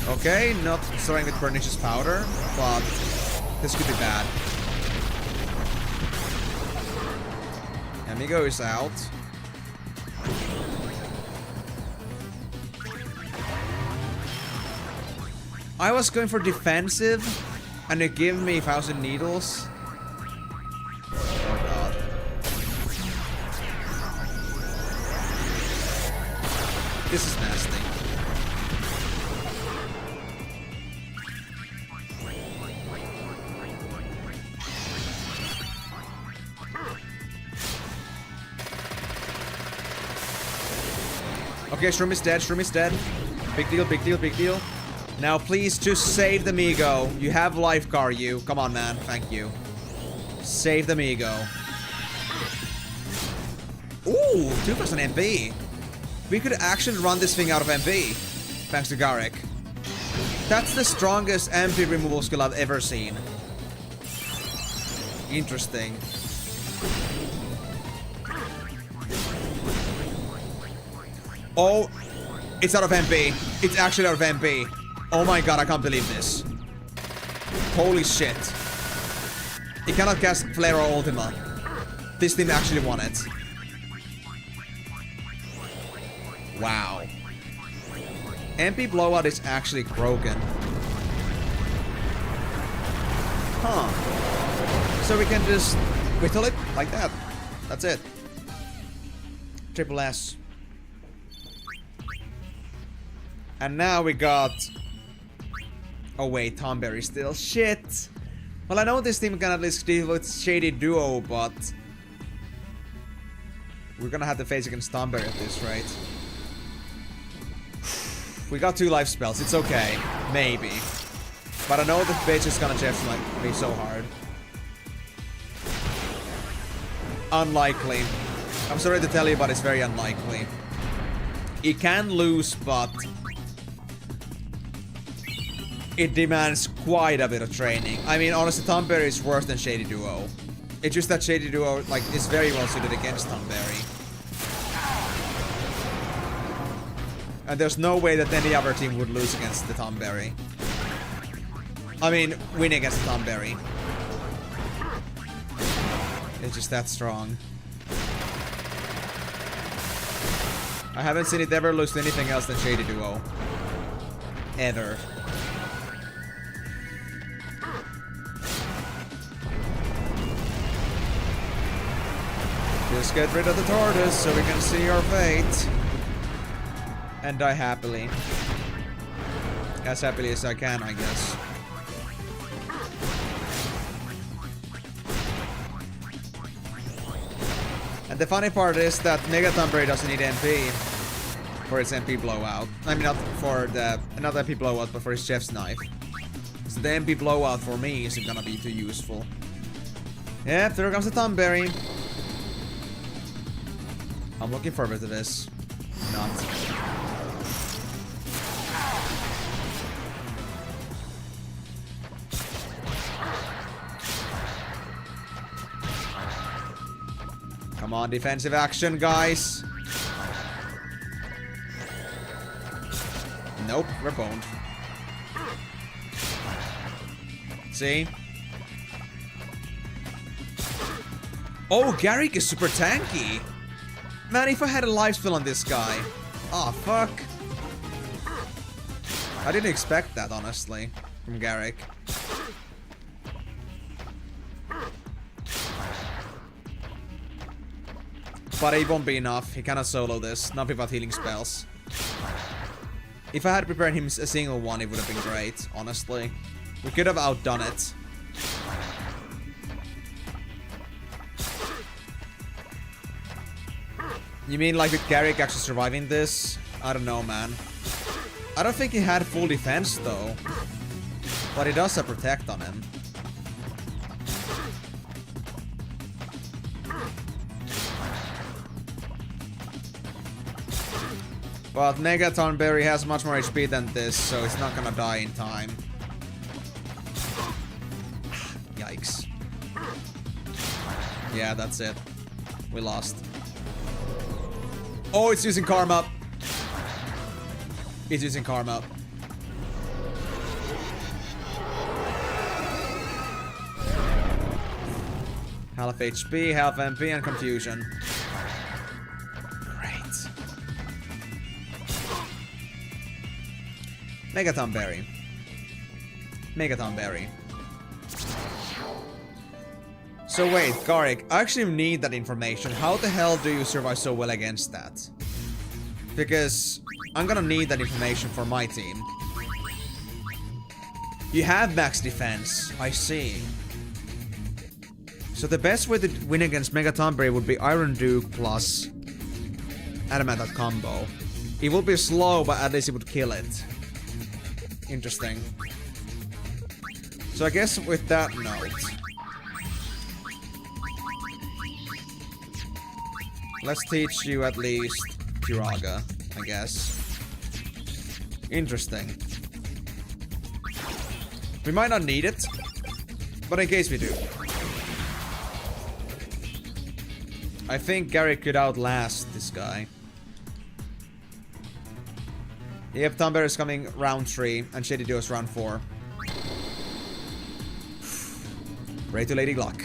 Okay, not starting with Pernicious Powder, but this could be bad. Amigo is out. I was going for defensive, and it gave me 1,000 needles. Oh god. This is nasty. Okay, Shroom is dead, Shroom is dead. Big deal, big deal, big deal. Now please just save the Migo. You have life, Karyu. Come on, man. Thank you. Save the Migo. Ooh, 2% MP. We could actually run this thing out of MP. Thanks to Garek. That's the strongest MP removal skill I've ever seen. Interesting. Oh, it's out of MP. It's actually out of MP. Oh my god, I can't believe this. Holy shit. He cannot cast Flare or Ultima. This team actually won it. Wow. MP Blowout is actually broken. Huh. So we can just whittle it like that. That's it. Triple S. And now we got... Oh wait, Thumberry still. Shit! Well, I know this team can at least deal with Shady Duo, but... We're gonna have to face against Thumberry at this rate. We got 2 life spells, it's okay. Maybe. But I know the bitch is gonna just like me so hard. Unlikely. I'm sorry to tell you, but it's very unlikely. He can lose, but... It demands quite a bit of training. I mean, honestly, Thumberry is worse than Shady Duo. It's just that Shady Duo, like, is very well suited against Thumberry. And there's no way that any other team would lose against the Thumberry. I mean, win against the Thumberry. It's just that strong. I haven't seen it ever lose to anything else than Shady Duo. Ever. Just get rid of the tortoise so we can see our fate. And die happily. As happily as I can, I guess. And the funny part is that Mega Thumberry doesn't need MP for its MP blowout. I mean, not for the... Not MP blowout, but for his chef's knife. So the MP blowout for me isn't gonna be too useful. Yep, there comes the Thumberry. I'm looking forward to this. Not. Come on, defensive action, guys. Nope, we're boned. See? Oh, Garrick is super tanky! Man, if I had a lifesteal on this guy. Oh, fuck. I didn't expect that, honestly, from Garrick. But it won't be enough. He cannot solo this. Not without healing spells. If I had prepared him a single one, it would have been great, honestly. We could have outdone it. You mean like with Garrick actually surviving this? I don't know, man. I don't think he had full defense, though. But he does have protect on him. But Megaton Berry has much more HP than this, so it's not gonna die in time. Yikes. Yeah, that's it. We lost. Oh, it's using Karma. It's using Karma. Half HP, half MP, and Confusion. Megaton Berry. Megaton Berry. So wait, Garrick, I actually need that information. How the hell do you survive so well against that? Because I'm gonna need that information for my team. You have max defense, I see. So the best way to win against Megaton Berry would be Iron Duke plus Adamantite combo. It will be slow, but at least it would kill it. Interesting. So I guess with that note, let's teach you at least Kiraga, I guess. Interesting. We might not need it, but in case we do. I think Garrick could outlast this guy. Yep, Tomber is coming round 3, and Shady Duo's round 4. Pray to Lady Glock.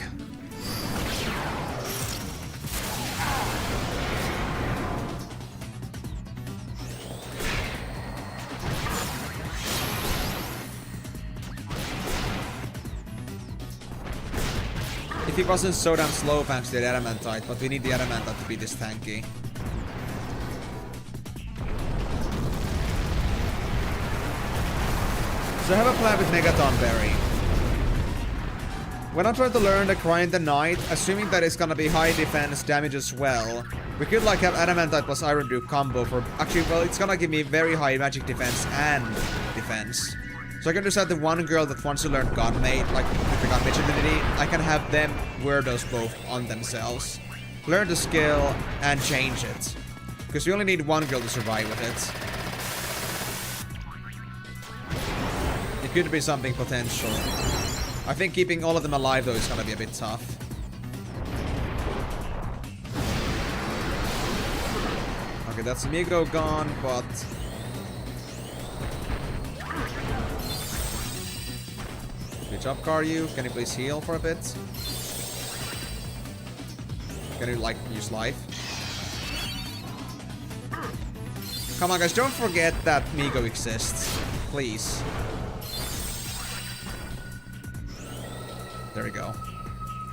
If he wasn't so damn slow thanks to the Adamantite, but we need the Adamantite to be this tanky. So I have a plan with Megaton Berry. When I'm trying to learn the Cry in the Night, assuming that it's gonna be high defense damage as well, we could like have Adamantite plus Iron Duke combo for... Actually, well, it's gonna give me very high magic defense and defense. So I can decide the one girl that wants to learn Godmate, like with the Godmate ability, I can have them wear those both on themselves. Learn the skill and change it. Because we only need one girl to survive with it. It could be something potential. I think keeping all of them alive though is gonna be a bit tough. Okay, that's Migo gone, but... Good job, Karyu. Can you please heal for a bit? Can you, like, use life? Come on, guys, don't forget that Migo exists. Please. There we go.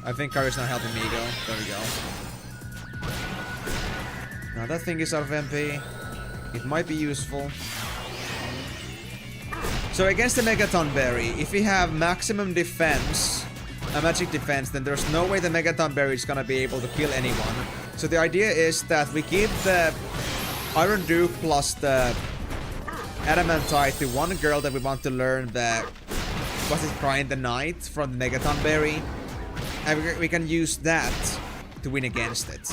I think Karyu's not helping Migo. There we go. Now that thing is out of MP. It might be useful. So against the Megaton Berry, if we have maximum defense, a magic defense, then there's no way the Megaton Berry is gonna be able to kill anyone. So the idea is that we give the Iron Duke plus the Adamantite to one girl that we want to learn the... What's it, Cry in the Night from the Megaton Berry. And we can use that to win against it.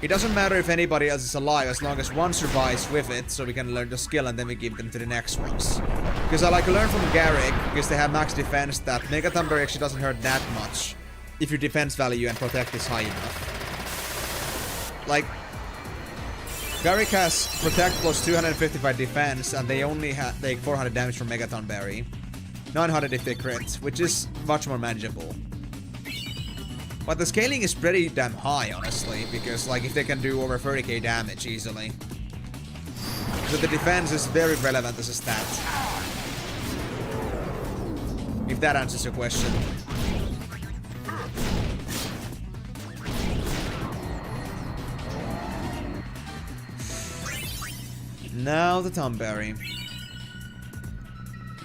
It doesn't matter if anybody else is alive as long as one survives with it, so we can learn the skill and then we give them to the next ones. Because I like to learn from Garrick, because they have max defense, that Megaton Berry actually doesn't hurt that much if your defense value and protect is high enough. Like, Garrick has Protect plus 255 defense, and they only take 400 damage from Megaton Berry. 900 if they crit, which is much more manageable. But the scaling is pretty damn high, honestly, because like if they can do over 30k damage easily. So the defense is very relevant as a stat. If that answers your question. Now the Tomberry.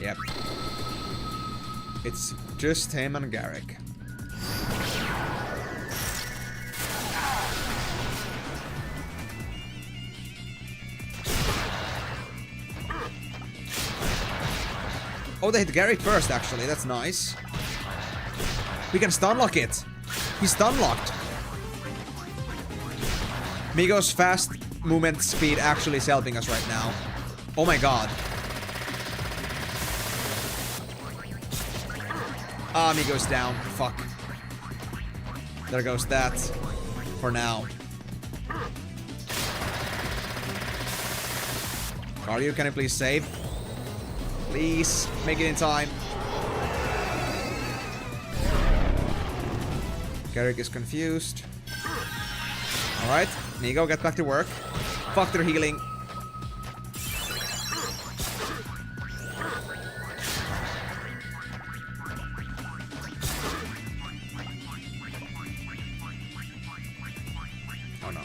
Yep. It's just him and Garrick. Oh, they hit Garrick first, actually. That's nice. We can stunlock it. He's stunlocked. Migo's fast movement speed actually is helping us right now. Oh my god. Ah, Migo's down. Fuck. There goes that. For now. Mario, can you please save? Please, make it in time. Garrick is confused. Alright, Migo, get back to work. Fuck their healing. Oh no.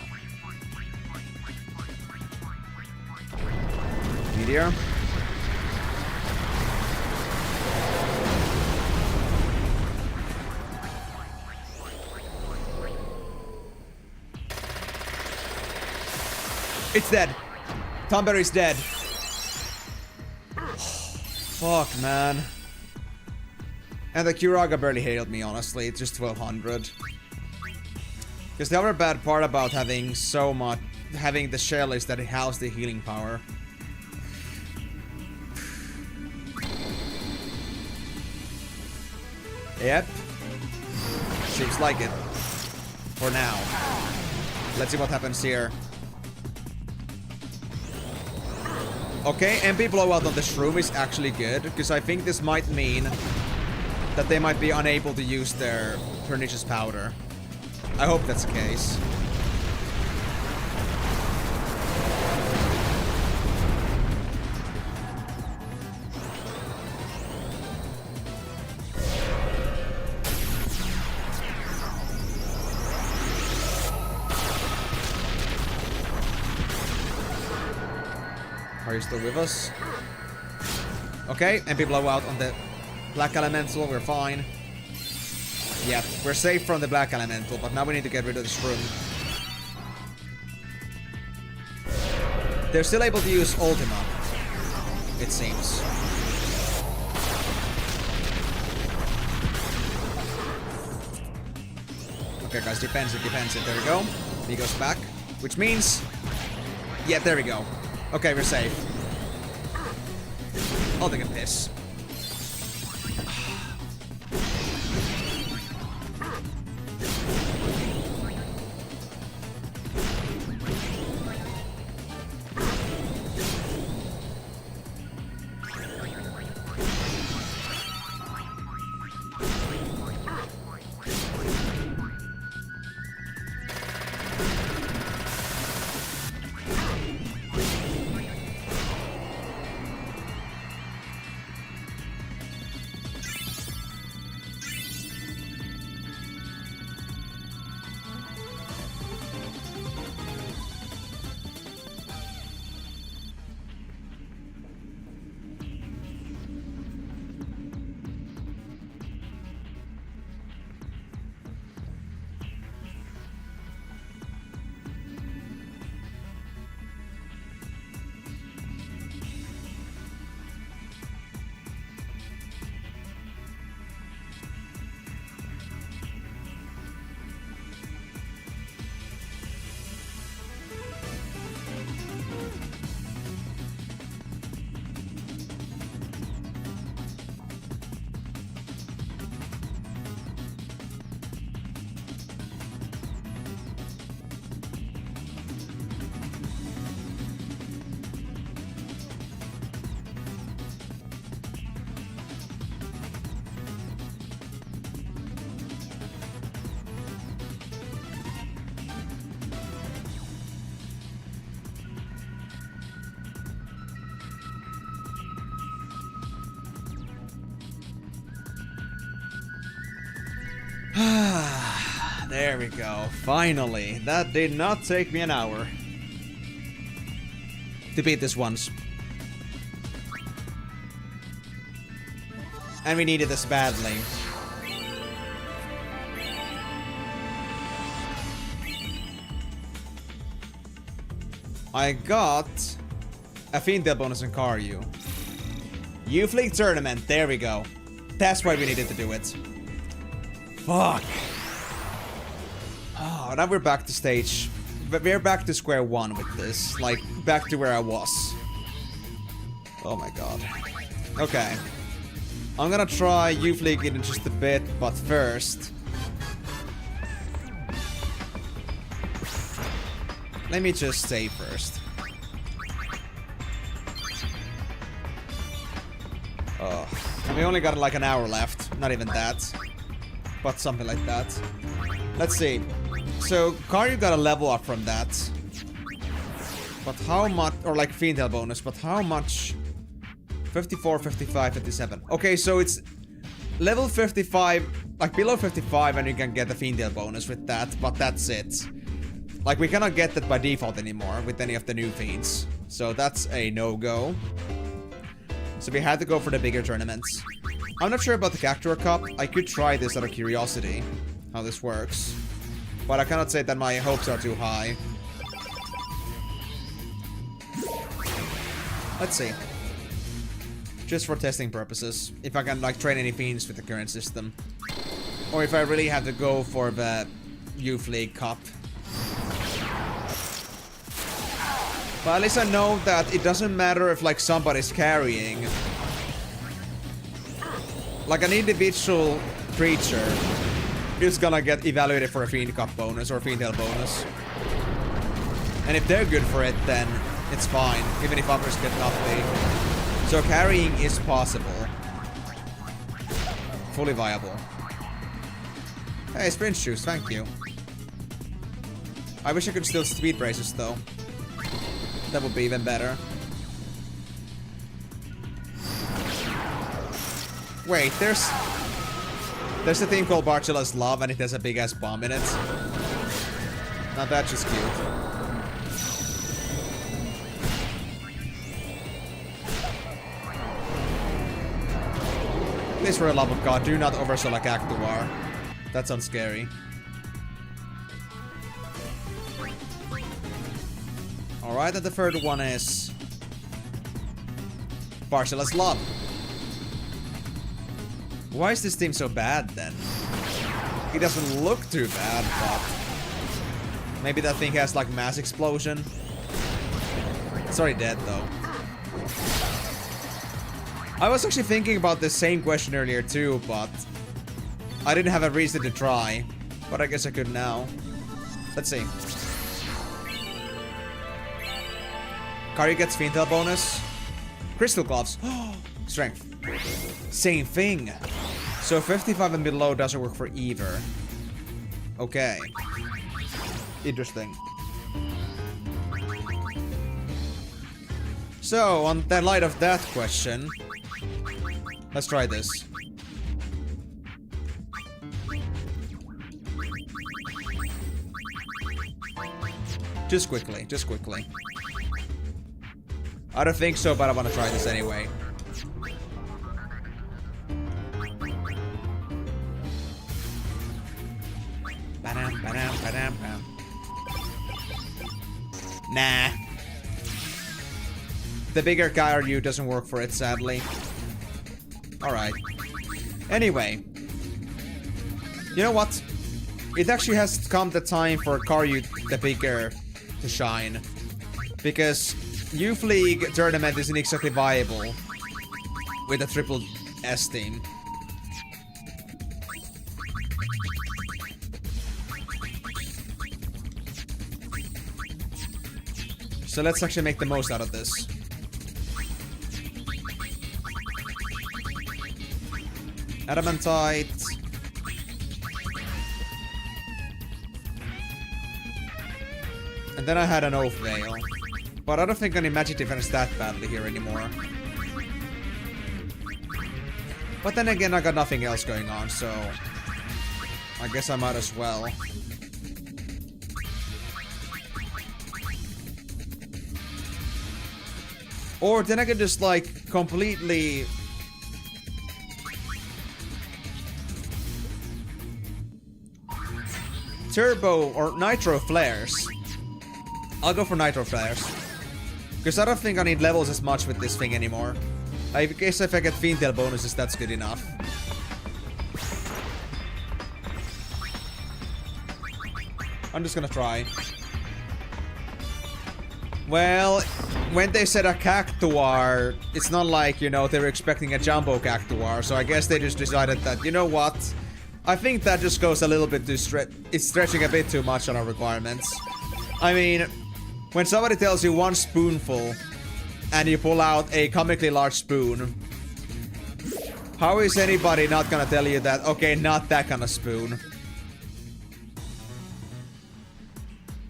Meteor. It's dead. Tomberry's dead. Fuck, man. And the Kuraga barely healed me, honestly. It's just 1200. Because the other bad part about having so much... having the shell is that it has the healing power. Yep. Seems like it. For now. Let's see what happens here. Okay, MP blowout on the shroom is actually good, because I think this might mean that they might be unable to use their pernicious powder. I hope that's the case. Are you still with us? Okay, MP blowout on the Black Elemental, we're fine. Yep, we're safe from the Black Elemental, but now we need to get rid of this room. They're still able to use Ultima, it seems. Okay guys, defensive, there we go. He goes back, which means... yeah, there we go. Okay, we're safe. I'll take a piss. There we go. Finally. That did not take me an hour to beat this once. And we needed this badly. I got a Fiendale bonus in Karyu. Youth League Tournament, there we go. That's why we needed to do it. Fuck. Oh, now we're back to stage. We're back to square one with this. Like, back to where I was. Oh my god. Okay. I'm gonna try Youth League in just a bit, but first... let me just save first. Oh, and we only got like an hour left. Not even that. But something like that. Let's see. So, Karyu got a level up from that. But how much... or like Fiendale bonus, but how much... 54, 55, 57. Okay, so it's... level 55... like below 55 and you can get the Fiendale bonus with that, but that's it. Like, we cannot get that by default anymore with any of the new Fiends. So that's a no-go. So we had to go for the bigger tournaments. I'm not sure about the Cactuar Cup. I could try this out of curiosity, how this works. But I cannot say that my hopes are too high. Let's see. Just for testing purposes. If I can, like, train any Fiends with the current system. Or if I really have to go for the Youth League Cup. But at least I know that it doesn't matter if, like, somebody's carrying. Like, an individual creature is gonna get evaluated for a Fiend Cup bonus or Fiendale bonus. And if they're good for it, then it's fine, even if others get not be. So carrying is possible. Fully viable. Hey, sprint shoes, thank you. I wish I could steal speed braces, though. That would be even better. Wait, there's a thing called Barcella's Love and it has a big ass bomb in it. Now that's just cute. Please, for the love of God, do not oversell a Cactuar. That sounds scary. Alright, and the third one is... Barcella's Love. Why is this team so bad, then? It doesn't look too bad, but... maybe that thing has, like, mass explosion. It's already dead, though. I was actually thinking about the same question earlier, too, but... I didn't have a reason to try. But I guess I could now. Let's see. Karyu gets Fiendale bonus. Crystal Gloves. Strength. Same thing. So 55 and below doesn't work for either. Okay. Interesting. So, on the light of that question, let's try this. Just quickly, just quickly. I don't think so, but I want to try this anyway. Nah. The bigger Karyu doesn't work for it, sadly. Alright. Anyway. You know what? It actually has come the time for Karyu the bigger to shine. Because Youth League Tournament isn't exactly viable with a triple S team. So let's actually make the most out of this. Adamantite. And then I had an Oath Veil. But I don't think any magic defense that badly here anymore. But then again, I got nothing else going on, so... I guess I might as well. Or then I could just like completely... Turbo or Nitro Flares. I'll go for Nitro Flares. Because I don't think I need levels as much with this thing anymore. I guess if I get Fiendtail bonuses, that's good enough. I'm just gonna try. Well, when they said a Cactuar, it's not like, you know, they were expecting a Jumbo Cactuar, so I guess they just decided that, you know what? I think that just goes a little bit too it's stretching a bit too much on our requirements. I mean, when somebody tells you 1 spoonful, and you pull out a comically large spoon, how is anybody not gonna tell you that, okay, not that kind of spoon?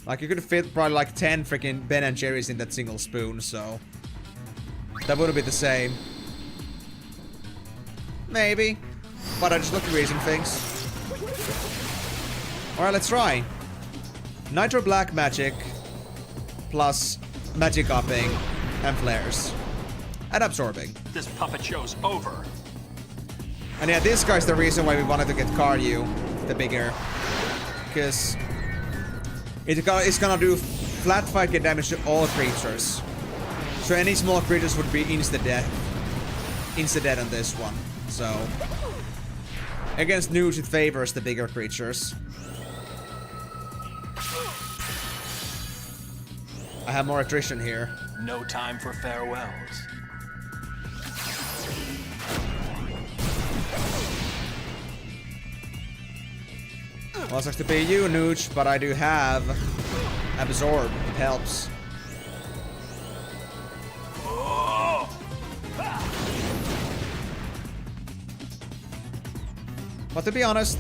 Like, you could fit probably like 10 freaking Ben & Jerry's in that single spoon, so... that wouldn't be the same. Maybe. But I just look at reading things. Alright, let's try. Nitro Black Magic plus Magic Upping and Flares. And Absorbing. This puppet show's over. And yeah, this guy's the reason why we wanted to get Karyu, the bigger. Because it's gonna do flat 5k damage to all creatures. So any small creatures would be insta-dead. Insta-dead on this one. So against Noosh, it favors the bigger creatures. I have more attrition here. No time for farewells. Well, sucks to be you, Nooch, but I do have Absorb. It helps. But to be honest,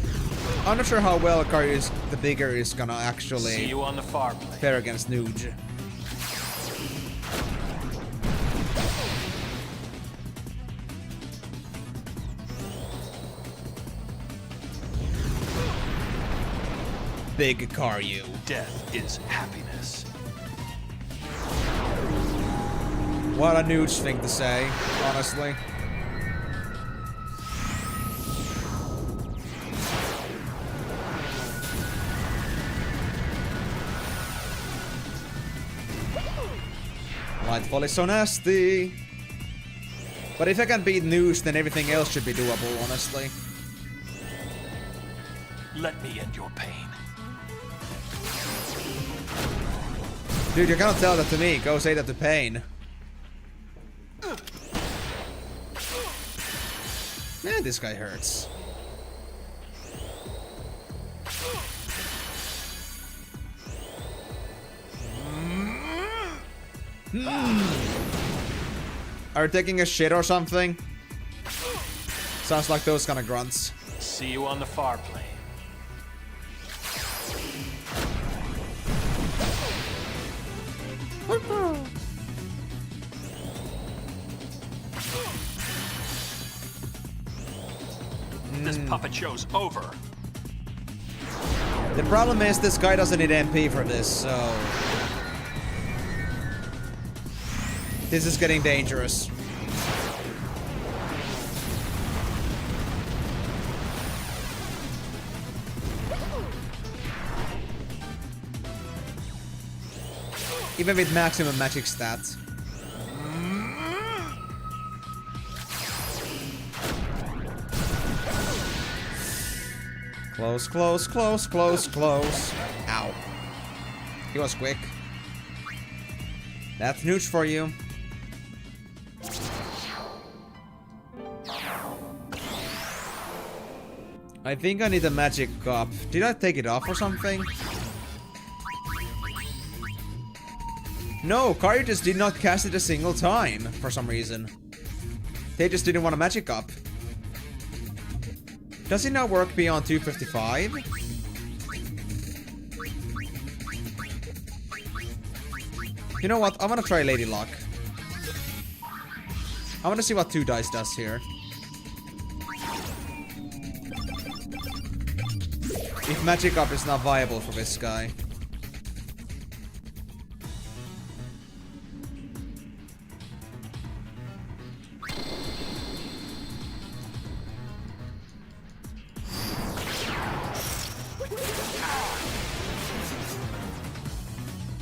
I'm not sure how well Karyu the bigger is gonna actually See you on the far plane. Pair against Nooge. Big Karyu. Death is happiness. What a Nooge thing to say, honestly. Lightfall is so nasty. But if I can beat Noosh, then everything else should be doable, honestly. Let me end your pain. Dude, you cannot tell that to me. Go say that to Payne. Man, this guy hurts. Are you taking a shit or something? Sounds like those kind of grunts. See you on the far plane. This puppet show's over. The problem is this guy doesn't need MP for this, so... this is getting dangerous. Even with maximum magic stats. Close, close, close, close, close. Ow. He was quick. That's Nooch for you. I think I need a magic cup. Did I take it off or something? No, Karyu just did not cast it a single time for some reason. They just didn't want a magic cup. Does it not work beyond 255? You know what? I'm gonna try Lady Luck. I wanna see what 2 dice does here. If magic up is not viable for this guy.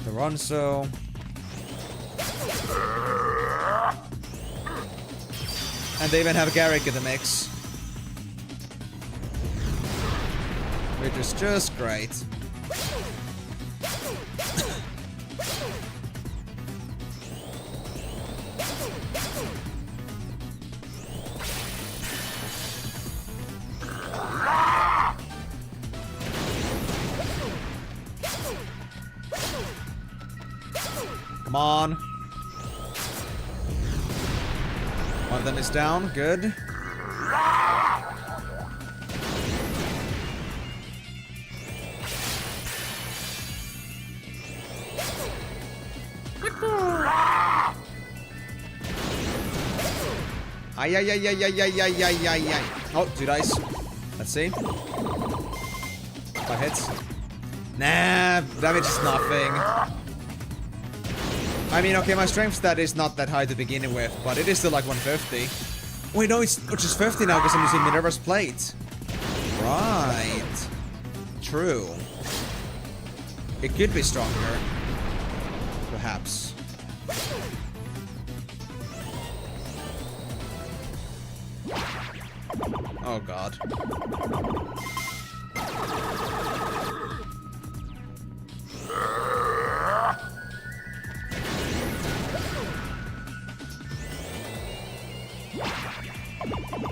Toronto. And they even have Garrick in the mix. Which is just great. Come on. One of them is down. Good. Ay, ay, ay, ay, ay, ay, ay, ay, ay, ay. Oh, 2 dice. Let's see. 5 hits. Nah, damage is nothing. I mean, okay, my strength stat is not that high to begin with, but it is still like 150. Wait, no, it's just 50 now because I'm using Minerva's plate. Right. True. It could be stronger. Perhaps. Oh god.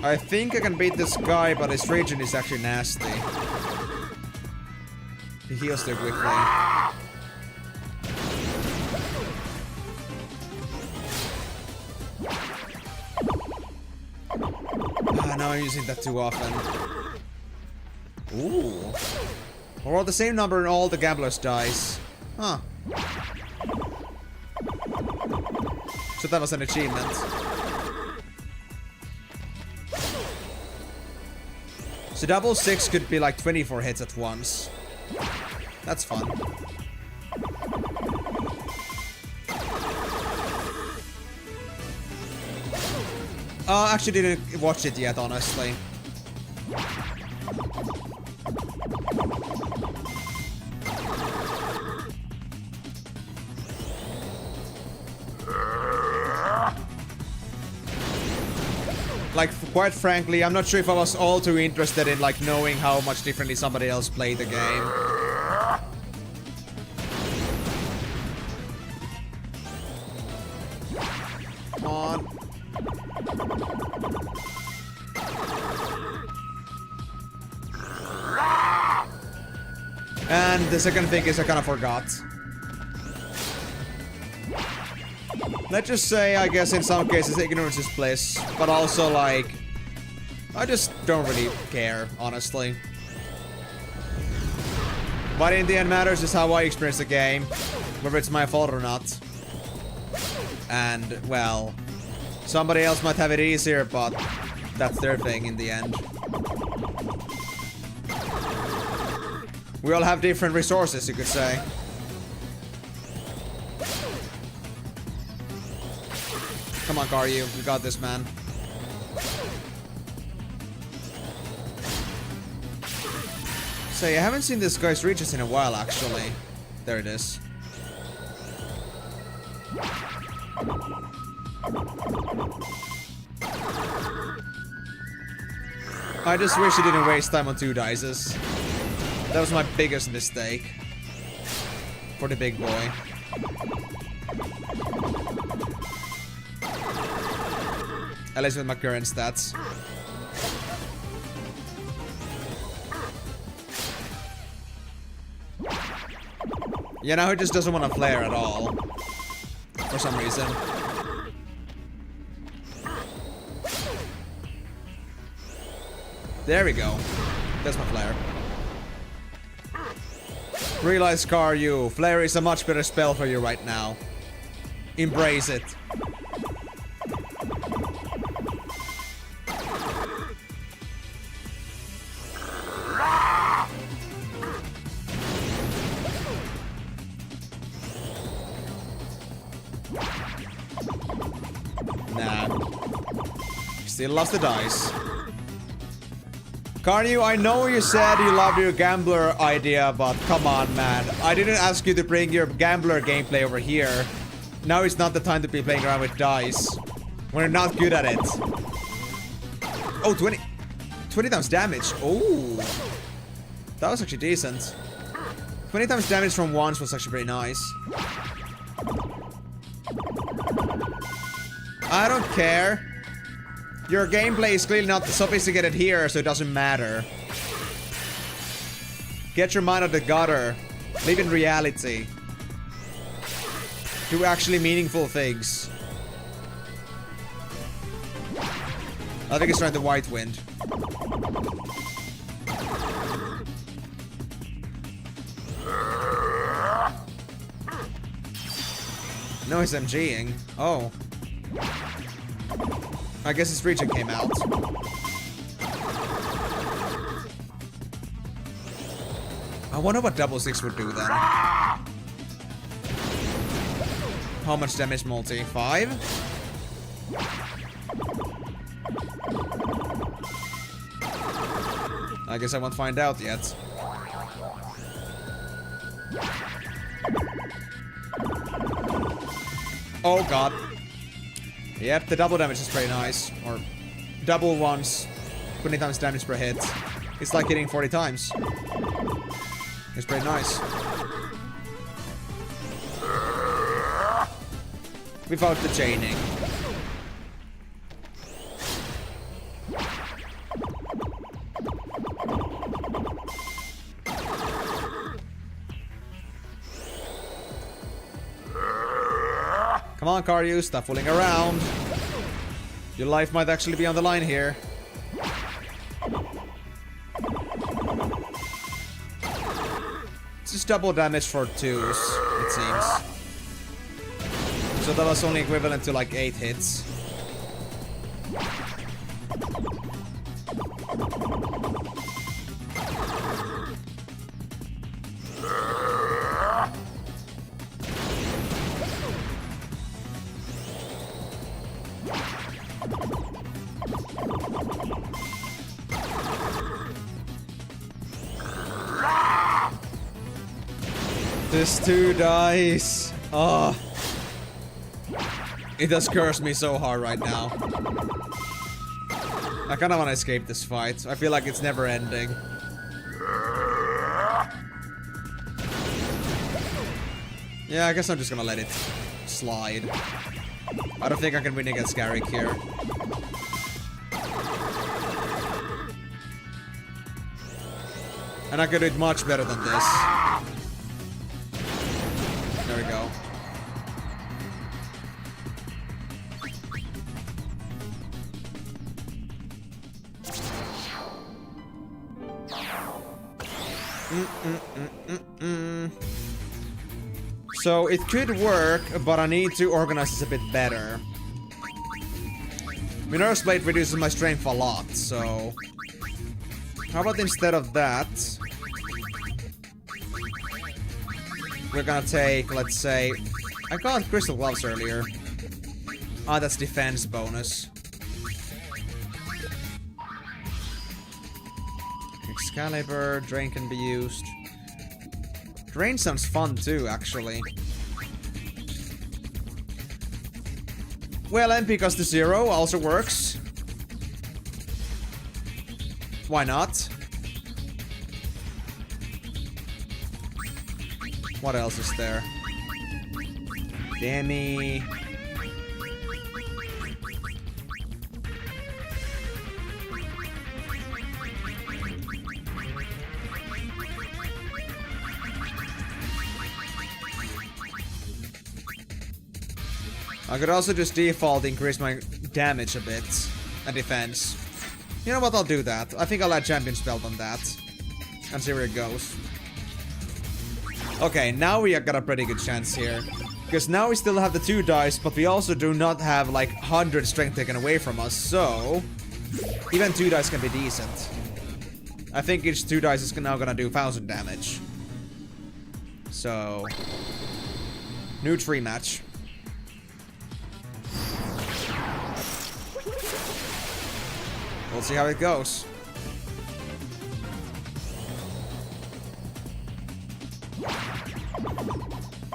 I think I can beat this guy, but his region is actually nasty. He heals too quickly. Now I'm using that too often. Ooh. I rolled the same number in all the gambler's dice. Huh. So that was an achievement. So double 6 could be like 24 hits at once. That's fun. Actually didn't watch it yet, honestly. Like, quite frankly, I'm not sure if I was all too interested in, like, knowing how much differently somebody else played the game. Come on. And the second thing is I kind of forgot. Let's just say, I guess in some cases, ignorance is bliss, but also, like, I just don't really care, honestly. But in the end, matters is how I experience the game, whether it's my fault or not. And, well, somebody else might have it easier, but that's their thing in the end. We all have different resources, you could say. Come on, Karyu. You got this, man. Say, I haven't seen this guy's reaches in a while, actually. There it is. I just wish he didn't waste time on 2 dices. That was my biggest mistake. For the big boy. At least with my current stats. Yeah, now he just doesn't want to flare at all. For some reason. There we go. That's my flare. Realize, Karyu, flare is a much better spell for you right now. Embrace it. Still lost the dice. Carnew, I know you said you loved your gambler idea, but come on, man. I didn't ask you to bring your gambler gameplay over here. Now is not the time to be playing around with dice. We're not good at it. Oh, 20 times damage. Oh. That was actually decent. 20 times damage from once was actually pretty nice. I don't care. Your gameplay is clearly not sophisticated here, so it doesn't matter. Get your mind out of the gutter. Live in reality. Do actually meaningful things. I think it's trying the White Wind. No, he's MGing. Oh. I guess his region came out. I wonder what double 6 would do then. How much damage multi? 5? I guess I won't find out yet. Oh god. Yep, the double damage is pretty nice. Or double once, 20 times damage per hit. It's like hitting 40 times. It's pretty nice. Without the chaining. Come on, Karyu, stop fooling around. Your life might actually be on the line here. It's just double damage for 2s, it seems. So that was only equivalent to like 8 hits. This 2 dice. Oh. It does curse me so hard right now. I kind of want to escape this fight. I feel like it's never ending. Yeah, I guess I'm just gonna let it slide. I don't think I can win against Garrick here. And I could do it much better than this. There we go. So it could work, but I need to organize this a bit better. Minerva's Blade reduces my strength a lot, so... How about instead of that... We're gonna take, let's say... I got Crystal Gloves earlier. Ah, that's defense bonus. Excalibur, Drain can be used. Drain sounds fun too, actually. Well, MP cost to 0 also works. Why not? What else is there? Danny. I could also just default increase my damage a bit and defense. You know what, I'll do that. I think I'll add Champion's Belt on that. And see where it goes. Okay, now we got a pretty good chance here. Because now we still have the 2 dice, but we also do not have like 100 strength taken away from us, so... Even 2 dice can be decent. I think each 2 dice is now gonna do 1000 damage. So... New tree match. We'll see how it goes.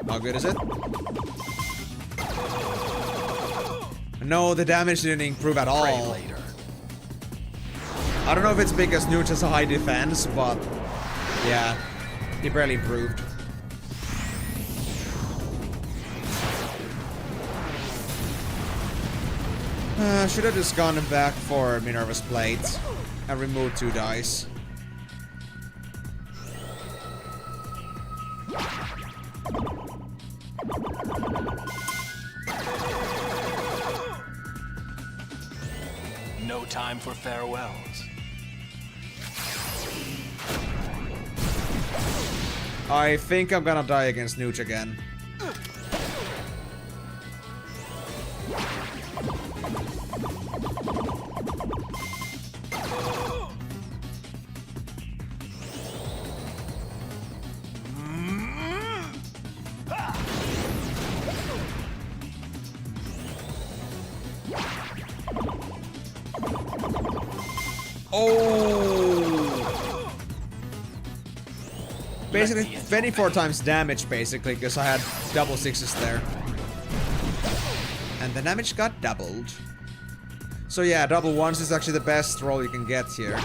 How good is it? No, the damage didn't improve at all. I don't know if it's because Nuge has a high defense, but yeah, he barely improved. Should have just gone back for Minerva's Plate and removed 2 dice. No time for farewells. I think I'm gonna die against Nuge again. Oh! Basically 24 times damage, basically, because I had double 6s there. And the damage got doubled. So yeah, double 1s is actually the best roll you can get here.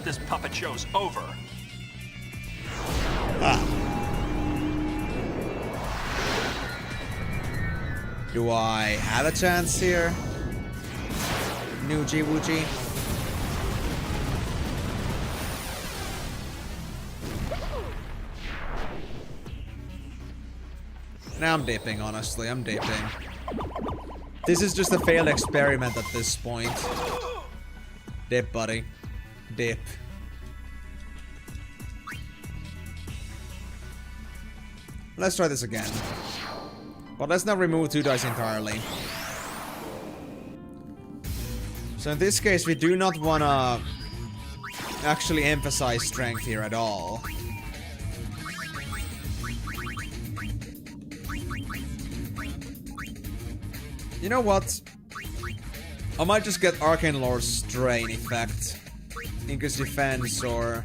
This puppet show's over. Ah. Do I have a chance here? Nuji Wooji. Now I'm dipping, honestly. I'm dipping. This is just a failed experiment at this point. Dip, buddy. Dip. Let's try this again. But let's not remove 2 dice entirely. So in this case, we do not wanna actually emphasize strength here at all. You know what? I might just get Arcane Lord's Strain effect. Increase defense or...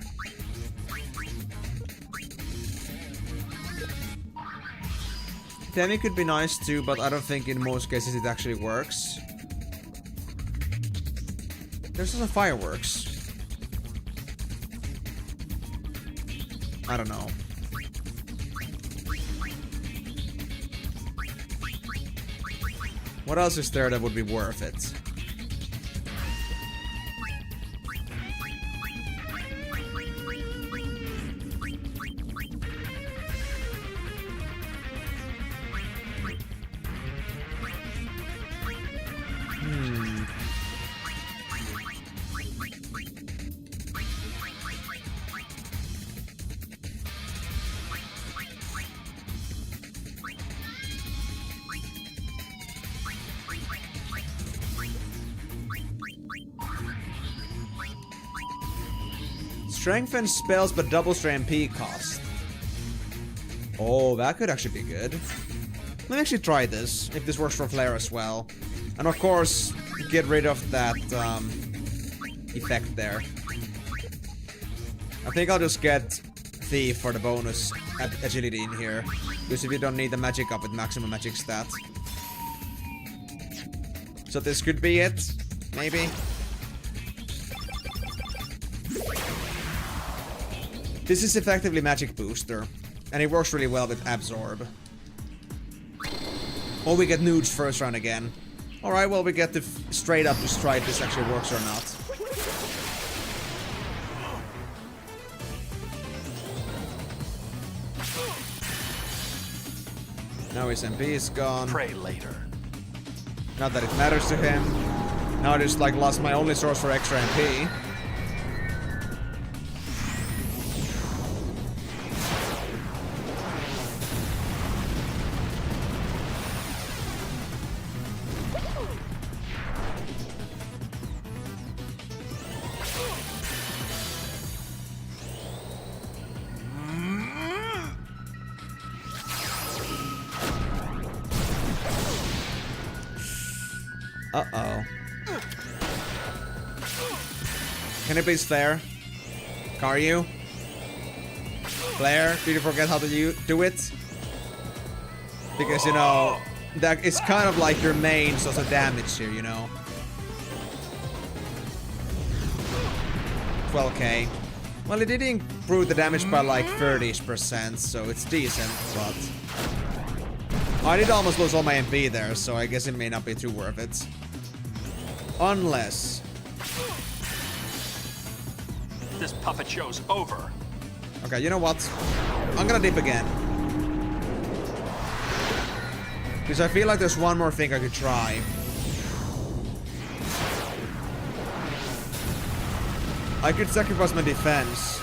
Demi could be nice too, but I don't think in most cases it actually works. There's also fireworks. I don't know. What else is there that would be worth it? Strengthen spells but doubles their MP cost. Oh, that could actually be good. Let me actually try this, if this works for Flare as well. And of course, get rid of that effect there. I think I'll just get Thief for the bonus agility in here. Because if you don't need the magic up with maximum magic stat. So this could be it, maybe. This is effectively Magic Booster, and it works really well with Absorb. Or we get Nuge first round again. Alright, well we get to straight up to try if this actually works or not. Now his MP is gone. Pray later. Not that it matters to him. Now I just like lost my only source for extra MP. Uh-oh. Can you please flare? Karyu? Flare? Did you forget how to do it? Because, you know, that it's kind of like your main source of damage here, you know? 12k. Well, it did improve the damage by like 30%, so it's decent, but... I did almost lose all my MP there, so I guess it may not be too worth it. Unless... This puppet show's over. Okay, you know what? I'm gonna dip again. Because I feel like there's one more thing I could try. I could sacrifice my defense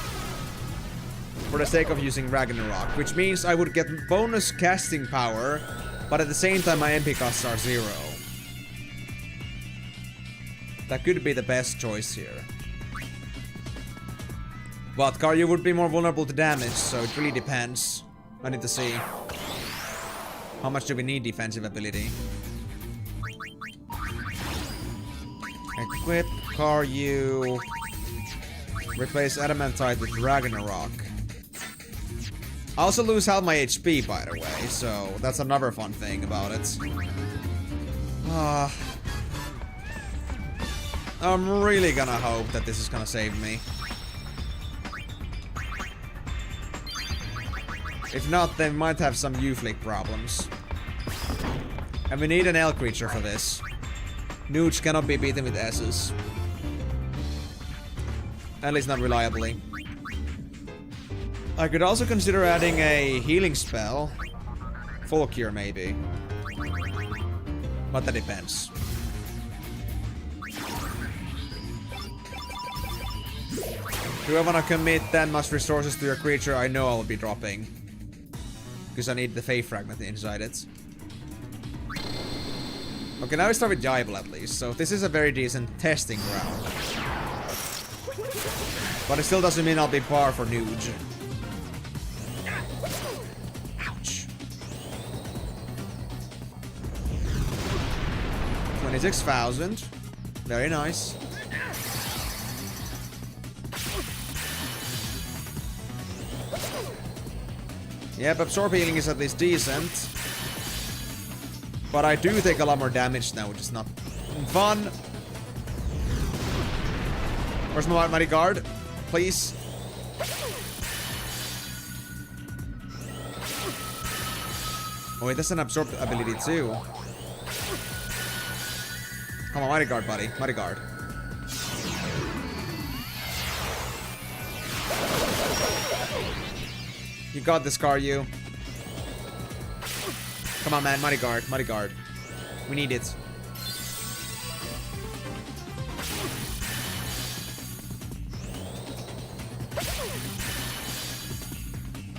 for the sake of using Ragnarok, which means I would get bonus casting power, but at the same time my MP costs are 0. That could be the best choice here. But Karyu would be more vulnerable to damage, so it really depends. I need to see. How much do we need defensive ability? Equip Karyu. Replace Adamantite with Ragnarok. I also lose half my HP, by the way, so that's another fun thing about it. I'm really gonna hope that this is gonna save me. If not, they might have some U-flick problems. And we need an L creature for this. Nuge cannot be beaten with S's. At least not reliably. I could also consider adding a healing spell. Full cure, maybe. But that depends. Do I want to commit that much resources to a creature I know I will be dropping? Because I need the Faith Fragment inside it. Okay, now we start with Diablo at least, so this is a very decent testing ground. But it still doesn't mean I'll be par for Nuge. Ouch. 26,000. Very nice. Yep, absorb healing is at least decent. But I do take a lot more damage now, which is not fun. Where's my mighty guard? Please. Oh, it has an absorb ability too. Come on, mighty guard, buddy. Mighty guard. You got this, Karyu. Come on, man. Mighty guard. Mighty guard. We need it.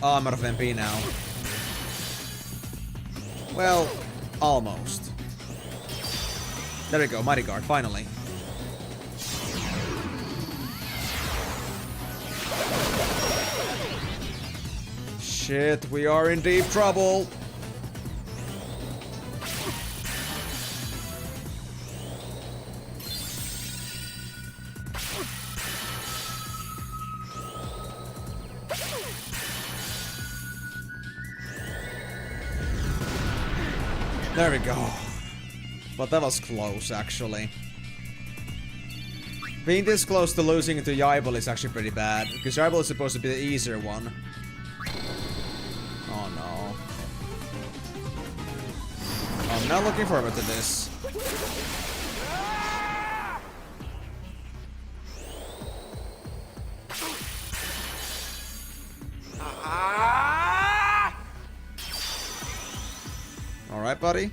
Oh, I'm out of MP now. Well, almost. There we go. Mighty guard. Finally. Shit, we are in deep trouble. There we go. But that was close, actually. Being this close to losing to Yaibel is actually pretty bad, because Yaibel is supposed to be the easier one. Oh no. I'm not looking forward to this. Alright, buddy.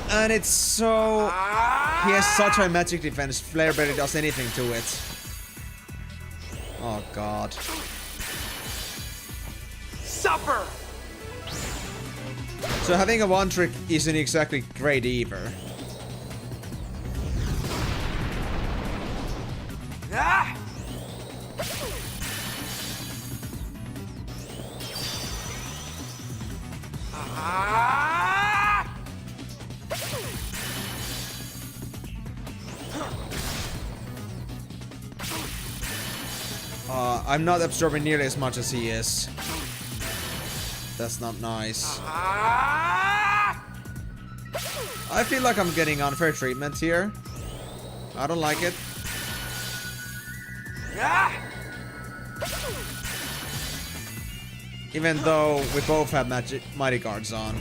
And it's so... He has such high magic defense, Flare barely does anything to it. Oh god. Supper! So having a one trick isn't exactly great either. Ah! Ah! I'm not absorbing nearly as much as he is. That's not nice. I feel like I'm getting unfair treatment here. I don't like it. Even though we both have mighty guards on.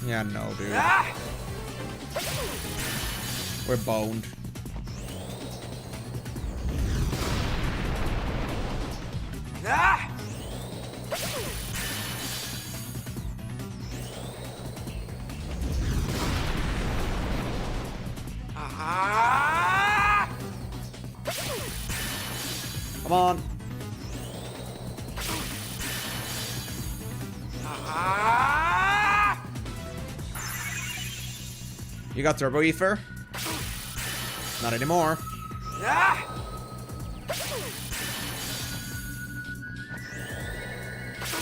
Yeah, no, dude. We're boned. Come on. You got Turbo Ether? Not anymore.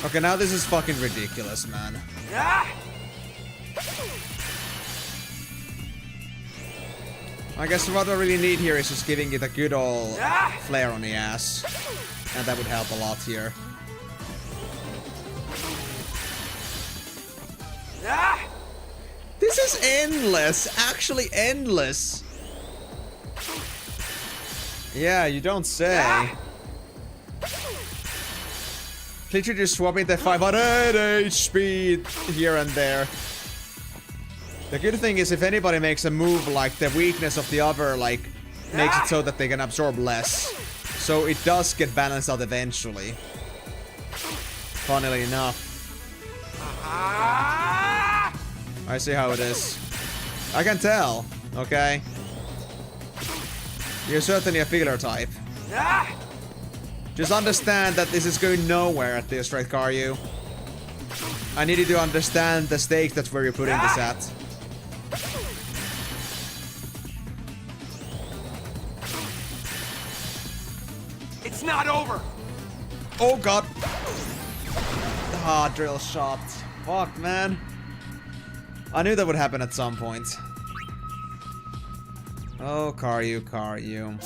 Okay, now this is fucking ridiculous, man. I guess what I really need here is just giving it a good old flare on the ass. And that would help a lot here. This is endless! Actually endless! Yeah, you don't say. Literally just swapping the 500 HP here and there. The good thing is if anybody makes a move, like the weakness of the other, like, makes it so that they can absorb less. So it does get balanced out eventually. Funnily enough. I see how it is. I can tell, okay? You're certainly a filler type. Just understand that this is going nowhere at this rate, Karyu. I need you to understand the stake that's where you're putting this at. It's not over! Oh god. Ah, drill shot. Fuck, man. I knew that would happen at some point. Oh, Karyu, Karyu.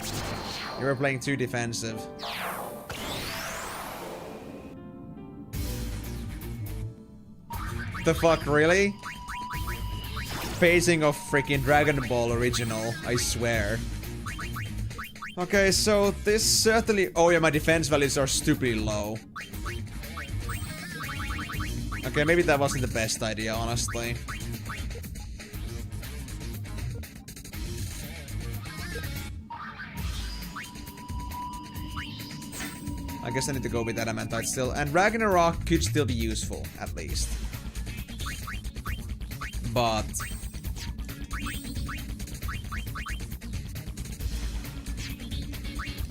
You were playing too defensive. The fuck, really? Phasing of freaking Dragon Ball original, I swear. Okay, so this certainly... Oh yeah, my defense values are stupidly low. Okay, maybe that wasn't the best idea, honestly. I guess I need to go with Adamantite still. And Ragnarok could still be useful, at least. But...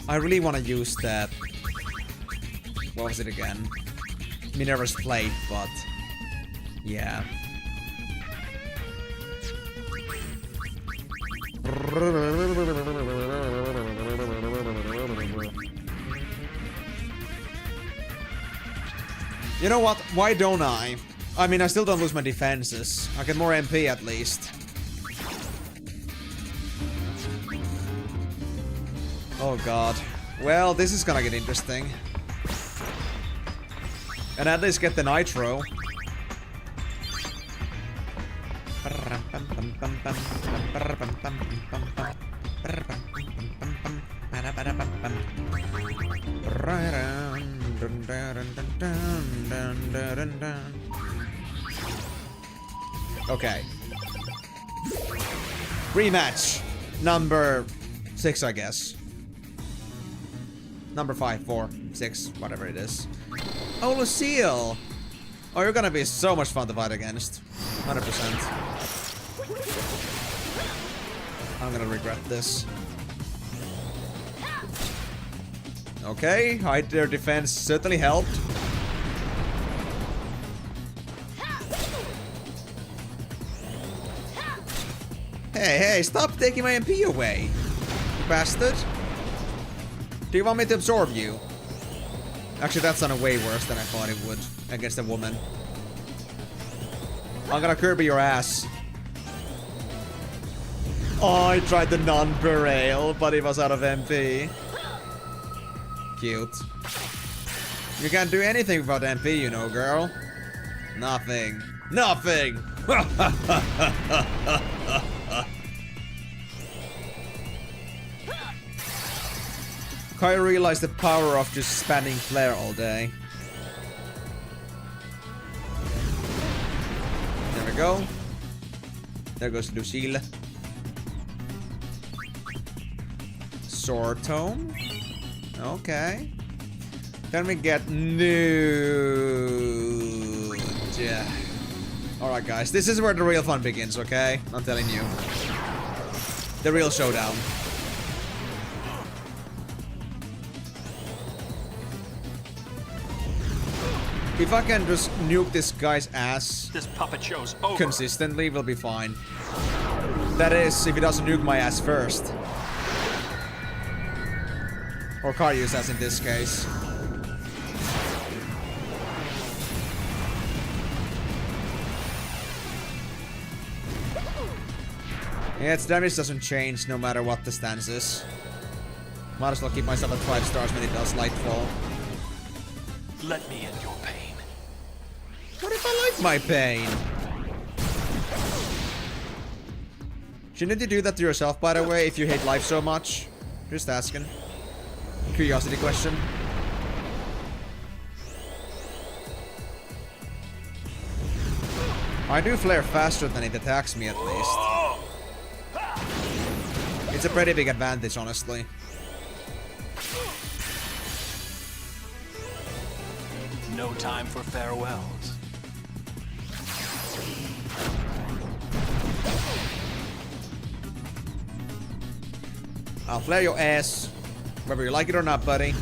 I really want to use that... What was it again? Minerva's Plate, but... Yeah. You know what? Why don't I? I mean, I still don't lose my defenses. I get more MP at least. Oh god. Well, this is gonna get interesting. And at least get the nitro. Okay. Rematch. Number 6, I guess. Number 5, 4, 6, whatever it is. Oh, Lucille! Oh, you're gonna be so much fun to fight against. 100%. I'm gonna regret this. Okay, hide their defense certainly helped. Hey, hey, stop taking my MP away, you bastard. Do you want me to absorb you? Actually, that sounded way worse than I thought it would against a woman. I'm gonna Kirby your ass. Oh, I tried the non-burial, but it was out of MP. Cute. You can't do anything without MP, you know, girl. Nothing. Nothing! Kai realized the power of just spamming flare all day. There we go. There goes Lucille. Sword tome. Okay. Then we get nude. Yeah. Alright guys, this is where the real fun begins, okay? I'm telling you. The real showdown. If I can just nuke this guy's ass this puppet show's over. Consistently, we'll be fine. That is, if he doesn't nuke my ass first. Or Karyu's ass in this case. Yeah, its damage doesn't change no matter what the stance is. Might as well keep myself at 5 stars when it does Lightfall. Let me end your pain. What if I like my pain? Shouldn't you do that to yourself, by the way, if you hate life so much? Just asking. Curiosity question. I do flare faster than it attacks me, at least. It's a pretty big advantage, honestly. No time for farewells. I'll flare your ass, whether you like it or not, buddy.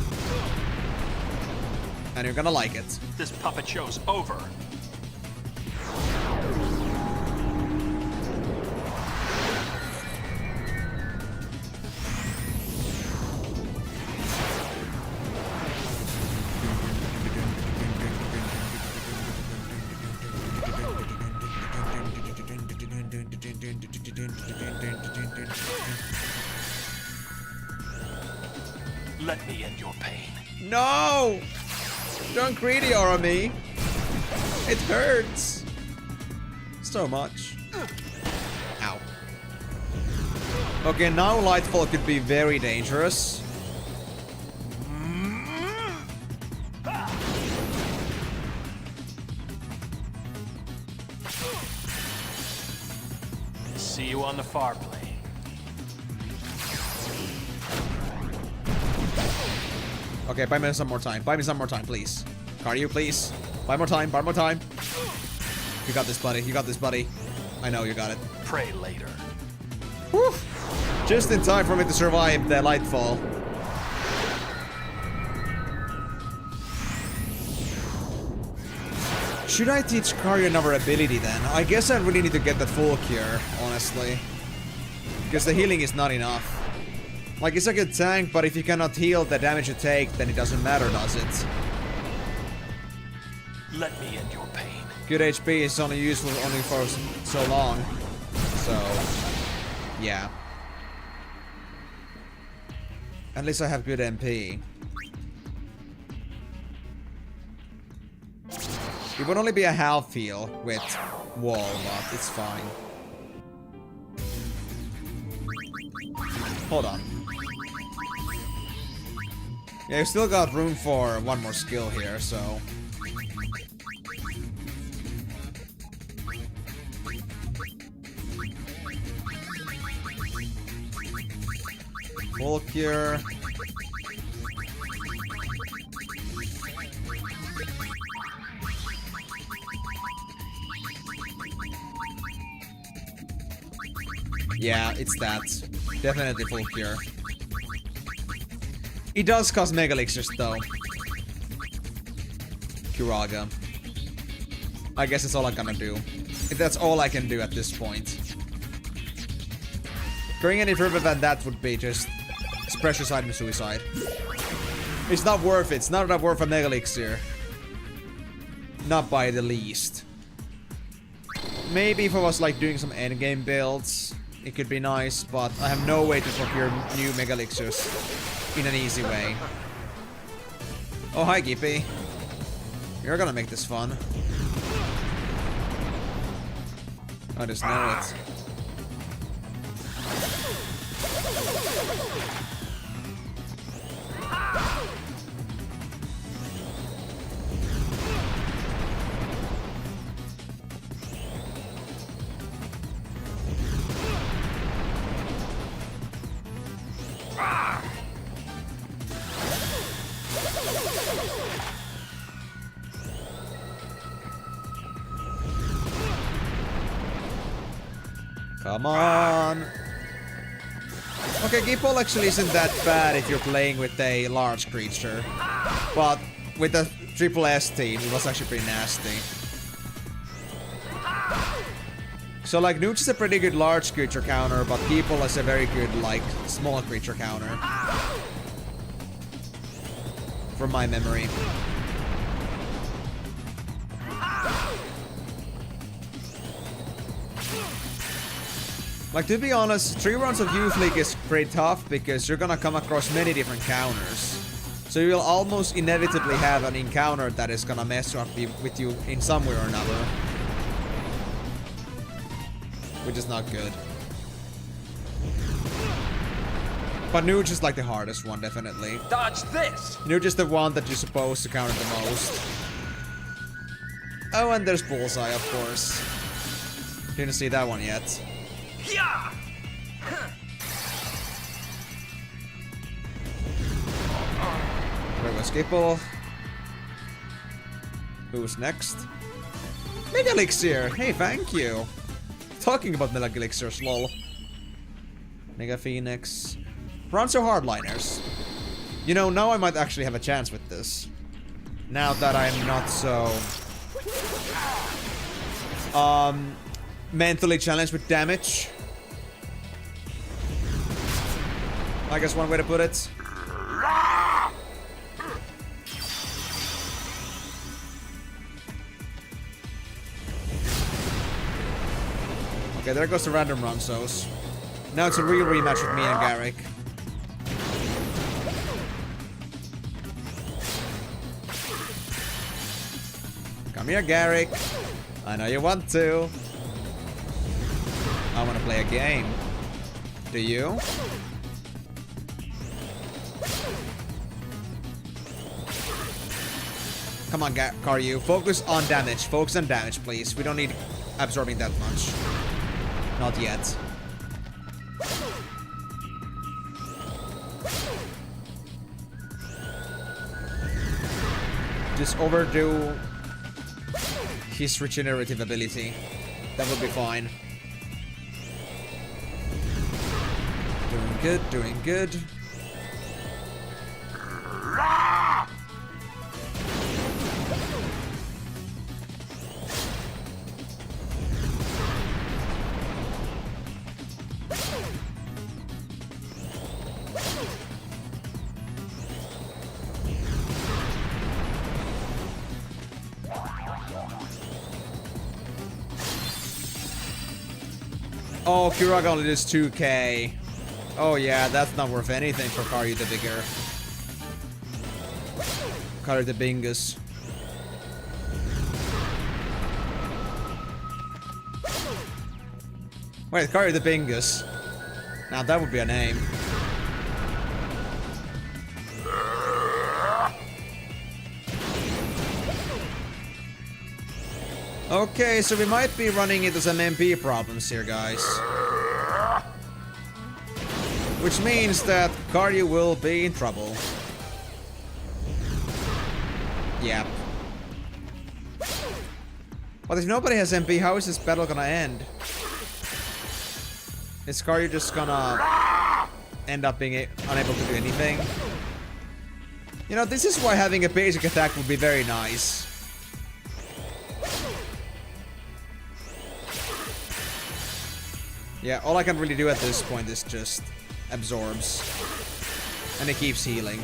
And you're gonna like it. This puppet show's over. Let me end your pain. No! Don't greedy on me. It hurts. So much. Ow. Okay, now Lightfall could be very dangerous. See you on the far plane. Okay, buy me some more time. Buy me some more time, please. Karyu, please. Buy more time. Buy more time. You got this, buddy. You got this, buddy. I know you got it. Pray later. Whew. Just in time for me to survive the Lightfall. Should I teach Karyu another ability then? I guess I really need to get that full cure, honestly. Because the healing is not enough. Like, it's a good tank, but if you cannot heal the damage you take, then it doesn't matter, does it? Let me end your pain. Good HP is only useful only for so long. So, yeah. At least I have good MP. It would only be a half heal with wall, but it's fine. Hold on. Yeah, you still got room for one more skill here, so... Full cure. Yeah, it's that. Definitely full cure. It does cost Mega Elixirs though. Kuraga. I guess that's all I'm gonna do. That's all I can do at this point. Going any further than that would be just pressure-side and suicide. It's not worth it. It's not enough worth a Mega Elixir. Not by the least. Maybe if I was like doing some endgame builds, it could be nice, but I have no way to procure new Mega Elixirs in an easy way. Oh, hi, Gippy. You're gonna make this fun. I just know it. Come on! Okay, Gipol actually isn't that bad if you're playing with a large creature. But with a triple S team, it was actually pretty nasty. So like, Nooch is a pretty good large creature counter, but Gipol is a very good, like, small creature counter. From my memory. Like, to be honest, 3 rounds of Youth League is pretty tough because you're gonna come across many different counters. So you'll almost inevitably have an encounter that is gonna mess up with you in some way or another. Which is not good. But Nooch is like the hardest one, definitely. Dodge this! Nooch is the one that you're supposed to counter the most. Oh, and there's Bullseye, of course. Didn't see that one yet. Yeah! Where was Gipple? Who's next? Mega Elixir! Hey, thank you! Talking about Mega Elixirs, lol. Mega Phoenix. Bronzo Hardliners. You know, now I might actually have a chance with this. Now that I'm not so... mentally challenged with damage. I guess one way to put it. Okay, there goes the random Ronsos. Now it's a real rematch with me and Garrick. Come here, Garrick. I know you want to. I want to play a game. Do you? Come on, Karyu. Focus on damage. Focus on damage, please. We don't need absorbing that much. Not yet. Just overdo his regenerative ability. That would be fine. Doing good, doing good. Oh, Kiraga only does 2k. Oh yeah, that's not worth anything for Karyu the Bigger. Karyu the Bingus. Wait, Karyu the Bingus. Now that would be a name. Okay, so we might be running into some MP problems here, guys. Which means that Karyu will be in trouble. Yep. But if nobody has MP, how is this battle gonna end? Is Karyu just gonna end up being unable to do anything? You know, this is why having a basic attack would be very nice. Yeah, all I can really do at this point is just absorbs. And it keeps healing.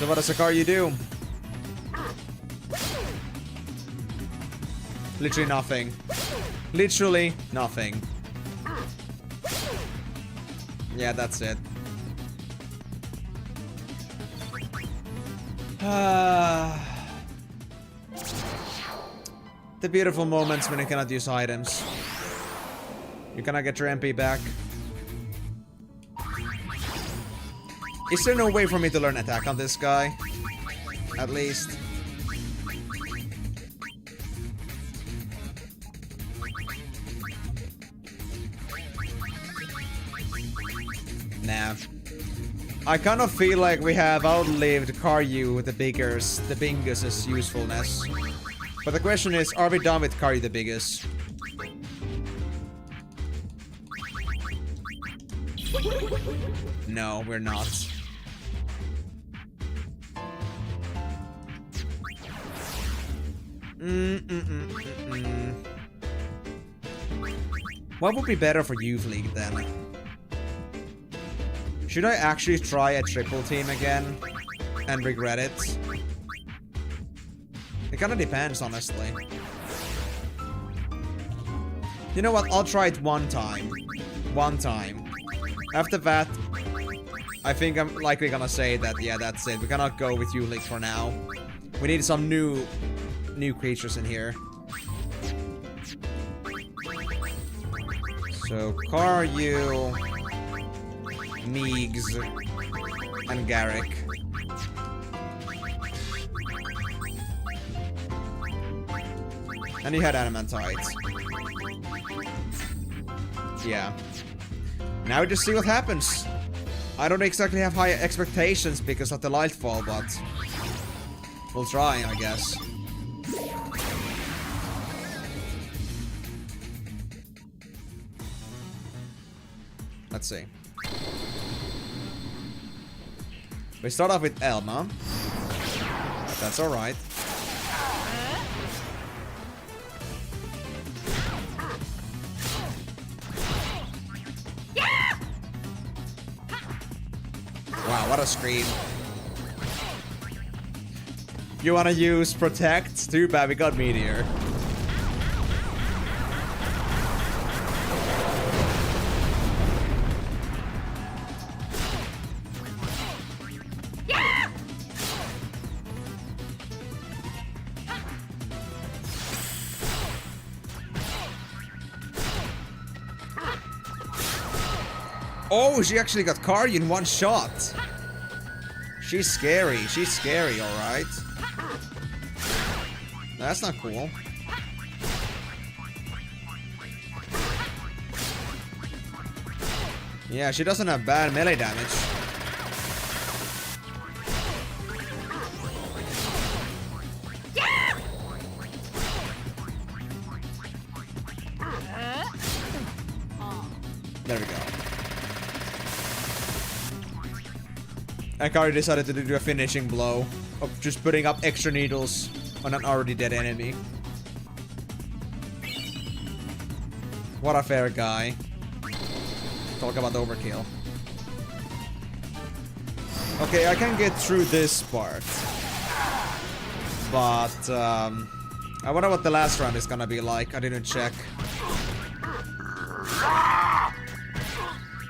So what does a car you do? Literally nothing. Literally nothing. Yeah, that's it. The beautiful moments when you cannot use items. You cannot get your MP back. Is there no way for me to learn attack on this guy? At least. Nah. I kind of feel like we have outlived Karyu the Bingus's usefulness. But the question is, are we done with Karyu the Biggest? No, we're not. What would be better for Youth League then? Should I actually try a triple team again and regret it? It kinda depends, honestly. You know what? I'll try it one time. One time. After that, I think I'm likely gonna say that, yeah, that's it. We cannot go with Youth League for now. We need some new creatures in here. So, Karyu, Meegs, and Garrick. And you had Adamantite. Yeah. Now we just see what happens. I don't exactly have high expectations because of the Lightfall, but we'll try, I guess. Let's see. We start off with Elma. That's alright. Wow, what a scream. You wanna use Protect? Too bad we got Meteor. Oh, she actually got Karyu in one shot. She's scary. She's scary, alright. That's not cool. Yeah, she doesn't have bad melee damage. There we go. Akari decided to do a finishing blow of just putting up extra needles on an already dead enemy. What a fair guy. Talk about overkill. Okay, I can get through this part. But, I wonder what the last round is gonna be like. I didn't check.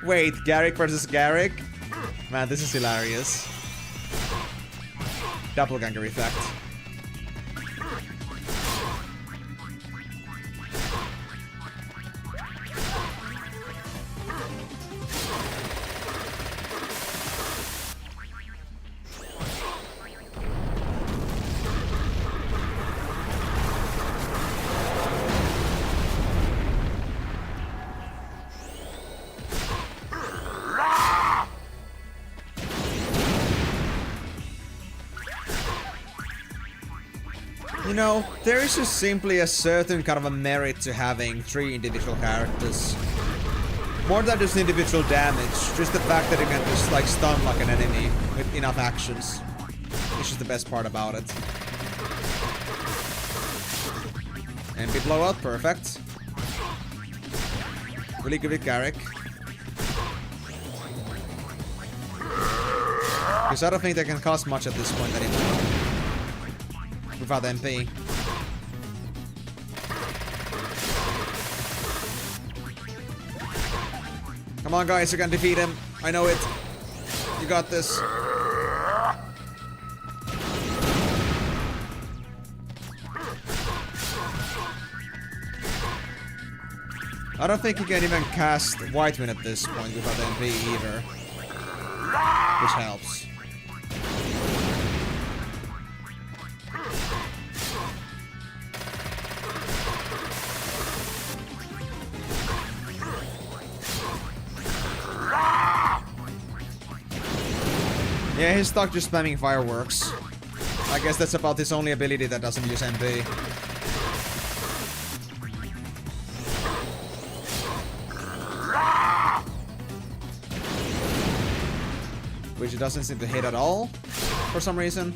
Wait, Garrick versus Garrick? Man, this is hilarious. Doppelganger effect. You know, there is just simply a certain kind of a merit to having 3 individual characters. More than just individual damage, just the fact that you can just like stun like an enemy with enough actions. It's just the best part about it. MP blowout, perfect. Really good with Garrick. Because I don't think they can cost much at this point anymore. Without MP. Come on, guys, you can defeat him. I know it. You got this. I don't think you can even cast White Wind at this point without MP either. Which helps. Yeah, he's stuck just spamming fireworks. I guess that's about his only ability that doesn't use MP. Which it doesn't seem to hit at all, for some reason.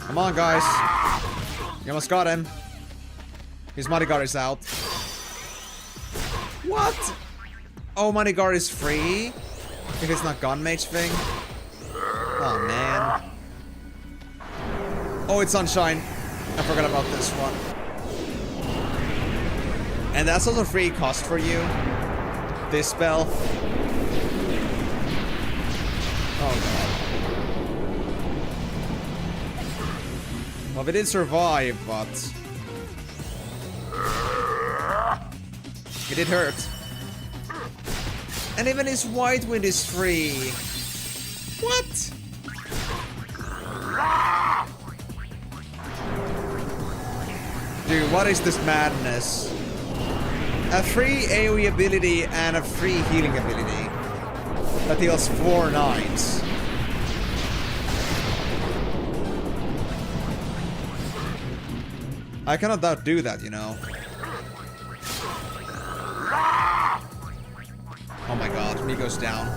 Come on, guys. You almost got him. His money guard is out. What? Oh, money guard is free? If it's not gun mage thing? Oh, man. Oh, it's Sunshine. I forgot about this one. And that's also free cost for you. This spell. Oh, God. Well, we did survive, but it did hurt. And even his White Wind is free. What? Dude, what is this madness? A free AoE ability and a free healing ability that heals 4 9s. I cannot outdo that, you know. Oh my god, me goes down.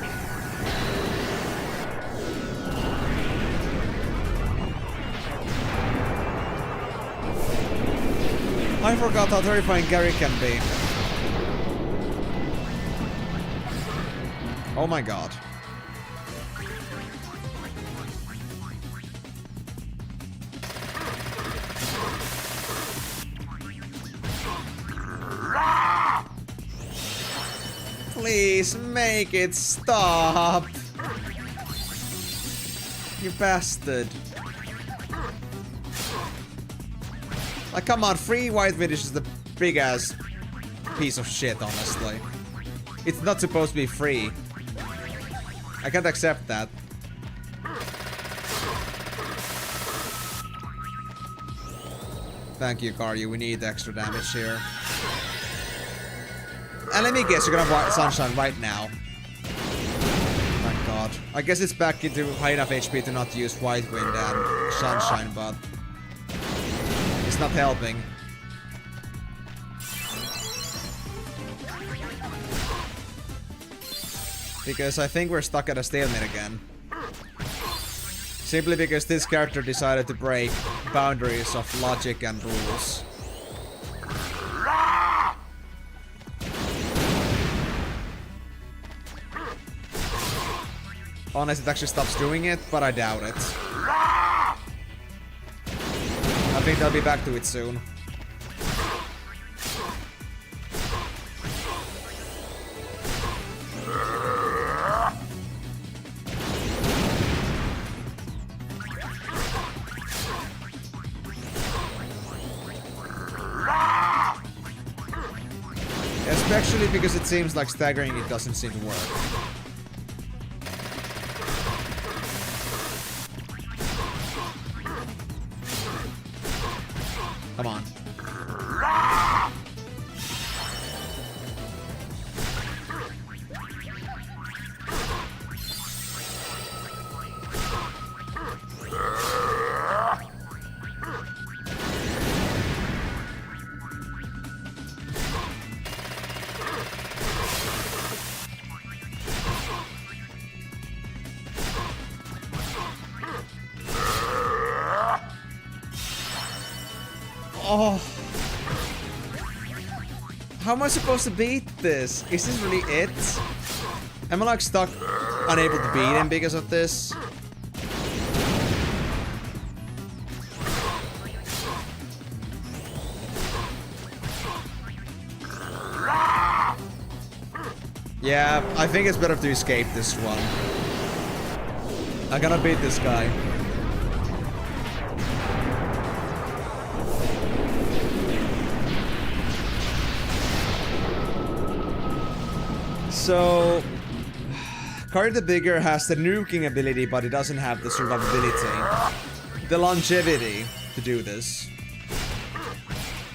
I forgot how terrifying Gary can be. Oh my god. Please make it stop. You bastard. Like, come on, free White Wind is just a big ass piece of shit, honestly. It's not supposed to be free. I can't accept that. Thank you, Karyu. We need extra damage here. And let me guess, you're gonna have Sunshine right now. My god. I guess it's back into high enough HP to not use White Wind and Sunshine, but it's not helping. Because I think we're stuck at a stalemate again. Simply because this character decided to break boundaries of logic and rules. Unless it actually stops doing it, but I doubt it. I think they'll be back to it soon. Especially because it seems like staggering it doesn't seem to work. Come on. Oh. How am I supposed to beat this? Is this really it? Am I like stuck, unable to beat him because of this? Yeah, I think it's better to escape this one. I'm gonna beat this guy. So, Kari the Bigger has the nuking ability, but it doesn't have the survivability, the longevity to do this.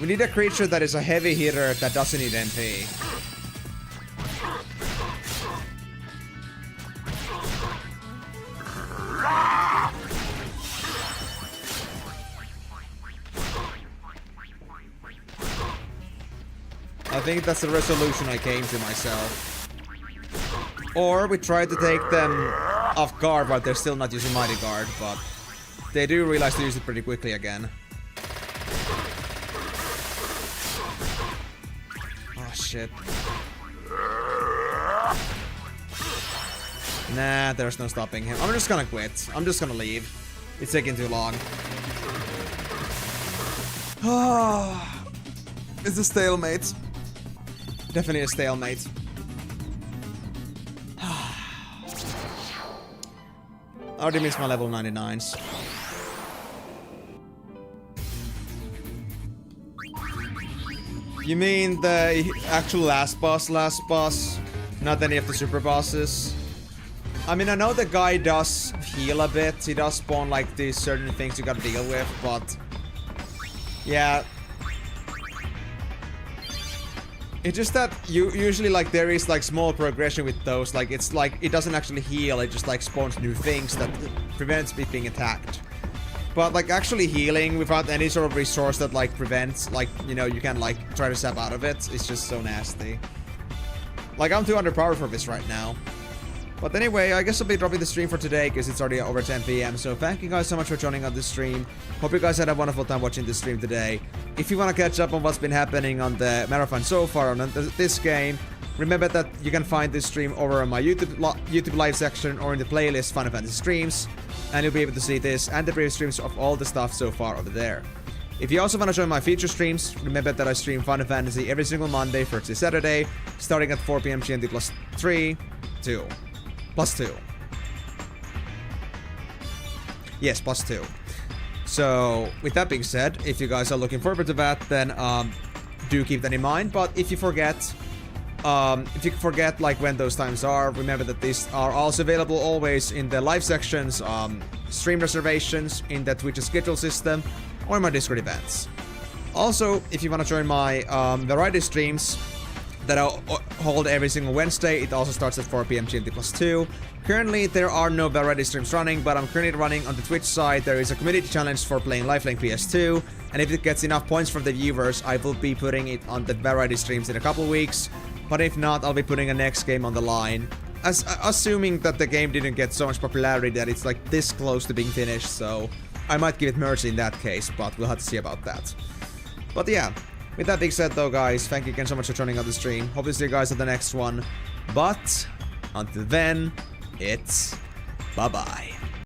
We need a creature that is a heavy hitter that doesn't need MP. I think that's the resolution I came to myself. Or we try to take them off guard, but they're still not using Mighty Guard, but they do realize to use it pretty quickly again. Oh shit. Nah, there's no stopping him. I'm just gonna quit. I'm just gonna leave. It's taking too long. It's a stalemate. Definitely a stalemate. I already missed my level 99s. You mean the actual last boss? Not any of the super bosses? I mean, I know the guy does heal a bit. He does spawn like these certain things you gotta deal with, but... yeah. It's just that you usually like there is like small progression with those, like it's like it doesn't actually heal, it just like spawns new things that prevents me being attacked. But like actually healing without any sort of resource that like prevents, like, you know, you can like try to step out of it, it's just so nasty. Like I'm too underpowered for this right now. But anyway, I guess I'll be dropping the stream for today because it's already over 10 PM. So thank you guys so much for joining on this stream. Hope you guys had a wonderful time watching this stream today. If you want to catch up on what's been happening on the marathon so far on this game, remember that you can find this stream over on my YouTube live section or in the playlist Final Fantasy Streams. And you'll be able to see this and the previous streams of all the stuff so far over there. If you also want to join my feature streams, remember that I stream Final Fantasy every single Monday, Thursday, Saturday, starting at 4 PM GMT plus 2. Yes, plus 2. So, with that being said, if you guys are looking forward to that, then do keep that in mind. But if you forget like when those times are, remember that these are also available always in the live sections, stream reservations, in the Twitch schedule system, or in my Discord events. Also, if you want to join my variety streams that I hold every single Wednesday, it also starts at 4 PM GMT plus 2. Currently, there are no variety streams running, but I'm currently running on the Twitch side. There is a community challenge for playing Lifelink PS2, and if it gets enough points from the viewers, I will be putting it on the variety streams in a couple weeks. But if not, I'll be putting a next game on the line. Assuming that the game didn't get so much popularity that it's like this close to being finished, so I might give it mercy in that case, but we'll have to see about that. But yeah. With that being said though, guys, thank you again so much for joining on the stream. Hope to see you guys at the next one. But until then, it's bye-bye.